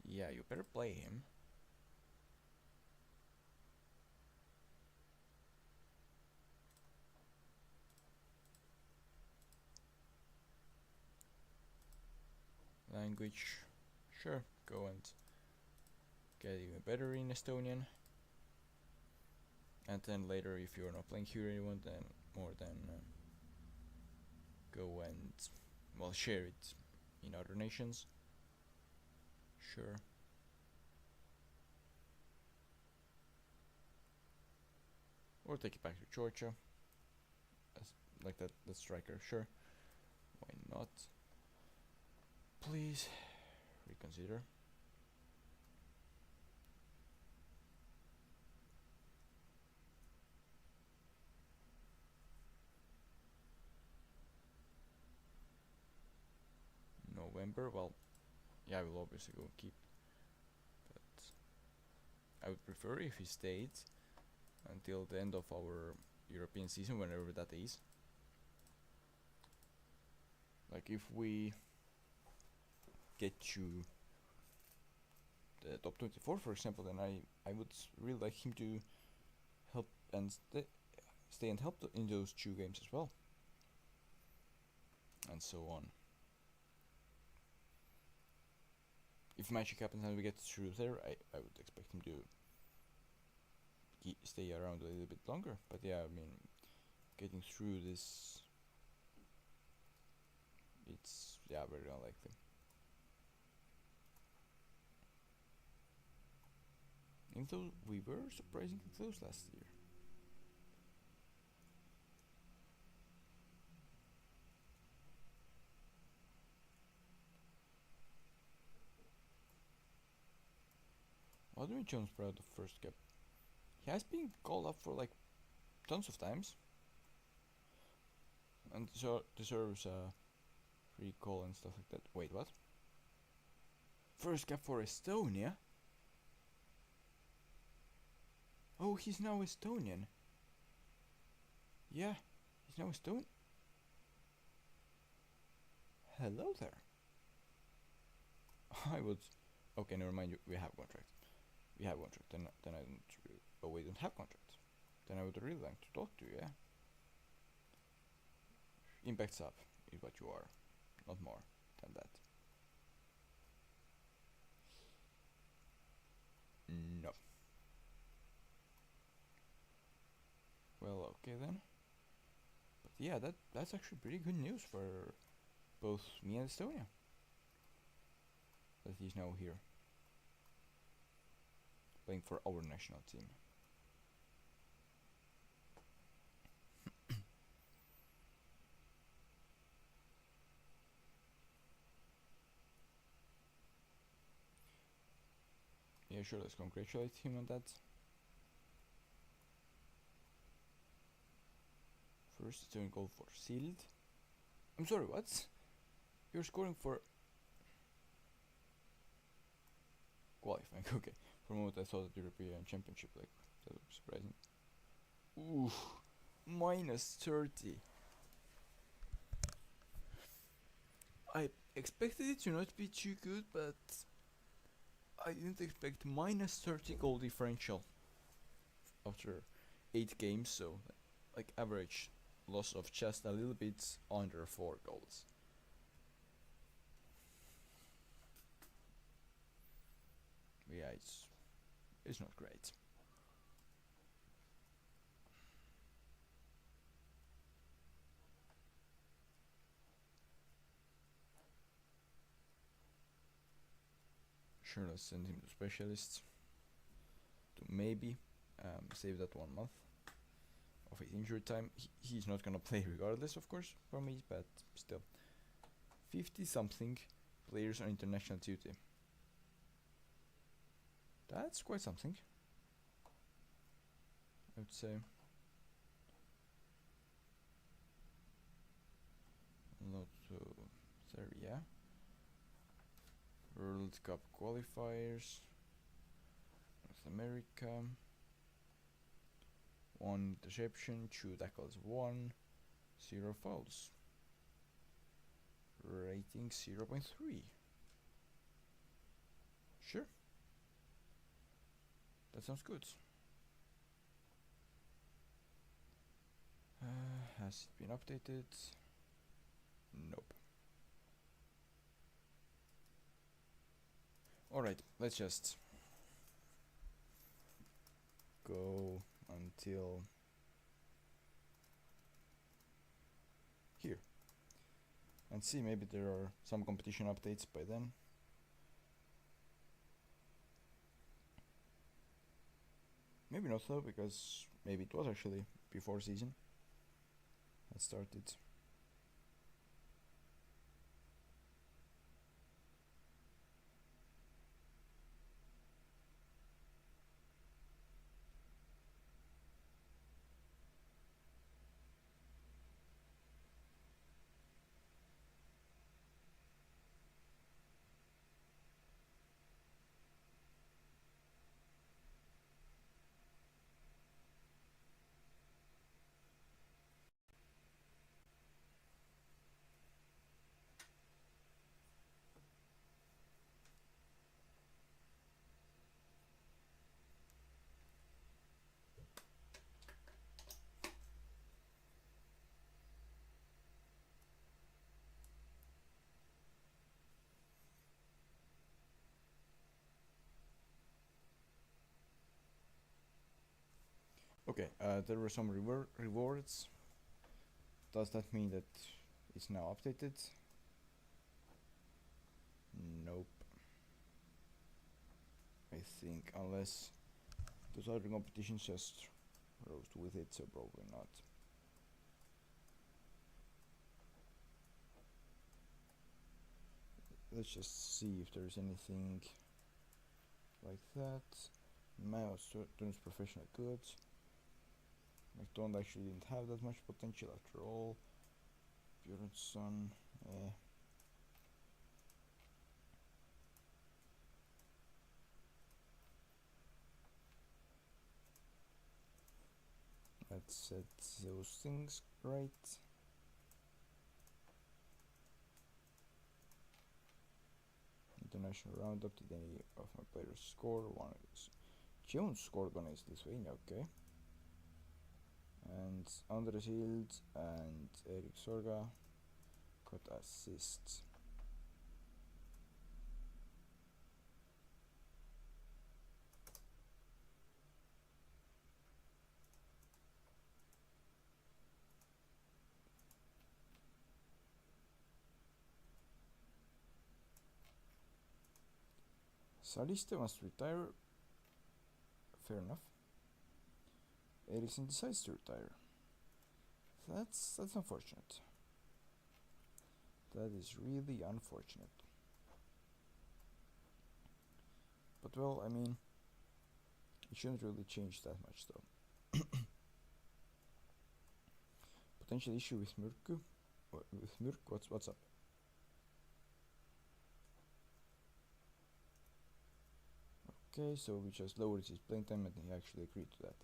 Yeah, you better play him. Language, sure, go and get even better in Estonian. And then later, if you're not playing here anyone, then more than go and, well, share it in other nations. Sure. Or take it back to Georgia. As like that striker, sure. Why not? Please reconsider. November, well, yeah, I will obviously go keep, but I would prefer if he stayed until the end of our European season, whenever that is. Like if we get to the top 24, for example, then I would really like him to help and stay and help in those 2 games as well, and so on. If magic happens and we get through there, I would expect him to stay around a little bit longer. But yeah, I mean, getting through this, it's very unlikely. Even though we were surprisingly close last year. Vladimir Jones brought the first cap. He has been called up for like tons of times, and so deserves a recall and stuff like that. Wait, what? First cap for Estonia? Oh, he's now Estonian. Yeah, he's now Estonian. Hello there. I would. Okay, never mind. We have contract. We have contract. Then I don't. Oh, we don't have contract. Then I would really like to talk to you. Yeah. Impact sub is what you are, not more than that. No. Well, okay then. But yeah, that's actually pretty good news for both me and Estonia. That he's now here, playing for our national team. Yeah, sure, let's congratulate him on that. First return goal for Sild. I'm sorry, what? You're scoring for qualifying. Okay. For a moment I thought that European Championship, like, that would be surprising. Ooh, minus 30. I expected it to not be too good, but I didn't expect minus 30 goal differential after 8 games, so like average loss of just a little bit under 4 goals. Yeah, it's not great. Sure, let's send him to specialists to maybe save that 1 month of his injury time. He's not gonna play regardless, of course, for me, but still. 50 something players on international duty. That's quite something, I would say. Not so Serie A. World Cup qualifiers. North America. 1 interception, 2 tackles, 1, 0 fouls. Rating 0.3. Sure. That sounds good. Has it been updated? Nope. Alright, let's just go until here and see, maybe there are some competition updates by then. Maybe not though, because maybe it was actually before season had started. Okay, there were some rewards. Does that mean that it's now updated? Nope. I think, unless those other competitions just rose with it, so probably not. Let's just see if there's anything like that. Mouse turns professional goods. McDonald actually didn't have that much potential after all. Bjornsson, let's set those things right. International roundup. Did any of my players score? One is Jones scored on his Lithuania, okay. And Andres Hild and Erik Sorga got assists. Saliste wants to retire. Fair enough. Eriksson decides to retire. That's unfortunate. That is really unfortunate. But well, I mean, it shouldn't really change that much though. potential issue with Myrku. With Myrk, what's up? Okay, so we just lowered his playing time and he actually agreed to that.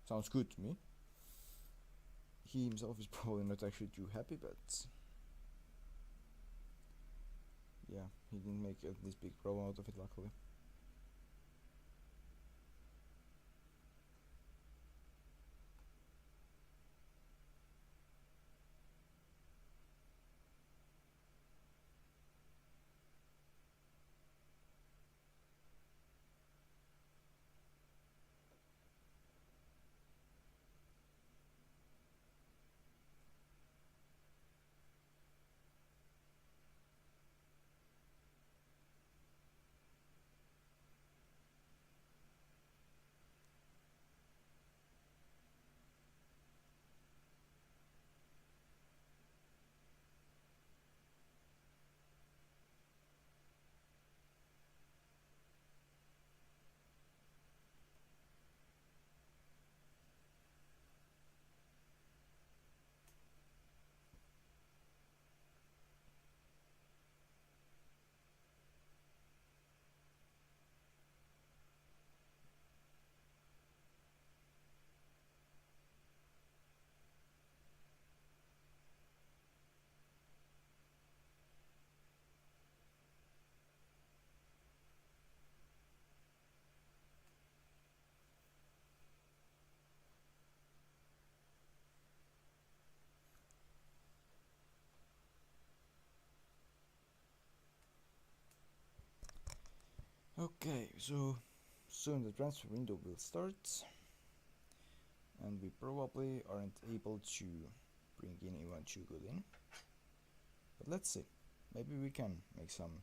Sounds good to me. He himself is probably not actually too happy, but yeah, he didn't make this big problem out of it, luckily. Okay, so soon the transfer window will start, and we probably aren't able to bring in anyone too good in. But let's see, maybe we can make some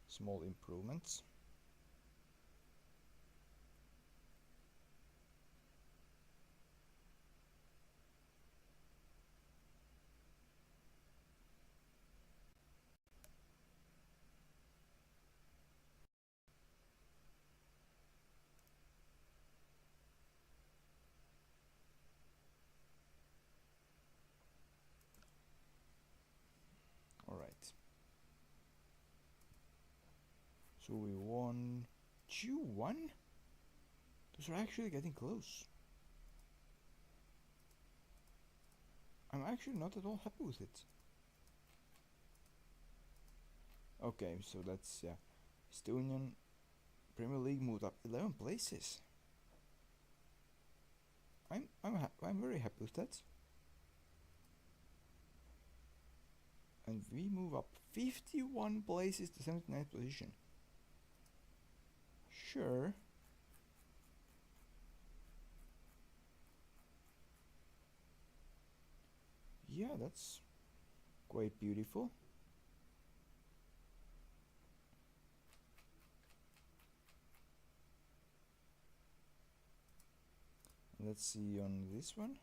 small improvements. Alright. So we won 2-1? Those are actually getting close. I'm actually not at all happy with it. Okay, so that's, yeah. Estonian Premier League moved up 11 places. I'm very happy with that. And we move up 51 places to 79th position. Sure. Yeah, that's quite beautiful. Let's see on this one,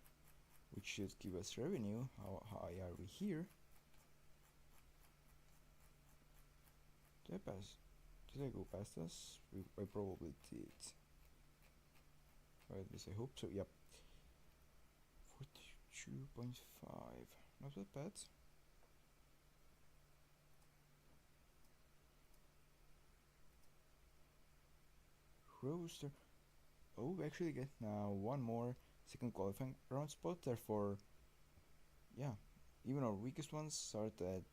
which should give us revenue. How high are we here? Did I go past us? I probably did. Or at least I hope so. Yep. 42.5. Not that bad. Roster. Oh, we actually get now one more second qualifying round spot. Therefore, yeah, even our weakest ones start at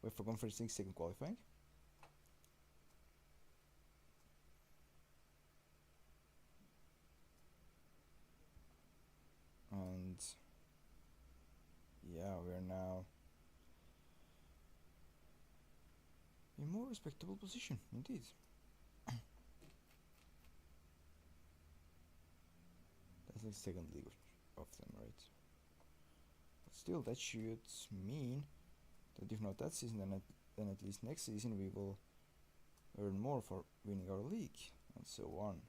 UEFA Conference League second qualifying. And yeah, we're now in a more respectable position, indeed. That's the second league of them, right? But still, that should mean that if not that season, then at least next season we will earn more for winning our league, and so on.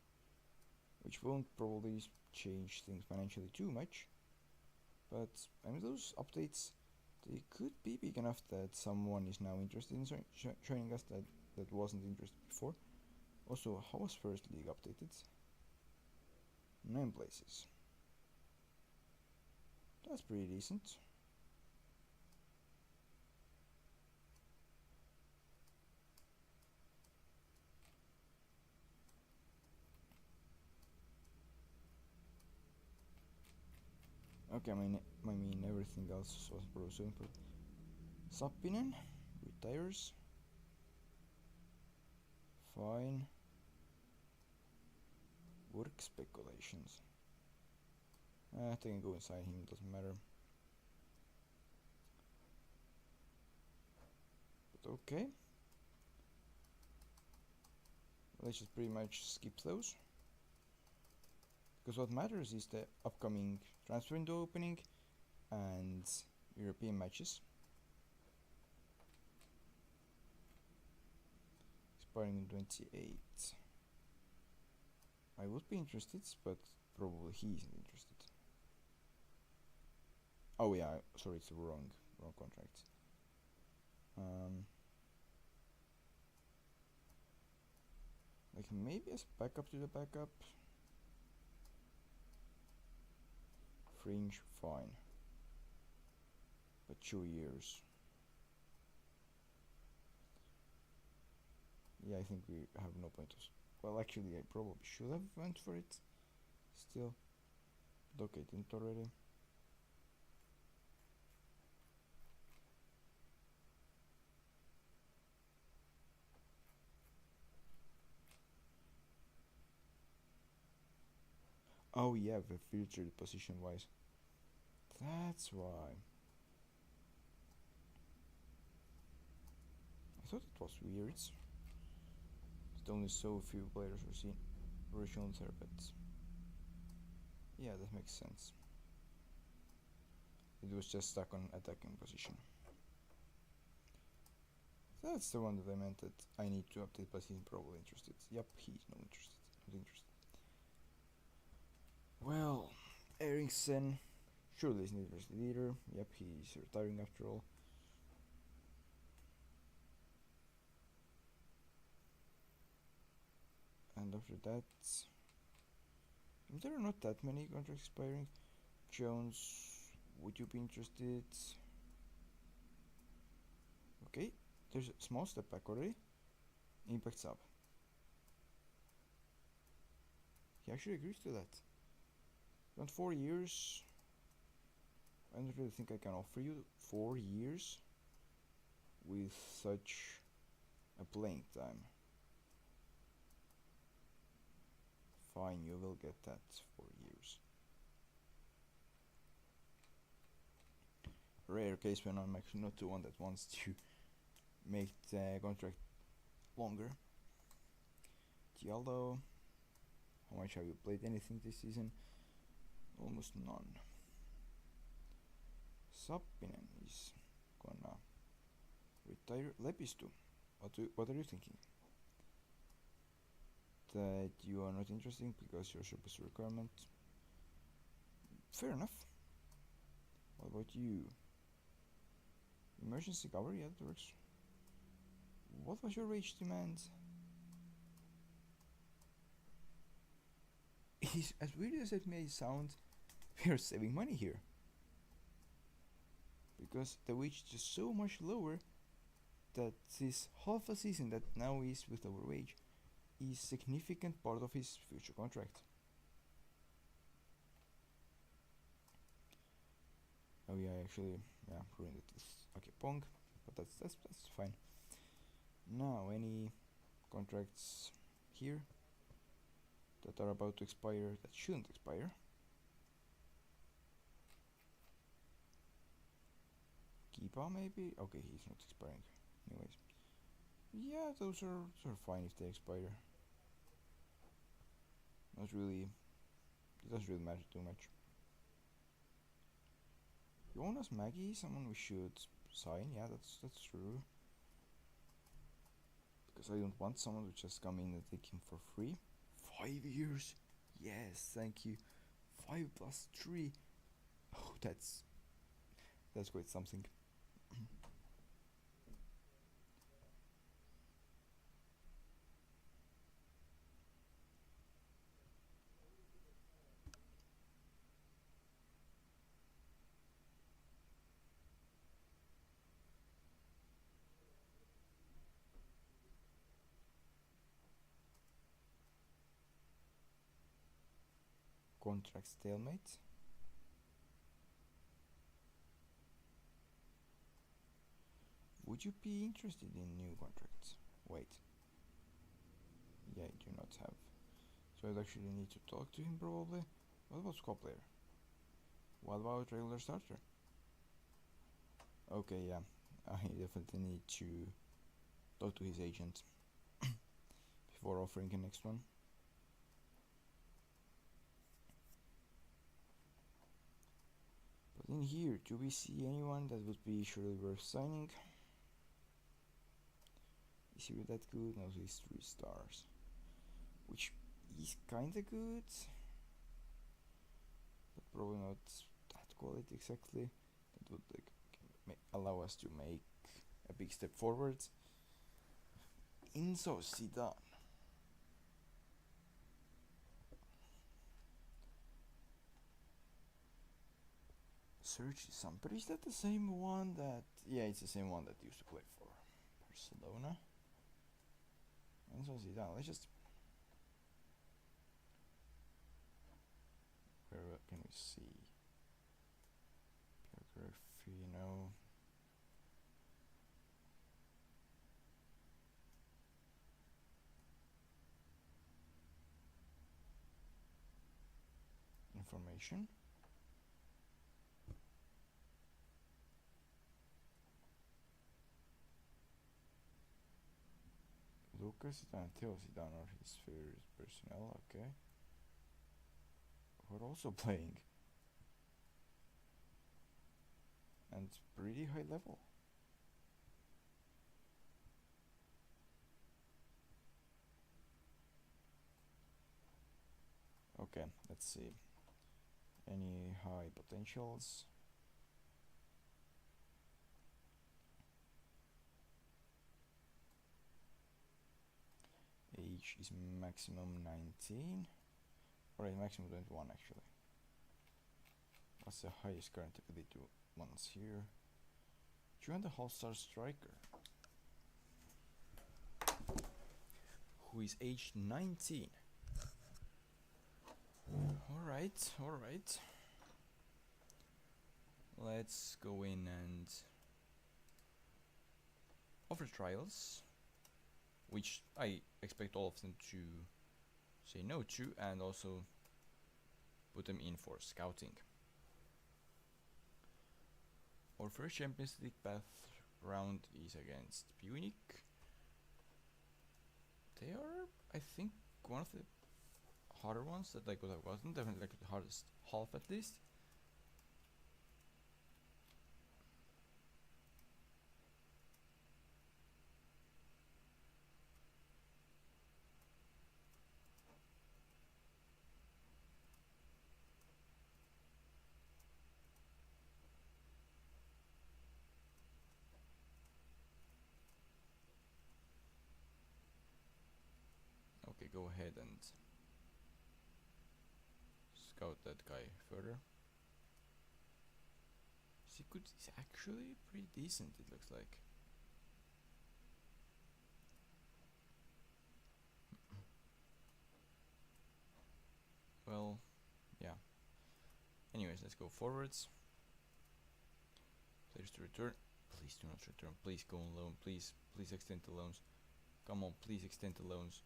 Which won't probably change things financially too much. But I mean, those updates, they could be big enough that someone is now interested in joining us that wasn't interested before. Also, how was first league updated? 9 places. That's pretty decent. Okay, I mean everything else was so simple. Sappinen retires. Fine. Work speculations. They can go inside him, doesn't matter. But okay. Let's just pretty much skip those. Because what matters is the upcoming transfer window opening and European matches. Expiring in 28. I would be interested, but probably he isn't interested. Oh yeah, sorry, it's the wrong contract. Like maybe as backup to the backup. Fringe, fine. But 2 years. Yeah, I think we have no point of... Well, actually, I probably should have went for it. Still. But okay, didn't already. Oh yeah, the filtered position wise. That's why. I thought it was weird. That only so few players were shown there, but yeah, that makes sense. It was just stuck on attacking position. That's the one that I meant that I need to update, but he's probably interested. Yep, he's not interested. Not interested. Well, Eriksen, surely isn't interested either. Yep, he's retiring after all. And after that, there are not that many contracts expiring. Jones, would you be interested? Okay, there's a small step back already. Impact sub. He actually agrees to that. Around 4 years. I don't really think I can offer you 4 years with such a playing time. Fine, you will get that 4 years. Rare case when I'm actually not the one that wants to make the contract longer. Gialdo, how much have you played anything this season? Almost none. Sappinen is gonna retire. Lepistu, what are you thinking? That you are not interested because your service requirement? Fair enough. What about you? Emergency cover, yeah, that works. What was your wage demand? As weird as it may sound, we are saving money here. Because the wage is just so much lower that this half a season that now is with our wage is significant part of his future contract. Oh yeah, actually, yeah, ruined it with okay Pong, but that's fine. Now, any contracts here that are about to expire that shouldn't expire? Keepa maybe? Okay, he's not expiring. Anyways, yeah, those are fine if they expire. Not really. It doesn't really matter too much. Jonas Maggie, someone we should sign. Yeah, that's true. Because I don't want someone to just come in and take him for free. 5 years. Yes, thank you. 5 plus 3. Oh, that's quite something. contract stalemate. Would you be interested in new contracts? Wait. Yeah, I do not have. So I'd actually need to talk to him probably. What about squad player? What about regular starter? Okay, yeah. I definitely need to talk to his agent before offering the next one. But in here, do we see anyone that would be surely worth signing? Is he that good? No, he's 3 stars. Which is kinda good, but probably not that quality exactly. That would allow us to make a big step forward. Inzo Zidane. Search some, but is that the same one that? Yeah, it's the same one that used to play for Barcelona. Inzo Zidane. Let's just. Where can we see? Biography, no. Information. Lucas Zidane, Theo Zidane are his favorite personnel, okay. We're also playing. And pretty high level. Okay, let's see. Any high potentials? Age is maximum 19. Alright, maximum 21 actually. What's the highest current ability ones here? 2.5-star striker. Who is aged 19. Alright. Let's go in and offer trials, which I expect all of them to say no to, and also put them in for scouting. Our first Champions League path round is against Munich. They are, I think, one of the harder ones that I could have gotten. Definitely like the hardest half at least. Okay, go ahead and scout that guy further. Sikut is actually pretty decent, it looks like. Well, yeah. Anyways, let's go forwards. Players to return. Please do not return. Please go on loan. Please extend the loans. Come on, please extend the loans.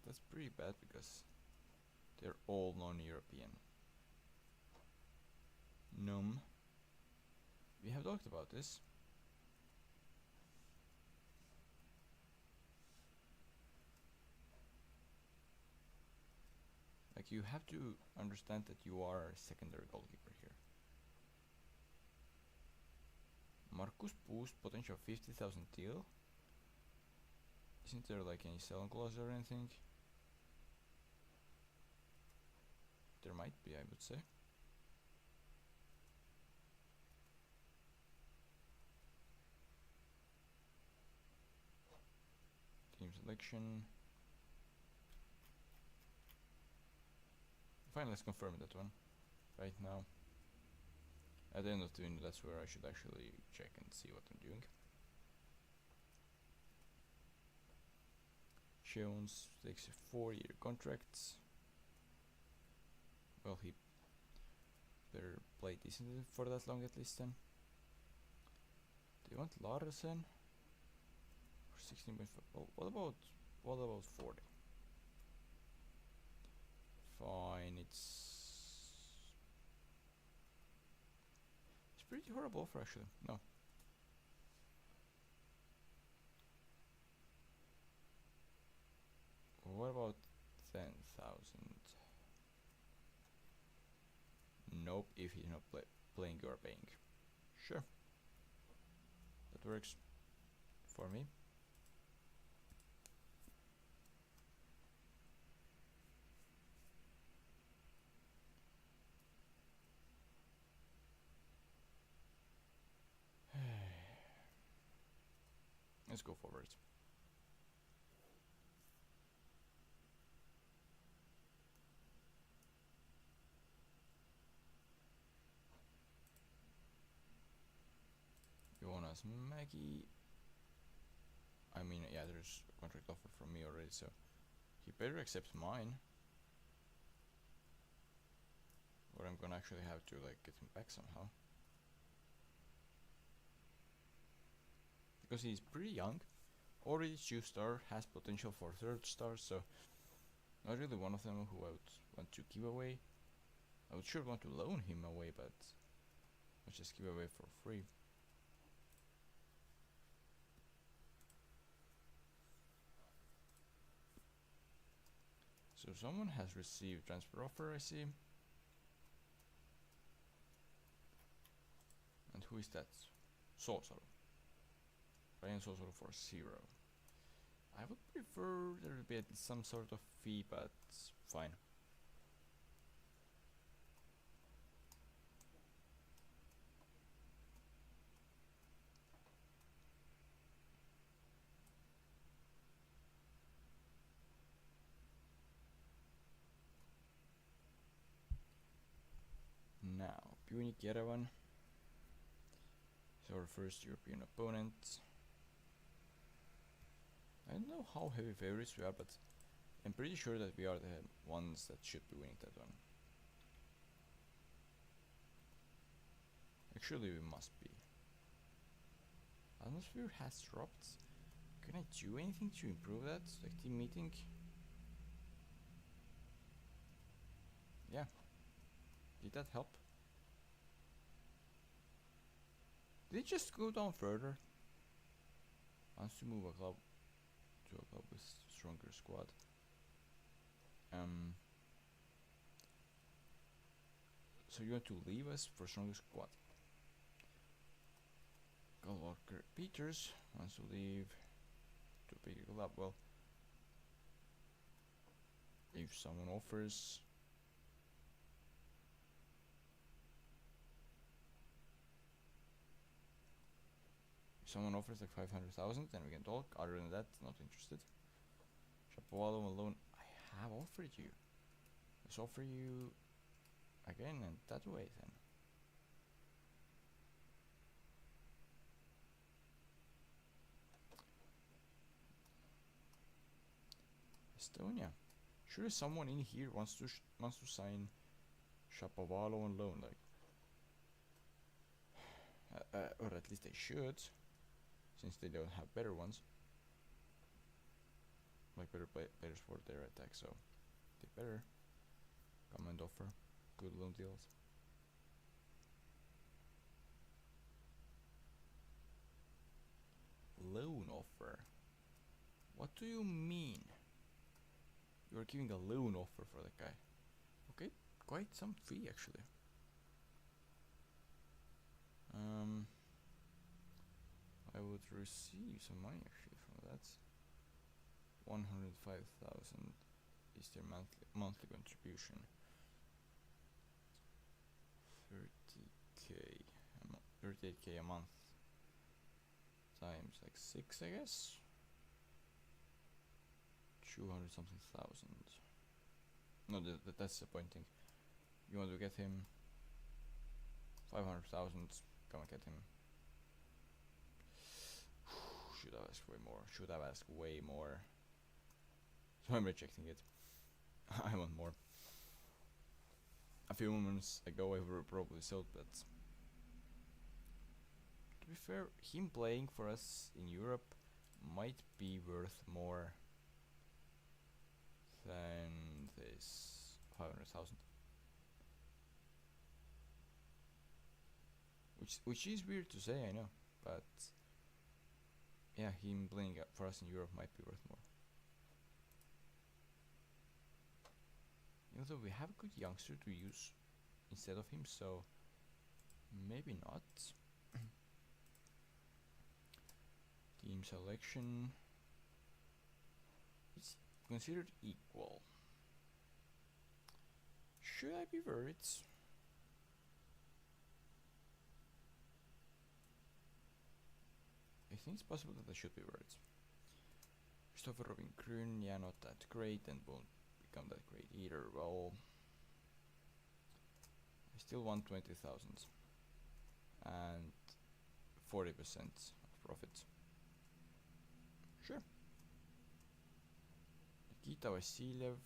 That's pretty bad because they're all non-European. We have talked about this. Like, you have to understand that you are a secondary goalkeeper here. Marcus boost potential 50,000 deal. Isn't there like any selling clause or anything? There might be, I would say. Team selection. Fine, let's confirm that one right now. At the end of the window, that's where I should actually check and see what I'm doing. Jones takes a 4-year contract. Well, he better play decently for that long at least then. Do you want Larsen for 16.5? Well, what about 40? Fine, it's pretty horrible offer actually. No. What about 10,000? Nope, if he's not playing, you're paying. Sure. That works for me. Let's go forward. Jonas Maggie. I mean, yeah, there's a contract offer from me already, so he better accept mine. Or I'm gonna actually have to like get him back somehow. Because he's pretty young, already 2-star, has potential for 3rd star, so not really one of them who I would want to give away. I would sure want to loan him away, but let's just give away for free. So someone has received transfer offer, I see. And who is that? Sosoro. Ryan Sosoro for 0. I would prefer there to be at least some sort of fee, but fine. Now, Punic Yerevan is our first European opponent. I don't know how heavy favorites we are, but I'm pretty sure that we are the ones that should be winning that one. Actually, we must be. Atmosphere has dropped. Can I do anything to improve that? Like team meeting? Yeah. Did that help? Did it just go down further? Wants to move a club to a club with stronger squad. So you want to leave us for stronger squad? Walker Peters wants to leave to a bigger club. Well, if someone offers like 500,000, then we can talk. Other than that, not interested. Shapovalov alone, I have offered you. Let's offer you again and that way then. Estonia. Surely someone in here wants to sign Shapovalov on loan, like, or at least they should, since they don't have better ones, like better players for their attack. So they better come and offer good loan deals. Loan offer? What do you mean? You're giving a loan offer for that guy. Okay, quite some fee actually. I would receive some money actually from that. 105,000 is their monthly contribution. 38k a month times like 6, I guess. 200 something thousand. No, that's disappointing. You want to get him 500,000, come and get him. Should have asked way more. so I'm rejecting it. I want more. A few moments ago I would have probably sold, but to be fair, him playing for us in Europe might be worth more than this 500,000. Which is weird to say, I know, but yeah, him playing for us in Europe might be worth more. Even though we have a good youngster to use instead of him, so maybe not. Team selection. It's considered equal. Should I be worried? I think it's possible that I should be worried. Christopher Robin Grün, yeah, not that great, and won't become that great either. Well, I still want 20,000 and 40% of profit. Sure. Nikita Vasilyev,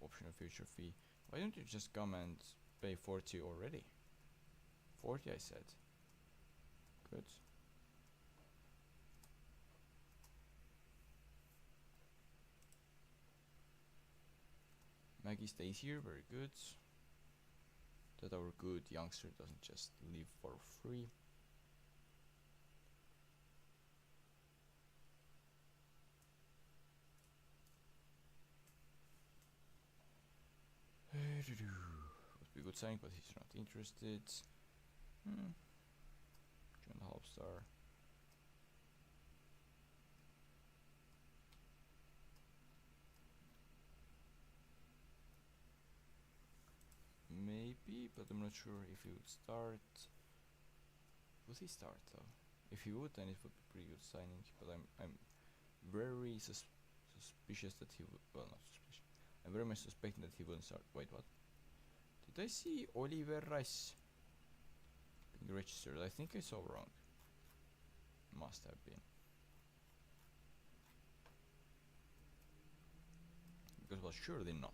optional future fee. Why don't you just come and pay 40 already? 40 I said. Good. Maggie stays here, very good. That our good youngster doesn't just leave for free. Would be a good sign, but he's not interested. John Halfstar. Maybe, but I'm not sure if he would start. Would he start though? If he would, then it would be pretty good signing. But I'm very suspicious that he would. Well, not suspicious. I'm very much suspecting that he wouldn't start. Wait, what? Did I see Oliver Rice being registered? I think I saw wrong. Must have been. Because well, surely not.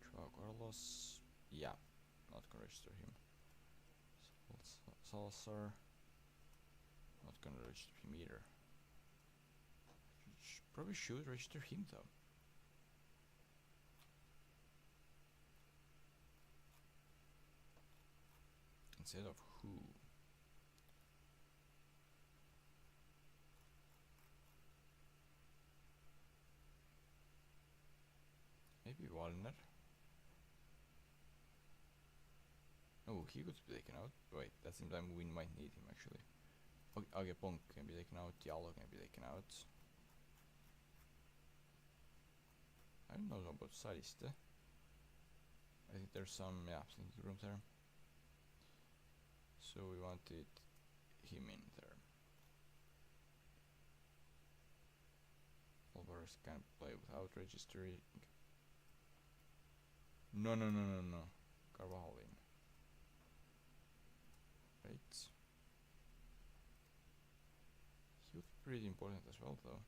Joao Carlos, yeah, not gonna register him. Salazar, not gonna register him either. Probably should register him though. Instead of who? Maybe Wallner. Oh, he could be taken out. Wait, that seems like we might need him actually. Okay, Ponk can be taken out. Diallo can be taken out. I don't know about Sariste. I think there's some, yeah, thinking room there. So we wanted him in there. Alvarez can play without registering. No. Carvajal in. Right. He would be pretty important as well though.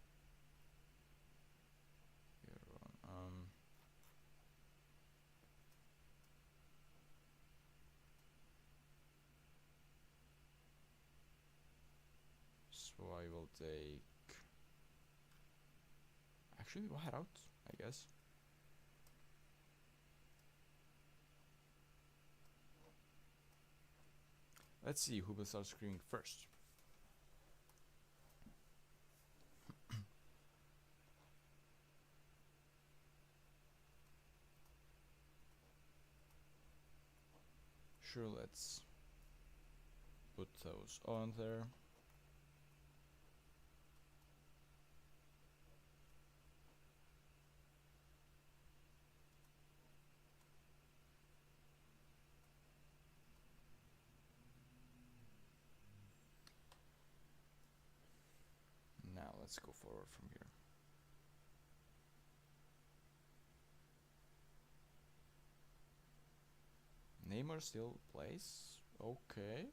So I will take actually we'll head out, I guess. Let's see who will start screaming first. Sure, let's put those on there. Now let's go forward from here. Neymar still plays? Okay.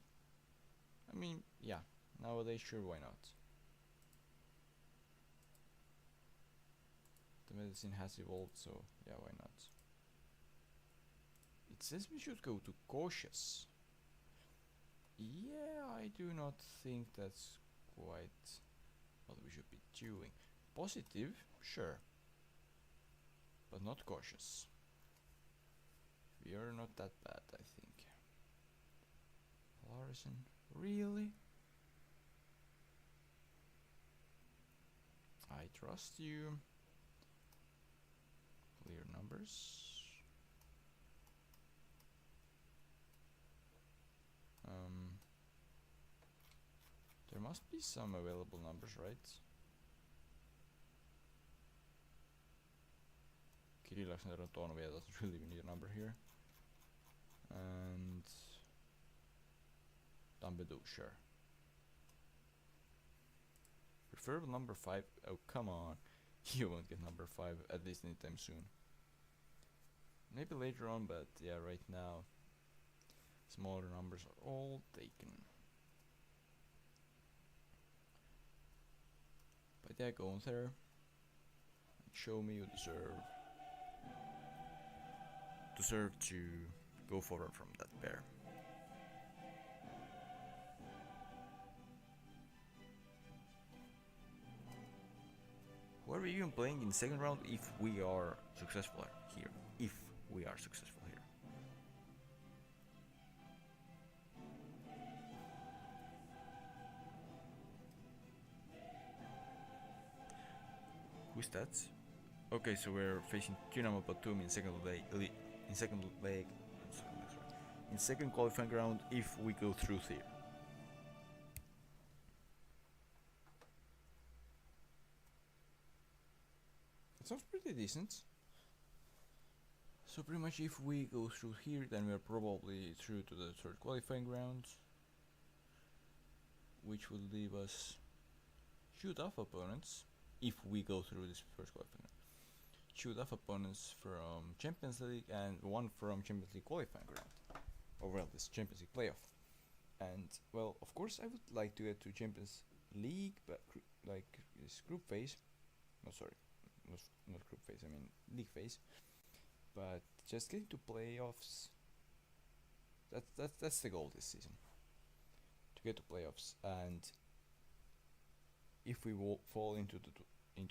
I mean, yeah, nowadays sure, why not? medicine has evolved, so yeah, why not? It says we should go to cautious. Yeah, I do not think that's quite what we should be doing. Positive, sure, but not cautious. We are not that bad, I think. Larson, really? I trust you. Clear numbers. There must be some available numbers, right? Kirill Alexander Antonovia doesn't really need a number here. And Dumbledore, sure. Preferable number 5. Oh, come on. You won't get number 5 at least anytime soon. Maybe later on, but yeah, right now smaller numbers are all taken. But yeah, go on there and show me you deserve to go forward from that pair. Who are we even playing in second round if we are successful here? If we are successful here. Who's that? Okay, so we're facing Dynamo Batum in second qualifying round if we go through here. That sounds pretty decent. So pretty much if we go through here, then we're probably through to the third qualifying round, which would leave us shoot off opponents if we go through this first qualifying round. Shoot off opponents from Champions League and one from Champions League qualifying round. Or well, this Champions League playoff. And well, of course I would like to get to Champions League, but like this group phase. No, sorry, not group phase. I mean league phase. But just getting to playoffs. That's the goal this season. To get to playoffs, and if we fall into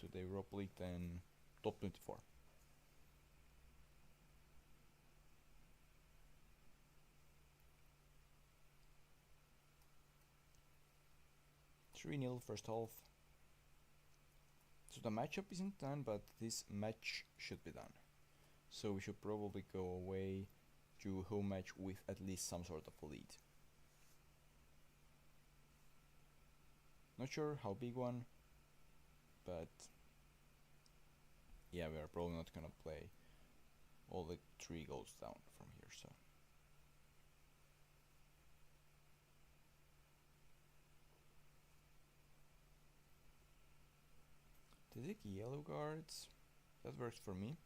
the Europa League, then top 24. (3-0) first half. So the matchup isn't done, but this match should be done. So we should probably go away to home match with at least some sort of a lead. Not sure how big one, but yeah, we are probably not gonna play all the 3 goals down from here, so. They take yellow cards. That works for me.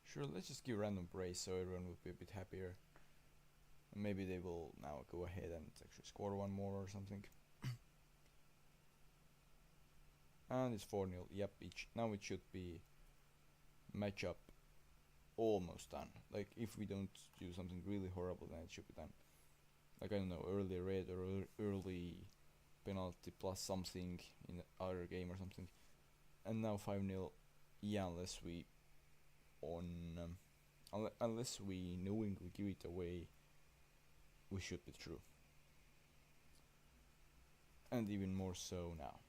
Sure, let's just give random praise so everyone would be a bit happier. And maybe they will now go ahead and actually score one more or something. And it's 4-0. Yep, now it should be matchup almost done. Like if we don't do something really horrible, then it should be done. Like I don't know, early red or early penalty plus something in the other game or something. And now 5-0. Yeah, unless we knowingly give it away, we should be true. And even more so now.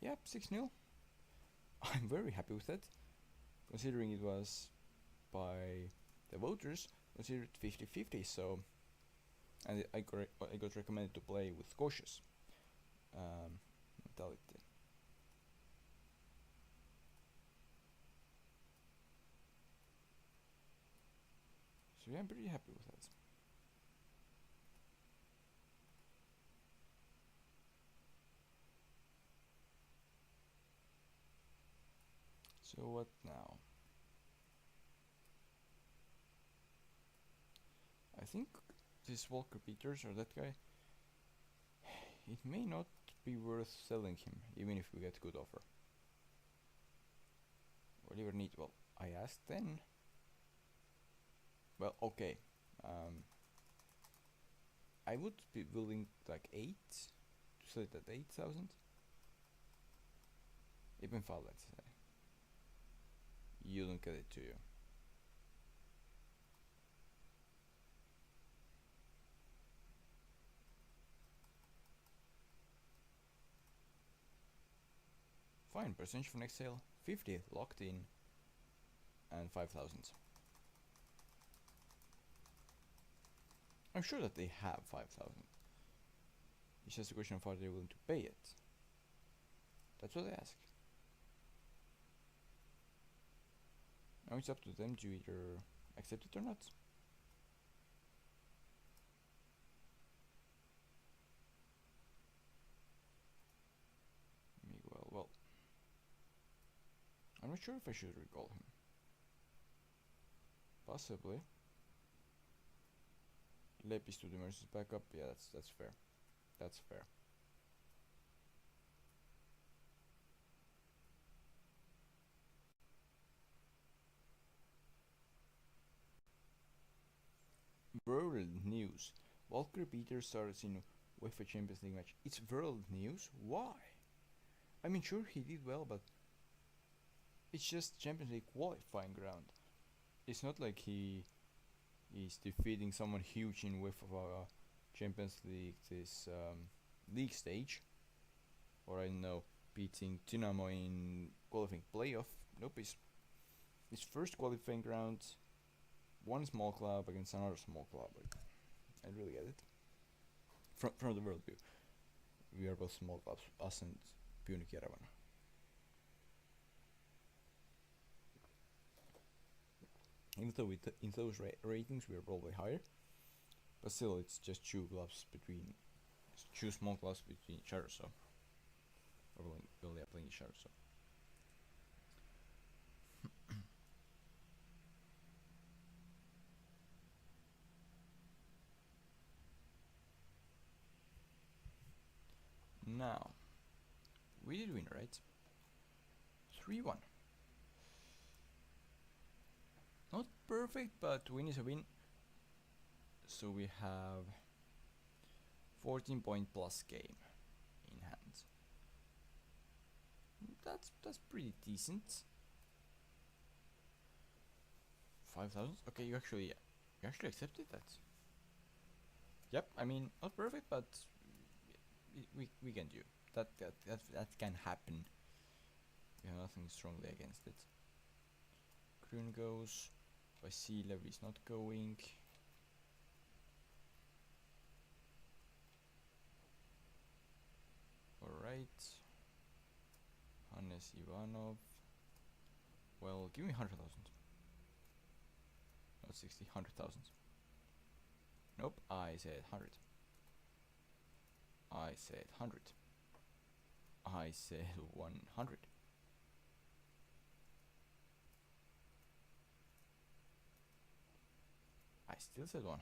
Yep, 6-0. I'm very happy with that, considering it was by the voters considered 50-50. So, and I got recommended to play with cautious mentality. So yeah, I'm pretty happy with that. So what now? I think this Walker Peters or that guy, it may not be worth selling him, even if we get good offer. Oliver need. Well, I asked then. Well, okay. I would be willing like 8 to sell it at 8,000. Even 5, let's say. You don't get it, to you. Fine, percentage for next sale 50 locked in and 5,000. I'm sure that they have 5,000. It's just a question of how they're willing to pay it. That's what I ask. Now it's up to them to either accept it or not. Miguel, well, I'm not sure if I should recall him. Possibly. Lepis to the Mercy's backup. Yeah, that's fair. That's fair. World news. Walker Peters starts in UEFA Champions League match. It's world news? Why? I mean, sure, he did well, but it's just Champions League qualifying round. It's not like he is defeating someone huge in UEFA Champions League this league stage, or I don't know, beating Dynamo in qualifying playoff. Nope, it's first qualifying round. One small club against another small club. I really get it. From the world view, we are both small clubs, us and Punic Yerevan. Even though in those ratings we are probably higher, but still it's just two small clubs between each other. So, or they are playing each other. So. Now, we did win, right? 3-1. Not perfect, but win is a win. So we have 14-point plus game in hand. That's pretty decent. 5,000. Okay, you actually accepted that. Yep. I mean, not perfect, but we can do that can happen. We have nothing strongly against it. Grun goes. Vasilev is not going. Alright. Hannes Ivanov. Well, give me 100,000. Not 60, 100,000. Nope, I said 100. I said 100. I said 100. I still said 100.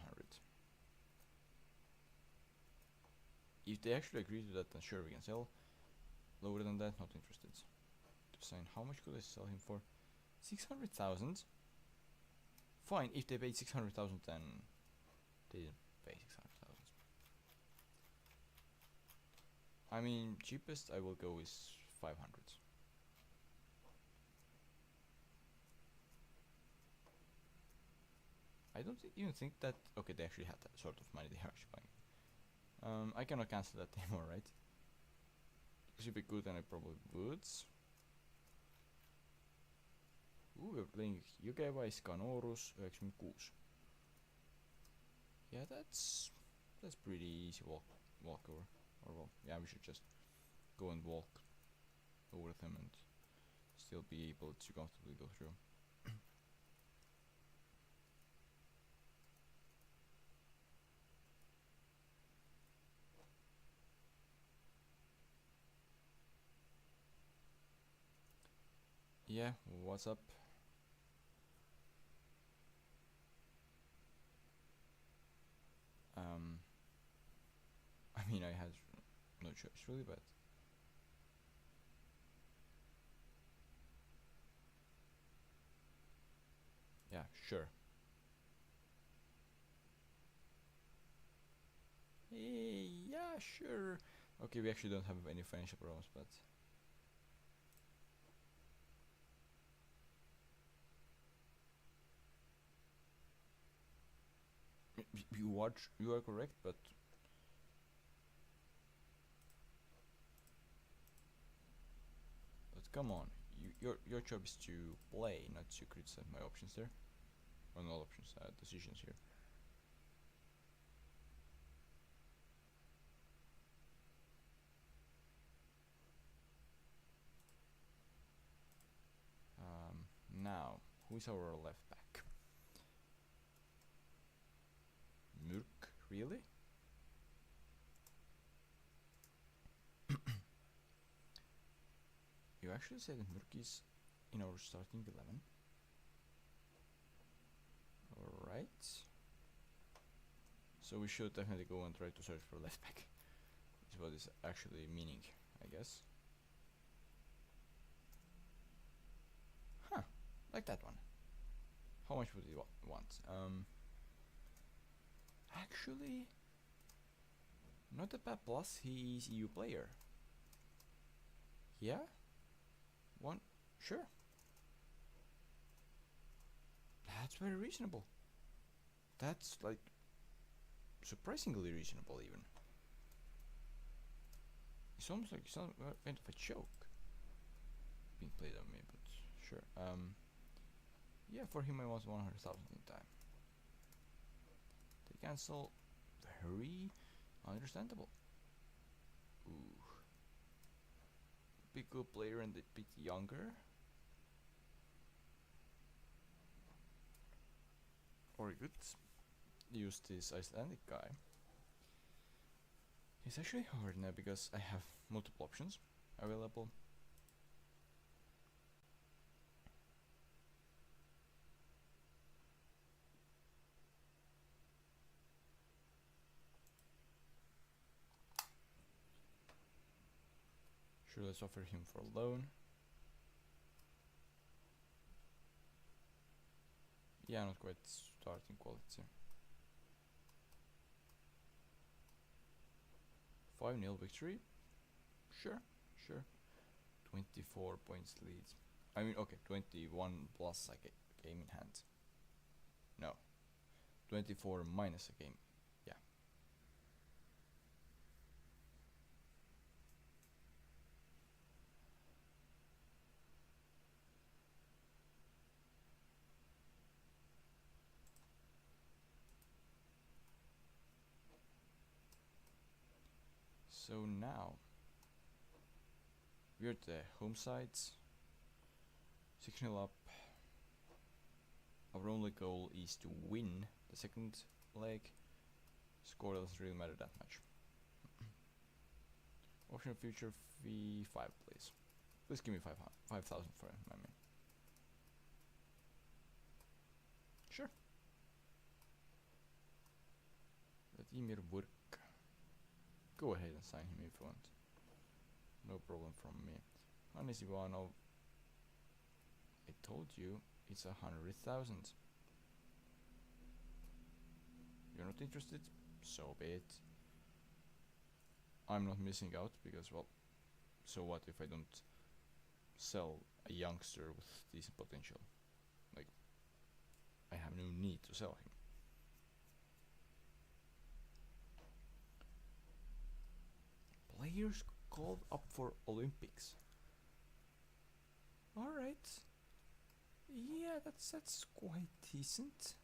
If they actually agree to that, then sure, we can sell. Lower than that, not interested. To sign, how much could I sell him for? 600,000? Fine, if they paid 600,000, then they didn't pay 600,000. I mean, cheapest I will go is 500. I don't even think that. Okay, they actually had that sort of money they are actually buying. I cannot cancel that anymore, right? It should be good, and I probably would. Ooh, we're playing Jõgeva, Scanorus, 96. Yeah, that's pretty easy walk over. Or well, yeah, we should just go and walk over them and still be able to comfortably go through. Yeah, what's up? mean, I had no choice really, but yeah, sure. Yeah, sure. Okay, we actually don't have any financial problems, but you are correct, but come on, your job is to play, not to criticize my options there. Or not options, decisions here. Now, who is our left back? Murk, really? You actually said that Murk is in our starting 11. Alright. So we should definitely go and try to search for left back. Is what is actually meaning, I guess. Huh, like that one. How much would he want? Actually, not a bad plus, he is EU player. Yeah? One, sure. That's very reasonable. That's like surprisingly reasonable even. It's almost like it's not kind of a joke being played on me, but sure. Yeah, for him I want 100,000 in time. They cancel. Very understandable. Ooh. Big good player and a bit younger. Or good. Use this Icelandic guy. It's actually hard now because I have multiple options available. Sure, let's offer him for a loan. Yeah, not quite starting quality. 5-0 victory. Sure. 24 points lead. I mean, okay, 21 plus a game in hand. No. 24 minus a game. Yeah. So now we're at the home side. 6-0 up. Our only goal is to win the second leg. Score doesn't really matter that much. Option future fee 5, please. Please give me 5,000 for him, I mean. Sure. Vladimir Burk. Go ahead and sign him if you want. No problem from me. Hannes Ivanov. I told you it's 100,000. You're not interested? So be it. I'm not missing out because, well, so what if I don't sell a youngster with decent potential? Like, I have no need to sell him. Players called up for Olympics. Alright. Yeah, that's quite decent.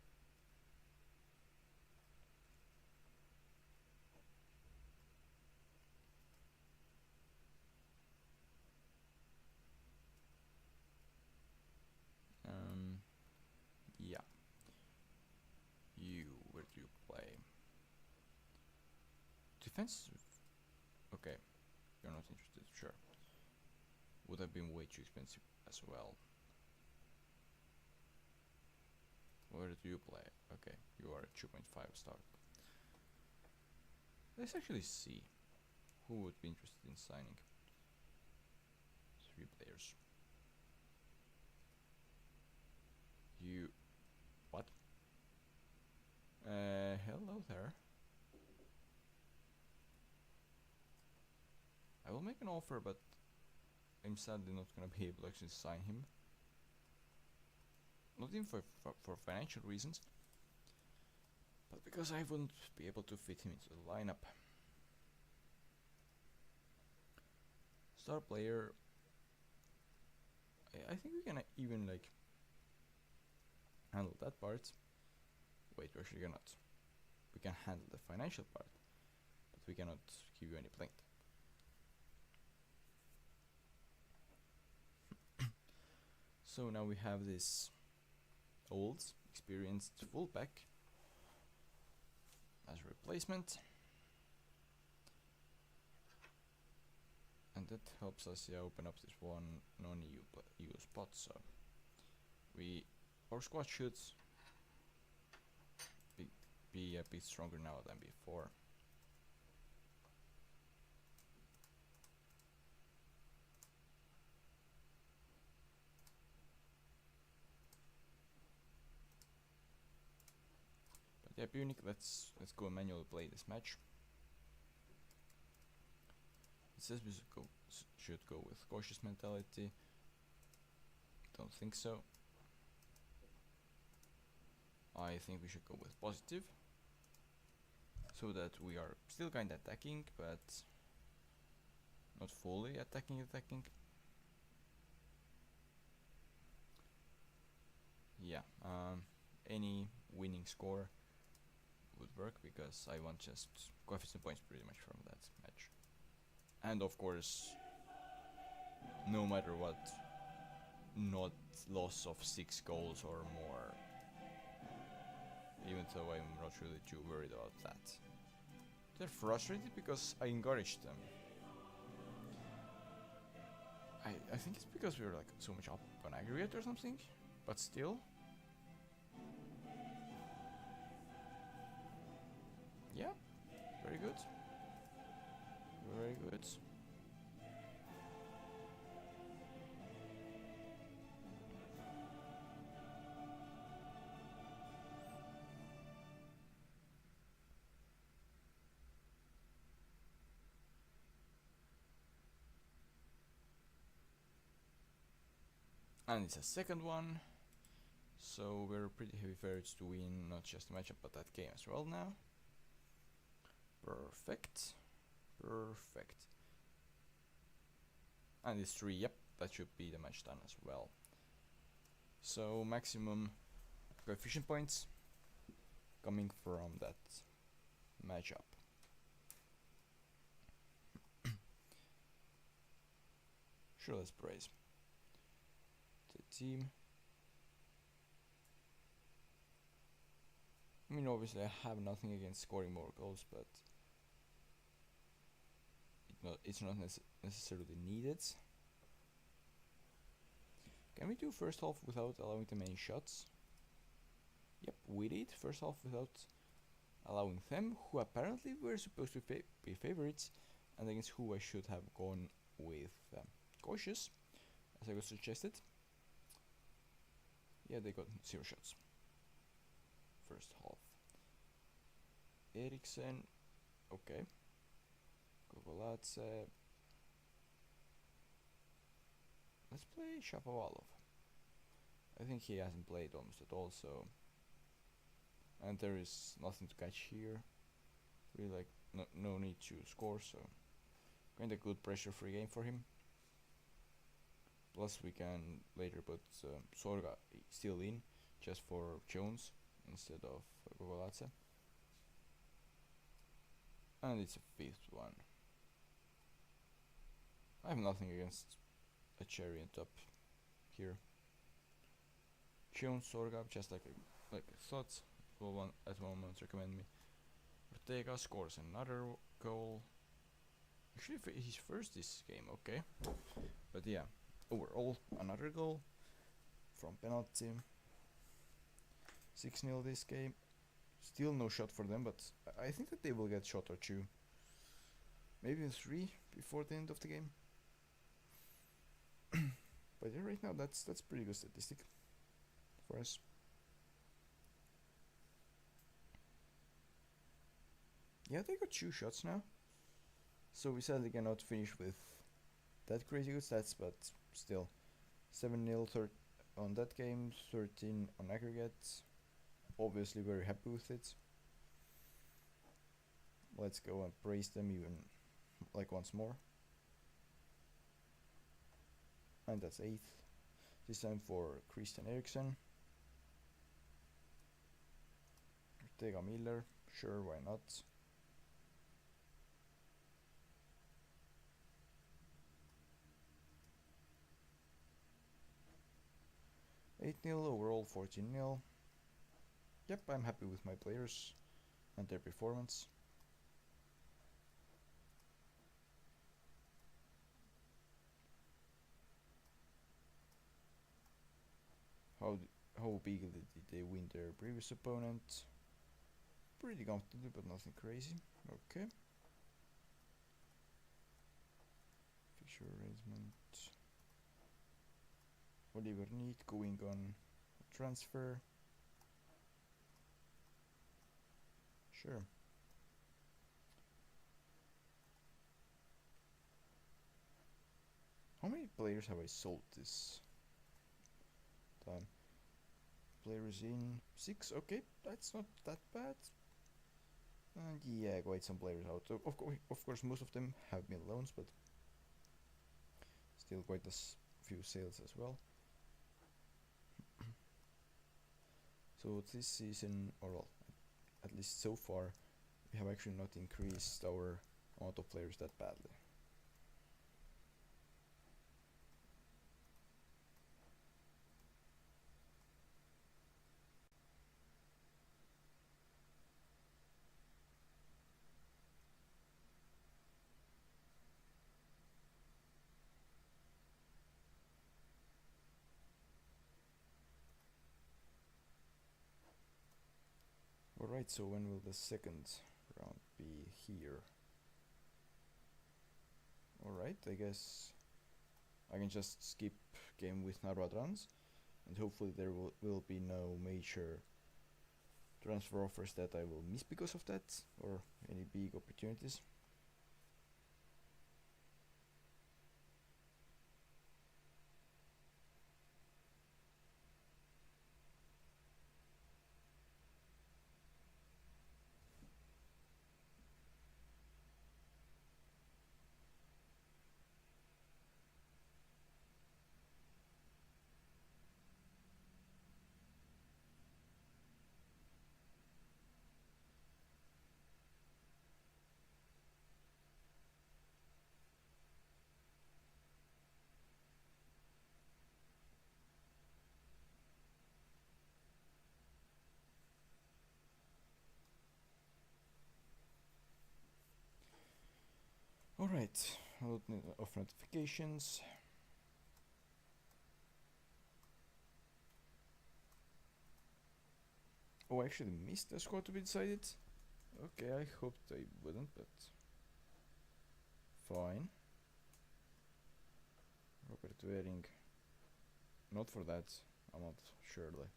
Yeah. Where do you play? Defense? Okay, you're not interested, sure. Would have been way too expensive as well. Where do you play? Okay, you are a 2.5 star. Let's actually see. who would be interested in signing 3 players? You... what? Hello there. I will make an offer, but I'm sadly not gonna be able to actually sign him. Not even for financial reasons, but because I wouldn't be able to fit him into the lineup. Star player. I think we can even like handle that part. Wait, we actually cannot. We can handle the financial part, but we cannot give you any playing time. So now we have this old, experienced fullback as a replacement, and that helps us open up this one non-EU spot. So our squad should be a bit stronger now than before. But yeah, Punic, let's go and manually play this match. It says we should go with cautious mentality. Don't think so. I think we should go with positive, so that we are still kinda attacking, but not fully attacking. Yeah, any winning score would work, because I want just coefficient points pretty much from that match. And of course, no matter what, not loss of 6 goals or more, even though I'm not really too worried about that. They're frustrated because I encouraged them. I think it's because we were like so much up on aggregate or something, but still. Yeah, very good. Very good. And it's a second one, so we're pretty heavy favorites to win not just the matchup but that game as well now. Perfect. And it's 3, yep, that should be the match done as well. So maximum coefficient points coming from that matchup. Sure, let's praise the team. I mean, obviously I have nothing against scoring more goals, but it's not necessarily needed. Can we do first half without allowing them any shots? Yep, we did first half without allowing them, who apparently were supposed to be favorites, and against who I should have gone with cautious, as I was suggested. Yeah, they got 0 shots. First half. Eriksen, okay. Gogoladze. Let's play Shapovalov. I think he hasn't played almost at all, so... And there is nothing to catch here. Really, like, no need to score, so... Kinda good pressure-free game for him. Plus we can later put Sorga still in, just for Jones instead of Gogoladze. And it's a 5th one. I have nothing against a cherry on top here. Jones, Sorga, just like I thought. Will at one moment recommend me. Ortega scores another goal. Actually, he's first this game, okay. But yeah, overall another goal from penalty. 6-0 this game. Still no shot for them, but I think that they will get shot or two. maybe a 3 before the end of the game. But yeah, right now that's pretty good statistic for us. Yeah, they got 2 shots now, so we sadly cannot finish with that crazy good stats, but still 7-0 on that game, 13 on aggregate. Obviously very happy with it. Let's go and praise them even like once more. And that's 8th. This time for Christian Eriksen. Ortega Miller, sure, why not? $8-0 overall, 14-0. Yep, I'm happy with my players and their performance. How big did they win their previous opponent? Pretty comfortably, but nothing crazy. Okay. Fixture arrangement. Oliver Need going on transfer. Sure. How many players have I sold this time? Players in 6, okay, that's not that bad. And yeah, quite some players out. Of course, most of them have been loans, but still quite a few sales as well. So this season, or well, at least so far, we have actually not increased our amount of players that badly. Alright, so when will the second round be here? Alright, I guess I can just skip game with Narvadrans, and hopefully there will be no major transfer offers that I will miss because of that, or any big opportunities. Alright, a lot of notifications. Oh, I actually missed the squad to be decided. Okay, I hoped I wouldn't, but fine. Robert Wering. Not for that amount, surely.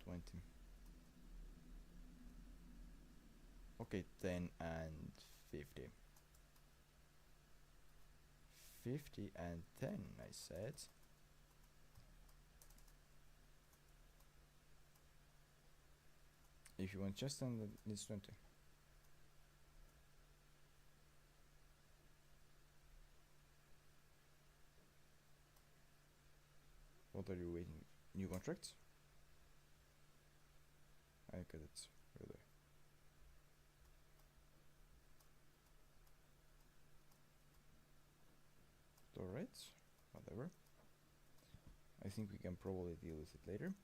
20. Okay, 10 and 50. 50 and 10, I said. If you want just 10, then it's 20. What are you waiting? New contracts? I get it. Really. Alright, whatever. I think we can probably deal with it later.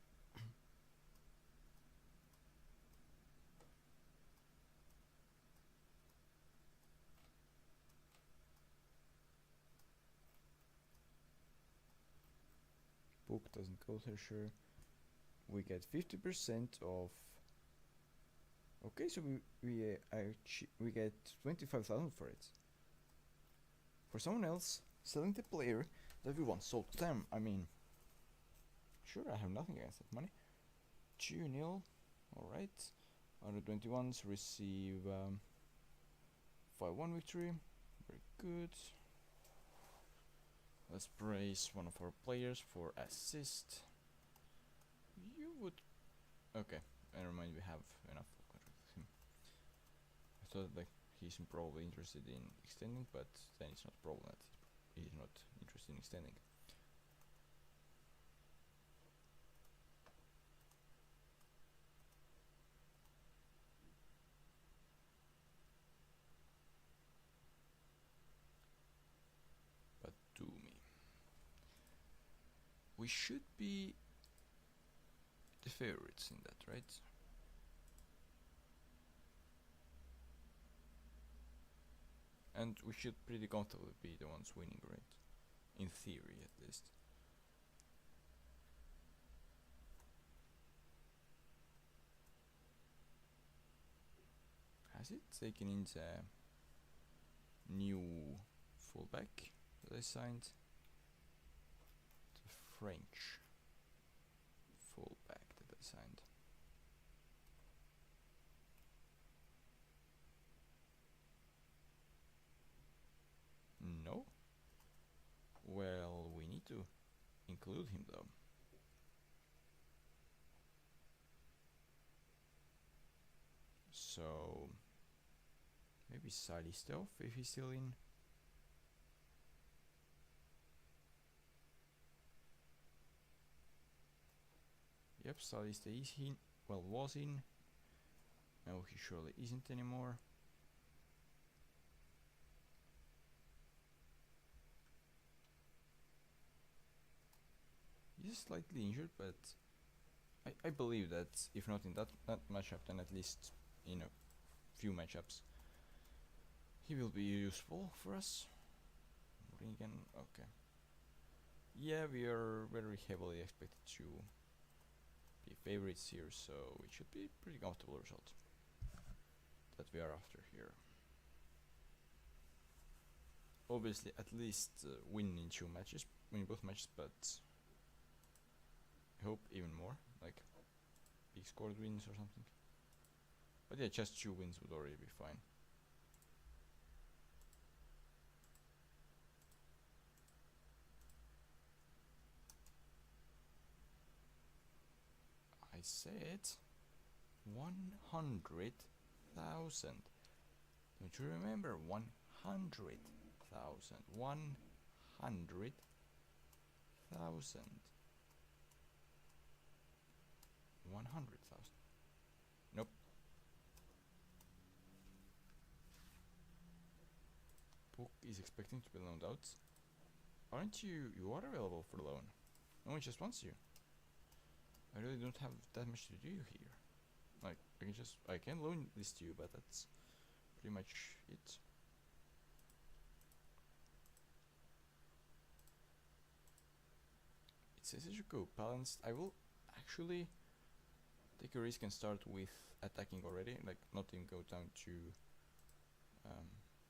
Book doesn't go there, sure. We get 50% of Okay, so we get 25,000 for it. For someone else selling the player that we once sold to them. I mean, sure, I have nothing against that money. 2-0. Alright. Under 21s receive 5-1 victory. Very good. Let's praise one of our players for assist. You would... Okay, never mind, we have enough contract with him. I thought that he's probably interested in extending, but then it's not a problem that he's not interested in extending. But do me. We should be the favorites in that, right? And we should pretty comfortably be the ones winning, right? In theory, at least. Has it taken in the new fullback that I signed? The French fullback that I signed. No? Well, we need to include him though. So maybe Salistov if he's still in. Yep, Salistov is in. Well, was in. No, he surely isn't anymore. He's slightly injured, but I believe that if not in that matchup, then at least in a few matchups he will be useful for us. Regan, okay. Yeah, we are very heavily expected to be favorites here, so it should be a pretty comfortable result that we are after here. Obviously, at least win in both matches, but I hope even more, like big scored wins or something. But yeah, just 2 wins would already be fine. I said 100,000. Don't you remember? 100,000. 100,000. 100,000. Nope. Book is expecting to be loaned out. Aren't you? You are available for loan. No one just wants you. I really don't have that much to do here. Like, I can loan this to you, but that's pretty much it. It says it should go balanced. I will actually take a risk and start with attacking already, like not even go down to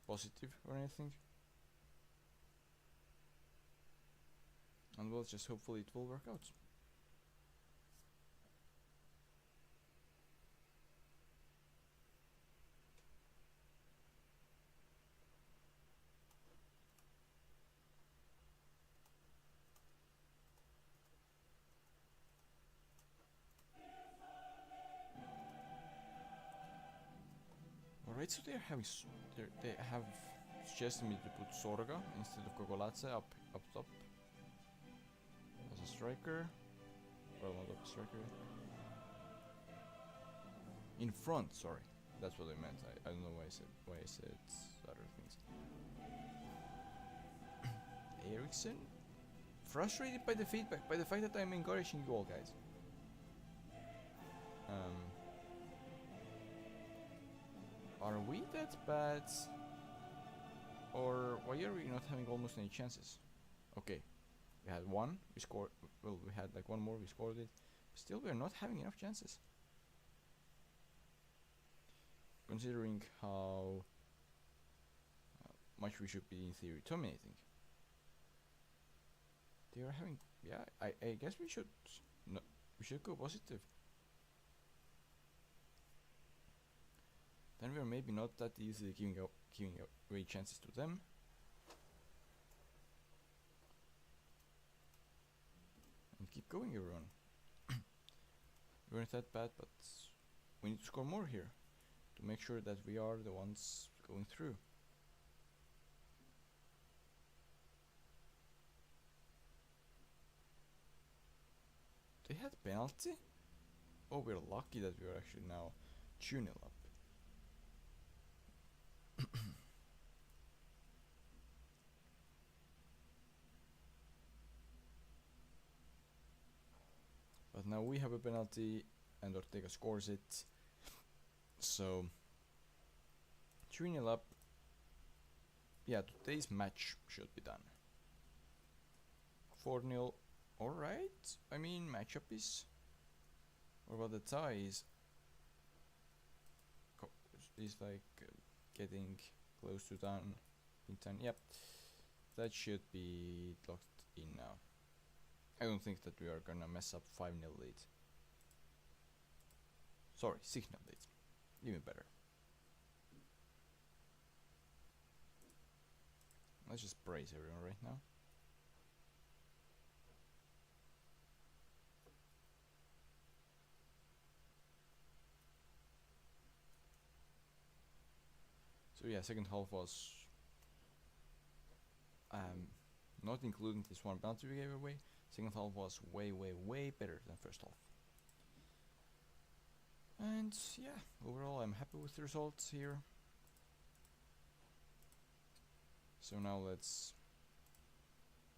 positive or anything. And well, just hopefully it will work out. Alright, so they have suggested me to put Sorga instead of Gogolatse up top as a striker. Well, not a striker. In front, sorry. That's what I meant. I don't know why I said other things. Ericsson? Frustrated by the feedback, by the fact that I'm encouraging you all, guys. Are we that bad? Or why are we not having almost any chances? Okay, we had one, we scored, well, we had like one more, we scored it. Still, we are not having enough chances. considering how much we should be in theory dominating. They are having, yeah, I guess we should go positive. Then we are maybe not that easily giving away chances to them. And keep going, everyone. We weren't that bad, but we need to score more here to make sure that we are the ones going through. They had penalty? Oh, we're lucky that we are actually now 2-0 up. But now we have a penalty and Ortega scores it. So 3-0 up. Yeah, today's match should be done. 4-0. Alright. I mean, matchup is, or what the tie is like getting close to done in 10. Yep. That should be locked in now. I don't think that we are gonna mess up 5-0 lead. Sorry, 6-0 lead. Even better. Let's just praise everyone right now. So yeah, second half was not including this one penalty we gave away. Second half was way better than first half. And yeah, overall I'm happy with the results here. So now let's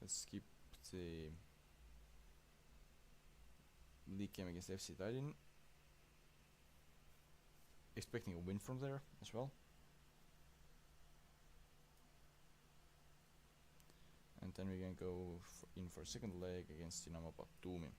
skip the league game against FC Tallinn. Expecting a win from there as well. And then we can go in for second leg against Dinamo Batumi.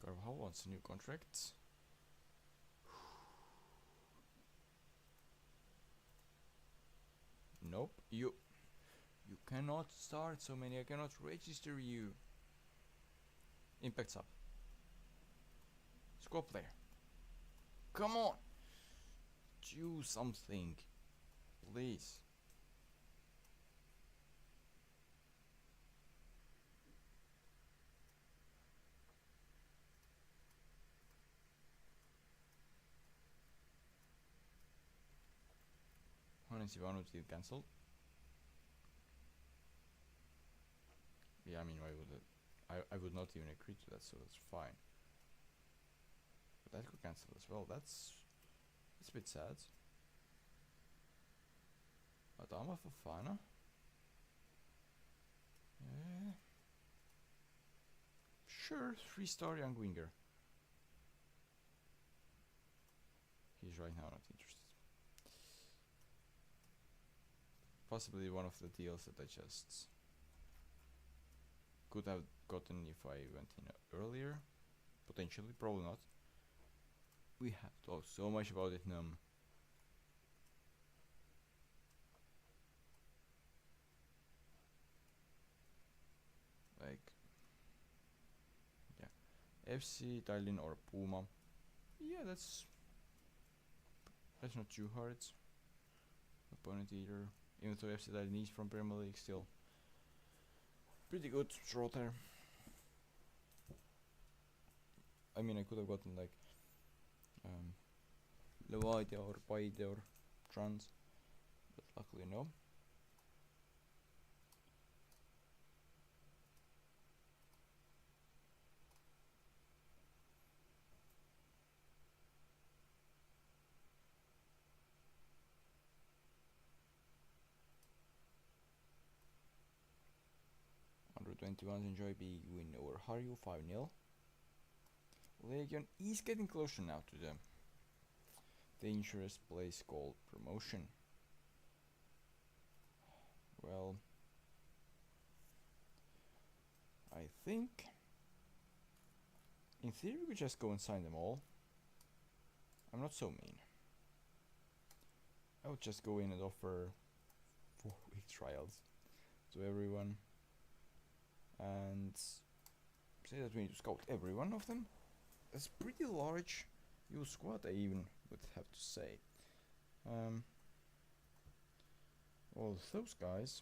Carvajal wants a new contract. Nope, you cannot start so many. I cannot register you. Impact's up. Squad player. Come on, do something, please. Hannes Ivanovic did cancel. Yeah, I mean, I would not even agree to that, so that's fine. But that could cancel as well. That's a bit sad. Adama Fofana. Yeah. Sure, 3-star young winger. He's right now not interested. Possibly one of the deals that I just could have gotten if I went in earlier. Potentially, probably not. We have talked so much about it, Num. Like, yeah, FC Tallinn or Puma. Yeah, that's not too hard. Opponent either. Even though FC Tallinn is from Premier League, still pretty good draw there. I mean, I could have gotten like Levadia or Paide or Trans, but luckily no. FM21 enjoy big win over Harju 5-0. Legion is getting closer now to the dangerous place called promotion. Well, I think in theory we could just go and sign them all. I'm not so mean. I would just go in and offer 4-week trials to everyone and say that we need to scout every one of them. That's pretty large youth squad, I even would have to say. All those guys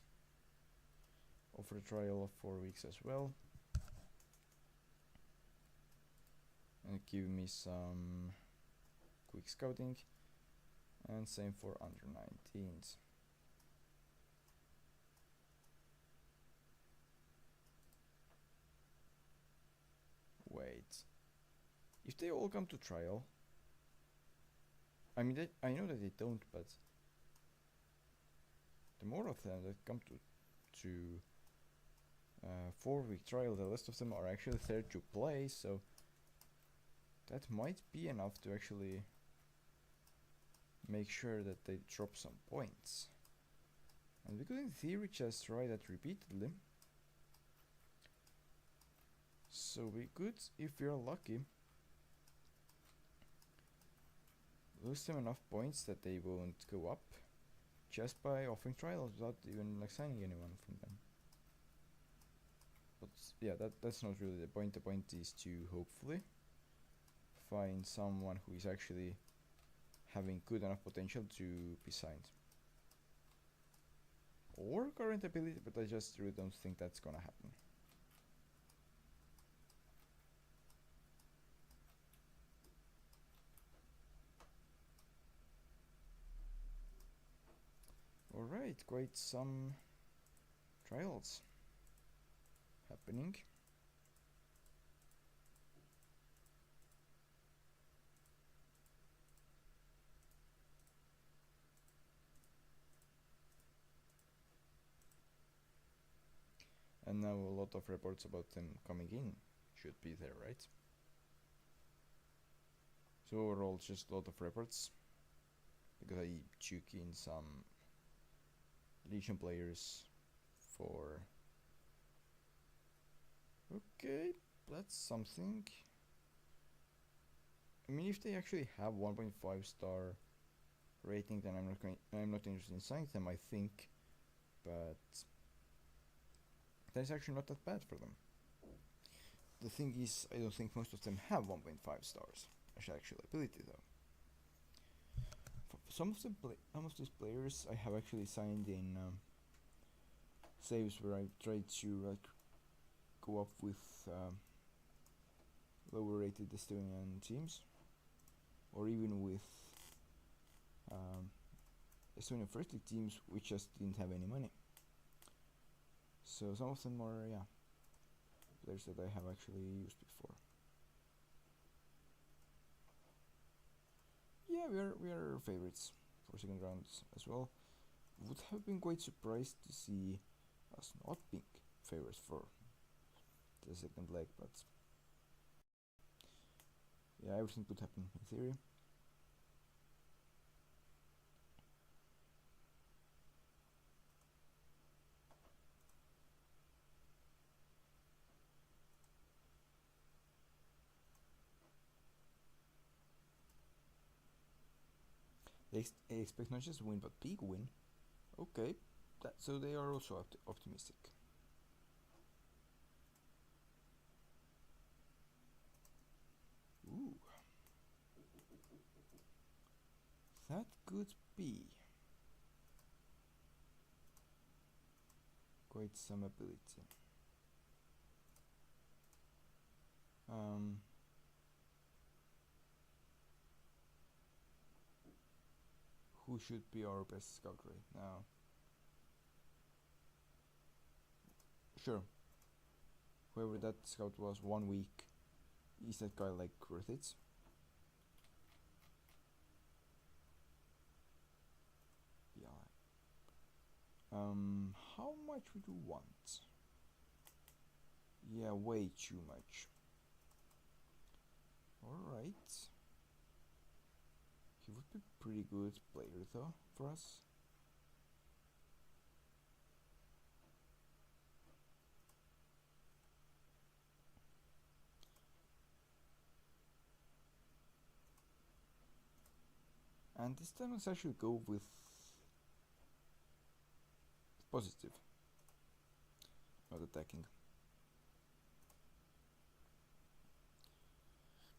offer a trial of 4 weeks as well, and give me some quick scouting, and same for under 19s. Wait, if they all come to trial, I mean, I know that they don't, but the more of them that come to 4-week trial, the rest of them are actually there to play, so that might be enough to actually make sure that they drop some points. And we could in theory just try that repeatedly. So we could, if we are lucky, lose them enough points that they won't go up just by offering trials without even like signing anyone from them. But yeah, that's not really the point. The point is to hopefully find someone who is actually having good enough potential to be signed. Or current ability, but I just really don't think that's gonna happen. Alright, quite some trials happening. And now a lot of reports about them coming in should be there, right? So overall, just a lot of reports, because I took in some Legion players for... Okay, that's something. I mean, if they actually have 1.5 star rating, then I'm not interested in signing them, I think, but that's actually not that bad for them. The thing is, I don't think most of them have 1.5 stars as actual ability, though. Some of these players I have actually signed in saves where I tried to like go up with lower rated Estonian teams, or even with Estonian First League teams which just didn't have any money. So some of them are players that I have actually used before. Yeah, we are favorites for second rounds as well. Would have been quite surprised to see us not being favorites for the second leg, but yeah, everything could happen in theory. They expect not just win, but big win. Okay, so they are also optimistic. Ooh, that could be quite some ability. Who should be our best scout right now? Sure, whoever that scout was 1 week, is that guy like worth it? Yeah. How much would you want? Yeah, way too much. Alright. He would be pretty good player though for us. And this time let's actually go with positive, not attacking.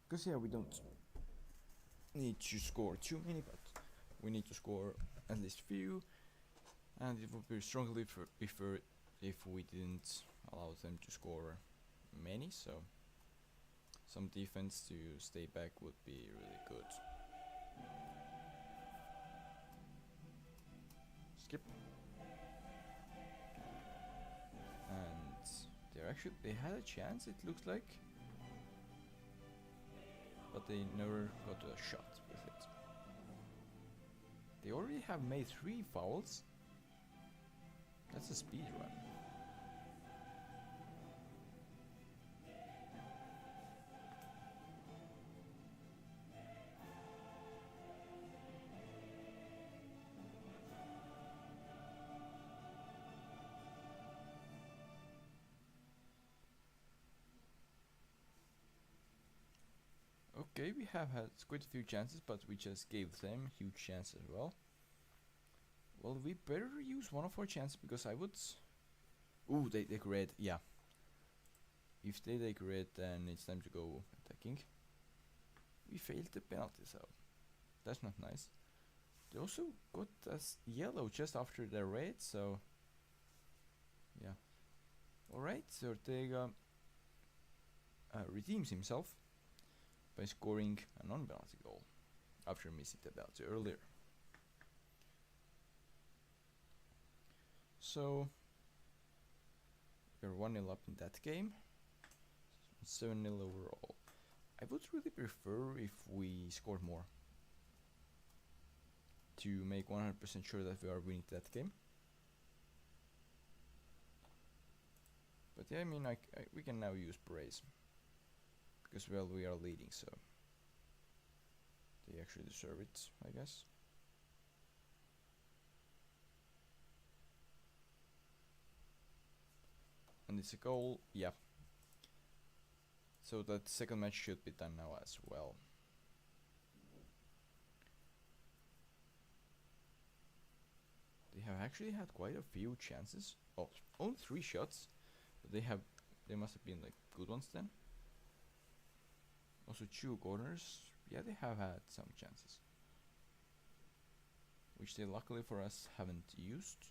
Because yeah, we don't need to score too many, but we need to score at least few, and it would be strongly preferred if we didn't allow them to score many, so some defense to stay back would be really good. Skip. And they had a chance, it looks like, but they never got a shot with it. They already have made 3 fouls. That's a speed run. Okay, we have had quite a few chances, but we just gave them huge chances as well. Well, we better use one of our chances because I would. Ooh, they take red. Yeah. If they take red, then it's time to go attacking. We failed the penalty, so that's not nice. They also got us yellow just after the red, so yeah. Alright, so Ortega redeems himself by scoring a non-penalty goal after missing the penalty earlier. So we're 1-0 up in that game, 7-0 overall. I would really prefer if we scored more to make 100% sure that we are winning that game. But yeah, I mean, we can now use praise because, well, we are leading, so they actually deserve it, I guess. And it's a goal, yeah. So that second match should be done now as well. They have actually had quite a few chances. Oh, only 3 shots, but they must have been like good ones then. Also 2 corners. Yeah, they have had some chances, which they luckily for us haven't used.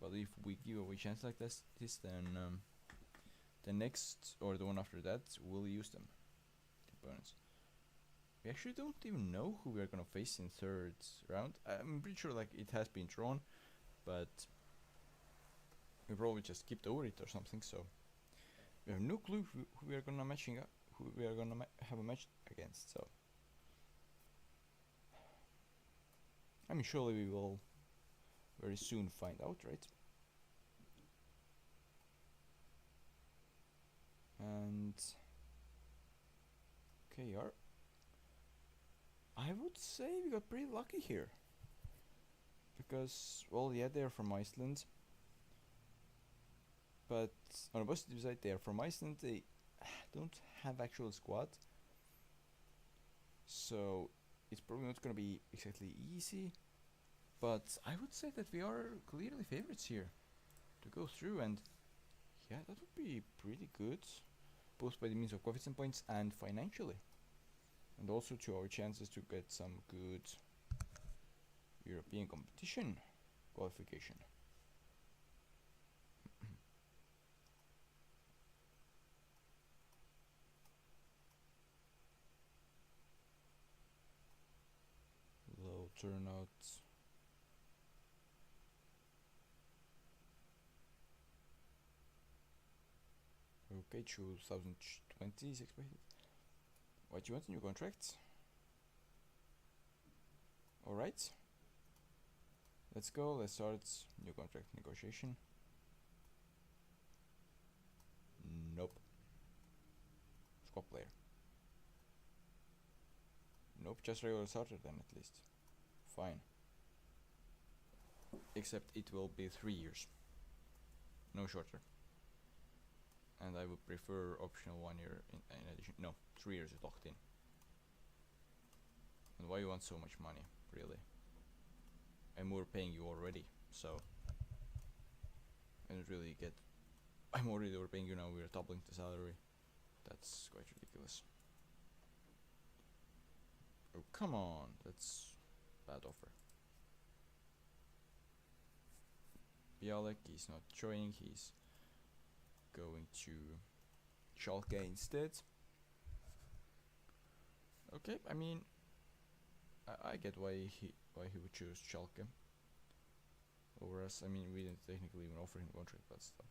But if we give away chances like this, then the next or the one after that will use them. The opponents. We actually don't even know who we are gonna face in third round. I'm pretty sure like it has been drawn, but we probably just skipped over it or something. So we have no clue who we are gonna have a match against. So I mean, surely we will very soon find out, right? And KR, I would say we got pretty lucky here because, well, yeah, they're from Iceland, but on the positive side, they're from Iceland. They don't have actual squad, so it's probably not gonna be exactly easy. But I would say that we are clearly favorites here to go through, and yeah, that would be pretty good, both by the means of coefficient points and financially, and also to our chances to get some good European competition qualification. Low turnout. Okay, 2020 is expected. What you want, a new contract? Alright. Let's go, let's start new contract negotiation. squad player. Nope, just regular starter then at least. Fine. Except it will be 3 years. No shorter. And I would prefer optional 1 year in addition. No, 3 years is locked in. And why you want so much money, really? And we're paying you already, so I don't really get. I'm already overpaying you now. We're doubling the salary. That's quite ridiculous. Oh come on, that's bad offer. Bialek, he's not joining. He's going to Schalke instead. Okay, I mean, I get why he would choose Schalke over us. I mean, we didn't technically even offer him a contract, but still.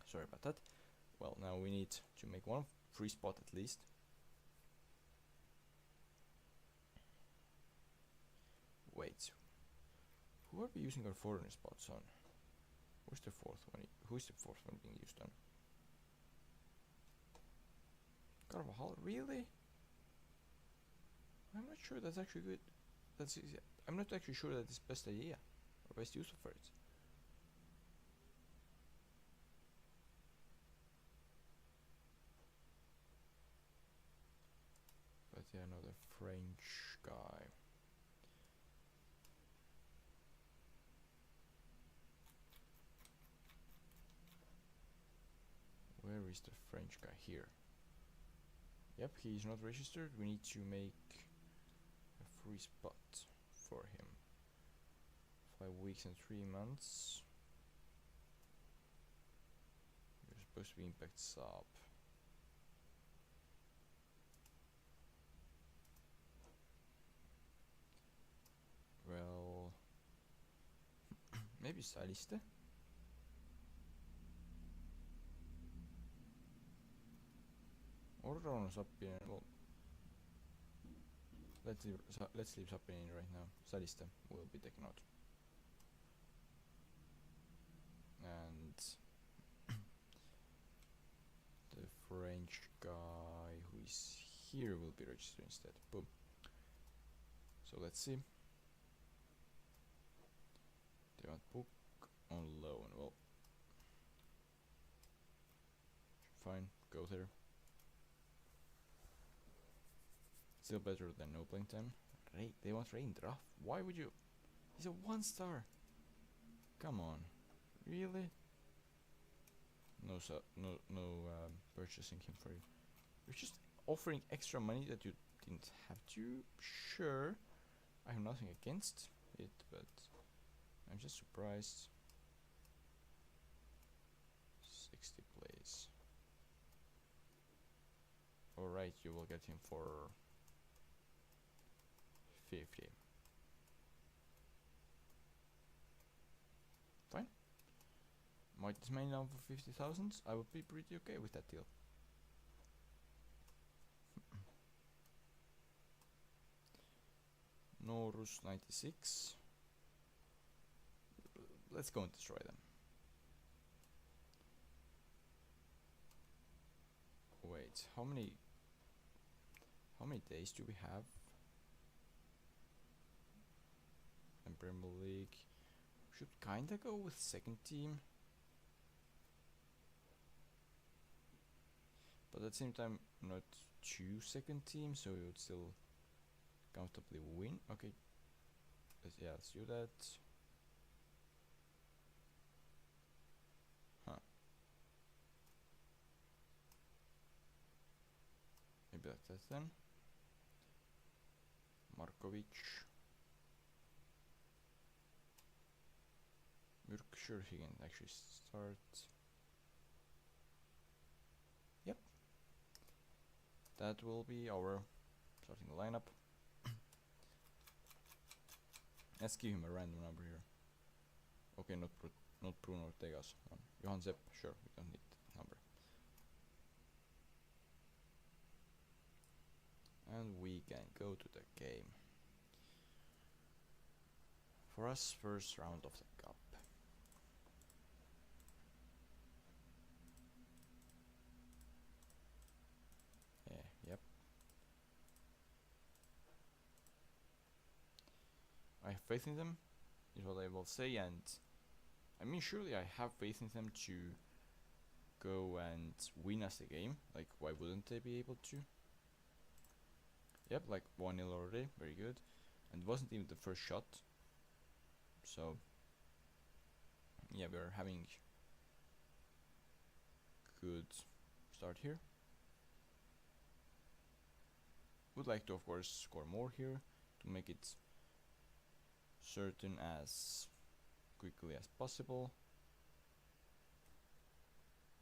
Sorry about that. Well, now we need to make one free spot at least. Wait, who are we using our foreigner spots on? Who's the fourth one? Who's the fourth one being used on? Carvajal, really? I'm not sure that's actually good. That's easy. I'm not actually sure that it's best idea or best use for it. But yeah, another French guy. Where is the French guy? Here. Yep, he's not registered. We need to make a free spot for him. 5 weeks and 3 months. You're supposed to be impact sub. Well, maybe Saliste. Or Rauno Sappinen. Well, let's leave Sappinen right now. Saliste will be taken out. And the French guy who is here will be registered instead. Boom. So let's see. They want book on loan. Well, fine, go there. Still better than no playing time. They want Reindraff. Why would you? He's a 1-star. Come on, really? No, purchasing him for you. You're just offering extra money that you didn't have to. Sure, I have nothing against it, but I'm just surprised. 60 plays. Alright, you will get him for 50. Fine. Might this man now for 50,000? I would be pretty okay with that deal. Norus 96. Let's go and destroy them. Wait, how many days do we have? And Premier League should kinda go with second team, but at the same time not 2 second teams, so we would still comfortably win. Okay, let's do that. Huh. Maybe like that then. Markovic. Sure, he can actually start. Yep. That will be our starting lineup. Let's give him a random number here. Okay, not Bruno Ortega's one. Johan Sepp, sure, we don't need that number. And we can go to the game. for us, first round of the cup. Yep. I have faith in them, is what I will say, and I mean, surely I have faith in them to go and win us the game. Like, why wouldn't they be able to? Yep, like 1-0 already, very good. And it wasn't even the first shot. So, yeah, we're having good start here. Would like to, of course, score more here to make it certain as quickly as possible.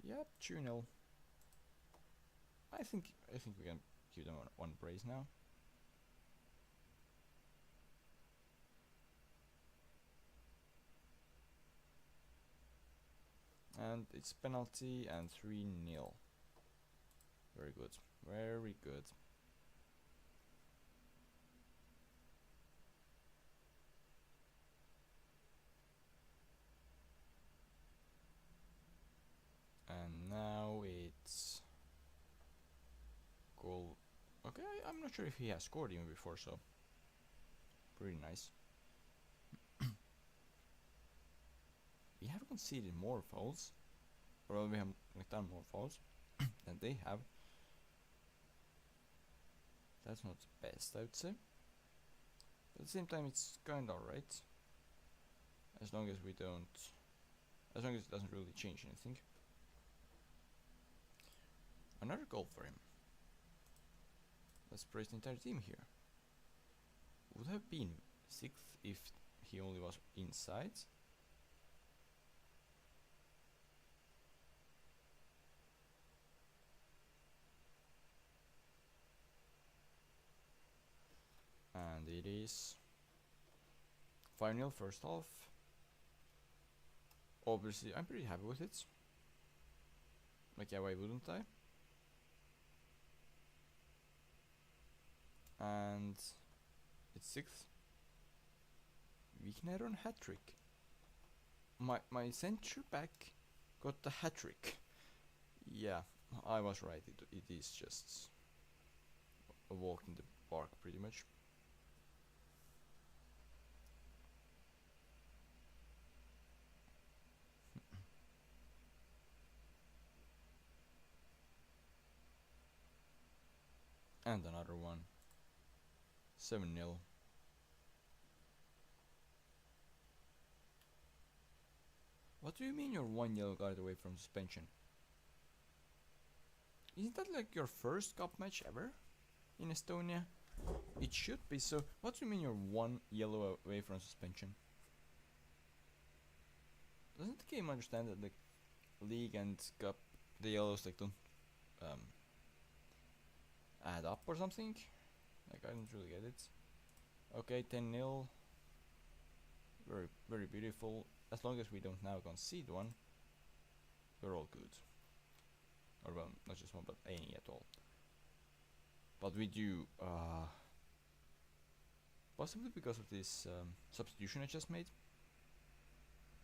Yep, 2-0. I think we can give them one brace now. And it's penalty and 3-0. Very good. Very good. And now it's goal. Okay, I'm not sure if he has scored even before, so pretty nice. We have conceded more fouls, or we have done more fouls than they have. That's not the best, I would say. But at the same time, it's kind of alright. As long as it doesn't really change anything. Another goal for him. Let's praise the entire team here. Would have been 6th if he only was inside. And it is 5-0 first half. Obviously, I'm pretty happy with it. Like, yeah, why wouldn't I? And it's 6th. Vigneron hat-trick. My centre back got the hat-trick. Yeah, I was right. It is just a walk in the park, pretty much. And another one. 7-0. What do you mean you're 1 yellow card away from suspension? Isn't that like your first cup match ever in Estonia? It should be. So what do you mean you're 1 yellow away from suspension? Doesn't the game understand that like league and cup, the yellows like don't add up or something? Like, I don't really get it. Okay, 10-0. Very, very beautiful. As long as we don't now concede one, we're all good. Or well, not just one, but any at all. But we do, possibly because of this substitution I just made.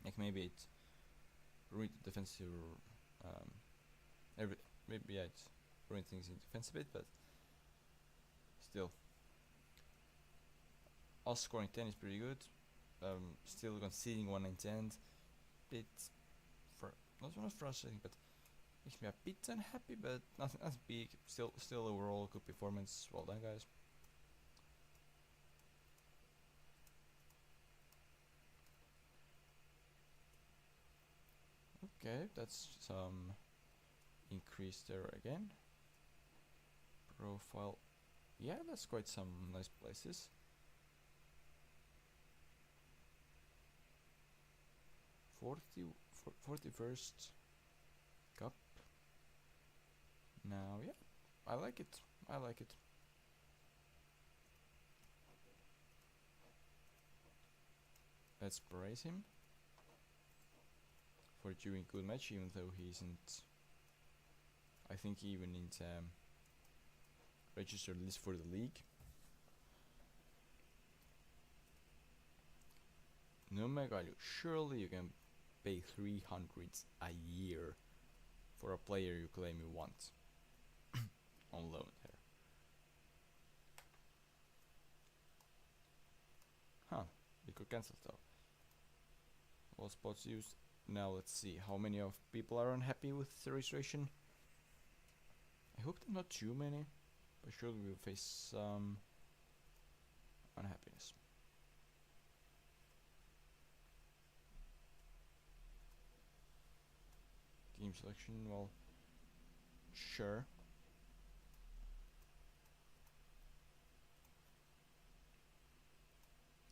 Like, maybe it ruined the defensive, maybe it ruined things in defense a bit, but still. Us scoring 10 is pretty good. Still conceding 1 in 10. Bit not frustrating, but makes me a bit unhappy, but nothing big. Still overall good performance. Well done, guys. Okay, that's some increase there again. Profile. Yeah, that's quite some nice places. 41st cup. Now, yeah, I like it. I like it. Let's praise him for doing good match, even though he isn't. I think he even in registered list for the league. No Megalio, surely you can pay 300 a year for a player you claim you want on loan here. Huh, we could cancel though. All spots used. Now let's see how many of people are unhappy with the registration. I hope there are not too many, but surely we'll face some unhappiness. Team selection, well, sure.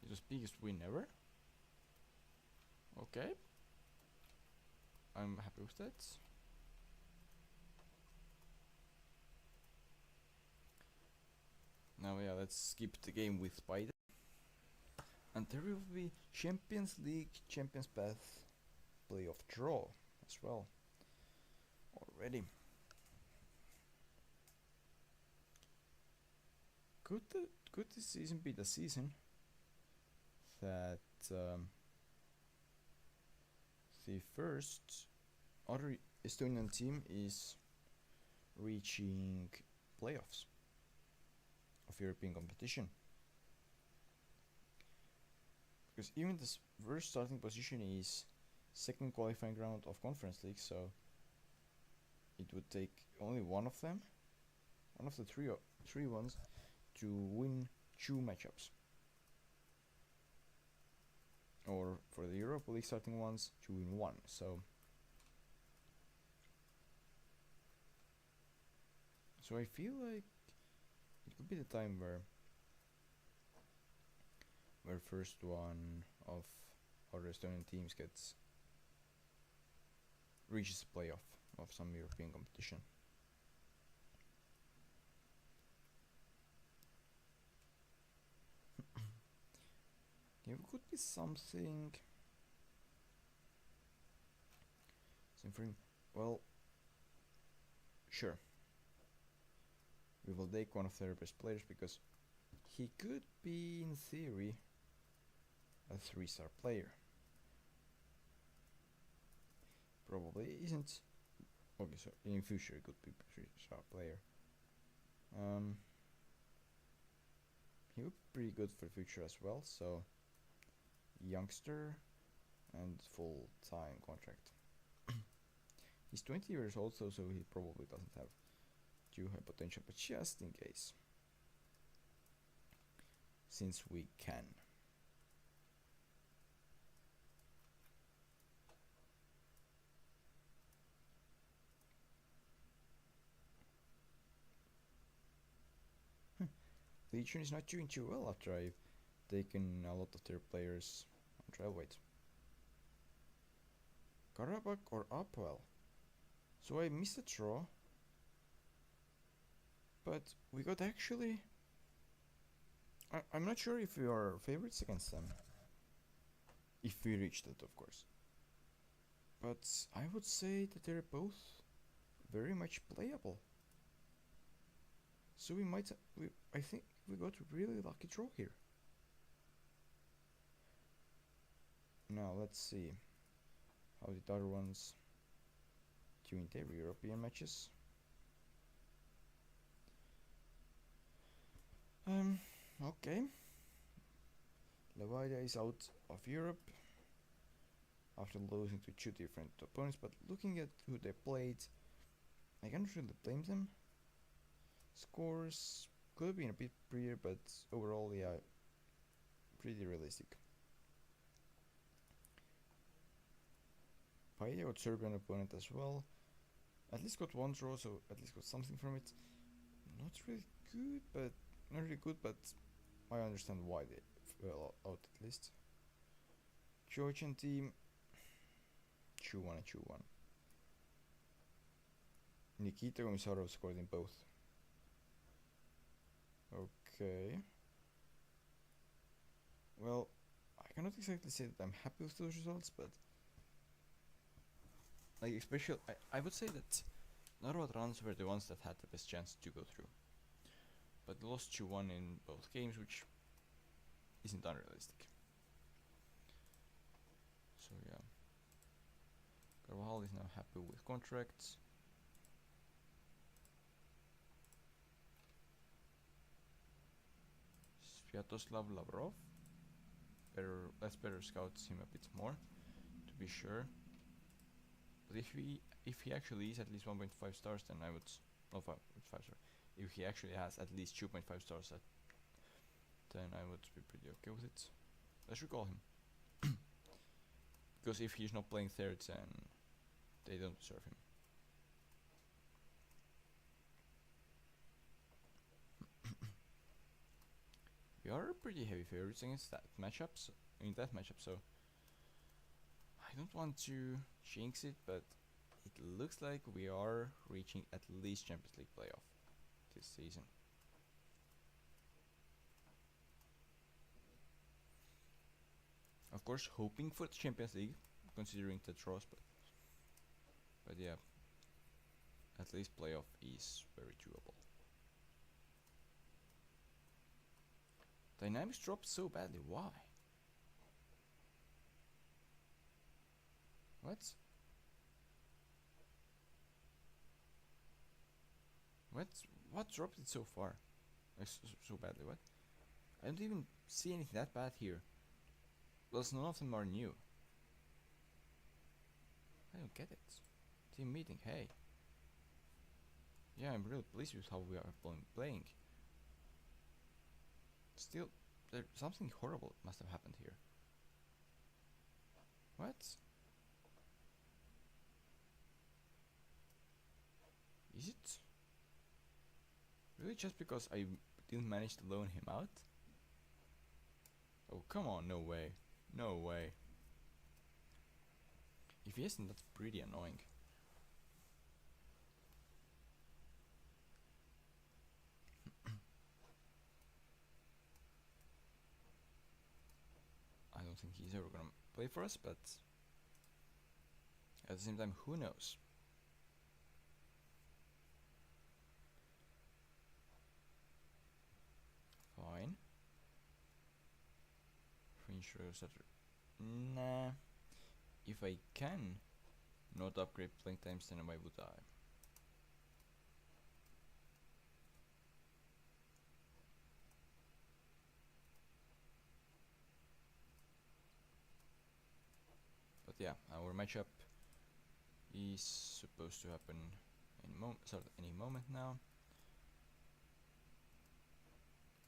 It was biggest win ever. Okay. I'm happy with that. Now yeah, let's skip the game with Spider. And there will be Champions League, Champions Path, playoff draw as well. Already. Could this season be the season that the first other Estonian team is reaching playoffs of European competition? Because even this first starting position is second qualifying round of Conference League, so it would take only one of them, one of the three ones, to win 2 matchups. Or for the Europa League starting ones, to win 1. So I feel like it could be the time where first one of our Estonian teams reaches the playoff of some European competition. It could be something for him. Well, sure. We will take one of their best players because he could be, in theory, a 3-star player. Probably isn't. Okay, so in future it could be a 3-star player. He would be pretty good for the future as well, so youngster and full-time contract. He's 20 years old, so he probably doesn't have too high potential, but just in case, since we can. Legion is not doing too well after I've taken a lot of their players on trial weight. Karabakh or Upwell? So I missed a draw, but we got actually... I'm not sure if we are favorites against them. If we reach that, of course. But I would say that they're both very much playable. So I think we got a really lucky draw here. Now let's see how the other ones do in their European matches. Okay. Levadia is out of Europe after losing to 2 different opponents, but looking at who they played, I can't really blame them. Scores could have been a bit prettier, but overall, yeah, pretty realistic. Paella got Serbian opponent as well. At least got 1 draw, so at least got something from it. Not really good, but I understand why they fell out at least. Georgian team 2-1 and 2-1. Nikita Komisarov scored in both. Okay. Well, I cannot exactly say that I'm happy with those results, but like especially I would say that Narva Trans were the ones that had the best chance to go through. But they lost 2-1 in both games, which isn't unrealistic. Carvajal is now happy with contracts. Sviatoslav Lavrov. Let's better scout him a bit more, to be sure. But if he actually is at least 1.5 stars, then I would not 5 stars. If he actually has at least 2.5 stars, then I would be pretty okay with it. Let's recall him. Because if he's not playing third, then they don't deserve him. We are pretty heavy favorites against that matchups in that matchup, so I don't want to jinx it, but it looks like we are reaching at least Champions League playoff this season. Of course, hoping for the Champions League, considering the draws, but yeah, at least playoff is very doable. Dynamics dropped so badly. Why? What? What dropped it so far? So badly, what? I don't even see anything that bad here. Plus none of them are new. I don't get it. Team meeting, hey. Yeah, I'm really pleased with how we are playing. Still, something horrible must have happened here. What? Is it? Really just because I didn't manage to loan him out? Oh, come on, no way. No way. If he isn't, that's pretty annoying. I don't think he's ever gonna play for us, but at the same time, who knows? Fine. Fringe Setter. Nah. If I can not upgrade playing times, then why would I? But yeah, our matchup is supposed to happen any moment now.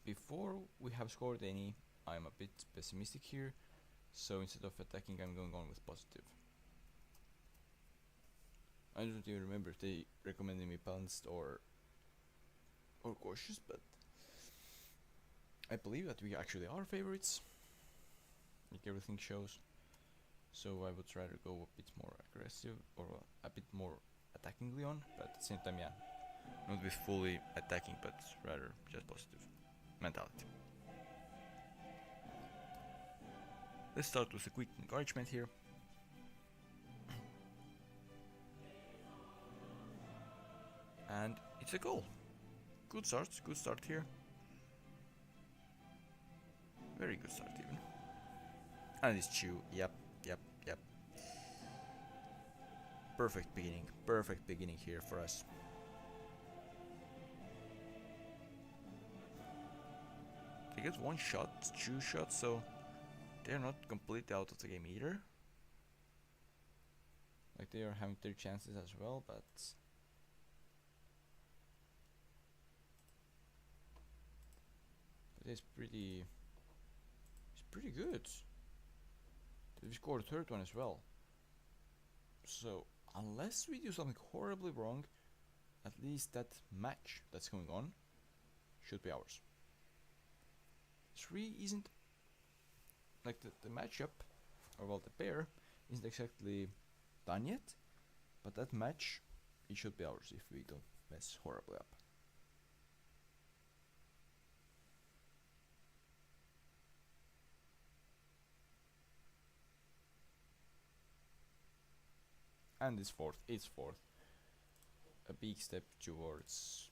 Before we have scored any, I'm a bit pessimistic here, so instead of attacking, I'm going on with positive. I don't even remember if they recommended me balanced or cautious, but I believe that we actually are favorites, like everything shows. So I would rather go a bit more aggressive or a bit more attackingly on, but at the same time, yeah, not with fully attacking, but rather just positive mentality. Let's start with a quick encouragement here. And it's a goal. Good start here. Very good start even. And it's Chew, yep. Perfect beginning here for us. They get one shot, 2 shots, so they're not completely out of the game either. Like they are having 3 chances as well, but it's pretty good. We scored a 3rd one as well. So unless we do something horribly wrong, at least that match that's going on should be ours. 3 isn't like the matchup, or well, the pair isn't exactly done yet, but that match, it should be ours if we don't mess horribly up. And it's fourth. A big step towards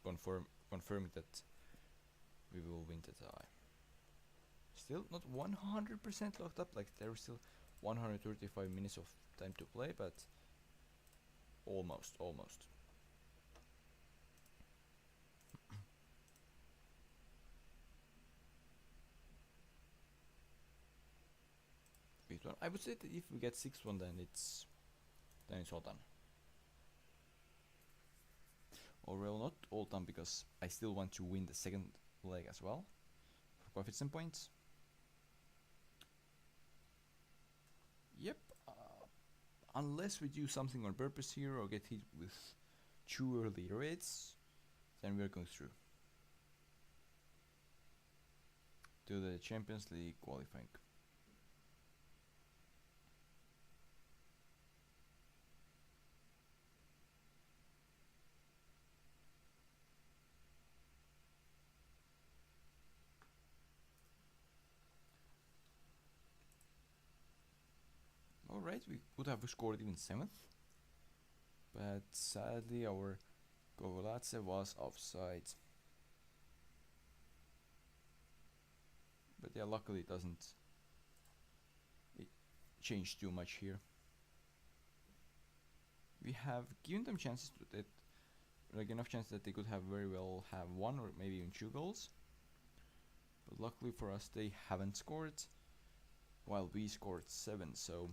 confirming that we will win the tie. Still not 100% locked up, like there is still 135 minutes of time to play, but almost. I would say that if we get 6-1, then it's all done. Or well, not all done, because I still want to win the second leg as well for coefficient points. Yep. Unless we do something on purpose here or get hit with 2 early raids, then we are going through to the Champions League qualifying. Alright, we could have scored even 7th, but sadly our Gogolatse was offside. But yeah, luckily it doesn't change too much here. We have given them chances to that, like enough chance that they could have very well have 1 or maybe even 2 goals. But luckily for us, they haven't scored, while we scored 7. So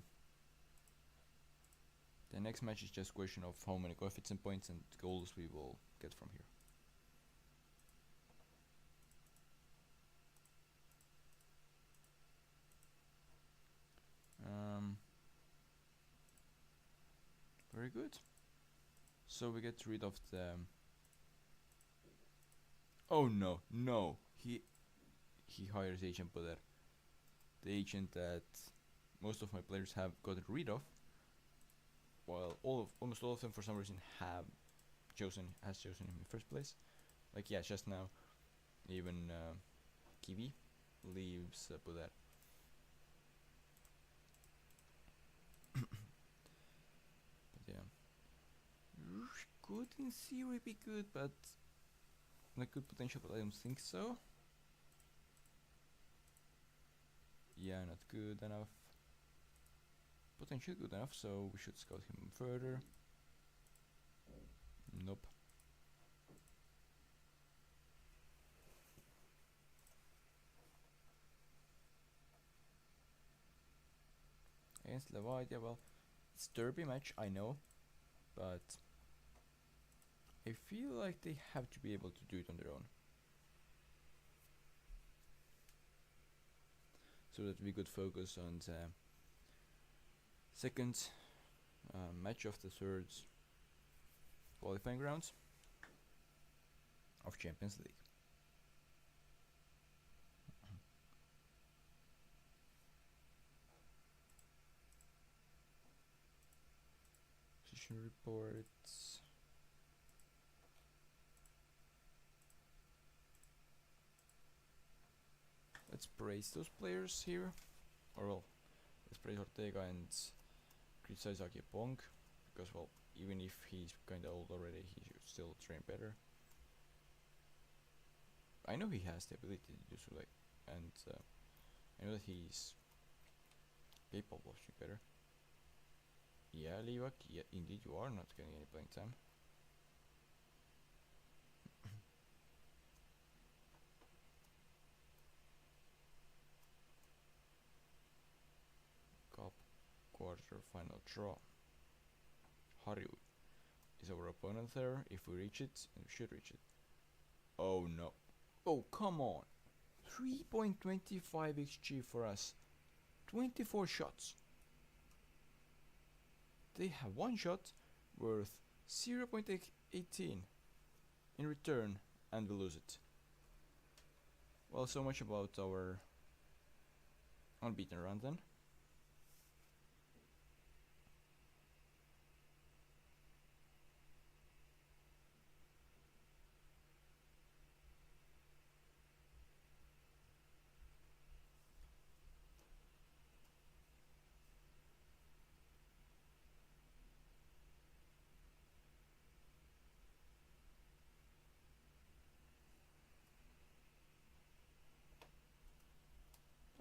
the next match is just a question of how many coefficient points and goals we will get from here. Very good. So we get rid of the... Oh no! He hires agent Poder, the agent that most of my players have gotten rid of, while almost all of them for some reason has chosen him in the first place. Like yeah, just now, even Kiwi leaves Poder. Could in theory be good, but not good potential, but I don't think so. Yeah, not good enough. Potential good enough, so we should scout him further. Nope. Against Levadia, well, it's derby match, I know, but I feel like they have to be able to do it on their own, so that we could focus on the second match of the third qualifying rounds of Champions League. Position reports. Let's praise those players here, or well, let's praise Ortega and criticize Akipong, because well, even if he's kinda old already, he should still train better. I know he has the ability to do so, like, and I know that he's capable of doing better. Yeah, Livak, yeah, indeed you are not getting any playing time. Cup quarter-final draw. Harju is our opponent there. If we reach it, and we should reach it. Oh no. Oh, come on. 3.25 XG for us. 24 shots. They have 1 shot worth 0.18 in return, and we lose it. Well, so much about our unbeaten run then.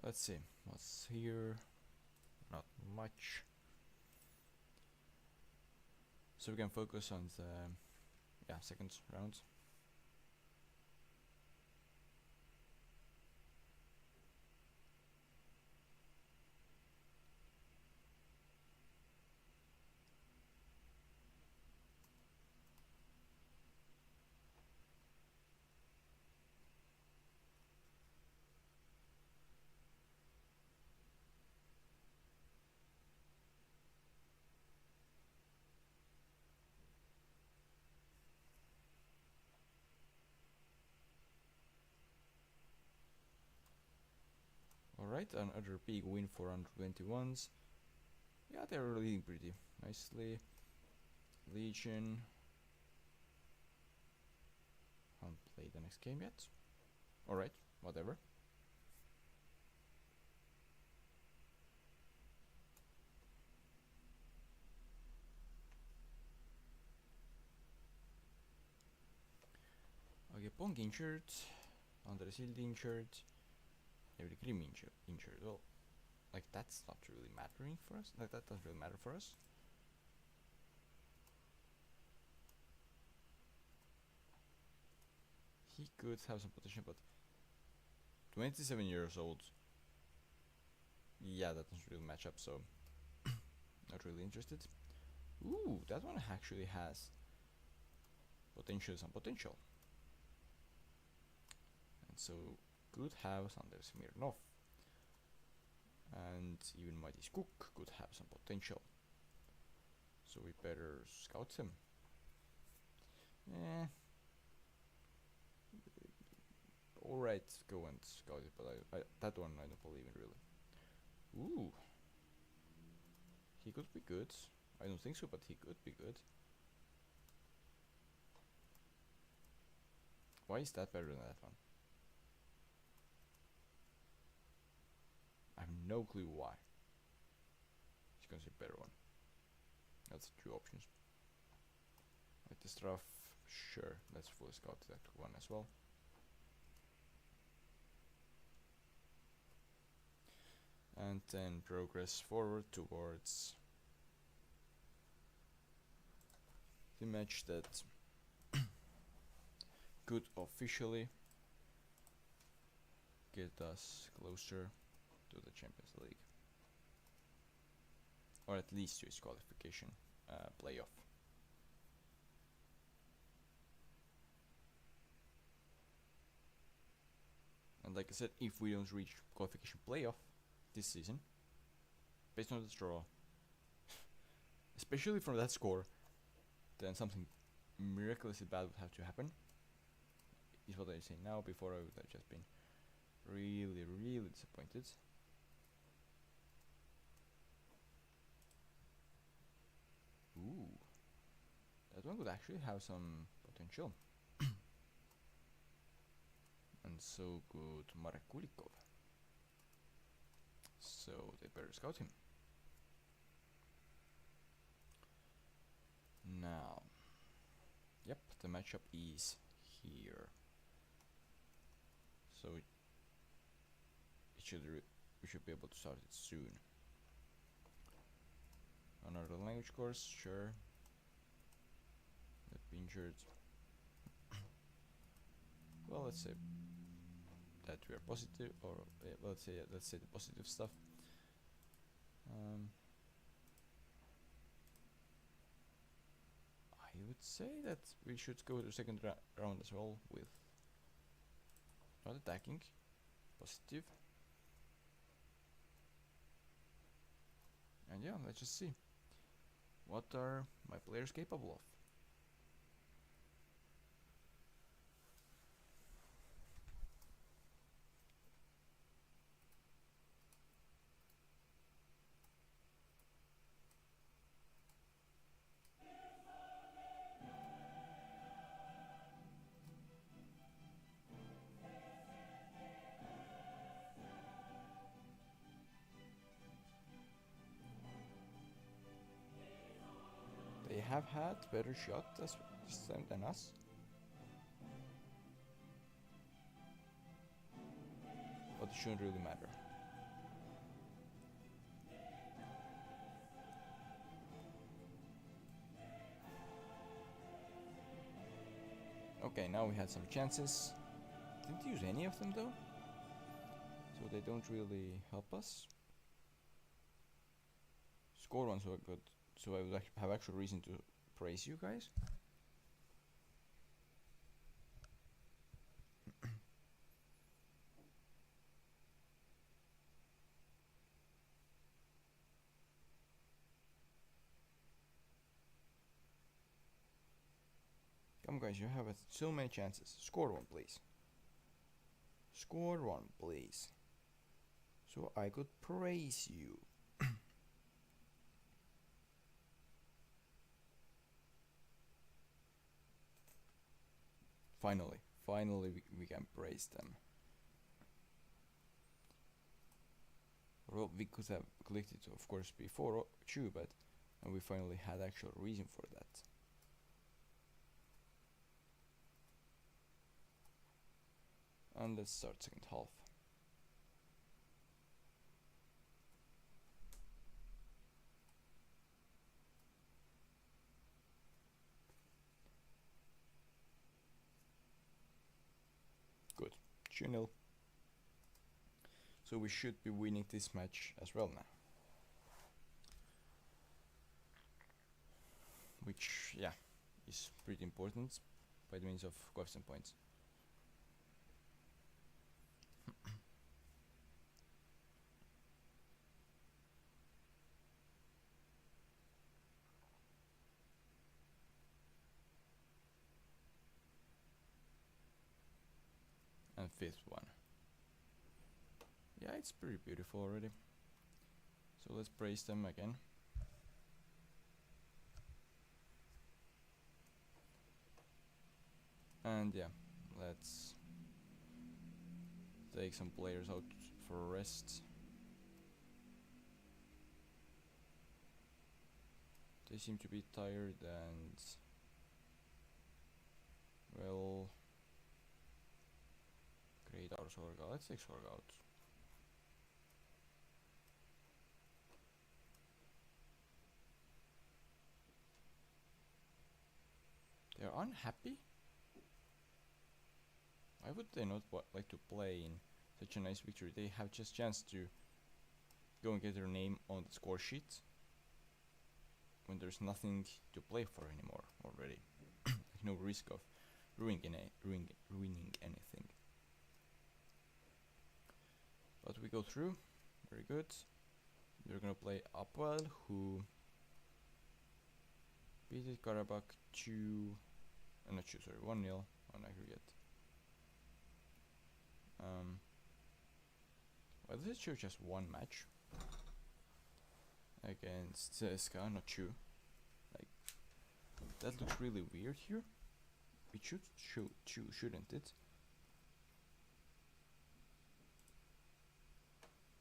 Let's see, what's here? Not much. so we can focus on the second round. Alright, another big win for under 21s. Yeah, they're leading pretty nicely. Legion. Haven't played the next game yet. Alright, whatever. Okay, Pong injured. Andres Hild injured. Every Grim injured. Well, like that's not really mattering for us. Like that doesn't really matter for us. He could have some potential, but 27 years old. Yeah, that doesn't really match up, so not really interested. Ooh, that one actually has some potential. And so could have Sander Smirnov. And even Mighty Cook could have some potential. So we better scout him. Alright, go and scout it, but that one I don't believe in really. Ooh. He could be good. I don't think so, but he could be good. Why is that better than that one? I have no clue why. It's considered a better one. That's two options. Like the stuff, sure, let's fully scout that one as well. And then progress forward towards the match that could officially get us closer to the Champions League, or at least to its qualification playoff. And like I said, if we don't reach qualification playoff this season, based on the draw, especially from that score, then something miraculously bad would have to happen. Is what I say now. Before I would have just been really, really disappointed. Ooh, that one could actually have some potential. And so good Marek Kulikov. So they better scout him. Now, yep, the matchup is here. So we should be able to start it soon. Another language course, sure. They've injured. Well, let's say that we are positive, or let's say the positive stuff. I would say that we should go to the second round as well with not attacking, positive. And yeah, let's just see what are my players capable of. They have had better shot this time than us. But it shouldn't really matter. Okay, now we had some chances. Didn't use any of them though, so they don't really help us. Score one, so good. So I would have actual reason to praise you guys. Come guys, you have so many chances. Score one, please. Score one, please. So I could praise you. Finally we can praise them. Well, we could have clicked it of course before too, but we finally had actual reason for that. And let's start second half. Good, 2-0. So we should be winning this match as well now. Which, yeah, is pretty important by the means of coefficient points. And fifth one. Yeah, it's pretty beautiful already. So let's praise them again. And yeah, let's take some players out for a rest. They seem to be tired and, well, great out Sorga. Let's take Sorga out. They're unhappy? Why would they not like to play in such a nice victory? They have just chance to go and get their name on the score sheet when there's nothing to play for anymore already. Like no risk of ruining anything. But we go through, very good. We're gonna play Upwell, who beat Karabakh 1-0 on aggregate. Well, this is sure just one match against CSKA, not two. Like, that looks really weird here. It should show two, shouldn't it?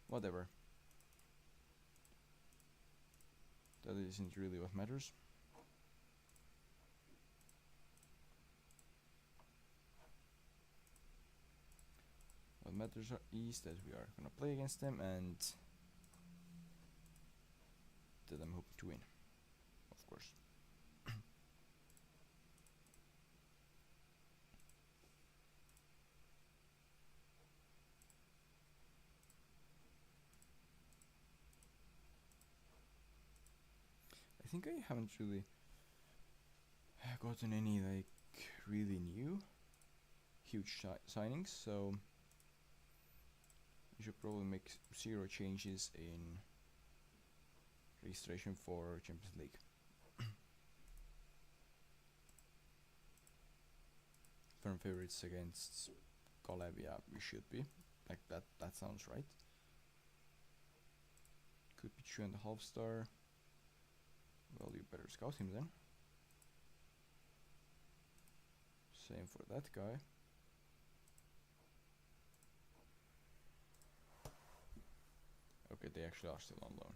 Whatever. That isn't really what matters. What matters is that we are gonna play against them and that I'm hoping to win, of course. I think I haven't really gotten any like really new huge signings, so we should probably make 0 changes in registration for Champions League. Firm favorites against Kalev, yeah, we should be. Like that sounds right. Could be 2.5 star. Well, you better scout him then. Same for that guy. Okay, they actually are still on loan.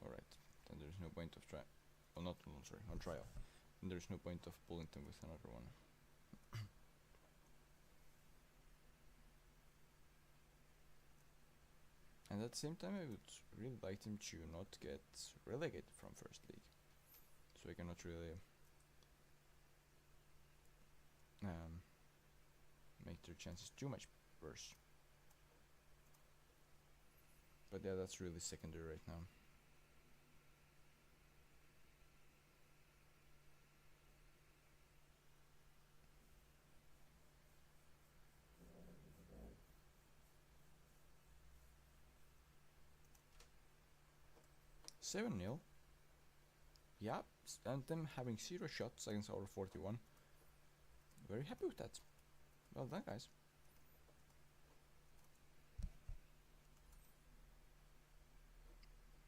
Alright, then there's no point of on trial. And there's no point of pulling them with another one. And at the same time, I would really like them to not get relegated from First League. So I cannot really make their chances too much worse. But yeah, that's really secondary right now. Seven 0. Yeah, and them having 0 shots against our 41. Very happy with that. Well done, guys.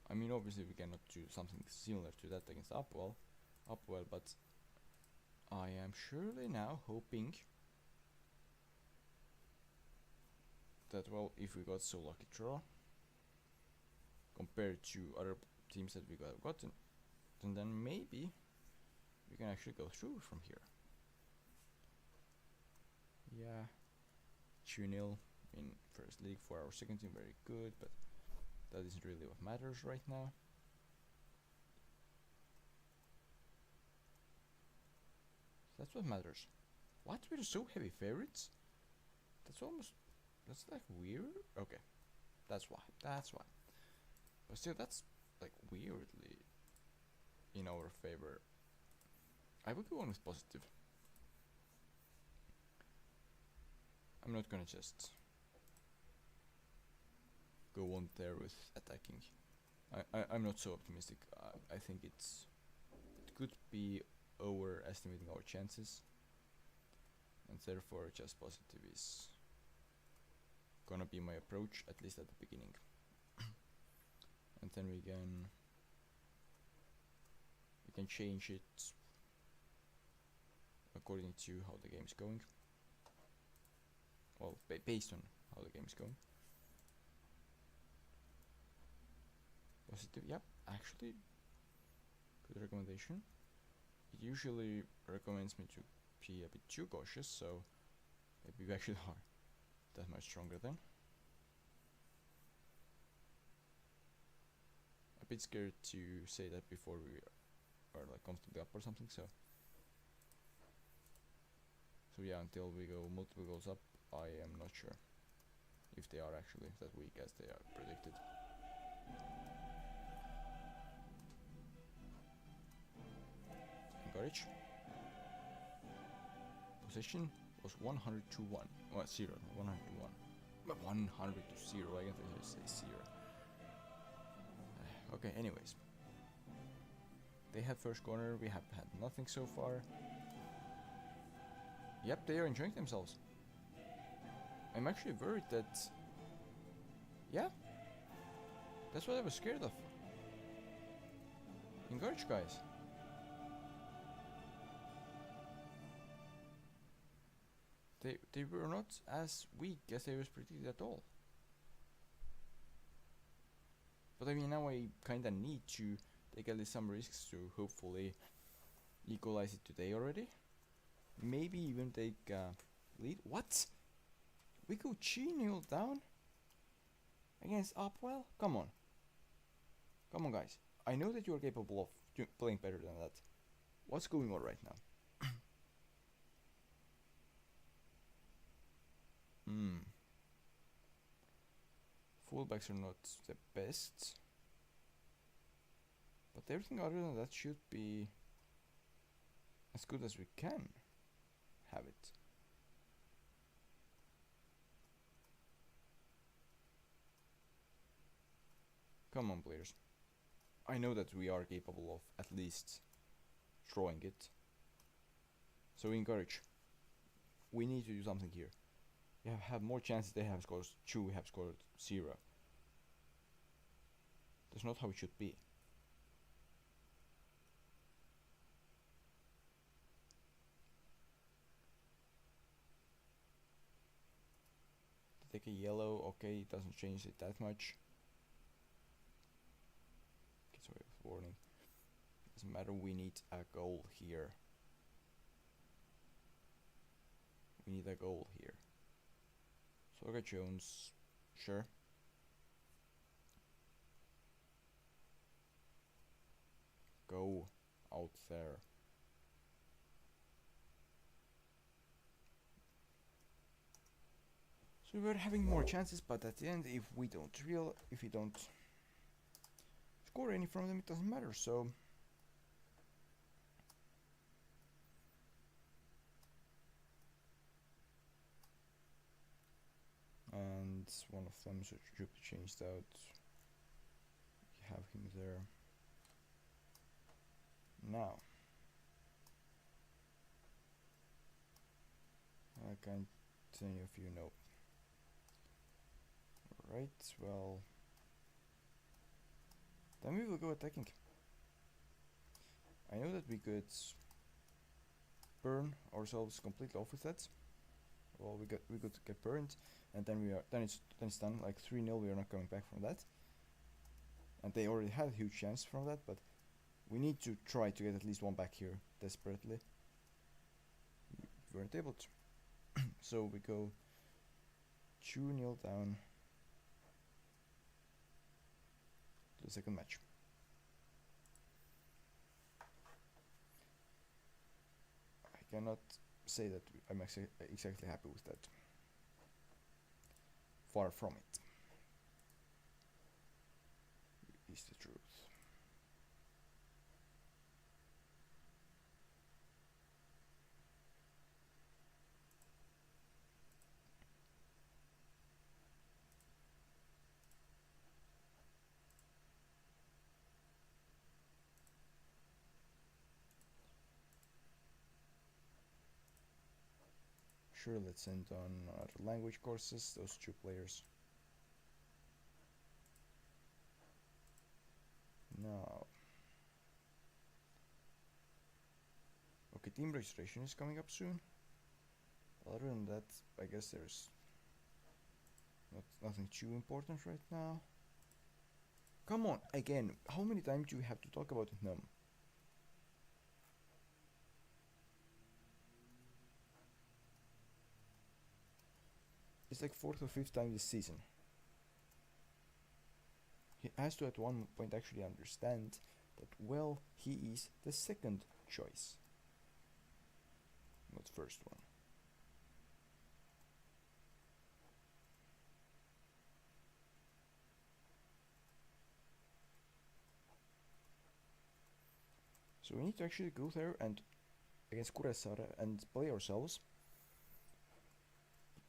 I mean, obviously we cannot do something similar to that against Upwell, but I am surely now hoping that, well, if we got so lucky draw compared to other teams that we got gotten, then maybe we can actually go through from here. Yeah, 2-0 in first league for our second team, very good, but that isn't really what matters right now. That's what matters. What? We're so heavy favorites? That's like weird. Okay, that's why. But still, that's like weirdly in our favor. I would go on with positive. I'm not gonna just go on there with attacking. I'm not so optimistic. I think it could be overestimating our chances, and therefore just positive is gonna be my approach, at least at the beginning. And then we can change it according to how the game's going. Well, based on how the game's going. Positive, yep, actually, good recommendation. It usually recommends me to be a bit too cautious, so maybe we actually are that much stronger then. A bit scared to say that before we are like comfortably up or something, so yeah, until we go multiple goals up, I am not sure if they are actually that weak as they are predicted. Encourage. Possession was 100 to 1. Well, 0. 100 to 1. But 100 to 0. I can just say 0. Okay, anyways. They had first corner. We have had nothing so far. Yep, they are enjoying themselves. I'm actually worried that... Yeah. That's what I was scared of. Encourage, guys. They were not as weak as I was predicted at all. But I mean, now I kinda need to take at least some risks to hopefully equalize it today already. Maybe even take lead. What? We go 2-0 down against Upwell? Come on. Come on, guys. I know that you are capable of playing better than that. What's going on right now? Fullbacks are not the best, but everything other than that should be as good as we can have it. Come on, players. I know that we are capable of at least throwing it. So encourage. We need to do something here. We have had more chances. They have scored 2. We have scored 0. That's not how it should be. Take a yellow. Okay, it doesn't change it that much. Gets away with warning. Doesn't matter. We need a goal here. We need a goal here. Sorga Jones, sure. Go out there. So we're having more chances, but at the end, if we don't score any from them, it doesn't matter. So and one of them should be changed out. You have him there now. I can't any of you know. Alright, well, then we will go attacking. I know that we could burn ourselves completely off with that. Well, we could get burned, and then it's done. Like 3-0, we are not coming back from that. And they already had a huge chance from that, but we need to try to get at least one back here desperately. We weren't able to. So we go 2-0 down to the second match. I cannot say that I'm exactly happy with that. Far from it is the truth. Sure, let's send on other language courses, those 2 players. Now, okay, team registration is coming up soon. Other than that, I guess there's nothing too important right now. Come on, again, how many times do we have to talk about it now? It's like 4th or 5th time this season. He has to at one point actually understand that, well, he is the second choice, not first one. So we need to actually go there and against Kuressaare and play ourselves,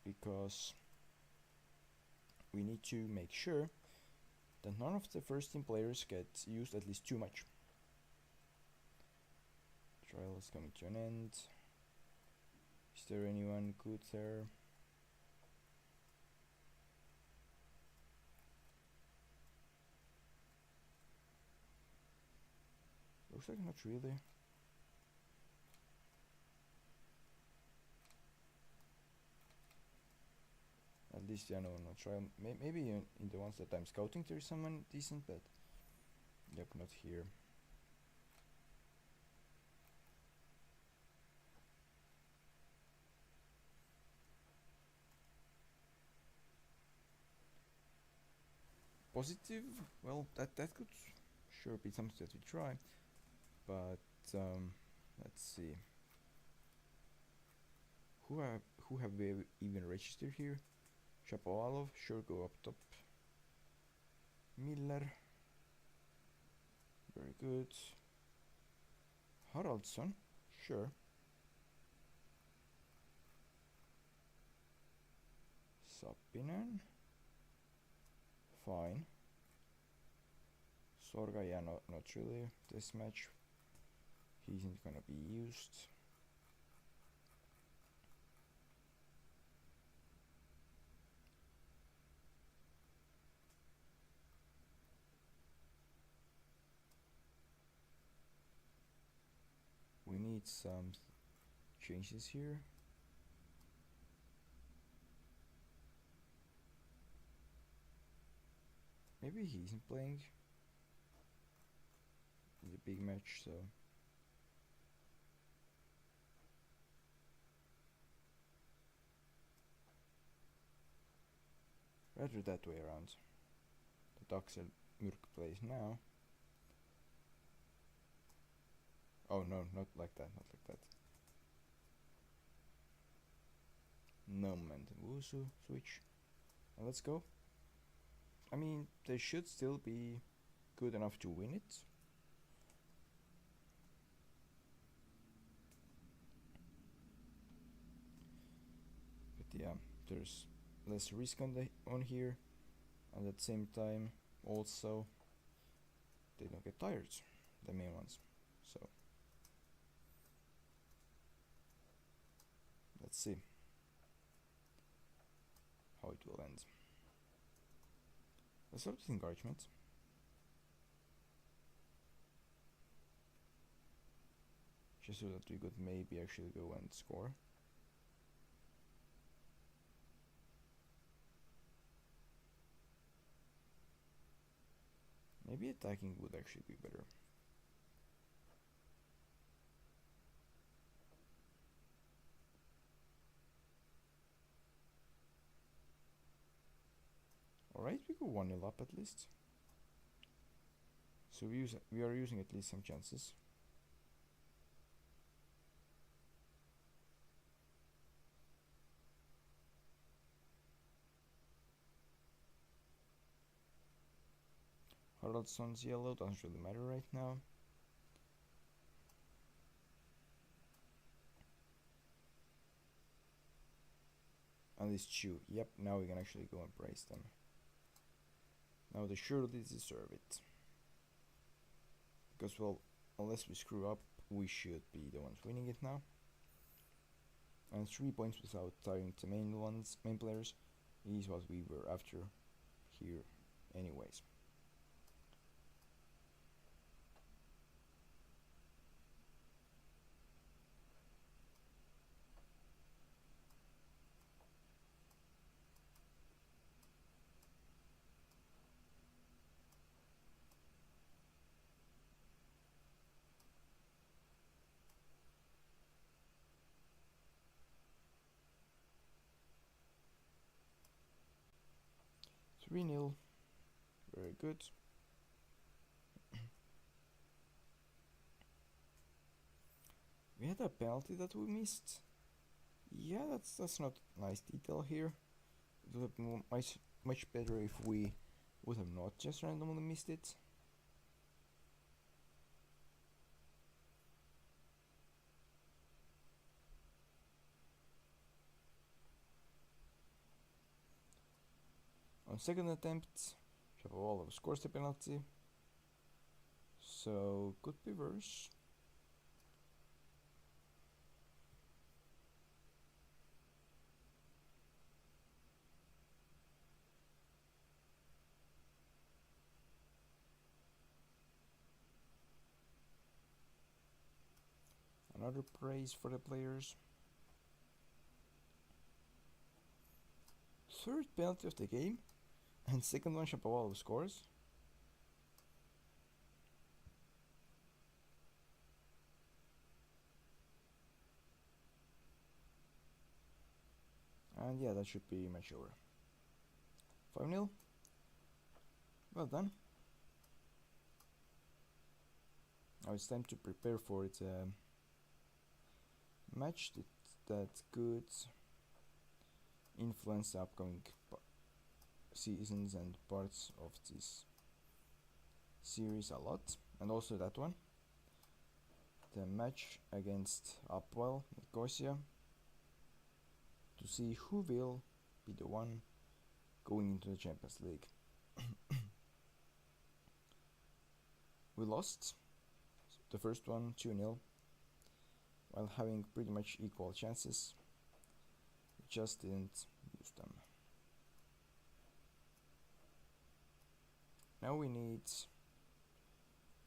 because we need to make sure that none of the first team players get used at least too much. Trial is coming to an end. Is there anyone good there? Looks like not really. At least, yeah, no trial. Maybe in the ones that I'm scouting there is someone decent, but yep, not here. Positive, well, that could sure be something that we try, but let's see. Who have we even registered here? Shapovalov, sure, go up top. Miller, very good. Haraldsson, sure. Sapinen, fine. Sorga, yeah, not really this match. He isn't gonna be used. We need some changes here. Maybe he isn't playing in the big match, so rather that way around. That Axel Mürk plays now. Oh no, not like that, not like that. No momentum. Wusu switch. And let's go. I mean, they should still be good enough to win it. But yeah, there's less risk on here, and at the same time, also, they don't get tired, the main ones. So, let's see how it will end. Let's start with encouragement. Just so that we could maybe actually go and score. Maybe attacking would actually be better. Alright, we go 1-0 up at least. So we are using at least some chances. Haraldson's yellow, doesn't really matter right now. And this Chew, yep, now we can actually go and praise them. Now they surely deserve it. Because, well, unless we screw up, we should be the ones winning it now. And 3 points without tiring the main players, is what we were after here anyways. Three 0, very good. We had a penalty that we missed. Yeah, that's not a nice detail here. It would have been much better if we would have not just randomly missed it. On second attempt, Shapovalov scores the penalty. So could be worse. Another praise for the players. Third penalty of the game, and second one Shapovalov scores. And yeah, that should be much over. 5-0. Well done. Now it's time to prepare for the match that could influence the upcoming seasons and parts of this series a lot, and also that one, the match against Upwell Nicosia, to see who will be the one going into the Champions League. We lost the first one 2-0 while having pretty much equal chances. We just didn't use them. Now we need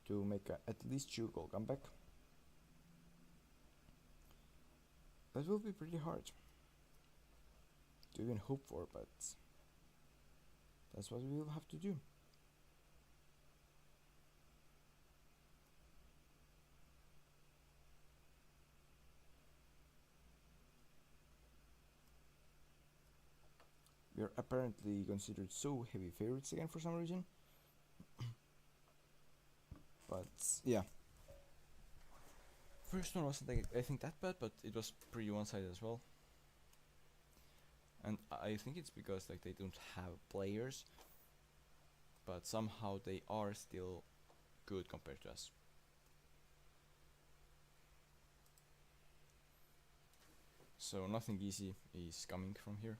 to make at least 2-goal comeback. That will be pretty hard to even hope for, but that's what we will have to do. We are apparently considered so heavy favorites again for some reason. But yeah. First one wasn't I think that bad, but it was pretty one-sided as well. And I think it's because like they don't have players, but somehow they are still good compared to us. So nothing easy is coming from here.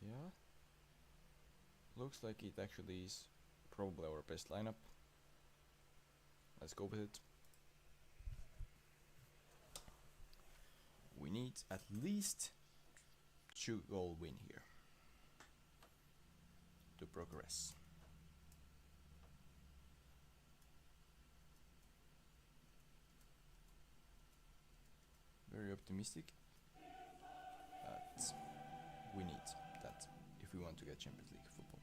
Yeah. Looks like it actually is probably our best lineup. Let's go with it. We need at least 2-goal win here to progress. Very optimistic, but we need that if we want to get Champions League football.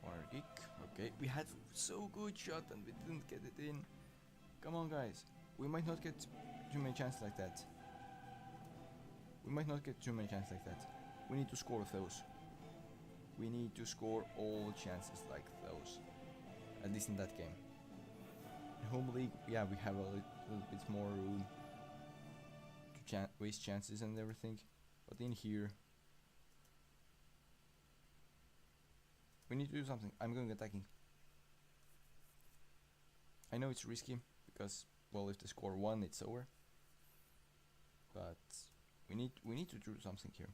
Corner kick. Okay, we had so good shot and we didn't get it in. Come on, guys. We might not get too many chances like that. We might not get too many chances like that. We need to score those. We need to score all chances like those. At least in that game. In home league, yeah, we have a little bit more room to waste chances and everything. But in here, we need to do something. I'm going attacking. I know it's risky because, well, if they score 1, it's over. But we need to do something here.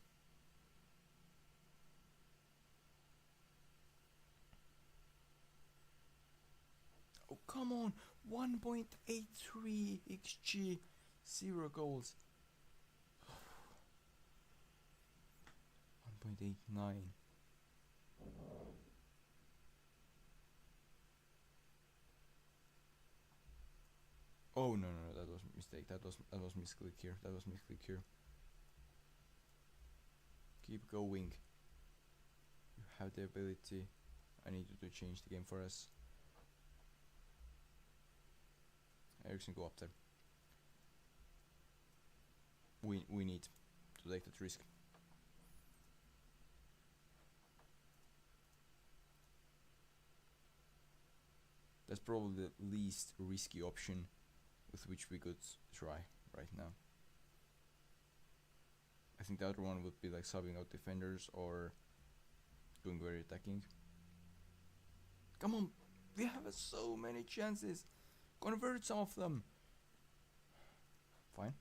Oh, come on! 1.83 XG, 0 goals. 1.89. Oh no, that was a mistake. That was misclick here. That was misclick here. Keep going. You have the ability. I need you to change the game for us. Ericsson, go up there. We need to take that risk. That's probably the least risky option with which we could try right now. I think the other one would be like subbing out defenders or going very attacking. Come on, we have so many chances. Convert some of them. Fine.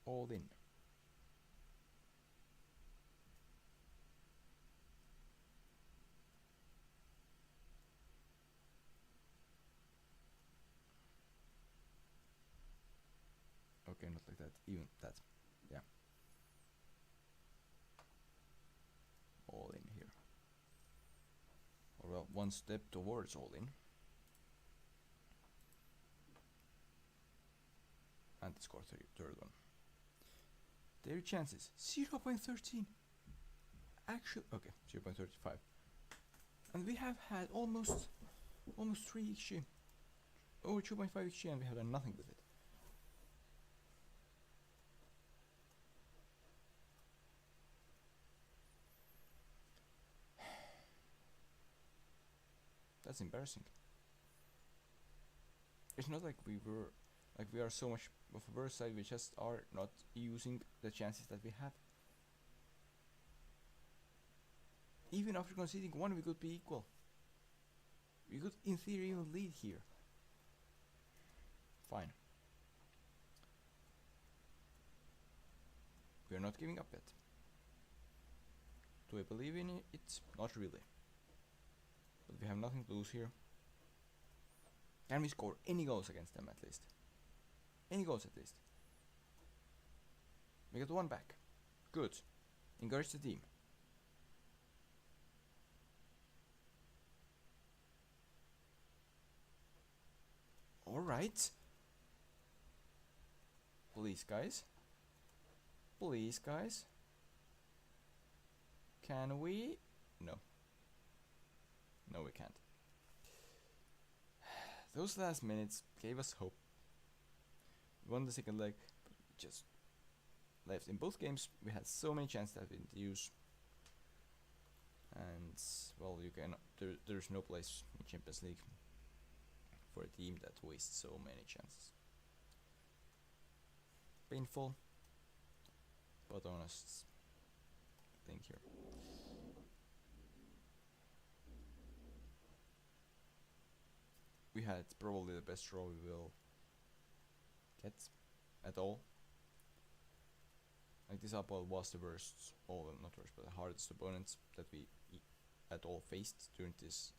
All in. Okay, not like that. Even that. Yeah. All in here. Or well, one step towards all in. And score third one. Their chances 0.13. Actually, okay, 0.35. And we have had almost 3 XG. Over 2.5 XG, and we have done nothing with it. That's embarrassing. It's not like we are so much of a worse side, we just are not using the chances that we have. Even after conceding 1, we could be equal. We could, in theory, even lead here. Fine. We are not giving up yet. Do I believe in it? Not really. But we have nothing to lose here. Can we score any goals against them at least? Any goals at least? We got 1 back. Good. Encourage the team. Alright. Please, guys. Please, guys. Can we? No. No, we can't. Those last minutes gave us hope. We won the second leg, but we just left. In both games, we had so many chances that we didn't use. And, well, you can. There's no place in Champions League for a team that wastes so many chances. Painful, but honest thing here. We had probably the best draw we will get at all. Like this Apple was the worst, not worst, but the hardest opponent that we at all faced during this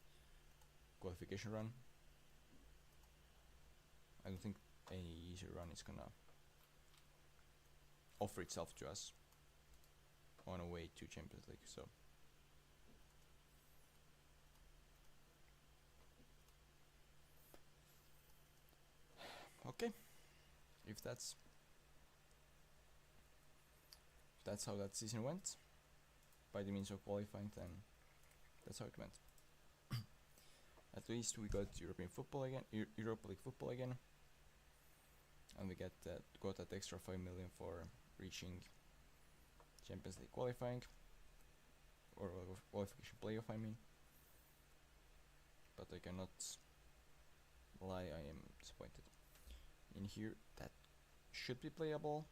qualification run. I don't think any easy run is gonna offer itself to us on a way to Champions League. So okay, if that's how that season went, by the means of qualifying, then that's how it went. At least we got European football again, Europa League football again, and we got that extra 5 million for reaching Champions League qualifying, or qualification playoff, I mean. But I cannot lie, I am disappointed. In here, that should be playable.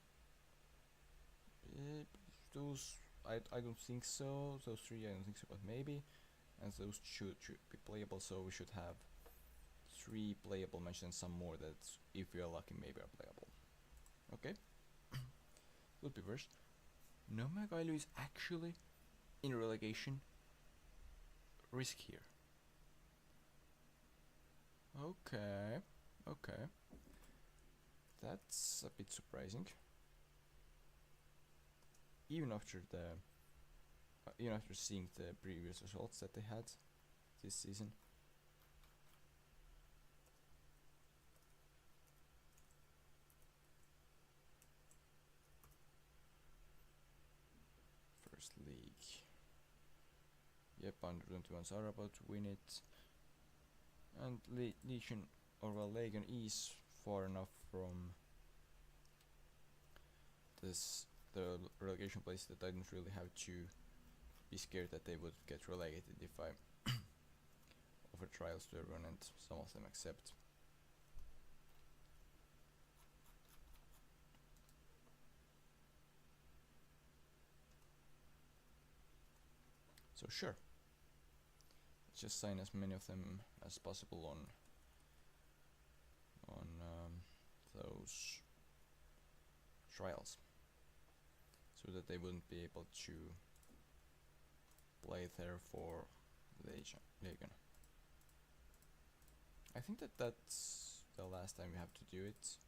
Those I don't think so. Those three I don't think so, but maybe. And those should be playable. So we should have 3 playable matches and some more that, if we are lucky, maybe are playable. Okay. Would be worst. Nomagailu is actually in relegation risk here. Okay. Okay. That's a bit surprising. Even after seeing the previous results that they had this season. First league. Yep, under 21s are about to win it. And Legion, or well, Legion is far enough from the relegation place that I don't really have to be scared that they would get relegated if I offer trials to everyone and some of them accept. So sure, let's just sign as many of them as possible on those trials, so that they wouldn't be able to play there for Legion. I think that's the last time we have to do it.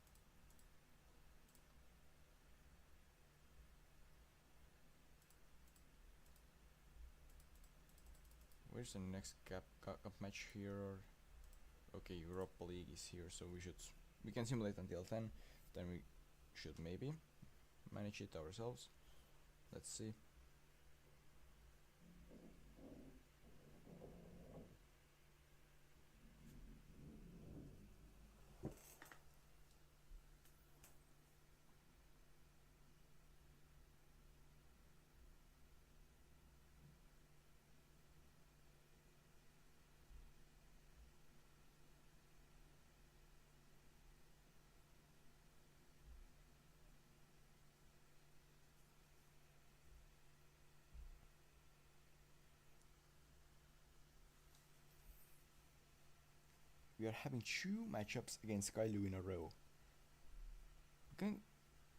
Where's the next cup match here? Okay, Europa League is here, so we can simulate until then we should maybe manage it ourselves. Let's see. We are having 2 matchups against Kailu in a row.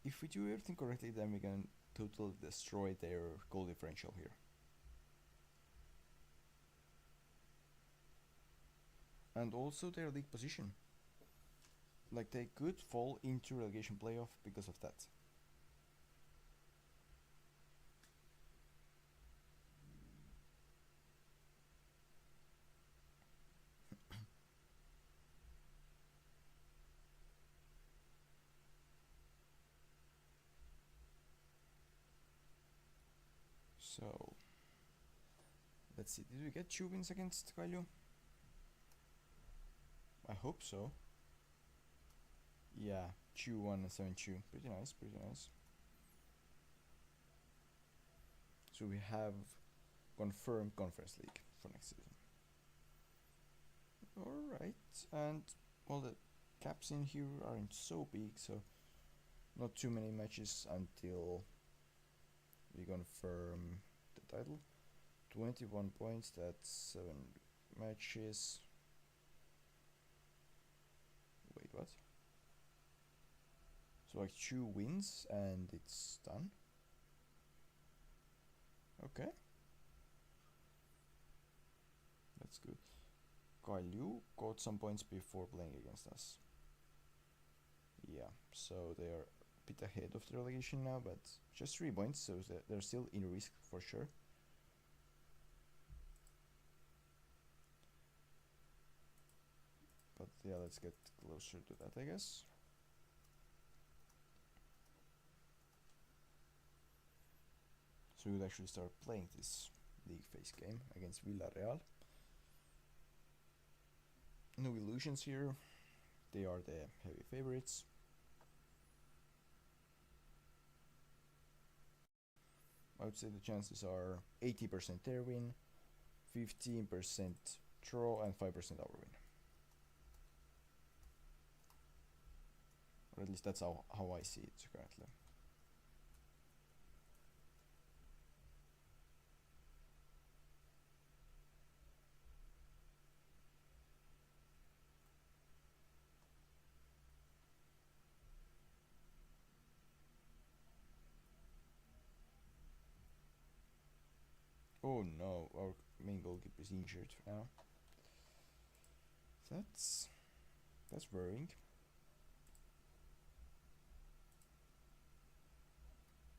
If we do everything correctly, then we can totally destroy their goal differential here. And also their league position. Like, they could fall into relegation playoff because of that. So Let's see, did we get 2 wins against Kalju? I hope so. Yeah, 2-1 and 7-2. Pretty nice, pretty nice. So we have confirmed Conference League for next season. Alright, and well, the caps in here aren't so big, so not too many matches until we confirm the title. 21 points, that's 7 matches. Wait, what? So like 2 wins and it's done? Okay. That's good. Kalju got some points before playing against us. Yeah, so they are a bit ahead of the relegation now, but just 3 points, so they're still in risk for sure. But yeah, let's get closer to that, I guess. So we will actually start playing this league phase game against Villarreal. No illusions here, they are the heavy favorites. I would say the chances are 80% their win, 15% draw, and 5% our win. Or at least that's how I see it currently. Oh no, our main goalkeeper is injured now. That's worrying.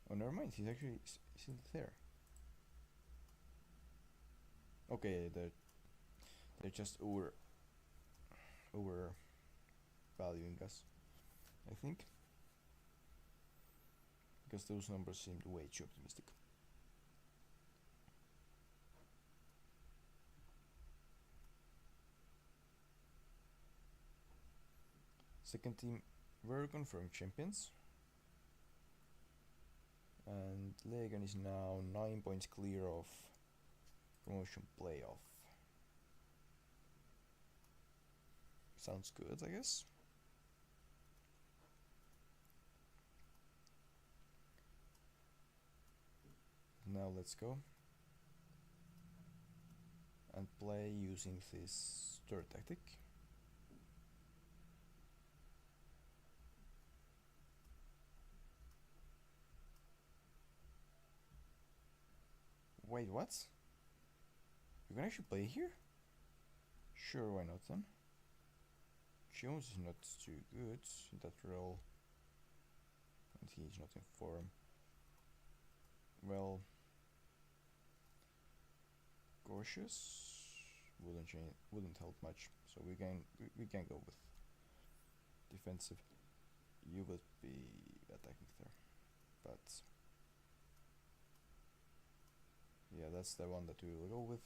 Oh, never mind. He's actually still there. Okay, they're just overvaluing us, I think, because those numbers seemed way too optimistic. Second team were confirmed champions, and Legan is now 9 points clear of promotion playoff. Sounds good, I guess. Now let's go and play using this third tactic. Wait, what? You can actually play here? Sure, why not then? Jones is not too good in that role, and he's not in form. Well, cautious wouldn't help much, so we can go with defensive. You would be attacking there, but yeah, that's the one that we will go with.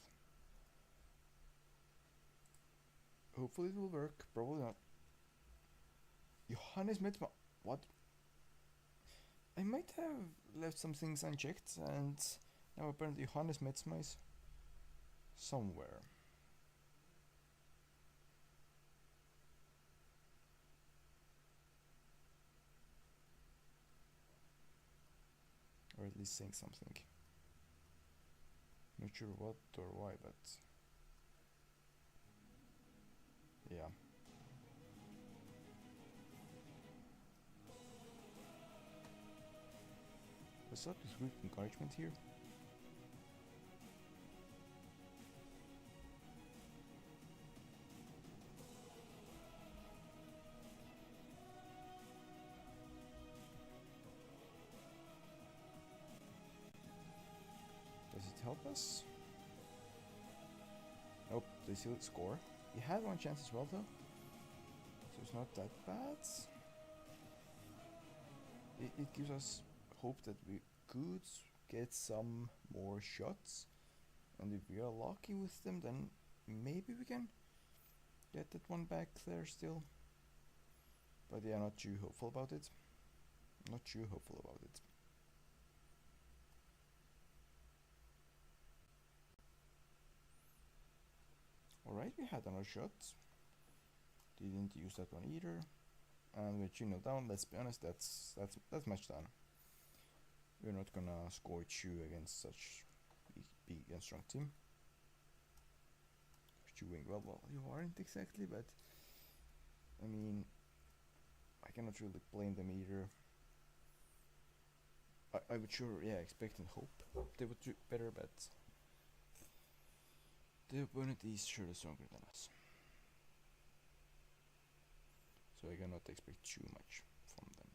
Hopefully it will work. Probably not. Johannes Metzma. What? I might have left some things unchecked, and now apparently Johannes Metzma is somewhere. Or at least saying something. Not sure what or why, but yeah. What's up with weak encouragement here? Does it help us? Nope, they still score. He had one chance as well though, so it's not that bad. It gives us hope that we could get some more shots And if we are lucky with them, then maybe we can get that one back there still. But yeah, not too hopeful about it. Not too hopeful about it. Alright, we had another shot. Didn't use that one either. And with 2-0 down, let's be honest, that's match done. We're not gonna score 2 against such big and strong team. You're doing well, you aren't exactly, but I mean, I cannot really blame them either. I would sure, expect and hope they would do better, but the opponent is surely stronger than us. So I cannot expect too much from them.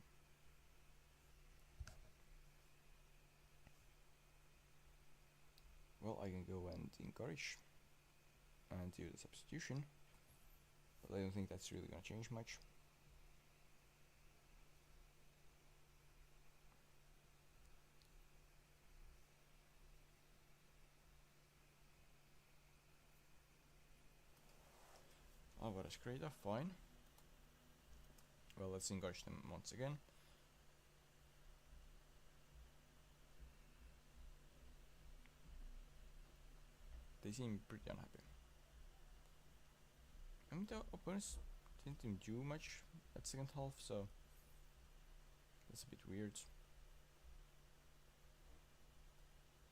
Well, I can go and encourage and do the substitution, but I don't think that's really gonna change much. Alvarez Creator, fine. Well, let's encourage them once again. They seem pretty unhappy. I mean, the opponents didn't do much at second half, so that's a bit weird.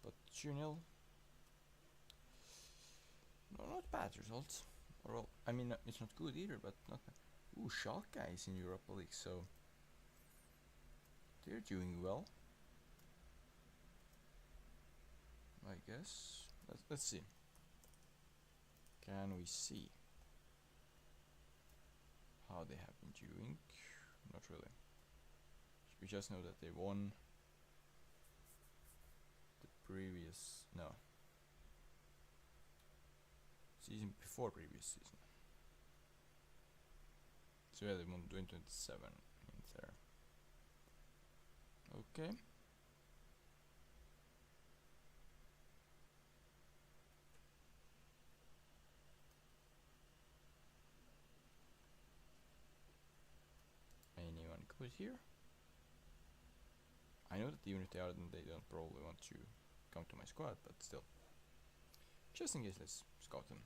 But 2-0. No, not bad results. Or well, I mean, it's not good either, but not bad. Ooh, Schalke is in Europa League, so they're doing well, I guess. Let's see. Can we see how they have been doing? Not really. We just know that they won the previous season before previous season. So yeah, they won 2027 in there. Okay. Anyone good here? I know that even if they are, then they don't probably want to come to my squad, but still. Just in case, let's scout them.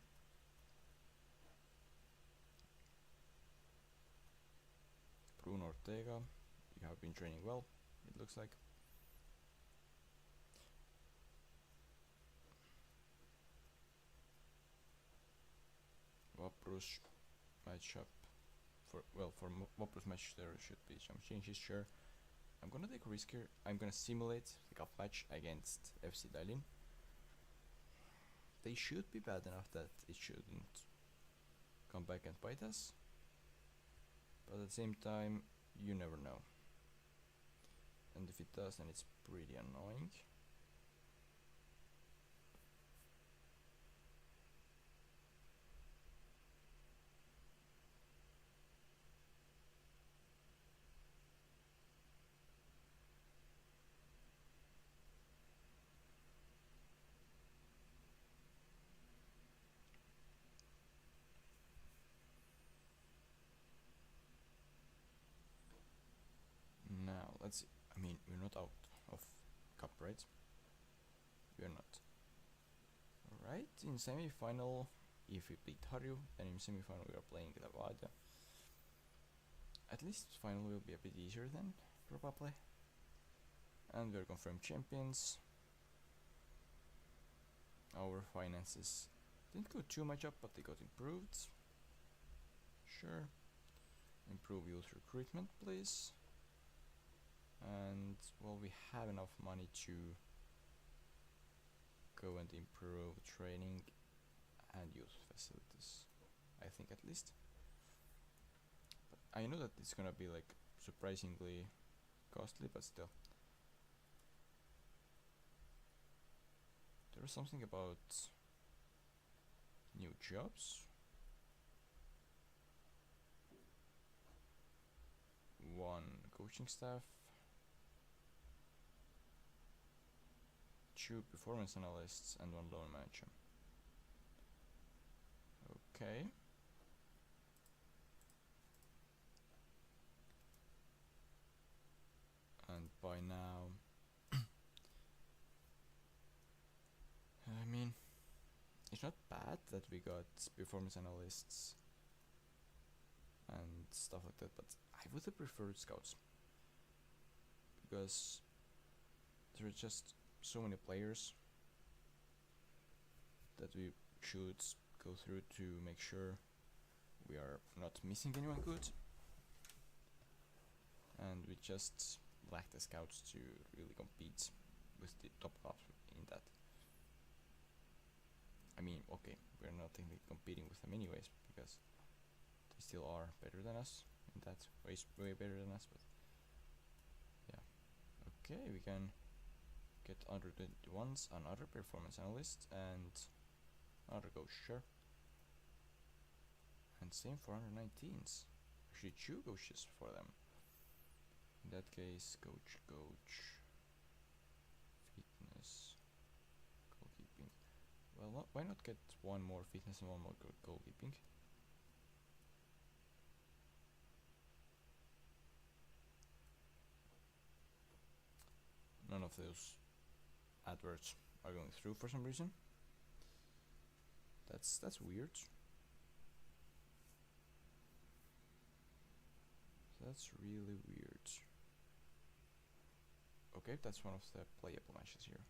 Bruno Ortega, you have been training well, it looks like. Vaprus matchup. For Vaprus match there should be some changes, sure. I'm gonna take a risk here. I'm gonna simulate the cup match against FC Dalin. They should be bad enough that it shouldn't come back and bite us. But at the same time, you never know. And if it does, then it's pretty annoying. Now, let's see. I mean, we're not out of cup, right? We're not. Alright, in semi-final, if we beat Harju, then in semi-final we are playing Lavada. At least final will be a bit easier then, probably. And we're confirmed champions. Our finances didn't go too much up, but they got improved. Sure. Improve youth recruitment, please. And well, we have enough money to go and improve training and youth facilities, I think, at least. But I know that it's gonna be like surprisingly costly, but still. There was something about new jobs. One coaching staff. 2 performance analysts and 1 loan manager. Okay. And by now, I mean, it's not bad that we got performance analysts and stuff like that, but I would have preferred scouts because there are just so many players that we should go through to make sure we are not missing anyone good, and we just lack the scouts to really compete with the top clubs in that. I mean, okay, we're not technically competing with them anyways because they still are better than us in that way better than us, but yeah. Okay, we can get under 21s, another performance analyst, and another coach, sure. And same for under 19s. Actually, 2 coaches for them. In that case, coach, fitness, goalkeeping. Well, why not get 1 more fitness and 1 more goalkeeping? None of those adverts are going through for some reason. That's weird. That's really weird. Okay, that's one of the playable matches here.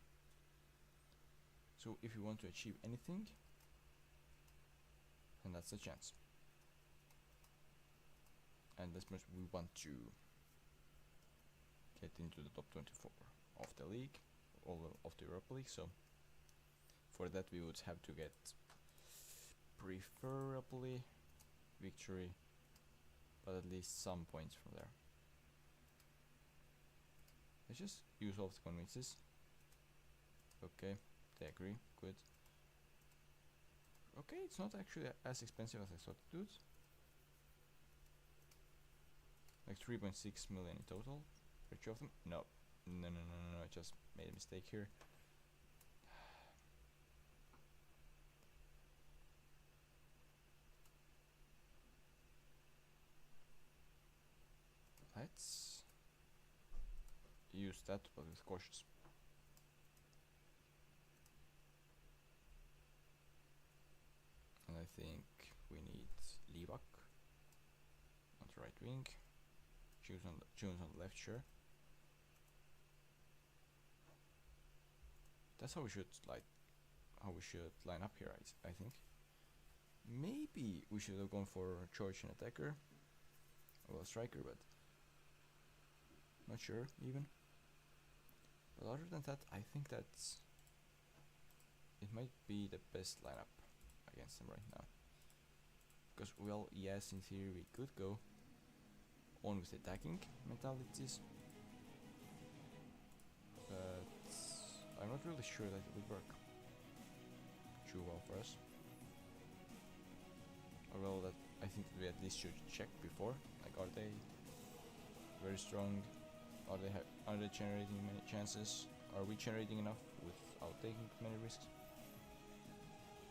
So if you want to achieve anything, then that's the chance. And this much we want to get into the top 24 of the league, or of the Europa League. So for that we would have to get preferably victory, but at least some points from there. Let's just use all of the convinces. Okay, they agree, good. Okay, it's not actually as expensive as I thought it would. Like 3.6 million in total for each of them. No, I just made a mistake here. Let's use that, but with cautious. And I think we need Livak on the right wing. Jones on the left, sure. That's how we should line up here. I think. Maybe we should have gone for George and attacker, well, striker, but not sure even. But other than that, I think that's it might be the best lineup against them right now. Because, well, yes, in theory we could go on with attacking mentalities, but I'm not really sure that it would work too well for us. Or well, that I think that we at least should check before. Like, are they very strong? Are they generating many chances? Are we generating enough without taking many risks?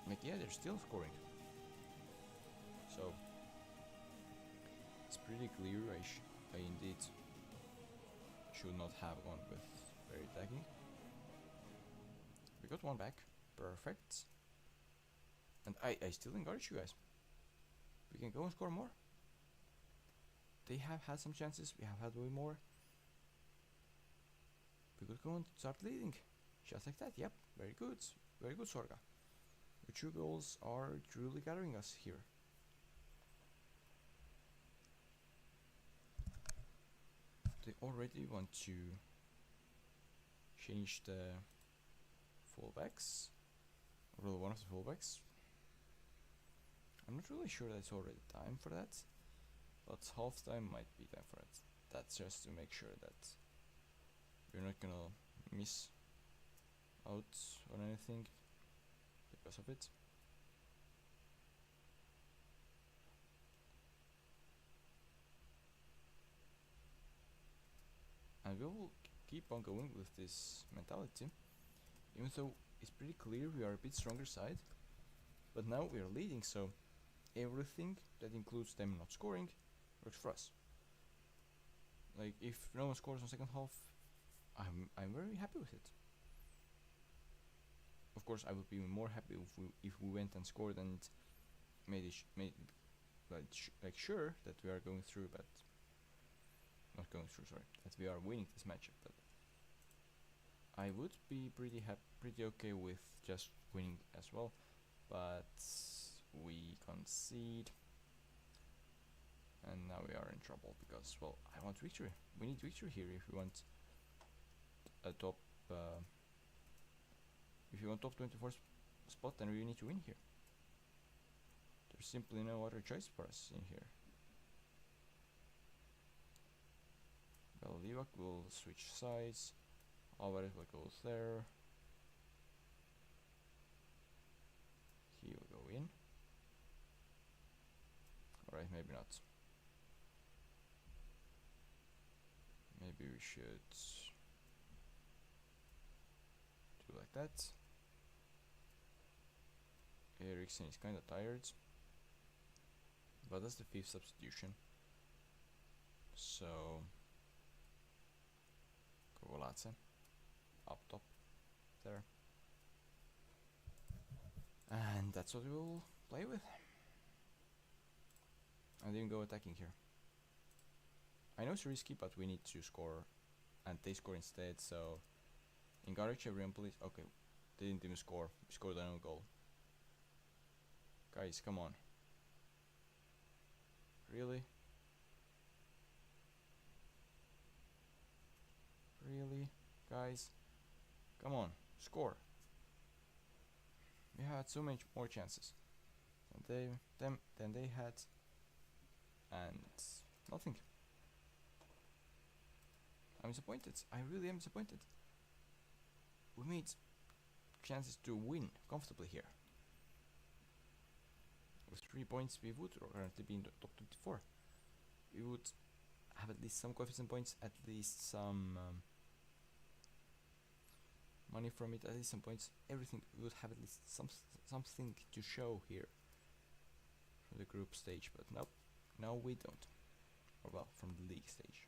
Like, yeah, they're still scoring. So it's pretty clear I indeed should not have gone with very attacking. We got 1 back, perfect. And I still encourage you guys. We can go and score more. They have had some chances, we have had way more. We could go and start leading, just like that. Yep, very good, Sorga. Your 2 goals are truly gathering us here. They already want to change the fullbacks, or one of the fullbacks. I'm not really sure that's already time for that, but half time might be time for it. That's just to make sure that we're not gonna miss out on anything because of it. And we will keep on going with this mentality even though it's pretty clear we are a bit stronger side. But now we are leading, so everything that includes them not scoring works for us. Like, if no one scores on second half, I'm very happy with it. Of course, I would be more happy if we went and scored and made sure that we are going through, but not going through. Sorry, that we are winning this matchup. But I would be pretty okay with just winning as well. But we concede, and now we are in trouble because, well, I want victory. We need victory here if we want a top. If you want top 24 spot, then we need to win here. There's simply no other choice for us in here. Well, Livak will switch sides. Alvarez will go there. He will go in. Alright, maybe not. Maybe we should do like that. Eriksen is kinda tired, but that's the 5th substitution. So Kovalatse up top there. And that's what we will play with. I didn't go attacking here. I know it's risky, but we need to score, and they score instead, so encourage everyone, please. Okay, they didn't even score. We scored an own goal. Guys, come on. Really? Really? Guys? Come on, score. We had so many more chances than they had, and nothing. I'm disappointed. I really am disappointed. We made chances to win comfortably here. With 3 points, we would currently be in the top 24. We would have at least some coefficient points, at least some money from it, at least some points. Everything, we would have at least something to show here from the group stage, but nope, no, we don't. Or well, from the league stage.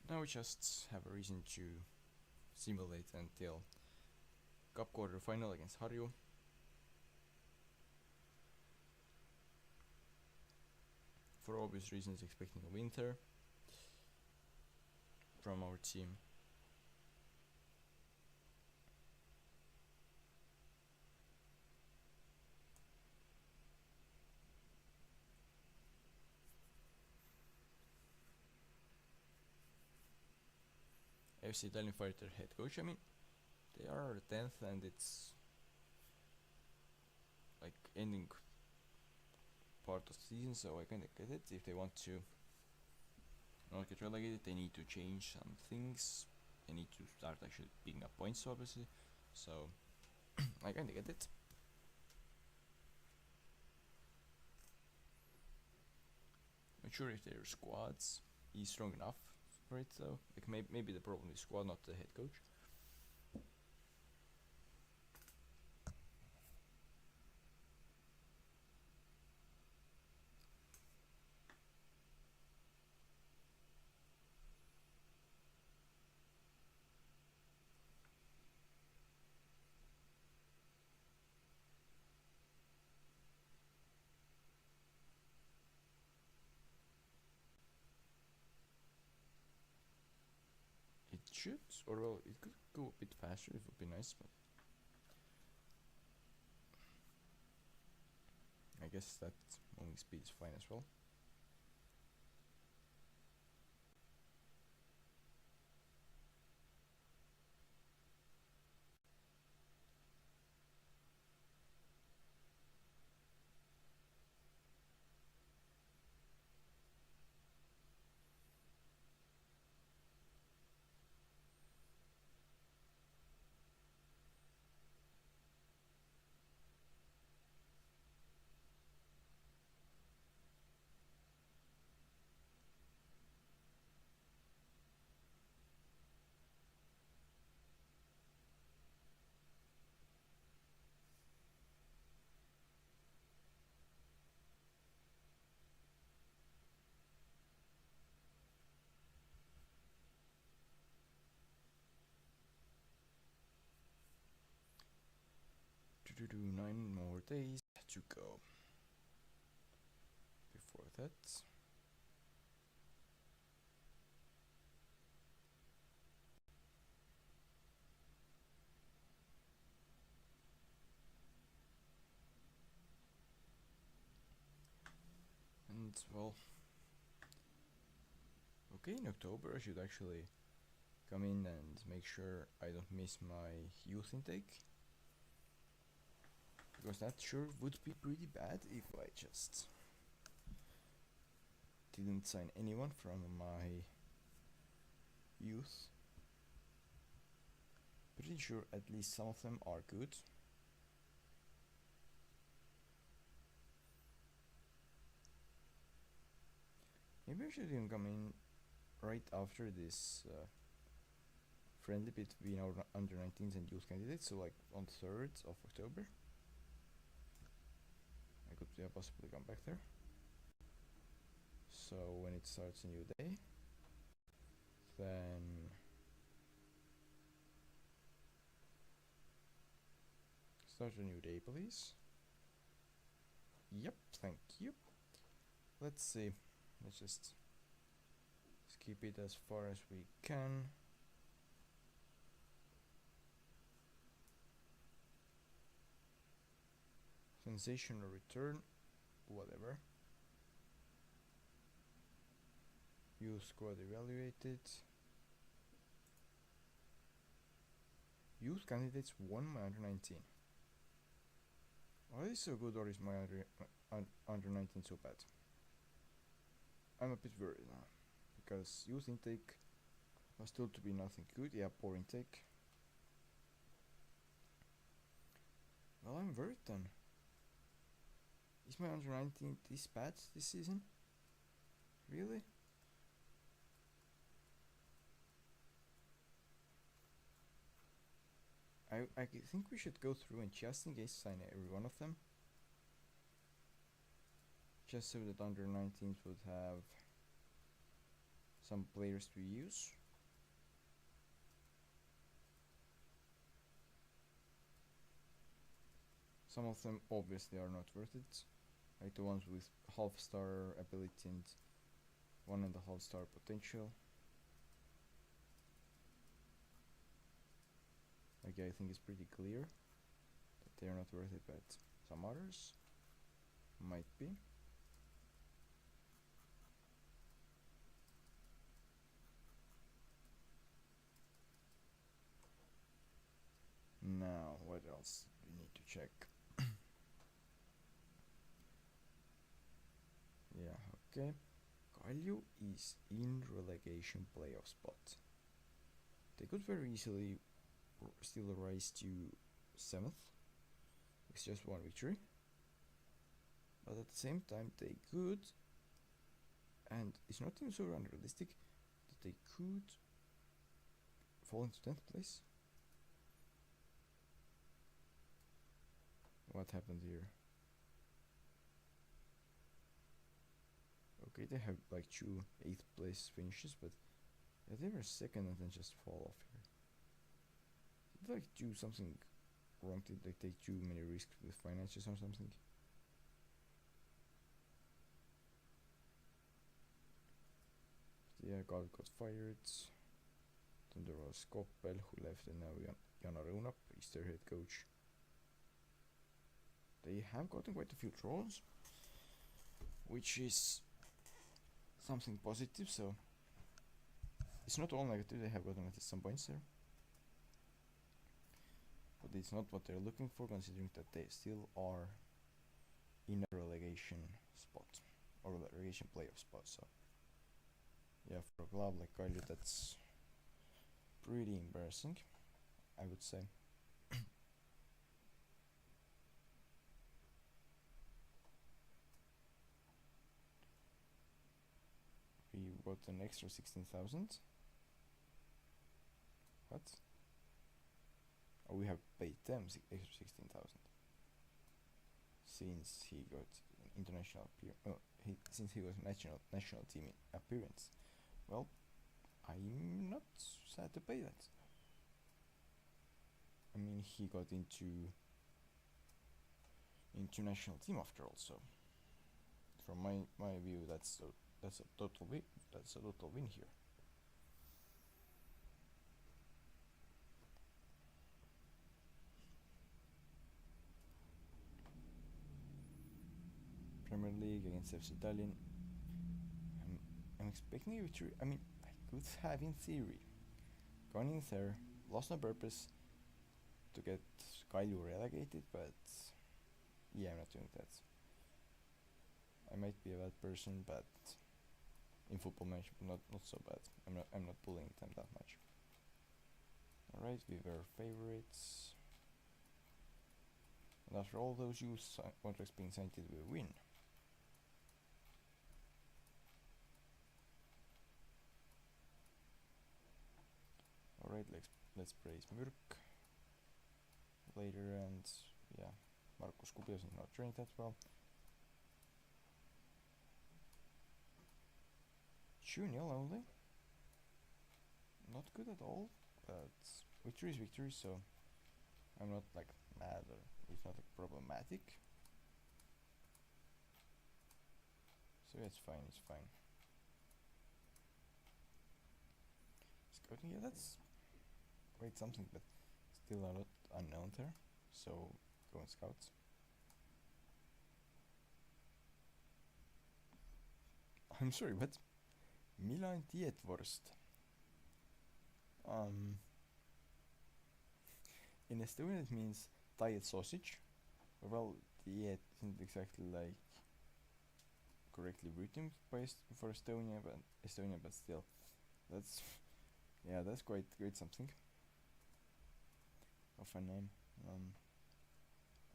Now we just have a reason to simulate until Cup quarter final against Harju. For obvious reasons, expecting a win there from our team. FC Tallinn fired their head coach. I mean, they are 10th and it's like ending part of the season, so I kinda get it. If they want to not get relegated, they need to change some things. They need to start actually picking up points, obviously. So I kinda get it. Not sure if their squads is strong enough for it though. Like maybe the problem is squad, not the head coach. It should, or well, it could go a bit faster. It would be nice, but I guess that moving speed is fine as well. 9 more days to go. Before that, and well, okay, in October I should actually come in and make sure I don't miss my youth intake, because that sure would be pretty bad if I just didn't sign anyone from my youth. Pretty sure at least some of them are good. Maybe I should even come in right after this friendly between our under 19s and youth candidates, so like on 3rd of October. I could possibly come back there. So when it starts a new day, then start a new day, please. Yep, thank you. Let's see. Let's just keep it as far as we can. Sensational return, whatever. Youth squad evaluated. Youth candidates won my under 19. Are they so good, or is my under 19 so bad? I'm a bit worried now, because youth intake was told to be nothing good. Yeah, poor intake. Well, I'm worried then. Is my under 19 this bad this season? Really? I think we should go through and just in case sign every one of them. Just so that under 19s would have some players to use. Some of them obviously are not worth it, like the ones with half-star ability and 1.5 star potential. Okay, I think it's pretty clear that they are not worth it, but some others might be. Now, what else do we need to check? Yeah, okay. Galio is in relegation playoff spot. They could very easily still rise to 7th. It's just one victory. But at the same time, they could, and it's not even so unrealistic, that they could fall into 10th place. What happened here? Okay, they have like 2 8th place finishes, but yeah, they were 2nd and then just fall off here. Did they like do something wrong? Did they take too many risks with finances or something? Yeah, God got fired. Then there was Koppel who left, and now Jana Reunap is their head coach. They have gotten quite a few draws, which is something positive, so it's not all negative. They have gotten at least some points there, but it's not what they're looking for, considering that they still are in a relegation spot, or relegation playoff spot. So yeah, for a club like Galio, that's pretty embarrassing, I would say. We got an extra 16,000. What? Oh, we have paid them extra 16,000 since he got an international since he was national team appearance. Well, I'm not sad to pay that. I mean, he got into international team after all. So from my view, that's a total win. That's a total win here. Premier League against FC Tallinn. I'm expecting a victory. I mean, I could have in theory gone in there, lost on purpose to get Kalju relegated, but yeah, I'm not doing that. I might be a bad person, but in football match, not so bad. I'm not bullying them that much. Alright, we were favorites. And after all those youth contracts being signed, did we win? Alright, let's praise Mürk later, and yeah, Markus Kubias is not trained that well. 2-0 only. Not good at all, but victory is victory, so I'm not like mad, or it's not like problematic. So yeah, it's fine, it's fine. Scouting, yeah, that's quite something, but still a lot unknown there, so go and scouts. I'm sorry, what? Milan Tietvorst. In Estonian it means diet sausage. Well, diet isn't exactly like correctly written for Estonia, but still, that's yeah, that's quite something of a name.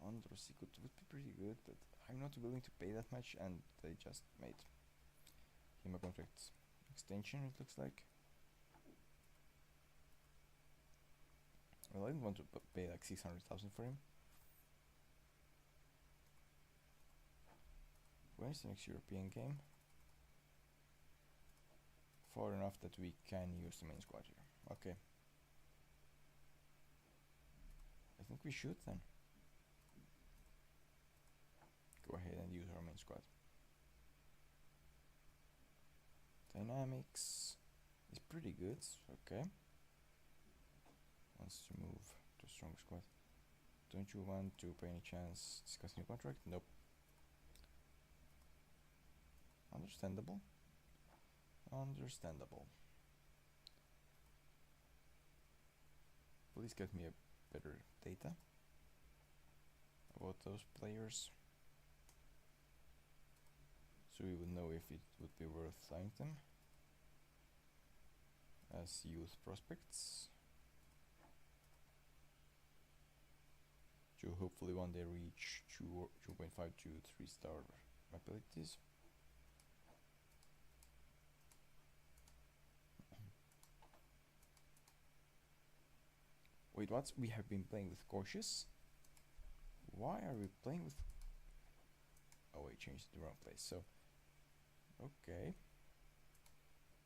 Andros Sikut would be pretty good, but I'm not willing to pay that much, and they just made him a contract extension, it looks like. Well, I didn't want to pay like 600,000 for him. When's the next European game? Far enough that we can use the main squad here. Okay. I think we should then go ahead and use our main squad. Dynamics is pretty good. Okay. Wants to move to a strong squad. Don't you want to, by any chance, discuss new contract? Nope. Understandable. Please get me a better data about those players, so we would know if it would be worth signing them as youth prospects to hopefully one day reach 2.5 to 3 star abilities. Wait, what? We have been playing with cautious? Why are we playing with... Oh, I changed the wrong place, so... Okay.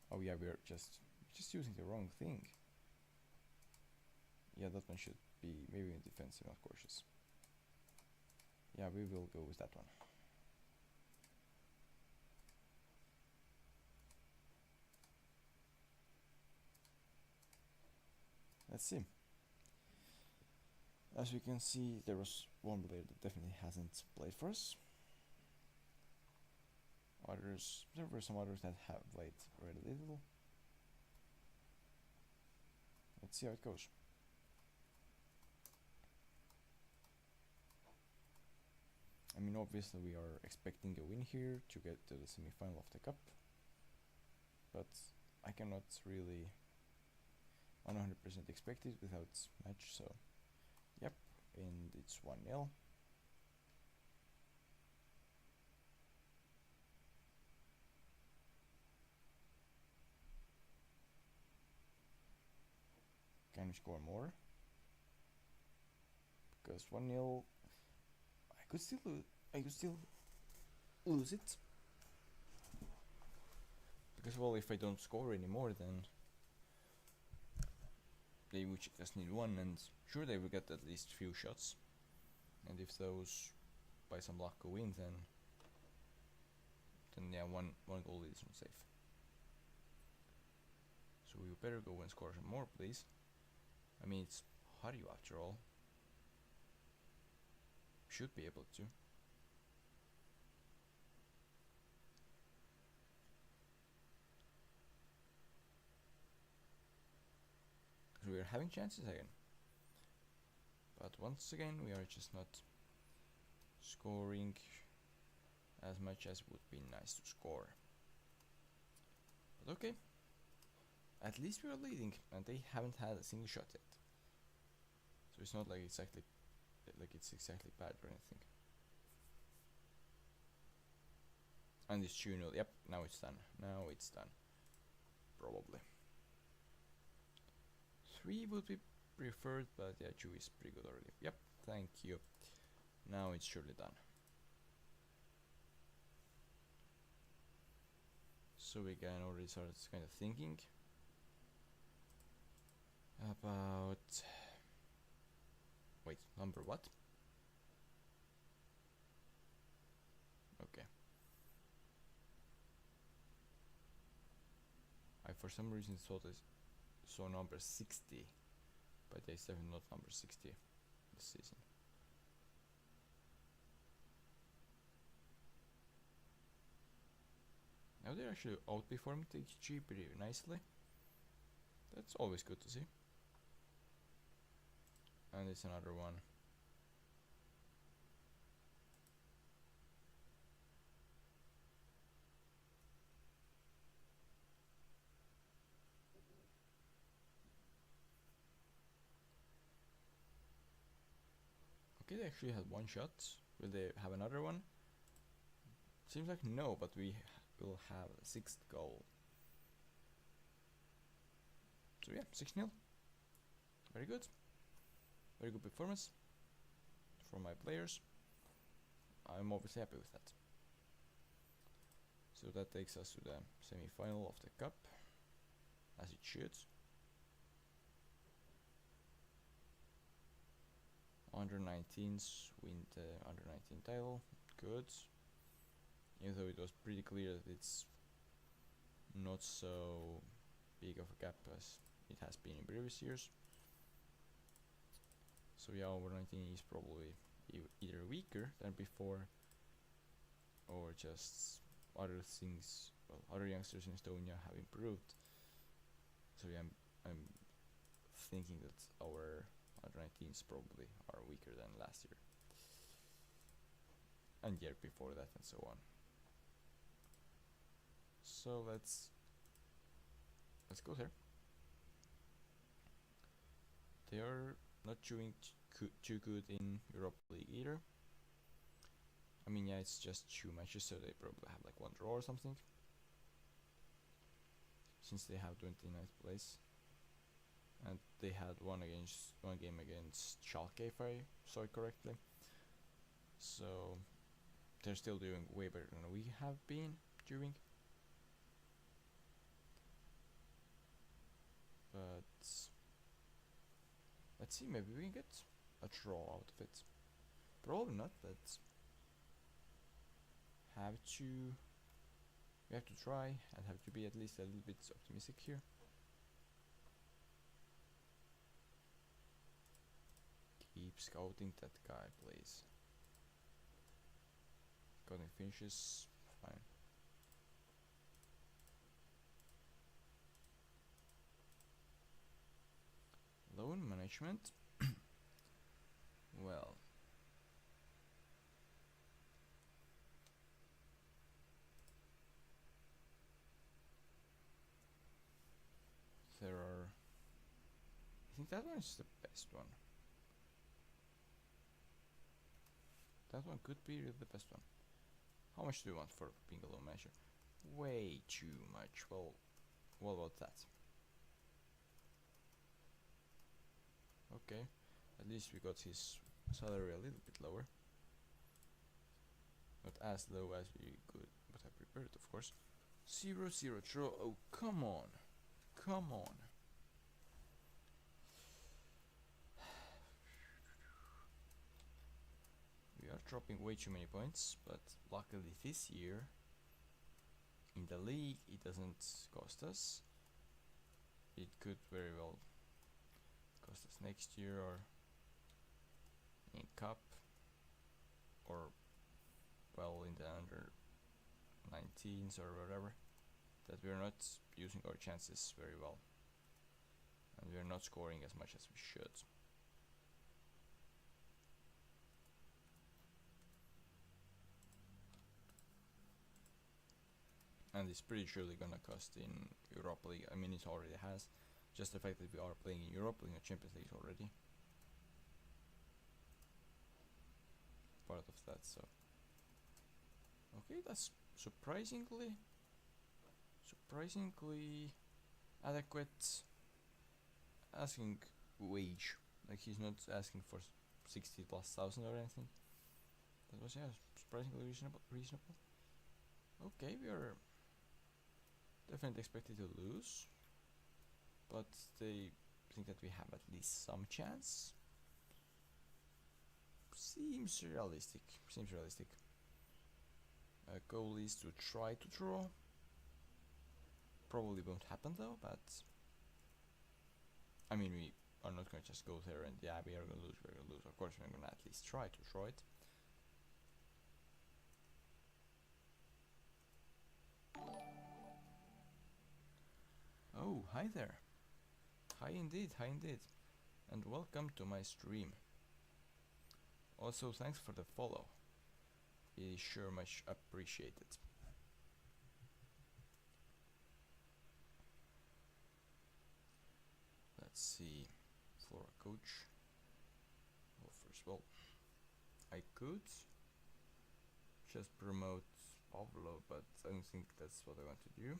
Oh yeah, we're just using the wrong thing. Yeah, that one should be maybe in defensive, not cautious. Yeah, we will go with that one. Let's see. As we can see, there was one player that definitely hasn't played for us. There were some others that have played very little. Let's see how it goes. I mean, obviously we are expecting a win here to get to the semi-final of the cup, but I cannot really 100% expect it without match, so yep, and it's 1-0. Can we score more? Because 1-0, I could still lose it. Because, well, if I don't score anymore, then they would just need one, and sure, they will get at least few shots. And if those by some luck go in, then yeah, one goal isn't safe. So we better go and score some more, please. I mean, it's Harju after all. Should be able to. So we are having chances again. But once again, we are just not scoring as much as would be nice to score. But okay. At least we are leading, and they haven't had a single shot yet. So it's not like it's exactly bad or anything. And it's 2-0. Yep, now it's done. Now it's done. Probably. 3 would be preferred, but yeah, 2 is pretty good already. Yep, thank you. Now it's surely done. So we can already start kind of thinking about... Wait, number what? Okay. I for some reason thought I saw number 60, but it's definitely not number 60 this season. Now they're actually outperforming the XG pretty nicely. That's always good to see. And it's another one. Okay, they actually had 1 shot. Will they have another one? Seems like no, but we will have a 6th goal. So yeah, 6-0. Very good. Very good performance from my players. I'm obviously happy with that. So that takes us to the semi-final of the cup, as it should. Under 19s win the under 19 title. Good. Even though it was pretty clear that it's not so big of a gap as it has been in previous years. So yeah, over 19 is probably either weaker than before, or just other things. Well, other youngsters in Estonia have improved. So yeah, I'm thinking that our under 19s probably are weaker than last year, and year before that, and so on. So let's go there. They are not doing too good in Europa League either. I mean, yeah, it's just 2 matches, so they probably have like 1 draw or something, since they have 29th place. And they had one game against Schalke, if I saw it correctly. So they're still doing way better than we have been doing. But let's see, maybe we can get a draw out of it. Probably not, but we have to try and have to be at least a little bit optimistic here. Keep scouting that guy, please. Scouting finishes, fine. Loan management. Well, there are... I think that one is the best one. That one could be the best one. How much do you want for being a loan manager? Way too much. Well, what about that? Okay, at least we got his salary a little bit lower. Not as low as we could, but I prepared, of course. 0-0 draw. Oh, come on. Come on. We are are dropping way too many points, but luckily this year in the league it doesn't cost us. It could very well cost us next year, or in cup, or well in the under 19s or whatever, that we're not using our chances very well and we're not scoring as much as we should. And it's pretty surely gonna cost in Europa League. I mean, it already has. Just the fact that we are playing in Europa League and Champions League already part of that. So okay, that's surprisingly adequate asking wage. Like, he's not asking for 60,000+ or anything. That was, yeah, surprisingly reasonable. Okay, we are definitely expected to lose, but they think that we have at least some chance. Seems realistic. Goal is to try to draw. Probably won't happen though, but I mean, we are not gonna just go there and yeah, we are gonna lose. Of course, we're gonna at least try to draw it. Oh, hi there. Hi indeed, and welcome to my stream. Also, thanks for the follow. It is sure much appreciated. Let's see, Flora coach. Well, first of all, I could just promote Pavlo, but I don't think that's what I want to do.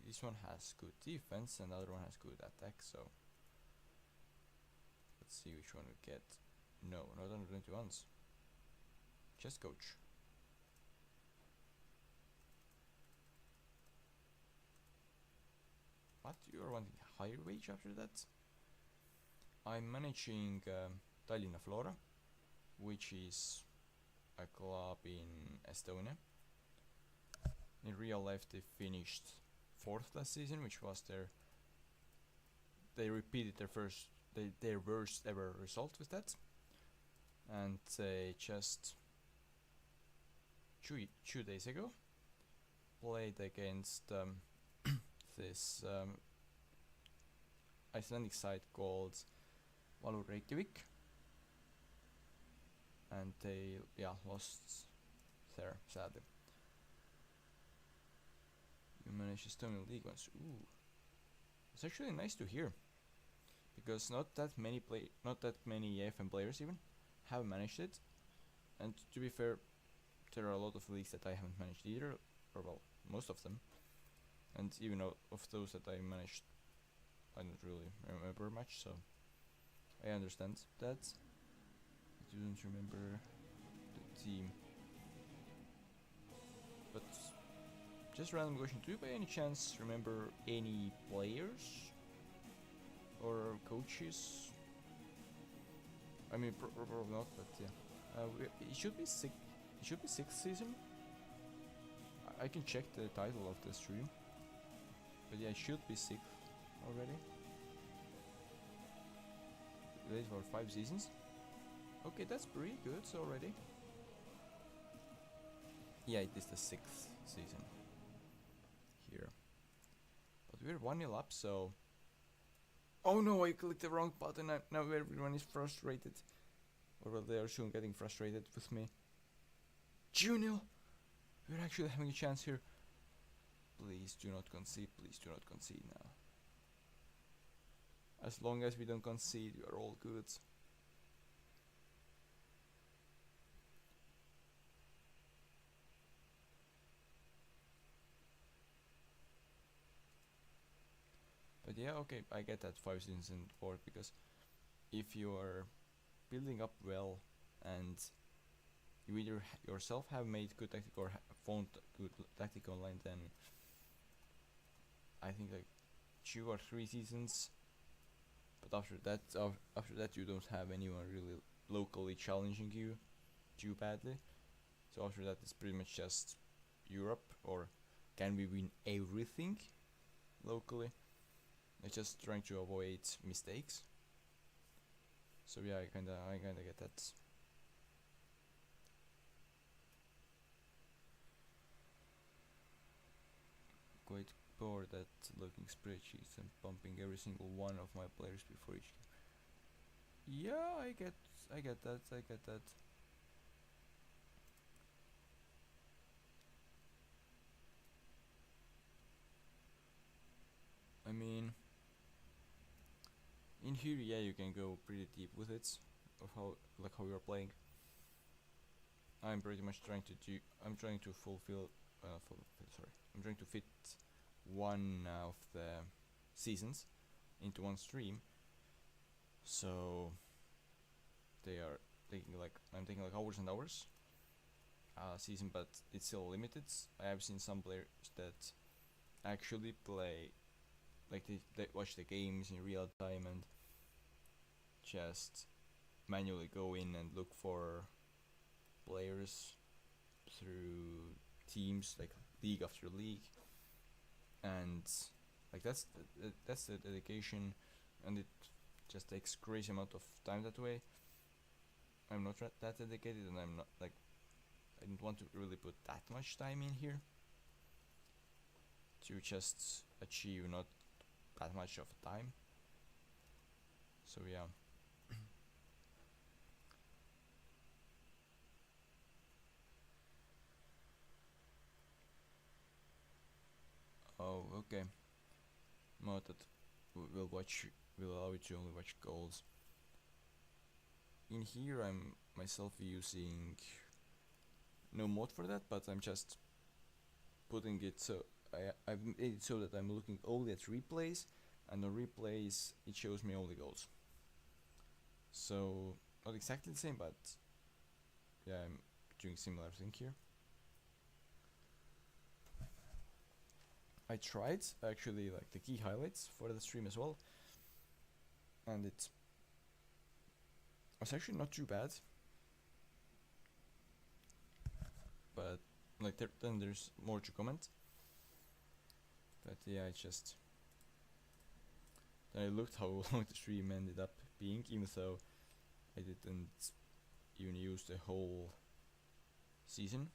This one has good defense and the other one has good attack, so let's see which one we get. No, not under 21s. Just coach. What? You are wanting higher wage after that? I'm managing Tallinna Flora, which is a club in Estonia. In real life they finished 4th last season, which was they repeated their worst ever result with that, and they just 2 days ago played against this Icelandic side called Valur Reykjavik, and they lost there, sadly. You managed Estonian League once. Ooh, it's actually nice to hear, because not that many AFM players even have managed it, and to be fair, there are a lot of leagues that I haven't managed either, or well, most of them, and even of those that I managed, I don't really remember much, so I understand that. I don't remember the team, but just random question, do you by any chance remember any players or coaches? I mean, probably not, but yeah. It should be 6th season. I can check the title of the stream, but yeah, it should be 6th already. Wait for 5 seasons. Okay, that's pretty good already. Yeah, it is the 6th season here. But we're 1-0 up, so... Oh no, I clicked the wrong button. Now everyone is frustrated. Or well, they are soon getting frustrated with me. 2-0! We're actually having a chance here. Please do not concede now. As long as we don't concede, we are all good. But yeah, okay, I get that 5 seasons in 4th, because if you are building up well and you either yourself have made good tactic or found good tactic online, then I think like 2 or 3 seasons But after that you don't have anyone really locally challenging you too badly. So after that it's pretty much just Europe, or can we win everything locally? It's just trying to avoid mistakes. So yeah, I kinda get that. Quite bored at looking spreadsheets and pumping every single one of my players before each game. Yeah, I get that. I mean, in here, yeah, you can go pretty deep with it, of how you're playing. I'm pretty much trying to I'm trying to fulfill, sorry, I'm trying to fit one of the seasons into one stream. So they are taking I'm taking hours and hours season, but it's still limited. I have seen some players that actually play, they watch the games in real time and just manually go in and look for players through teams, like league after league, and that's the dedication, and it just takes crazy amount of time that way. I'm not that dedicated, and I'm not I don't want to really put that much time in here to just achieve not that much of time. So yeah. Oh, okay. Noted. We'll allow you to only watch goals. In here I'm myself using no mod for that, but I'm just putting it so I've made it so that I'm looking only at replays, and on replays it shows me only goals. So not exactly the same, but yeah, I'm doing similar thing here. I tried actually the key highlights for the stream as well, and it was actually not too bad. But then there's more to comment. But yeah, then I looked how long the stream ended up being, even though I didn't even use the whole season,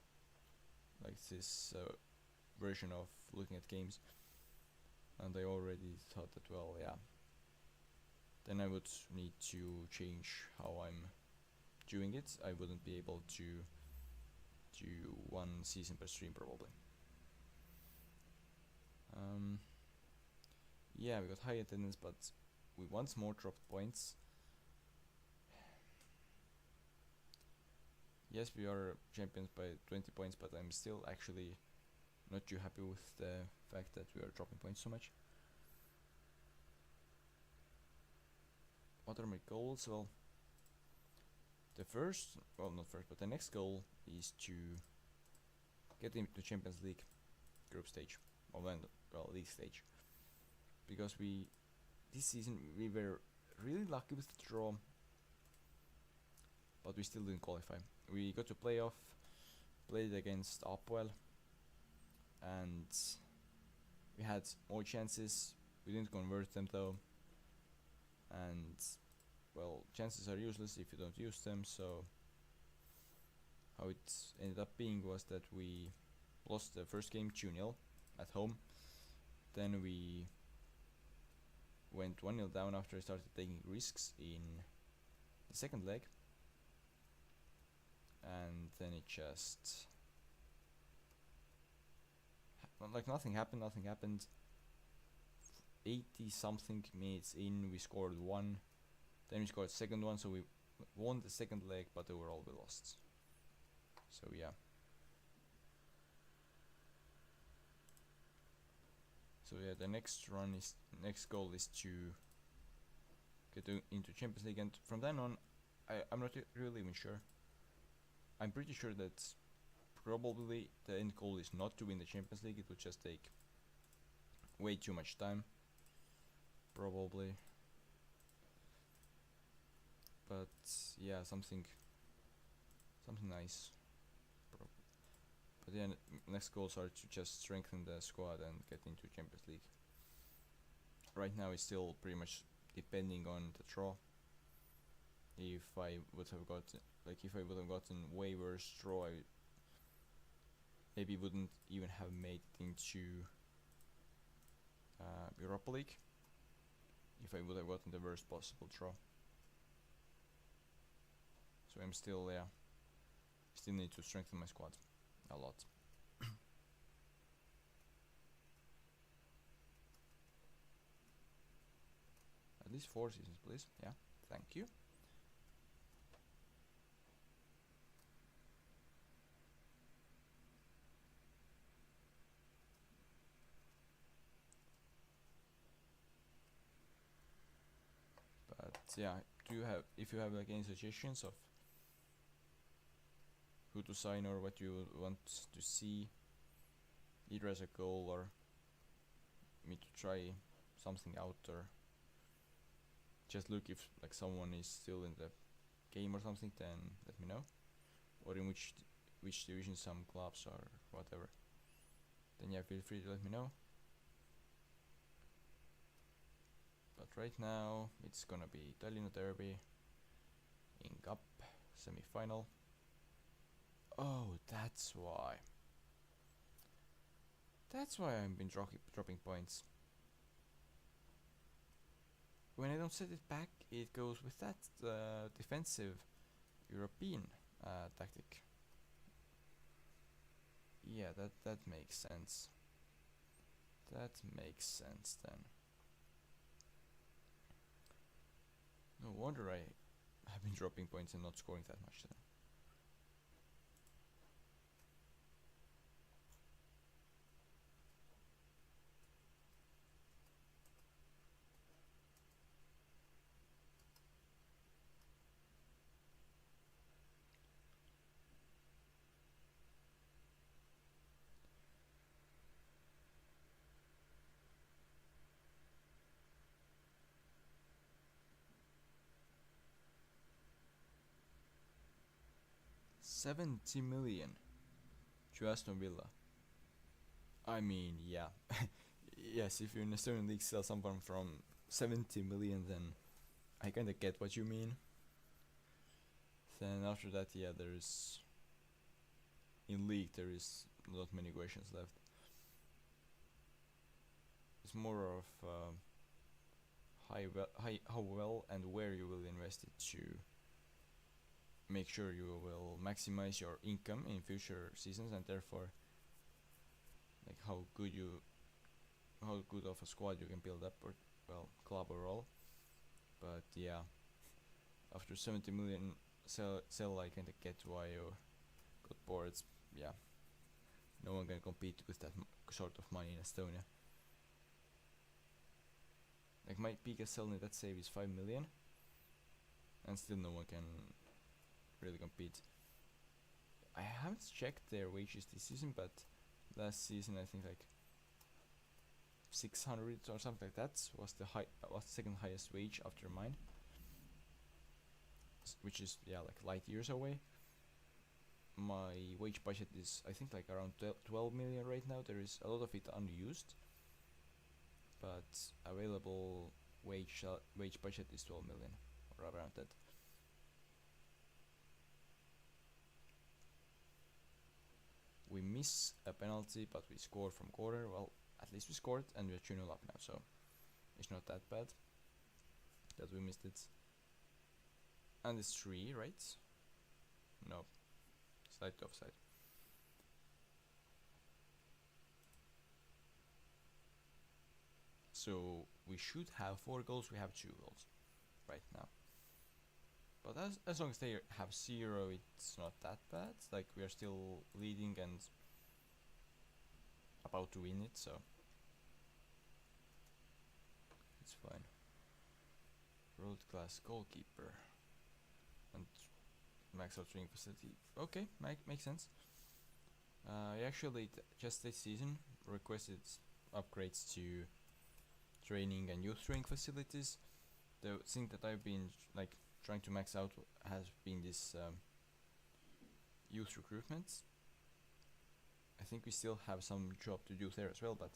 like this version of looking at games, and I already thought that, well, yeah, then I would need to change how I'm doing it. I wouldn't be able to do one season per stream probably. Yeah, we got high attendance, but we once more dropped points. Yes, we are champions by 20 points, but I'm still actually not too happy with the fact that we are dropping points so much. What are my goals? Well, the next goal is to get into Champions League group stage, league stage, because this season we were really lucky with the draw, but we still didn't qualify. We got to playoff, played against Upwell, and we had more chances. We didn't convert them though, and well, chances are useless if you don't use them. So how it ended up being was that we lost the first game 2-0 at home. Then we went 1-0 down after I started taking risks in the second leg, and then it just nothing happened. 80 something minutes in, we scored one, then we scored second one, so we won the second leg, but overall we lost. So yeah. So yeah, the next goal is to get into Champions League, and from then on, I'm not really even sure. I'm pretty sure that probably the end goal is not to win the Champions League. It would just take way too much time, probably. but yeah, something nice. But yeah, next goals are to just strengthen the squad and get into Champions League. Right now it's still pretty much depending on the draw. If I would have gotten way worse draw, I maybe wouldn't even have made it into Europa League. If I would have gotten the worst possible draw. So I'm still still need to strengthen my squad a lot. At least 4 seasons, please. Yeah, thank you. But yeah, if you have like any suggestions of who to sign or what you want to see, either as a goal or me to try something out, or just look if like someone is still in the game or something, then let me know. Or in which division some clubs or whatever, then yeah, feel free to let me know. But right now it's gonna be Tallinna Derby in Cup semi-final. Oh, that's why I've been dropping points. When I don't set it back, it goes with that defensive European tactic. Yeah, that makes sense. That makes sense then. No wonder I have been dropping points and not scoring that much then. $70 million to Aston Villa. I mean, yeah. Yes, if you're in the Estonian league sell someone from 70 million, then I kinda get what you mean. Then after that, yeah, in league there is not many questions left. It's more of how well and where you will invest it to make sure you will maximize your income in future seasons, and therefore like how good of a squad you can build up, or well, club overall. But yeah, after 70 million sell, I kinda get why you got bored. Yeah, no one can compete with that sort of money in Estonia. Like my biggest sell in that save is 5 million, and still no one can really compete. I haven't checked their wages this season, but last season I think like 600 or something like that was the second highest wage after mine, which is like light years away. My wage budget is I think like around 12 million right now. There is a lot of it unused, but available wage budget is 12 million or around that. We miss a penalty, but we scored from corner. Well, at least we scored, and we're 2-0 up now, so it's not that bad that we missed it. And it's 3, right? No, slightly offside. So we should have 4 goals. We have 2 goals right now. But as long as they have 0, it's not that bad. Like we are still leading and about to win it, so it's fine. World class goalkeeper and max out training facility. Okay, makes sense. I actually just this season requested upgrades to training and youth training facilities. The thing that I've been like trying to max out has been this youth recruitment. I think we still have some job to do there as well, but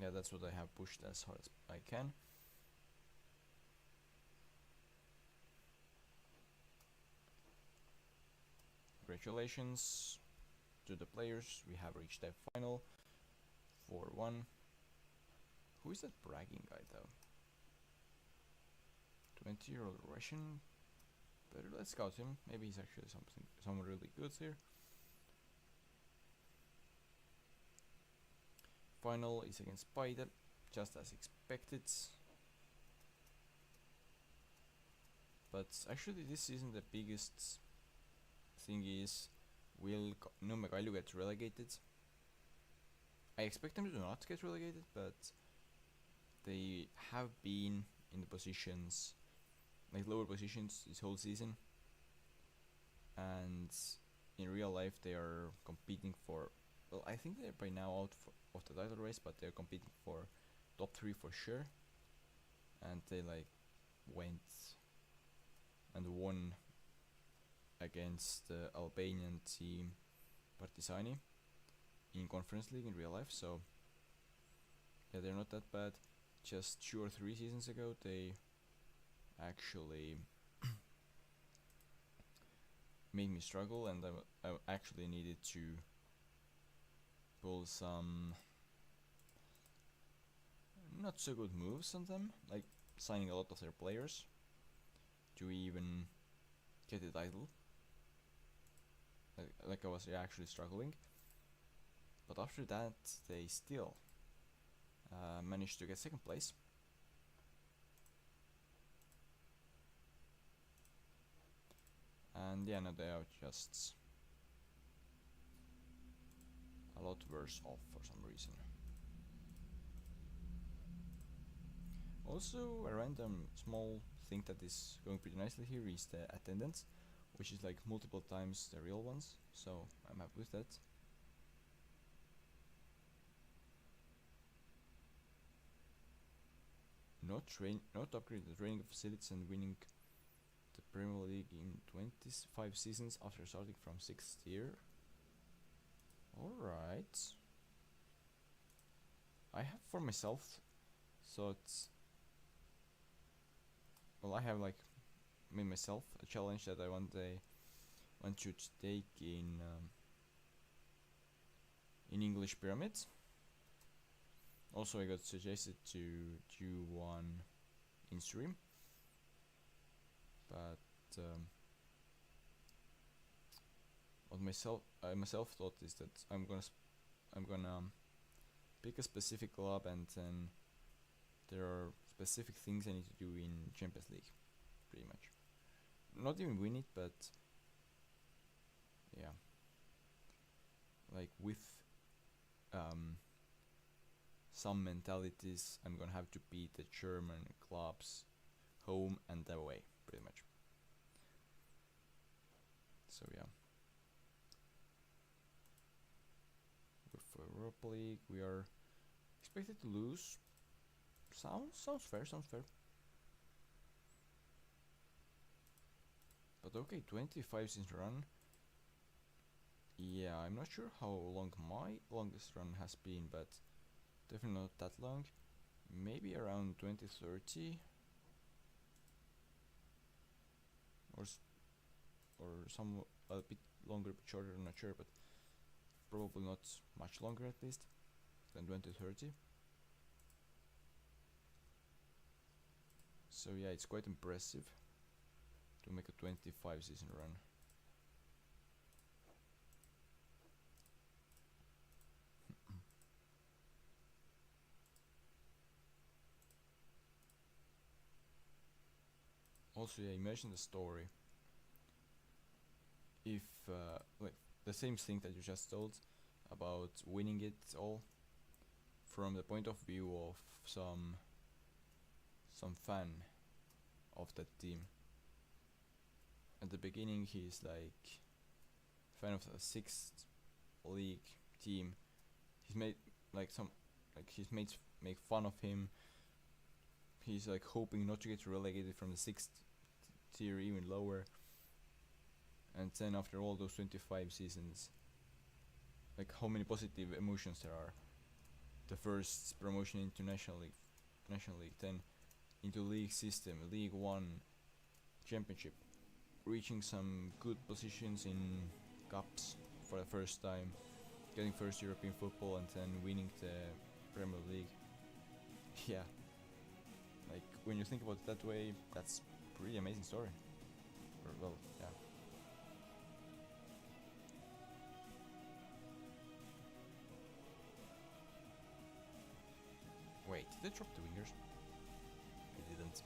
yeah, that's what I have pushed as hard as I can. Congratulations to the players, we have reached the final 4-1. Who is that bragging guy though? 20-year-old Russian. But let's scout him. Maybe he's actually someone really good here. Final is against Spider, just as expected. But actually this isn't the biggest thing. Is will Numegailu get relegated? I expect them to not get relegated, but they have been in the positions, like lower positions, this whole season, and in real life they are competing for, well, I think they're by now out of the title race, but they're competing for top 3 for sure, and they like went and won against the Albanian team Partizani in Conference League in real life, so yeah, they're not that bad. Just 2 or 3 seasons ago they actually made me struggle, and I actually needed to pull some not so good moves on them, like signing a lot of their players to even get the title. Like I was actually struggling, but after that they still managed to get 2nd place. And yeah, now they are just a lot worse off for some reason. Also, a random small thing that is going pretty nicely here is the attendance, which is like multiple times the real ones, so I'm happy with that. Not upgrade the training facilities and winning the Premier League in 25 seasons after starting from 6th year. Alright. I have for myself thought, well, I have like made myself a challenge that I want to take in English pyramids. Also, I got suggested to do one in stream, but what I myself thought is that I'm gonna pick a specific club, and then there are specific things I need to do in Champions League, pretty much. Not even win it, but yeah, like with some mentalities, I'm gonna have to beat the German clubs home and away, pretty much. So yeah, with Europa League we are expected to lose. Sounds fair. But okay, 25 since run. Yeah, I'm not sure how long my longest run has been, but definitely not that long. Maybe around 2030 or some a bit longer, bit shorter, I'm not sure, but probably not much longer at least than 2030. So yeah, it's quite impressive to make a 25 season run. Also, yeah, imagine the story if like the same thing that you just told about winning it all from the point of view of some fan of that team. At the beginning he's like fan of the 6th league team. He's made like his mates make fun of him. He's like hoping not to get relegated from the 6th tier even lower. And then after all those 25 seasons, like how many positive emotions there are. The first promotion into National League, then into league system, League One, Championship, reaching some good positions in cups for the first time, getting first European football, and then winning the Premier League. Yeah, like when you think about it that way, that's a pretty amazing story. Or, well, yeah. Wait, did they drop the wingers? It didn't.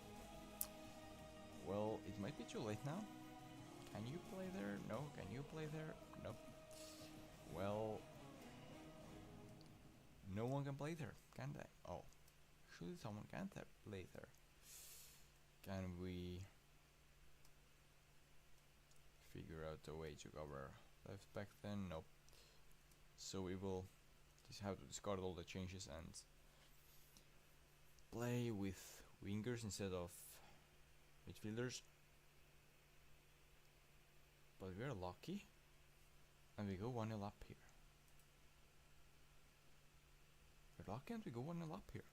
Well, it might be too late now. Can you play there? No. Can you play there? Nope. Well, no one can play there, can they? Oh, surely someone can play there. Can we figure out a way to cover left back then? Nope. So we will just have to discard all the changes and play with wingers instead of midfielders. But we're lucky and we go 1-0 up here. We're lucky and we go 1-0 up here.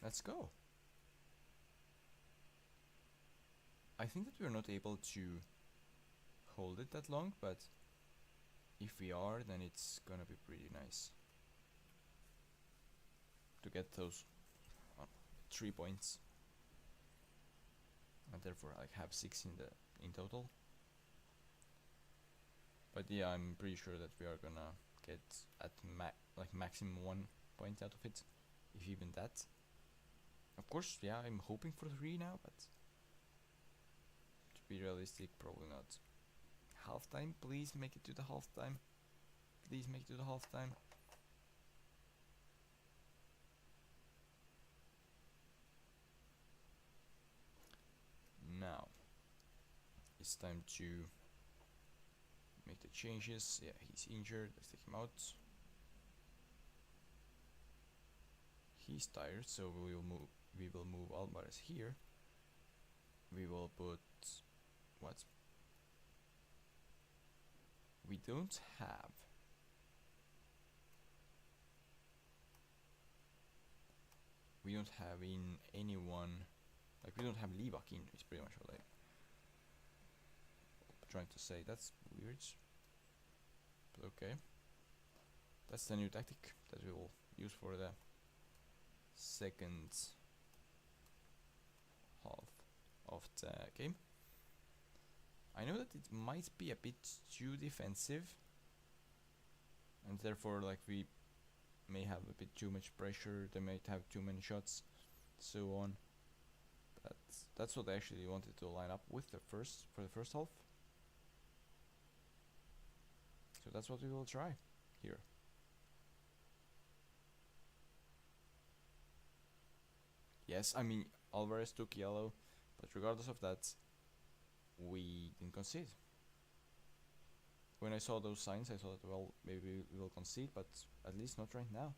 Let's go. I think that we're not able to hold it that long, but if we are, then it's gonna be pretty nice to get those 3 points, and therefore like have 6 in total. But yeah, I'm pretty sure that we are gonna get at maximum 1 point out of it, if even that. Of course, yeah, I'm hoping for 3 now, but to be realistic, probably not. Halftime, please make it to the halftime. Please make it to the halftime. Now it's time to make the changes. Yeah, he's injured. Let's take him out. He's tired, so we will move Alvarez here. We will put what? We don't have in anyone, like we don't have Leibach in, it's pretty much what I'm trying to say. That's weird, but okay. That's the new tactic that we will use for the second half of the game. I know that it might be a bit too defensive, and therefore like we may have a bit too much pressure, they might have too many shots, so on. But that's what I actually wanted to line up with for the first half. So that's what we will try here. Yes, I mean Alvarez took yellow, but regardless of that, we didn't concede. When I saw those signs, I thought, well, maybe we will concede, but at least not right now.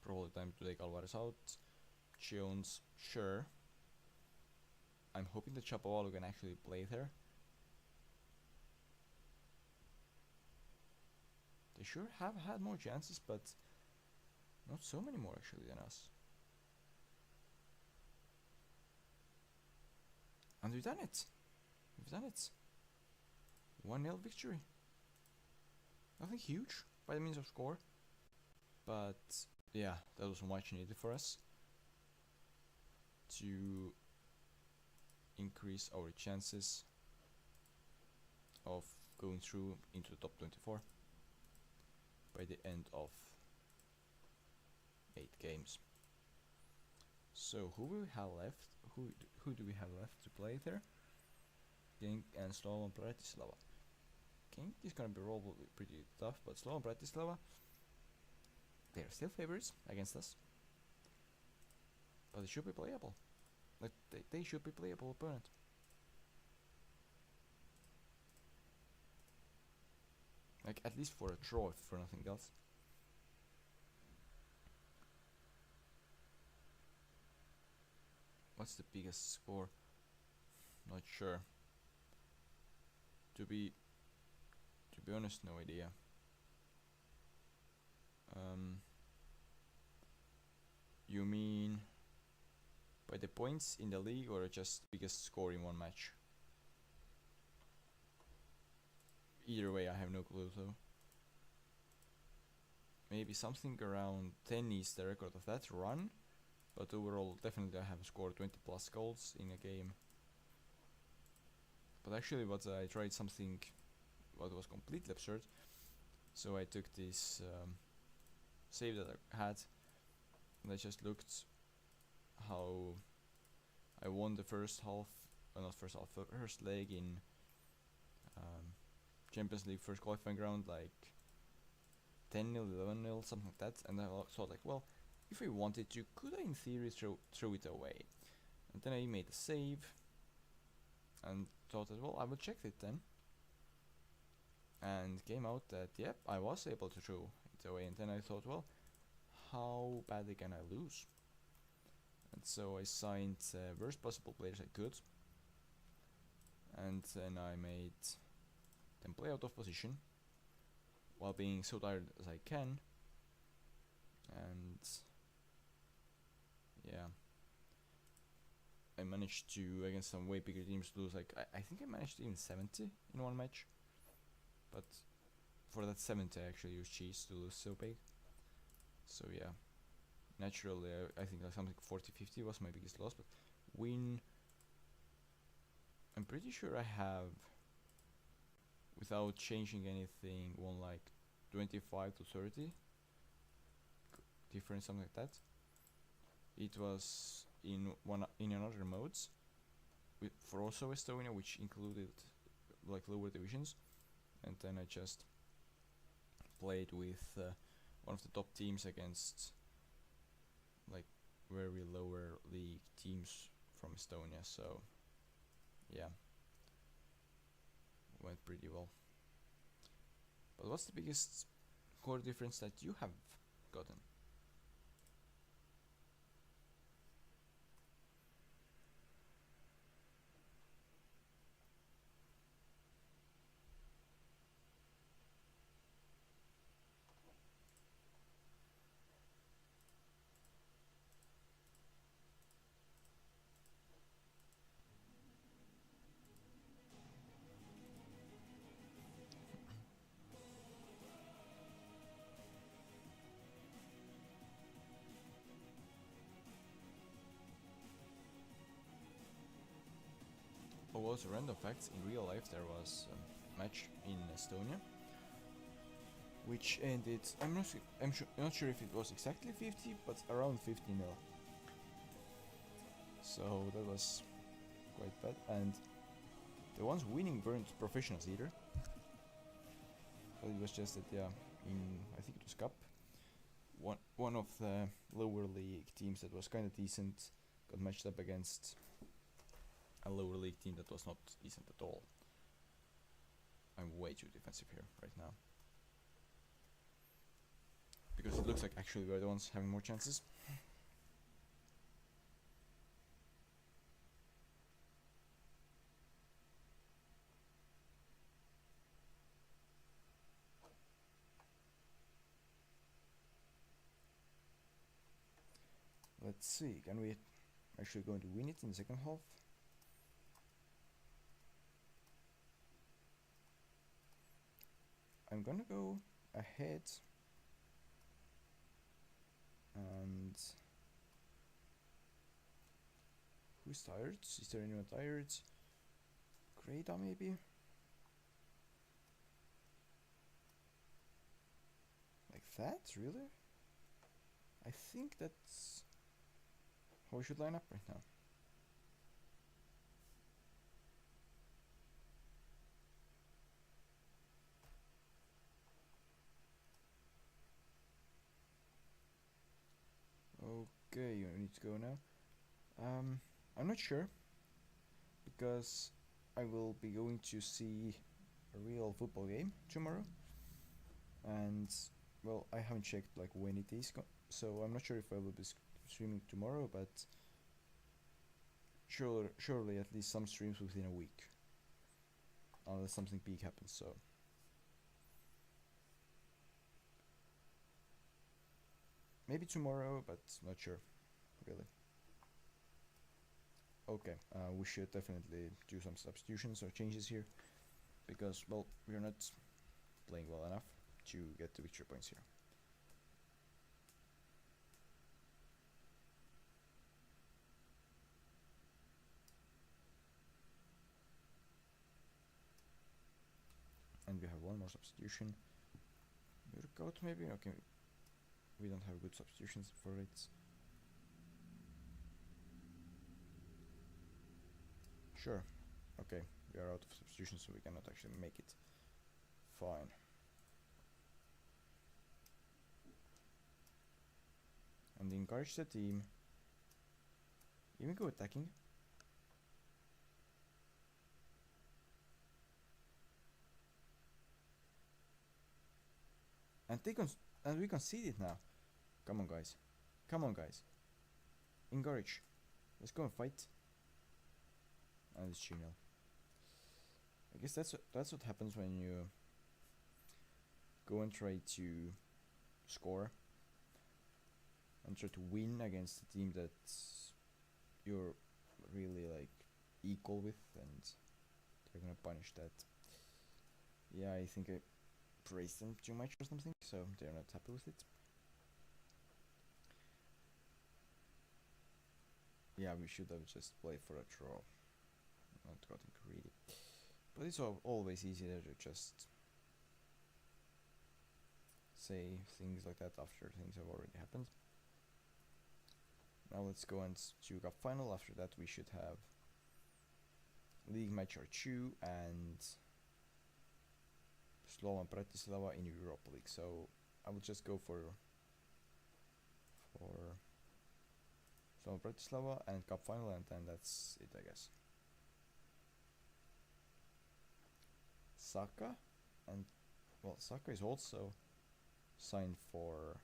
Probably time to take Alvarez out. Jones, sure. I'm hoping that Chapovalov can actually play there. They sure have had more chances, but not so many more actually than us. And we've done it. We've done it. 1-0 victory. Nothing huge by the means of score, but yeah, that was much needed for us to increase our chances of going through into the top 24 by the end of 8 games. So who will we have left? Who do we have left to play there? Genk and Slovan Bratislava. Genk is gonna be probably pretty tough, but Slovan Bratislava, they're still favorites against us, but it should be playable. Like they should be playable opponent. Like at least for a draw, if for nothing else. What's the biggest score? Not sure. To be honest, no idea. You mean by the points in the league or just biggest score in one match? Either way, I have no clue though. Maybe something around 10 is the record of that run, but overall definitely I have scored 20 plus goals in a game. But actually I tried something what was completely absurd. So I took this save that I had and I just looked how I won the first leg in Champions League first qualifying round, like 10-0, 11-0, something like that. And I thought like, well, if I wanted to, could I in theory throw it away? And then I made a save and thought that, well, I will check it then. And came out that, yep, I was able to throw it away. And then I thought, well, how badly can I lose? And so I signed worst possible players I could. And then I made them play out of position while being so tired as I can. And yeah, I managed to, against some way bigger teams, lose like I think I managed even 70 in one match. But for that 70 I actually used cheese to lose so big. So yeah, naturally I think like something 40-50 was my biggest loss, but win, I'm pretty sure I have, without changing anything, won like 25 to 30 different, something like that. It was in another modes for also Estonia, which included like lower divisions, and then I just played with one of the top teams against like very lower league teams from Estonia. So yeah, went pretty well. But what's the biggest score difference that you have gotten? Oh, also random facts, in real life there was a match in Estonia which ended, I'm not sure if it was exactly 50, but around 50-0. So that was quite bad, and the ones winning weren't professionals either. But it was just that, yeah, in, I think it was Cup, one of the lower league teams that was kind of decent got matched up against a lower league team that was not decent at all. I'm way too defensive here right now, because it looks like actually we're the ones having more chances. Let's see, can we actually going to win it in the second half? I'm gonna go ahead and who's tired? Is there anyone tired? Greta maybe? Like that, really? I think that's how we should line up right now. Okay, you need to go now. I'm not sure, because I will be going to see a real football game tomorrow, and well, I haven't checked like when it is, so I'm not sure if I will be streaming tomorrow, but surely at least some streams within a week, unless something big happens. So maybe tomorrow, but not sure, really. Okay, we should definitely do some substitutions or changes here, because, well, we're not playing well enough to get the victory points here. And we have one more substitution. Workout maybe? Okay, we don't have good substitutions for it. Sure. Okay, we are out of substitutions, so we cannot actually make it. Fine. And encourage the team. Even go attacking. And we conceded now. Come on, guys. Come on, guys. Encourage. Let's go and fight. And it's 2-0. I guess that's what happens when you go and try to score and try to win against a team that you're really like equal with, and they're gonna punish that. Yeah, I think I praised them too much or something, so they're not happy with it. Yeah, we should have just played for a draw, not gotten greedy. But it's always easier to just say things like that after things have already happened. Now let's go and do cup final. After that we should have league match or 2 and Slovan Bratislava in Europa League. So I will just go for Slovan Bratislava and cup final, and then that's it, I guess. Saka, and well, Saka is also signed for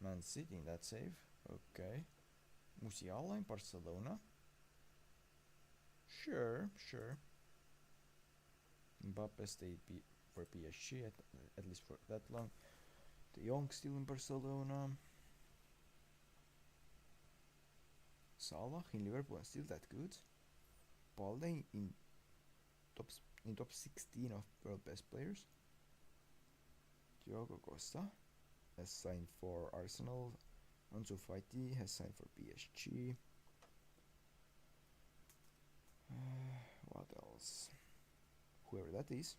Man City in that save. Okay. Musiala in Barcelona. Sure. Mbappe stayed for PSG at least for that long. De Jong still in Barcelona. Salah in Liverpool and still that good. Balde in top 16 of world best players. Diogo Costa has signed for Arsenal. Ansu Fati has signed for PSG. What else? Whoever that is.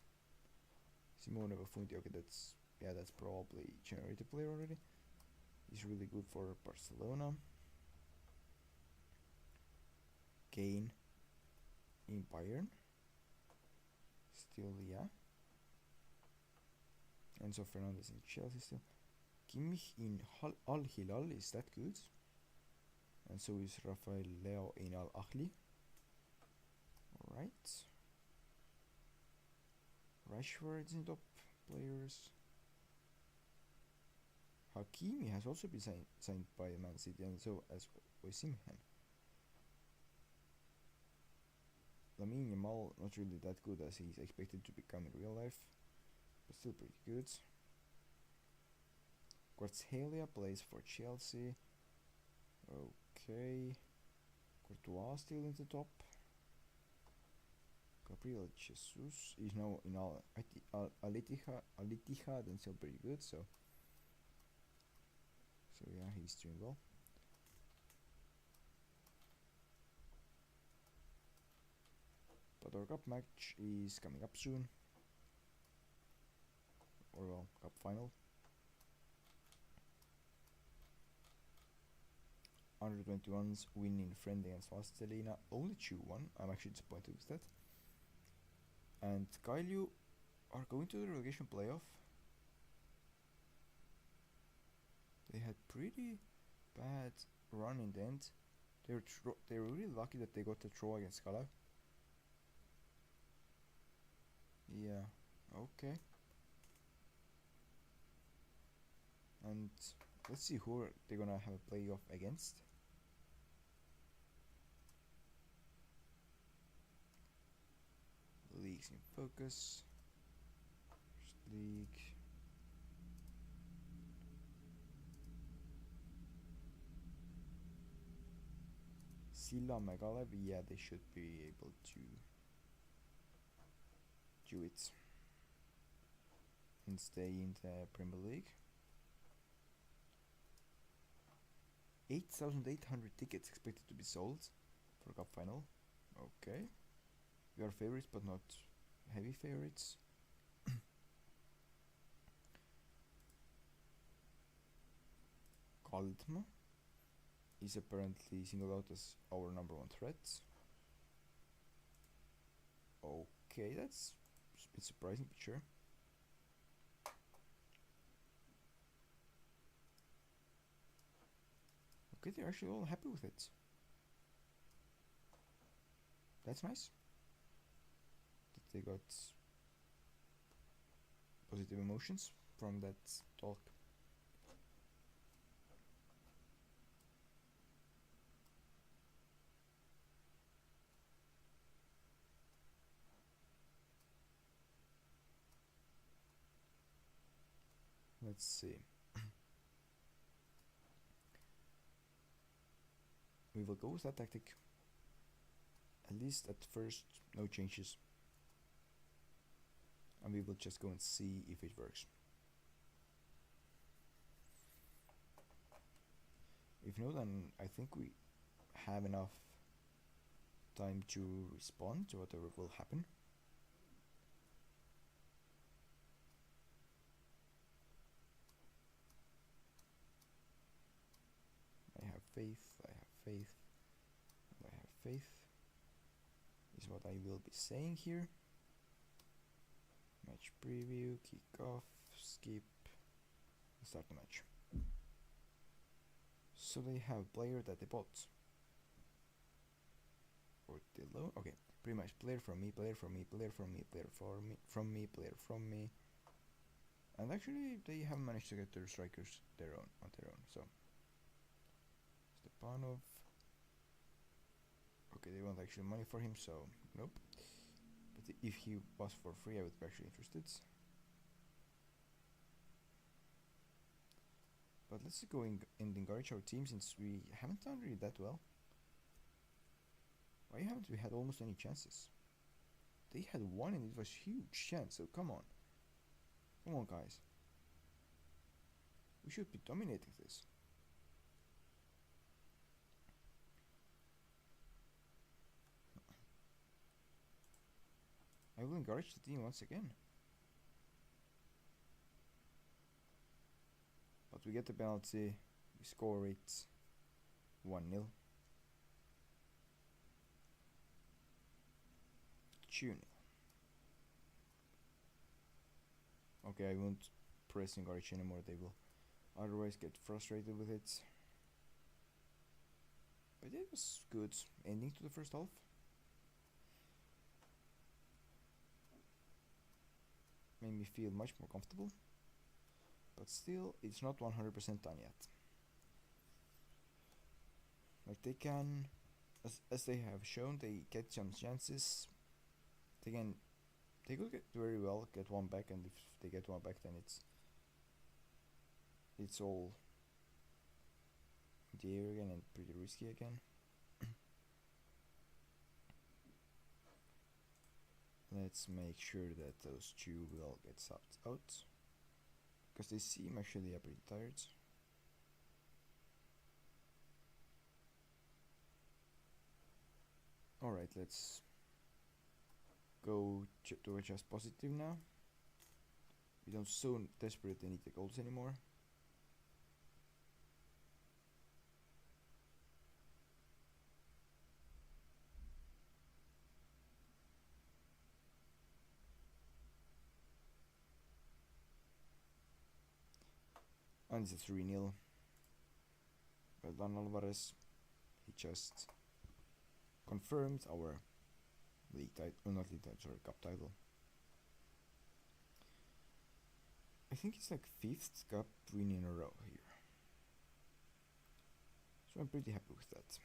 Simone Bafunti. Okay, that's probably generated player already. He's really good for Barcelona. Kane in Bayern. Still, yeah. Enzo Fernandez in Chelsea still. Kimmich in Al Hilal, is that good? And so is Rafael Leo in Al Ahly. Alright. Rashford's in top players. Hakimi has also been signed by Man City, and so as Osimhen. Lamine Yamal, not really that good as he's expected to become in real life, but still pretty good. Kvaratskhelia plays for Chelsea. Okay. Courtois still in the top. Gabriel Jesus is now in Al Ittihad and still pretty good, so yeah, he's doing well. But our cup match is coming up soon. Or well, cup final. Under 21s winning friendly against Vastelina, only 2-1. I'm actually disappointed with that. And Kailu are going to the relegation playoff. They had pretty bad run in the end. They were really lucky that they got the draw against Kalev. Yeah, okay. And let's see who they're gonna have a playoff against. leagues in focus. First league. Silla Megalev, yeah, they should be able to do it and stay in the Premier League. 8,800 tickets expected to be sold for Cup final. Okay. We are favorites, but not heavy favorites. Kaldma is apparently singled out as our number one threat. Okay, that's a bit surprising, but sure. Okay, they're actually all happy with it. That's nice. That they got positive emotions from that talk. Let's see. We will go with that tactic. At least at first, no changes. And we will just go and see if it works. If not, then I think we have enough time to respond to whatever will happen. I have faith, I have faith, and I have faith, is what I will be saying here. Match preview, kick off, skip, start the match. So they have player that they bought. Or they loan, okay, pretty much player from me, player from me, player from me, player for me, from me, player from me. And actually they have managed to get their strikers on their own, so Stepanov. Okay, they want actually money for him, so nope. But if he was for free, I would be actually interested. But let's go and encourage our team, since we haven't done really that well. Why haven't we had almost any chances? They had one and it was huge chance, so come on. Come on, guys. We should be dominating this. I will encourage the team once again. But we get the penalty, we score it 1-0. 2-0. Okay, I won't press encourage anymore, they will otherwise get frustrated with it. But it was good ending to the first half. Made me feel much more comfortable. But still, it's not 100% done yet. Like they can, as they have shown, they get some chances. They could get very well get one back, and if they get one back, then it's all in the air again and pretty risky again. Let's make sure that those two will get subbed out, because they seem actually pretty tired. Alright, let's go to adjust positive now. We don't so desperately need the goals anymore. And it's a 3-0. Well done, Alvarez. He just confirmed our league title, not league title, sorry, cup title. I think it's like 5th cup win in a row here. So I'm pretty happy with that.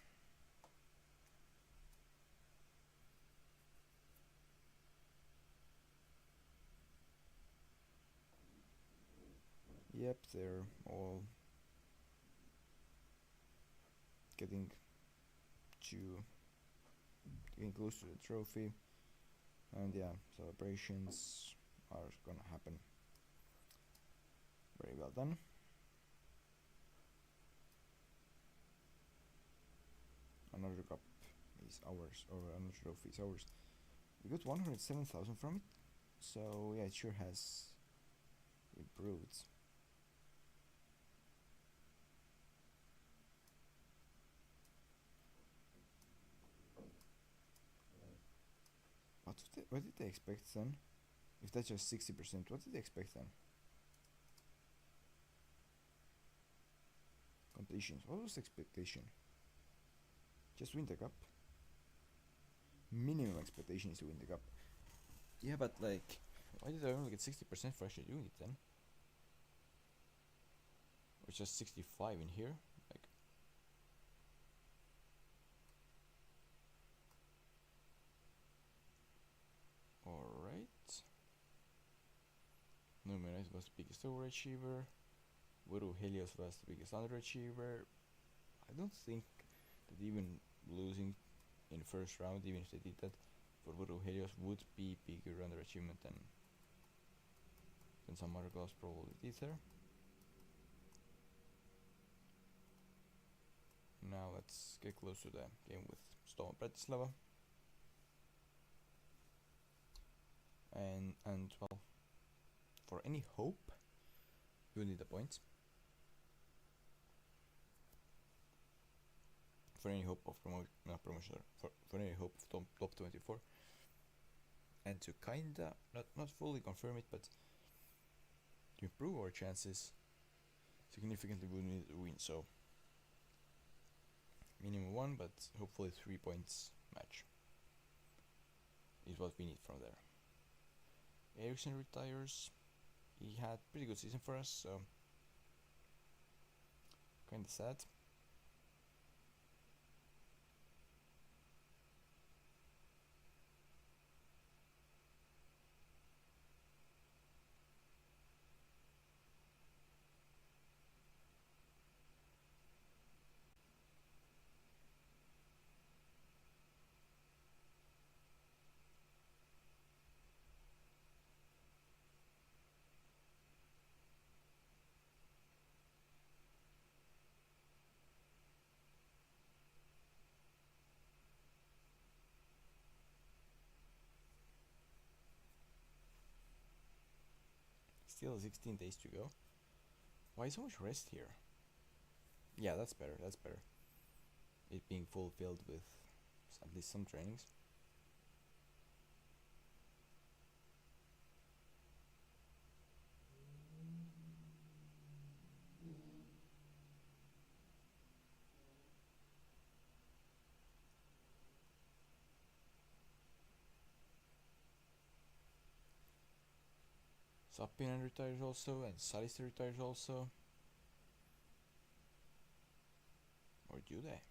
step. They're all getting close to the trophy, and yeah, celebrations are gonna happen. Very well done. Another cup is ours, or another trophy is ours. We got 107,000 from it, so yeah, it sure has improved. What did they expect then? If that's just 60%, what did they expect then? Completions. What was the expectation? Just win the cup. Minimum expectation is to win the cup. Yeah, but like, why did I only get 60% for actually doing it then? Or just 65 in here? Like, alright. Numerate was the biggest overachiever. Voodoo Helios was the biggest underachiever. I don't think that even losing in the first round, even if they did that, for Voodoo Helios would be bigger underachievement than some other class probably did there. Now let's get close to the game with Storm Bratislava. And well, for any hope, you need a point. For any hope of promotion, for any hope of top 24, and to kinda not fully confirm it, but to improve our chances significantly, we need to win. So minimum 1, but hopefully 3 points match is what we need from there. Ericsson retires. He had pretty good season for us, so kinda sad. Still 16 days to go. Why so much rest here? Yeah, that's better. That's better. It being fulfilled with at least some trainings. Sapinen retires also, and Salista retires also. Or do they?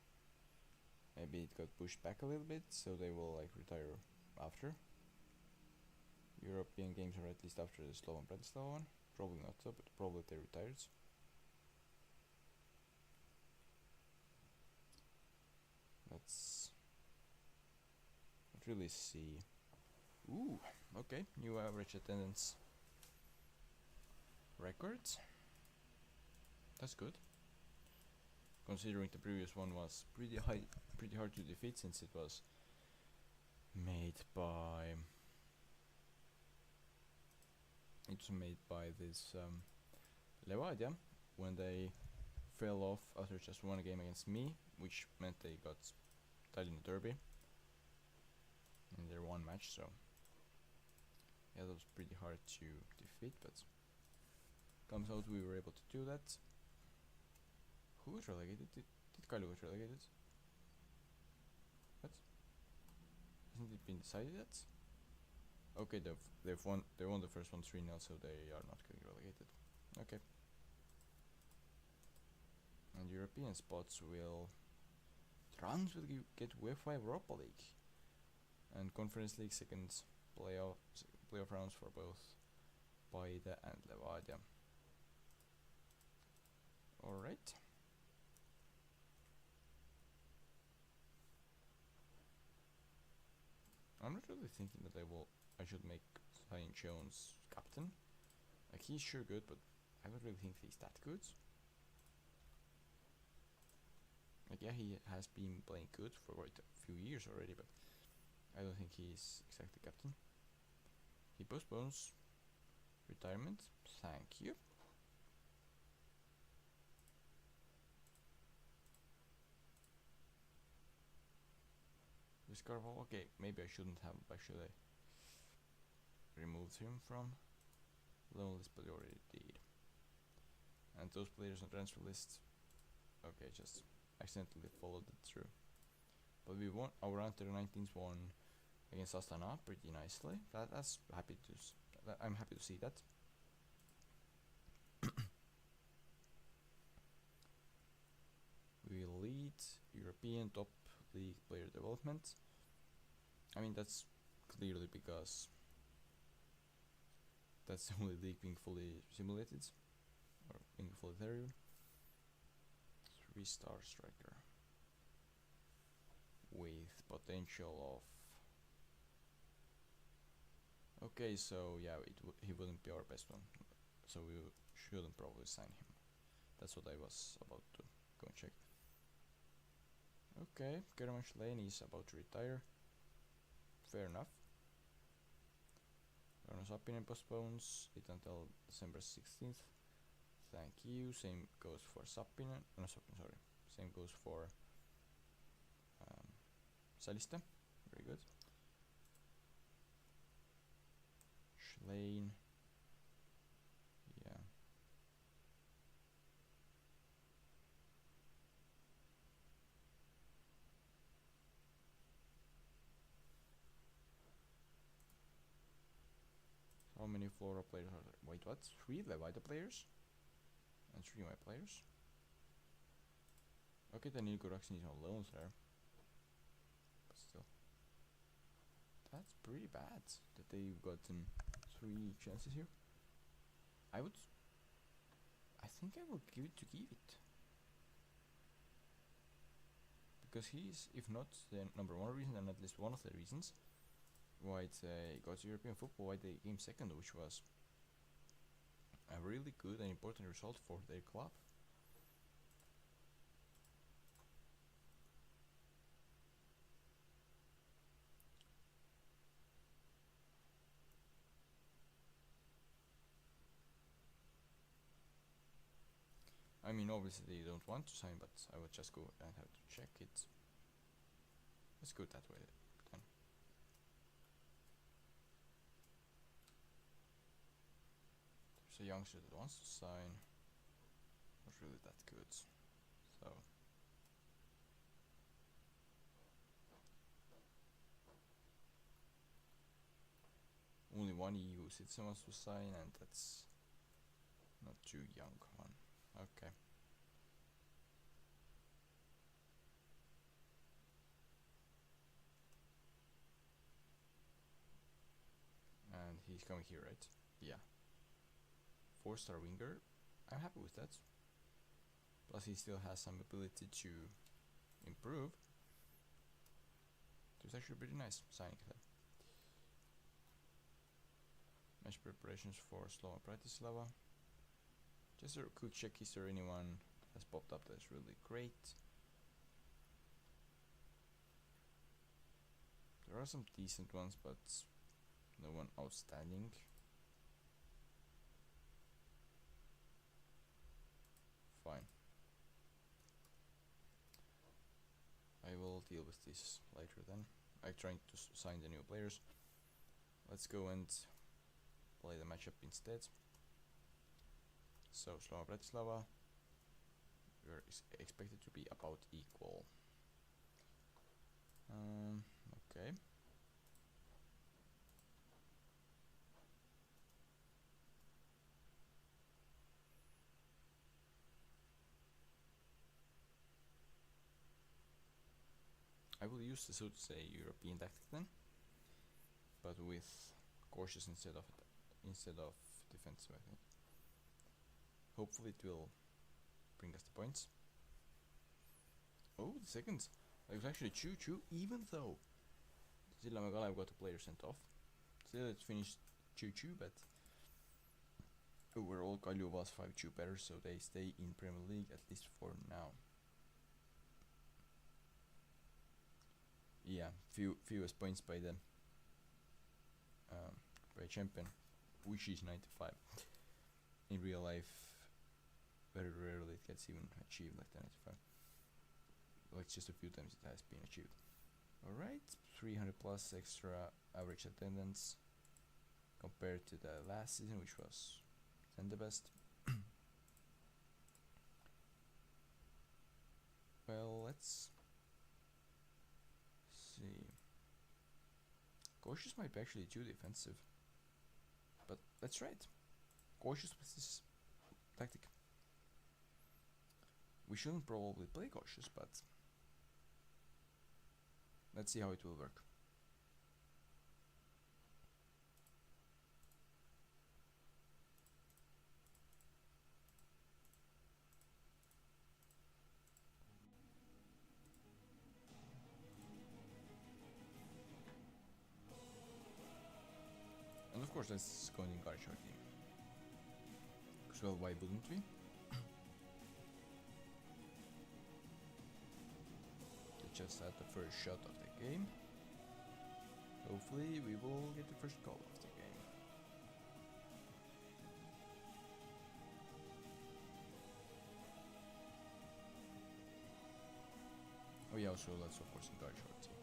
Maybe it got pushed back a little bit, so they will like retire after. European games, or at least after the Slovan Bratislava one. Probably not so, but probably they retired. Let's really see. Ooh, okay, new average attendance records. That's good. Considering the previous one was pretty hard to defeat, since it was made by this Levadia when they fell off after just one game against me, which meant they got tied in the derby in their one match. So yeah, that was pretty hard to defeat, but comes out we were able to do that. Who was relegated? Did Kalu was relegated? What? Hasn't it been decided yet? Okay, they won the first one 3-0, so they are not getting relegated. Okay. And European spots will... Trans will get UEFA Europa League. And Conference League second playoff rounds for both Paide and Levadia. Alright. I'm not really thinking that I should make Zion Jones captain. Like, he's sure good, but I don't really think he's that good. Like, yeah, he has been playing good for quite a few years already, but I don't think he's exactly captain. He postpones retirement. Thank you. This Carval, okay, maybe I shouldn't have actually removed him from loan list, but I already did. And those players on transfer list, okay, just accidentally followed it through. But we won our under 19s won against Astana pretty nicely. That's happy to I'm happy to see that. We lead European top league player development. I mean, that's clearly because that's the only league being fully simulated or being fully variable. 3-star striker with potential of. Okay, so yeah, he wouldn't be our best one, so we shouldn't probably sign him. That's what I was about to go and check. Okay, Kerman Lane is about to retire. Fair enough. Sapinen postpones it until December 16th. Thank you. Same goes for Sapinen. No, sorry. Same goes for Saliste. Very good. Schlein. Yeah. How many Flora players are there? Wait, what? 3 Levita players? And 3 my players? Okay, then Nico Raxin is on loans there. But still. That's pretty bad that they've gotten 3 chances here. I think I will give it to give it. Because he's, if not the number 1 reason, then at least one of the reasons why it got European football, why they came second, which was a really good and important result for their club. I mean, obviously they don't want to sign, but I would just go and have to check it. Let's go that way then. There's a youngster that wants to sign. Not really that good. So only one EU citizen wants to sign, and that's not too young one. Okay. And he's coming here, right? Yeah. 4-star winger. I'm happy with that. Plus he still has some ability to improve. It was actually pretty nice signing that. Match preparations for Slova Bratislava. Just a quick check, is there anyone has popped up that's really great? There are some decent ones, but no one outstanding. Fine. I will deal with this later then. I'm trying to sign the new players. Let's go and play the matchup instead. So Slova Bratislava, we're expected to be about equal. Okay. I will use the, so to say, European tactic then, but with cautious instead of defensive, I think. Hopefully it will bring us the points. Oh, the second. It was actually 2-2, even though Sillamäe Kalev got a player sent off. Still, it finished 2-2, but overall Kalju was 5-2 better, so they stay in Premier League at least for now. Yeah, fewest points by the champion, which is 95. In real life, very rarely it gets even achieved like the 95. Like just a few times it has been achieved. Alright, 300 plus extra average attendance compared to the last season, which was 10 the best. Well, let's see. Cautious might be actually too defensive, but let's try it. Cautious with this tactic. We shouldn't probably play cautious, but let's see how it will work. And of course, let's go and encourage our team. Because, well, why wouldn't we? They just had the first shot of the game. Hopefully, we will get the first goal of the game. Oh yeah, also let's of course encourage our team.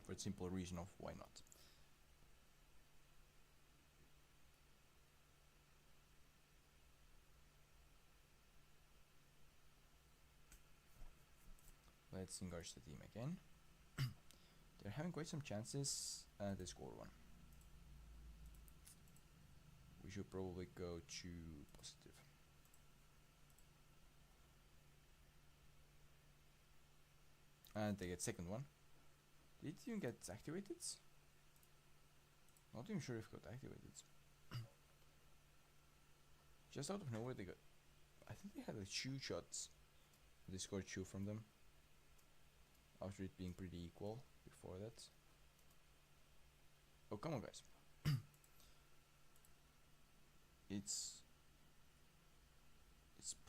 For the simple reason of why not. Let's encourage the team again. They're having quite some chances and they score one. We should probably go to positive. And they get second one. Did it even get activated? Not even sure if it got activated. Just out of nowhere they got... I think they had like 2 shots. They scored 2 from them. After it being pretty equal before that. Oh, come on guys. It's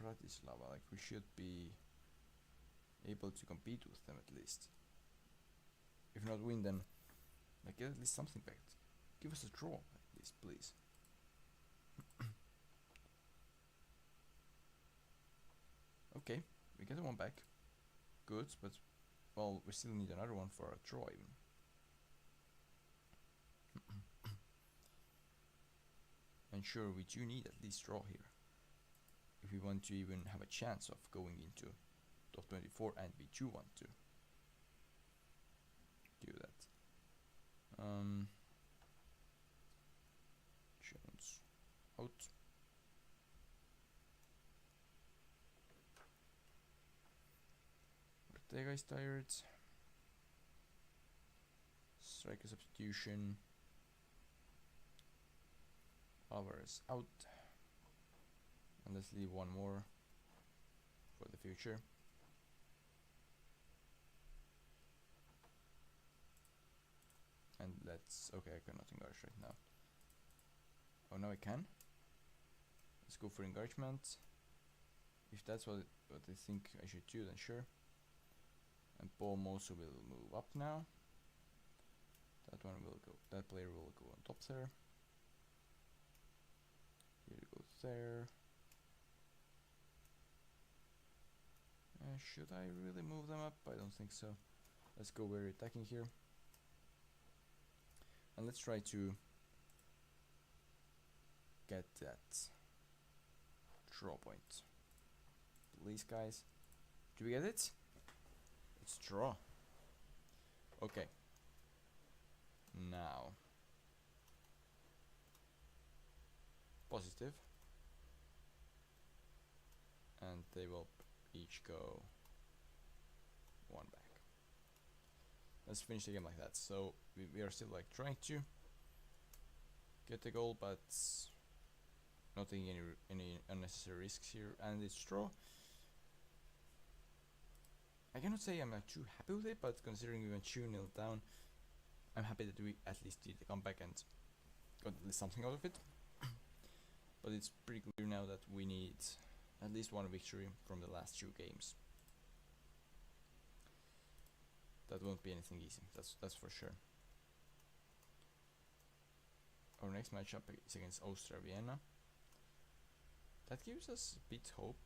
Bratislava, like we should be able to compete with them at least. If not win, then like get at least something back. Give us a draw at least, please. Okay, we get one back. Good, but well, we still need another one for a draw even. And sure, we do need at least draw here if we want to even have a chance of going into top 24, and we do want to do that. Jones out. Ortega is tired. Striker substitution. Alvarez out. And let's leave one more for the future. And let's... okay, I cannot engage right now. Oh, now I can. Let's go for engagement. If that's what I think I should do, then sure. And Paul also will move up now. That one will go. That player will go on top there. Here it goes there. Should I really move them up? I don't think so. Let's go very attacking here. And let's try to get that draw point. Please, guys. Do we get it? It's draw. Okay. Now. Positive. And they will each go one back. Let's finish the game like that. So we are still like trying to get the goal, but not taking any unnecessary risks here, and it's draw. I cannot say I'm too happy with it, but considering we went 2-0 down, I'm happy that we at least did the comeback and got at least something out of it. But it's pretty clear now that we need at least one victory from the last 2 games. That won't be anything easy, that's for sure. Our next matchup is against Austria Vienna. That gives us a bit hope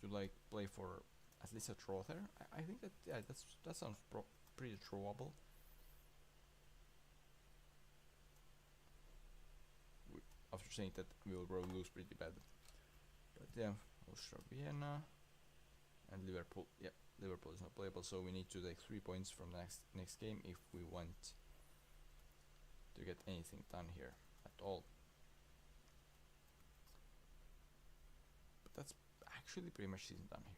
to like play for at least a draw there. I think that, yeah, that sounds pretty drawable. After saying that we will probably lose pretty bad. But yeah, Austria Vienna and Liverpool. Yeah, Liverpool is not playable, so we need to take 3 points from next game if we want to get anything done here at all. But that's actually pretty much season done here.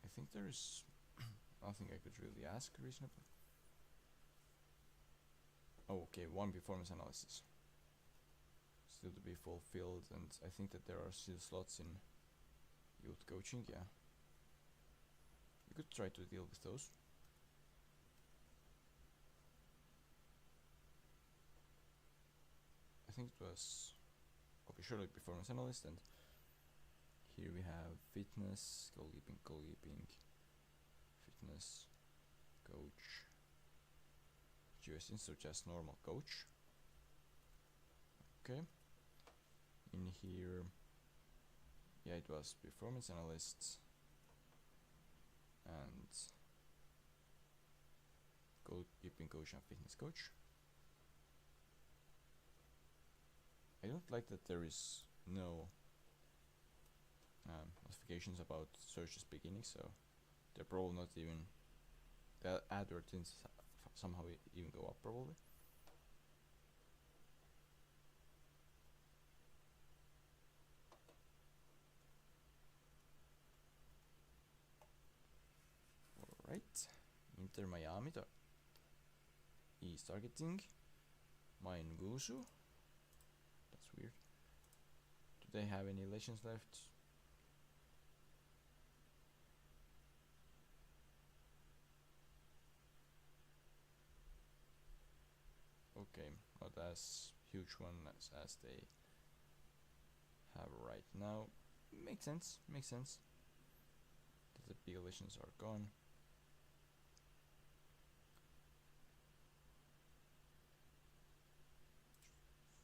I think there is nothing I could really ask reasonably. Oh, okay, one performance analysis still to be fulfilled, and I think that there are still slots in youth coaching. Yeah, we could try to deal with those. I think it was officially performance analyst, and here we have fitness, goalkeeping, fitness, coach, situation, so just normal coach. Okay. In here, yeah, it was performance analyst and goalkeeping coach and fitness coach. I don't like that there is no notifications about searches beginning, so they're probably not even, the advert didn't somehow even go up probably. Alright, Inter Miami is targeting Maingusu. That's weird. Do they have any legends left? Okay, not as huge one as they have right now. Makes sense, that the big legends are gone.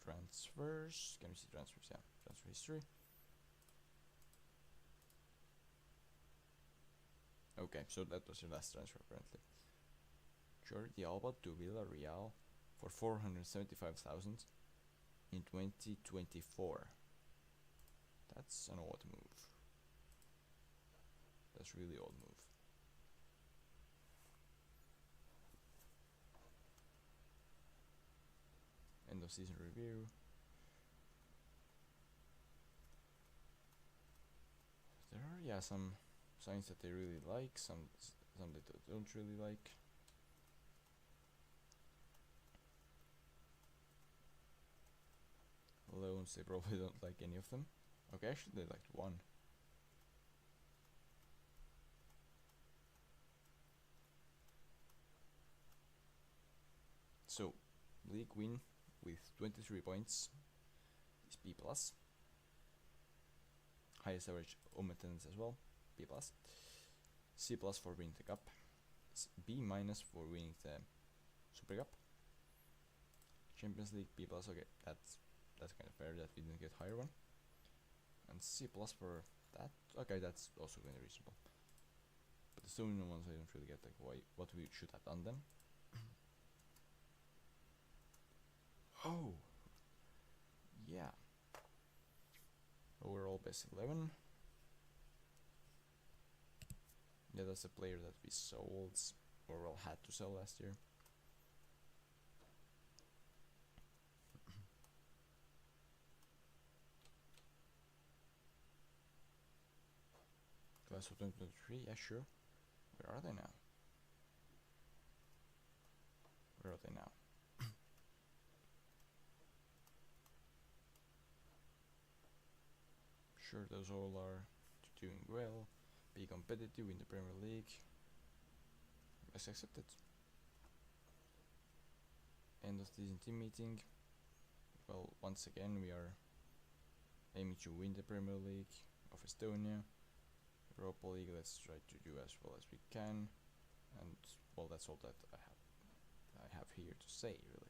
Transfers, can we see transfers? Yeah, transfer history. Okay, so that was your last transfer apparently. Jordi Alba to Villarreal for 475,000 in 2024. That's an odd move. That's really odd move. End of season review. There are, yeah, some signs that they really like, some they don't really like. Loans, they probably don't like any of them. Okay, actually they liked one. So, league win with 23 points is B+. Highest average home attendance as well, B+. C+ for winning the cup. B- for winning the Super Cup. Champions League, B+, okay, that's kind of fair that we didn't get higher one. And C+ for that, okay, that's also kind of reasonable. But the Estonian ones I don't really get like what we should have done then. Oh, yeah. Overall best 11. Yeah, that's a player that we sold, or well, had to sell last year. So 2023, yeah, sure. Where are they now? Where are they now? Sure, those all are doing well. Be competitive in the Premier League. As accepted. End of season team meeting. Well, once again, we are aiming to win the Premier League of Estonia. Europa League, let's try to do as well as we can. And, well, that's all that I have here to say, really.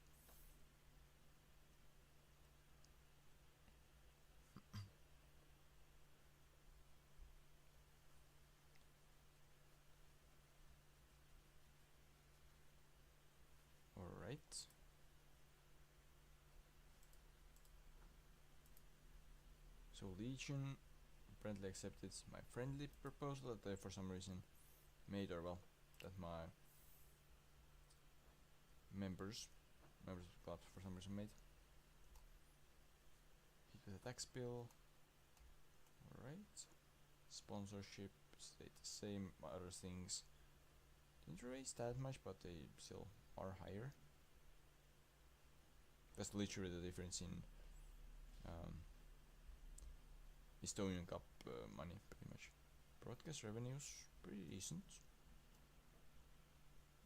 Alright. So Legion friendly accepted my friendly proposal that they for some reason made, or well, that my members of the club for some reason made. Hit with a tax bill. Alright. Sponsorship stayed the same, other things didn't raise that much, but they still are higher. That's literally the difference in Estonian Cup money, pretty much. Broadcast revenues, pretty decent.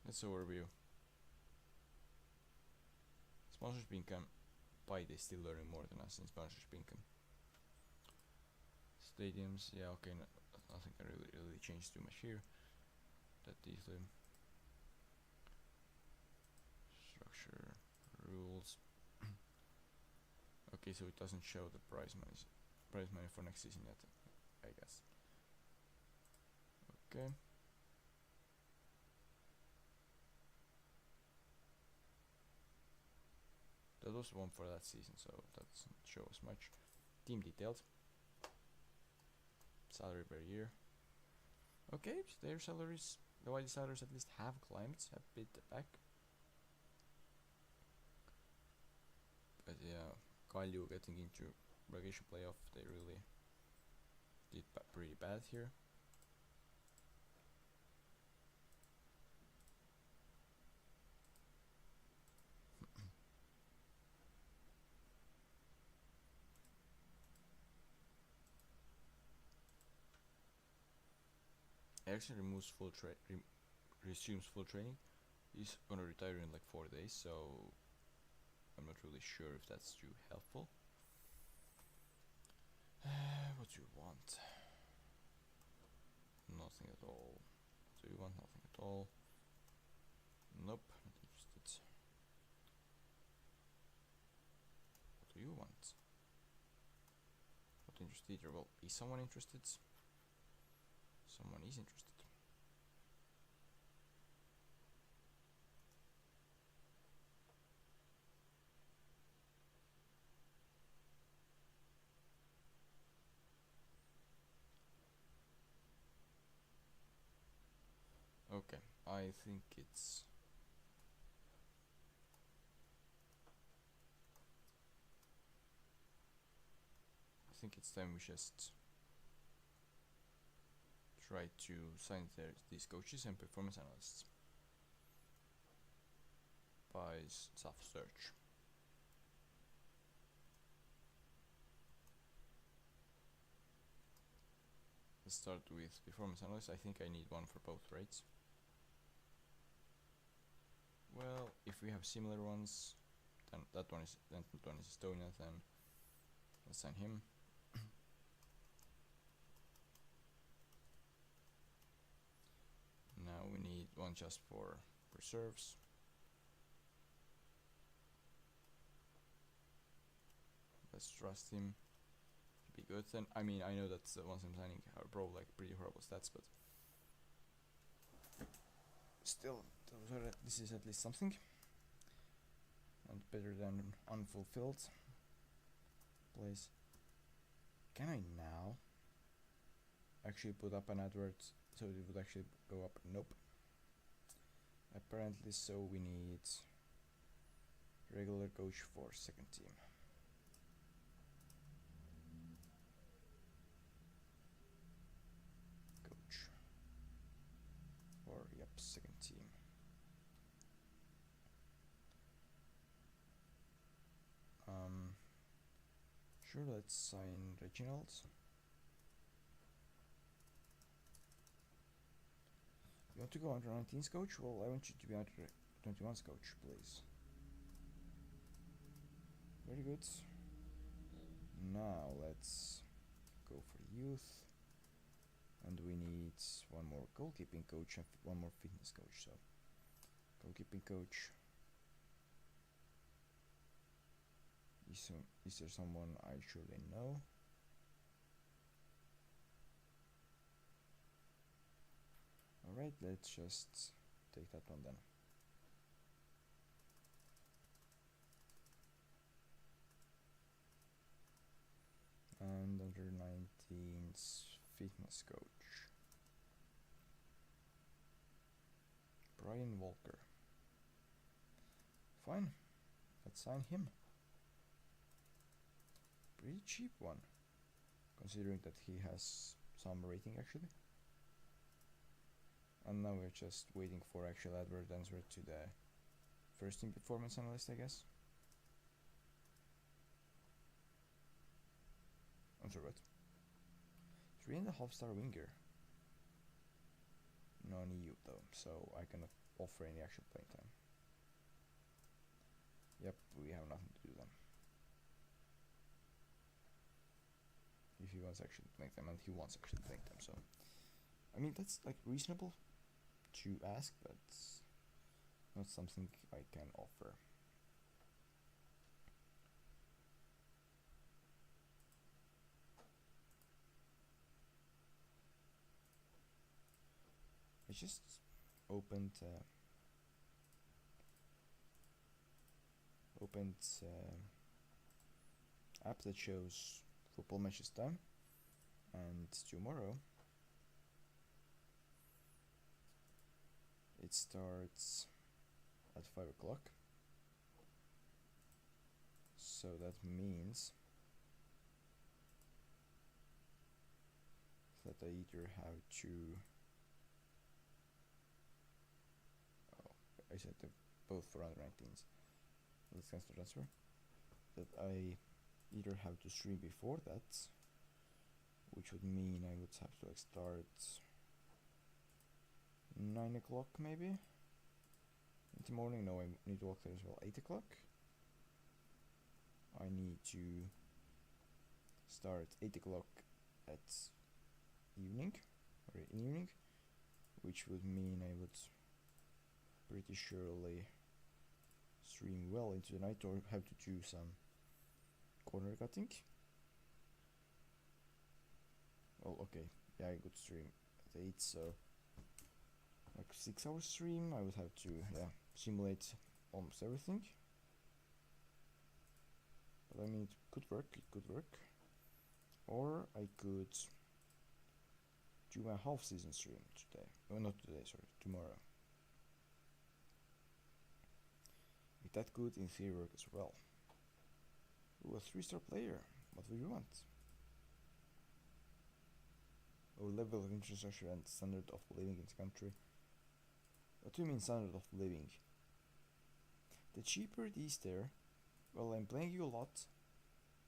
Let's overview. Sponsorship income, by they still earning more than us in sponsorship income. Stadiums, yeah, okay, nothing can really change too much here. That easily. Structure, rules. Okay, so it doesn't show the prize money for next season yet, I guess. Okay. That was one for that season, so that doesn't show as much. Team details. Salary per year. Okay, so their salaries, the white salaries at least have climbed a bit back. But yeah, Kalju getting into relegation playoff, they really did pretty bad here. Actually resumes full training. He's gonna retire in like 4 days, so I'm not really sure if that's too helpful. What do you want? Nothing at all. Do you want nothing at all? Nope, not interested. What do you want? Not interested either. Well, is someone interested? Someone is interested. Okay, I think it's time we just try to sign these coaches and performance analysts by soft search. Let's start with performance analyst. I think I need one for both, right? Well, if we have similar ones, then that one is Estonia, then let's sign him. Now we need one just for reserves. Let's trust him to be good then. I mean, I know that the ones I'm signing are probably like pretty horrible stats, but still, this is at least something. And better than unfulfilled place. Can I now actually put up an advert so it would actually go up? Nope. Apparently, so we need regular coach for second team. Go second team. Sure, let's sign Reginald. You want to go under 19's coach? Well, I want you to be under 21's coach, please. Very good. Now let's go for youth. And we need one more goalkeeping coach and one more fitness coach. So, goalkeeping coach. Is there someone I surely know? Alright, let's just take that one then. And under 19's fitness coach. Brian Walker. Fine, let's sign him. Pretty cheap one, considering that he has some rating actually. And now we're just waiting for actual advert answer to the first team performance analyst, I guess. I'm sorry, what? 3.5-star winger. Non EU though, so I cannot offer any actual playing time. Yep, we have nothing to do then. If he wants actually to make them, and he wants actually to make them, so I mean that's like reasonable to ask, but not something I can offer. I just opened app that shows football matches time, and tomorrow it starts at 5 o'clock, so that means that I either have to I said both for under 19s. Let's cancel transfer. That I either have to stream before that, which would mean I would have to like start 9 o'clock maybe in the morning. No, I need to walk there as well. 8 o'clock. I need to start 8 o'clock at evening, or in evening, which would mean I would pretty surely stream well into the night, or have to do some corner cutting. Well, okay, yeah, I could stream at 8, so like 6-hour stream. I would have to simulate almost everything, but I mean it could work. Or I could do my half-season stream today. Oh, not today, sorry, tomorrow. If that could in theory work as well. Ooh, a 3-star player. What would you want? Oh, level of infrastructure and standard of living in the country. What do you mean standard of living? The cheaper it is there, well, I'm playing you a lot,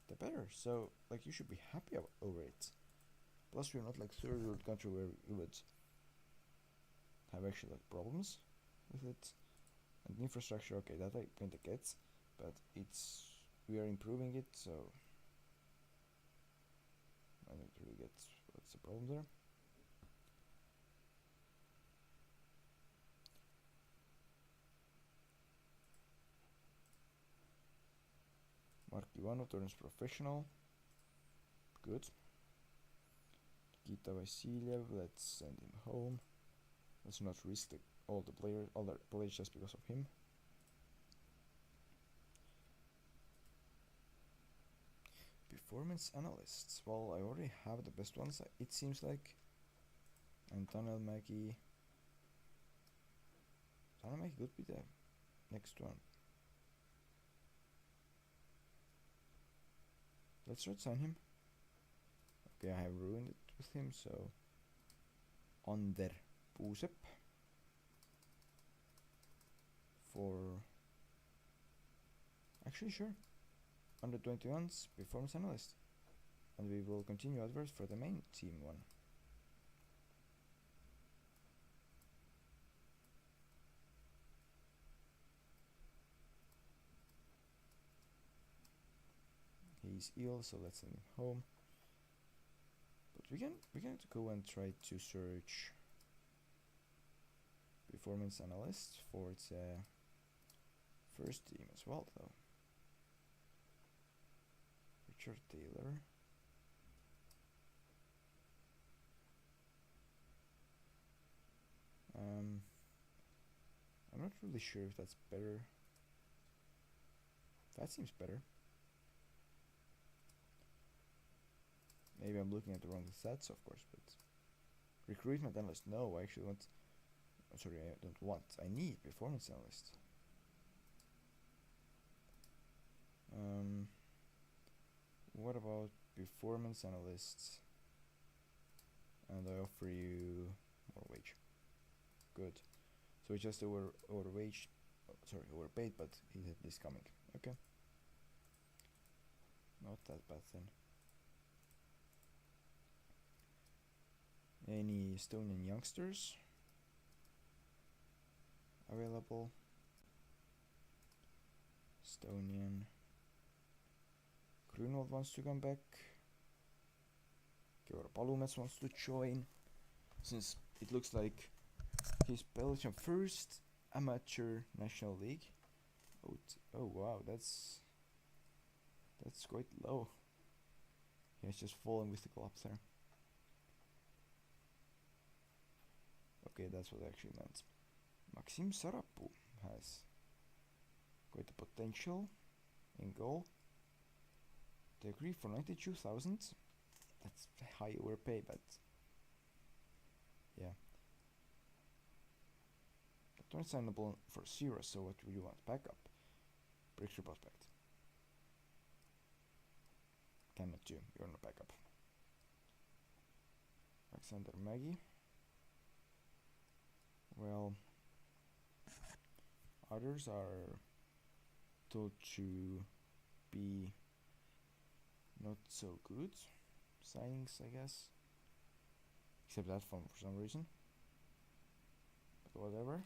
the better. So, like, you should be happy over it. Plus, we're not like third world country where you would have actually like problems with it. And infrastructure, okay, that I kinda get, but we are improving it, so I don't really get what's the problem there. Mark Ivano turns professional. Good. Nikita Vasilyev, let's send him home. Let's not risk all the players just because of him. Performance analysts. Well, I already have the best ones, it seems like. And Tunnel Maggie. Tunnel Maggie could be the next one. Let's try to sign him. Okay, I have ruined it with him, so Ander Puusep. for... Actually, sure. Under 21's performance analyst. And we will continue adverts for the main team one. He's ill, so let's send him home. But we can go and try to search performance analyst for its first team as well, though. Richard Taylor. I'm not really sure if that's better. That seems better. Maybe I'm looking at the wrong stats, of course, but recruitment analyst. No, I actually want. Sorry, I don't want. I need performance analyst. What about performance analysts? And I offer you more wage. Good. So it's just overpaid, but he had this coming. Okay. Not that bad then. Any Estonian youngsters available? Estonian. Grunwald wants to come back. Georg Palumets wants to join. Since it looks like he's Belgium first amateur national league. Oh wow, that's quite low. He has just fallen with the club there. Okay, that's what I actually meant. Maxim Sarapuu has quite the potential in goal. They agree for 92,000. That's high overpay, but yeah. But not signable for 0, so what would you want? Backup. Breakthrough prospect. Cannot do, you're not backup. Alexander Maggie. Well, others are told to be not so good signings, I guess. Except that one for some reason. But whatever.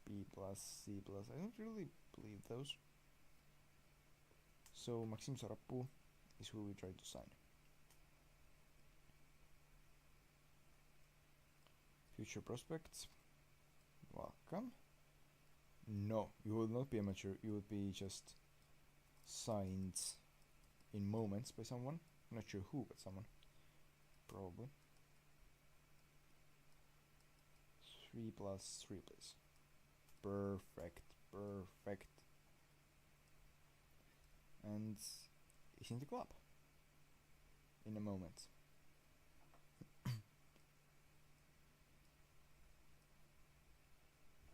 B plus, C plus. I don't really believe those. So Maxim Sarapuu is who we try to sign. Future prospects. Welcome. No, you will not be amateur. You will be just signed in moments by someone. I'm not sure who, but someone. Probably. 3 plus 3, please. Perfect. And he's in the club. In a moment.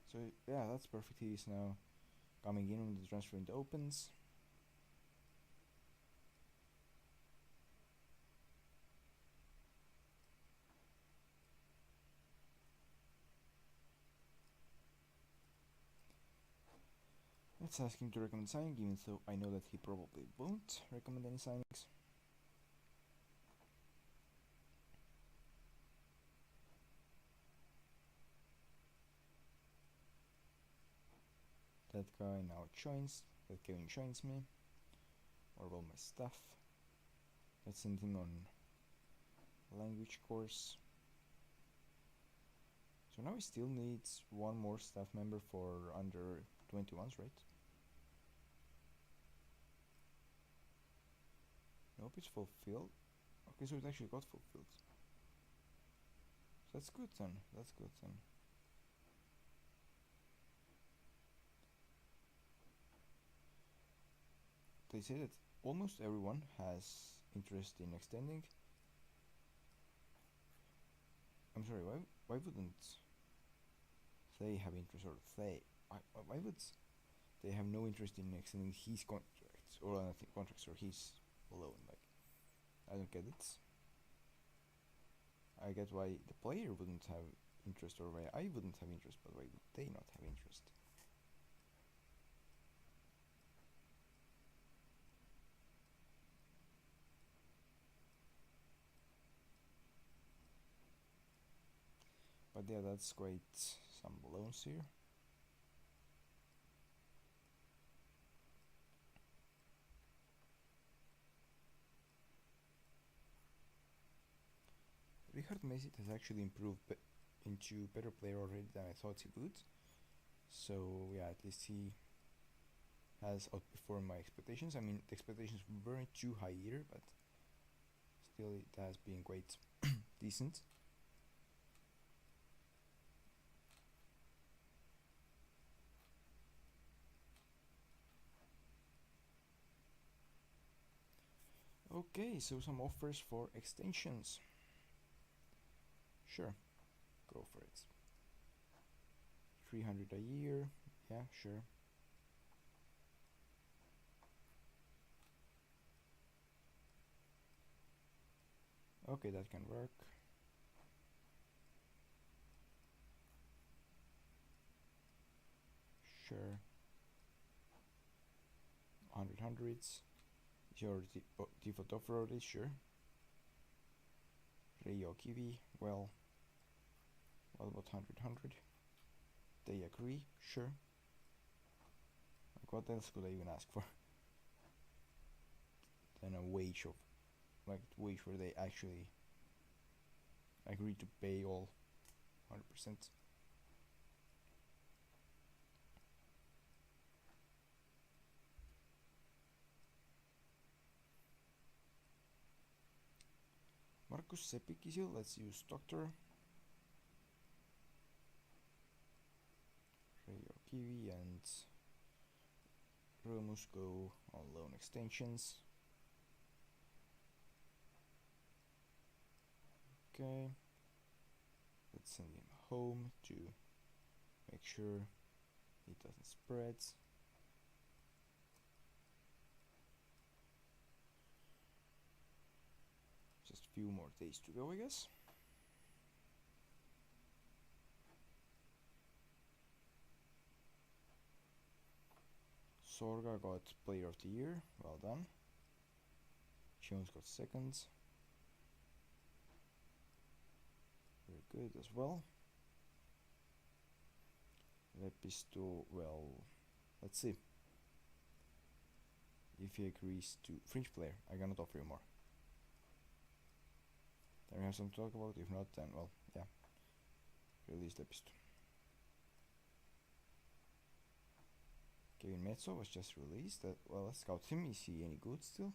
So yeah, that's perfect. He is now coming in when the transfer window opens. Let's ask him to recommend signing, even though I know that he probably won't recommend any signings. That guy now joins. That Kevin joins me. Or all my stuff. Let's send him on language course. So now he still needs one more staff member for under 21s, right? Nope, it's fulfilled. Okay, so it actually got fulfilled. So that's good then. They say that almost everyone has interest in extending. I'm sorry, why wouldn't they have interest, or why would they have no interest in extending his contracts, or anything contracts, or his alone? Like, I don't get it. I get why the player wouldn't have interest, or why I wouldn't have interest, but why would they not have interest? But yeah, that's quite some loans here. Richard Messi has actually improved into better player already than I thought he would. So yeah, at least he has outperformed my expectations. I mean, the expectations weren't too high either, but still it has been quite decent. Okay, so some offers for extensions. Sure, go for it. 300 a year, yeah, sure. Okay, that can work. Sure. 100 hundreds. Your default offer already, sure. Rayo Kiwi, well, what about 100? They agree, sure. Like, what else could I even ask for? Then a wage of, like, wage where they actually agree to pay all 100%. Marcus Sepikisil, let's use Doctor. Rayo Kiwi and Romus go on loan extensions. Okay, let's send him home to make sure it doesn't spread. Just a few more days to go, I guess. Sorga got Player of the Year, well done. Jones got second. Very good as well. Lepisto, well, let's see. If he agrees to fringe player, I cannot offer you more. Then we have some to talk about. If not, then well, yeah. Release Lepisto. Kevin Mezzo was just released. Well, let's scout him. Is he any good still?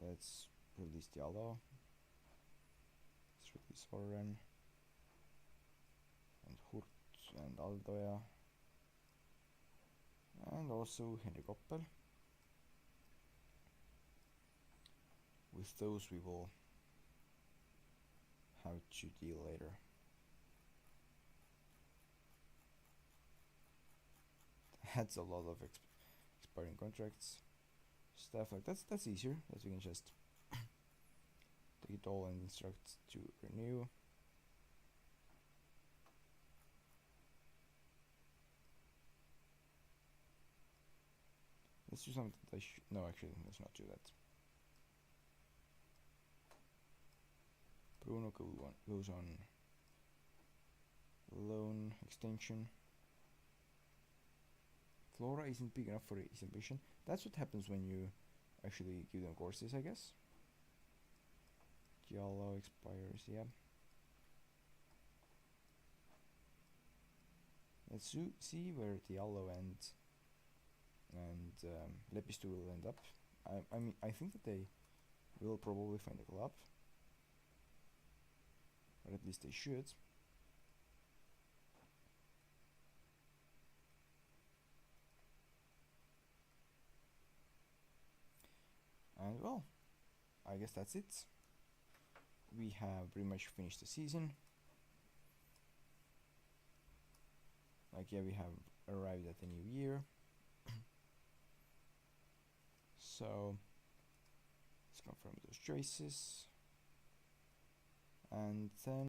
Let's release Diallo. Let's release Warren. And Hurt and Aldoya. And also Henrik Oppel. With those we will have to deal later. That's a lot of expiring contracts. Stuff like that's easier. That we can just take it all and instruct to renew. Let's do something that no, actually, let's not do that. Bruno goes on loan extension. Flora isn't big enough for his ambition. That's what happens when you actually give them courses, I guess. Giallo expires, yeah. Let's see where Diallo and Lepisto will end up. I mean, I think that they will probably find a club, or at least they should. And well, I guess that's it. We have pretty much finished the season. Like, yeah, we have arrived at the new year. So let's confirm those choices, and then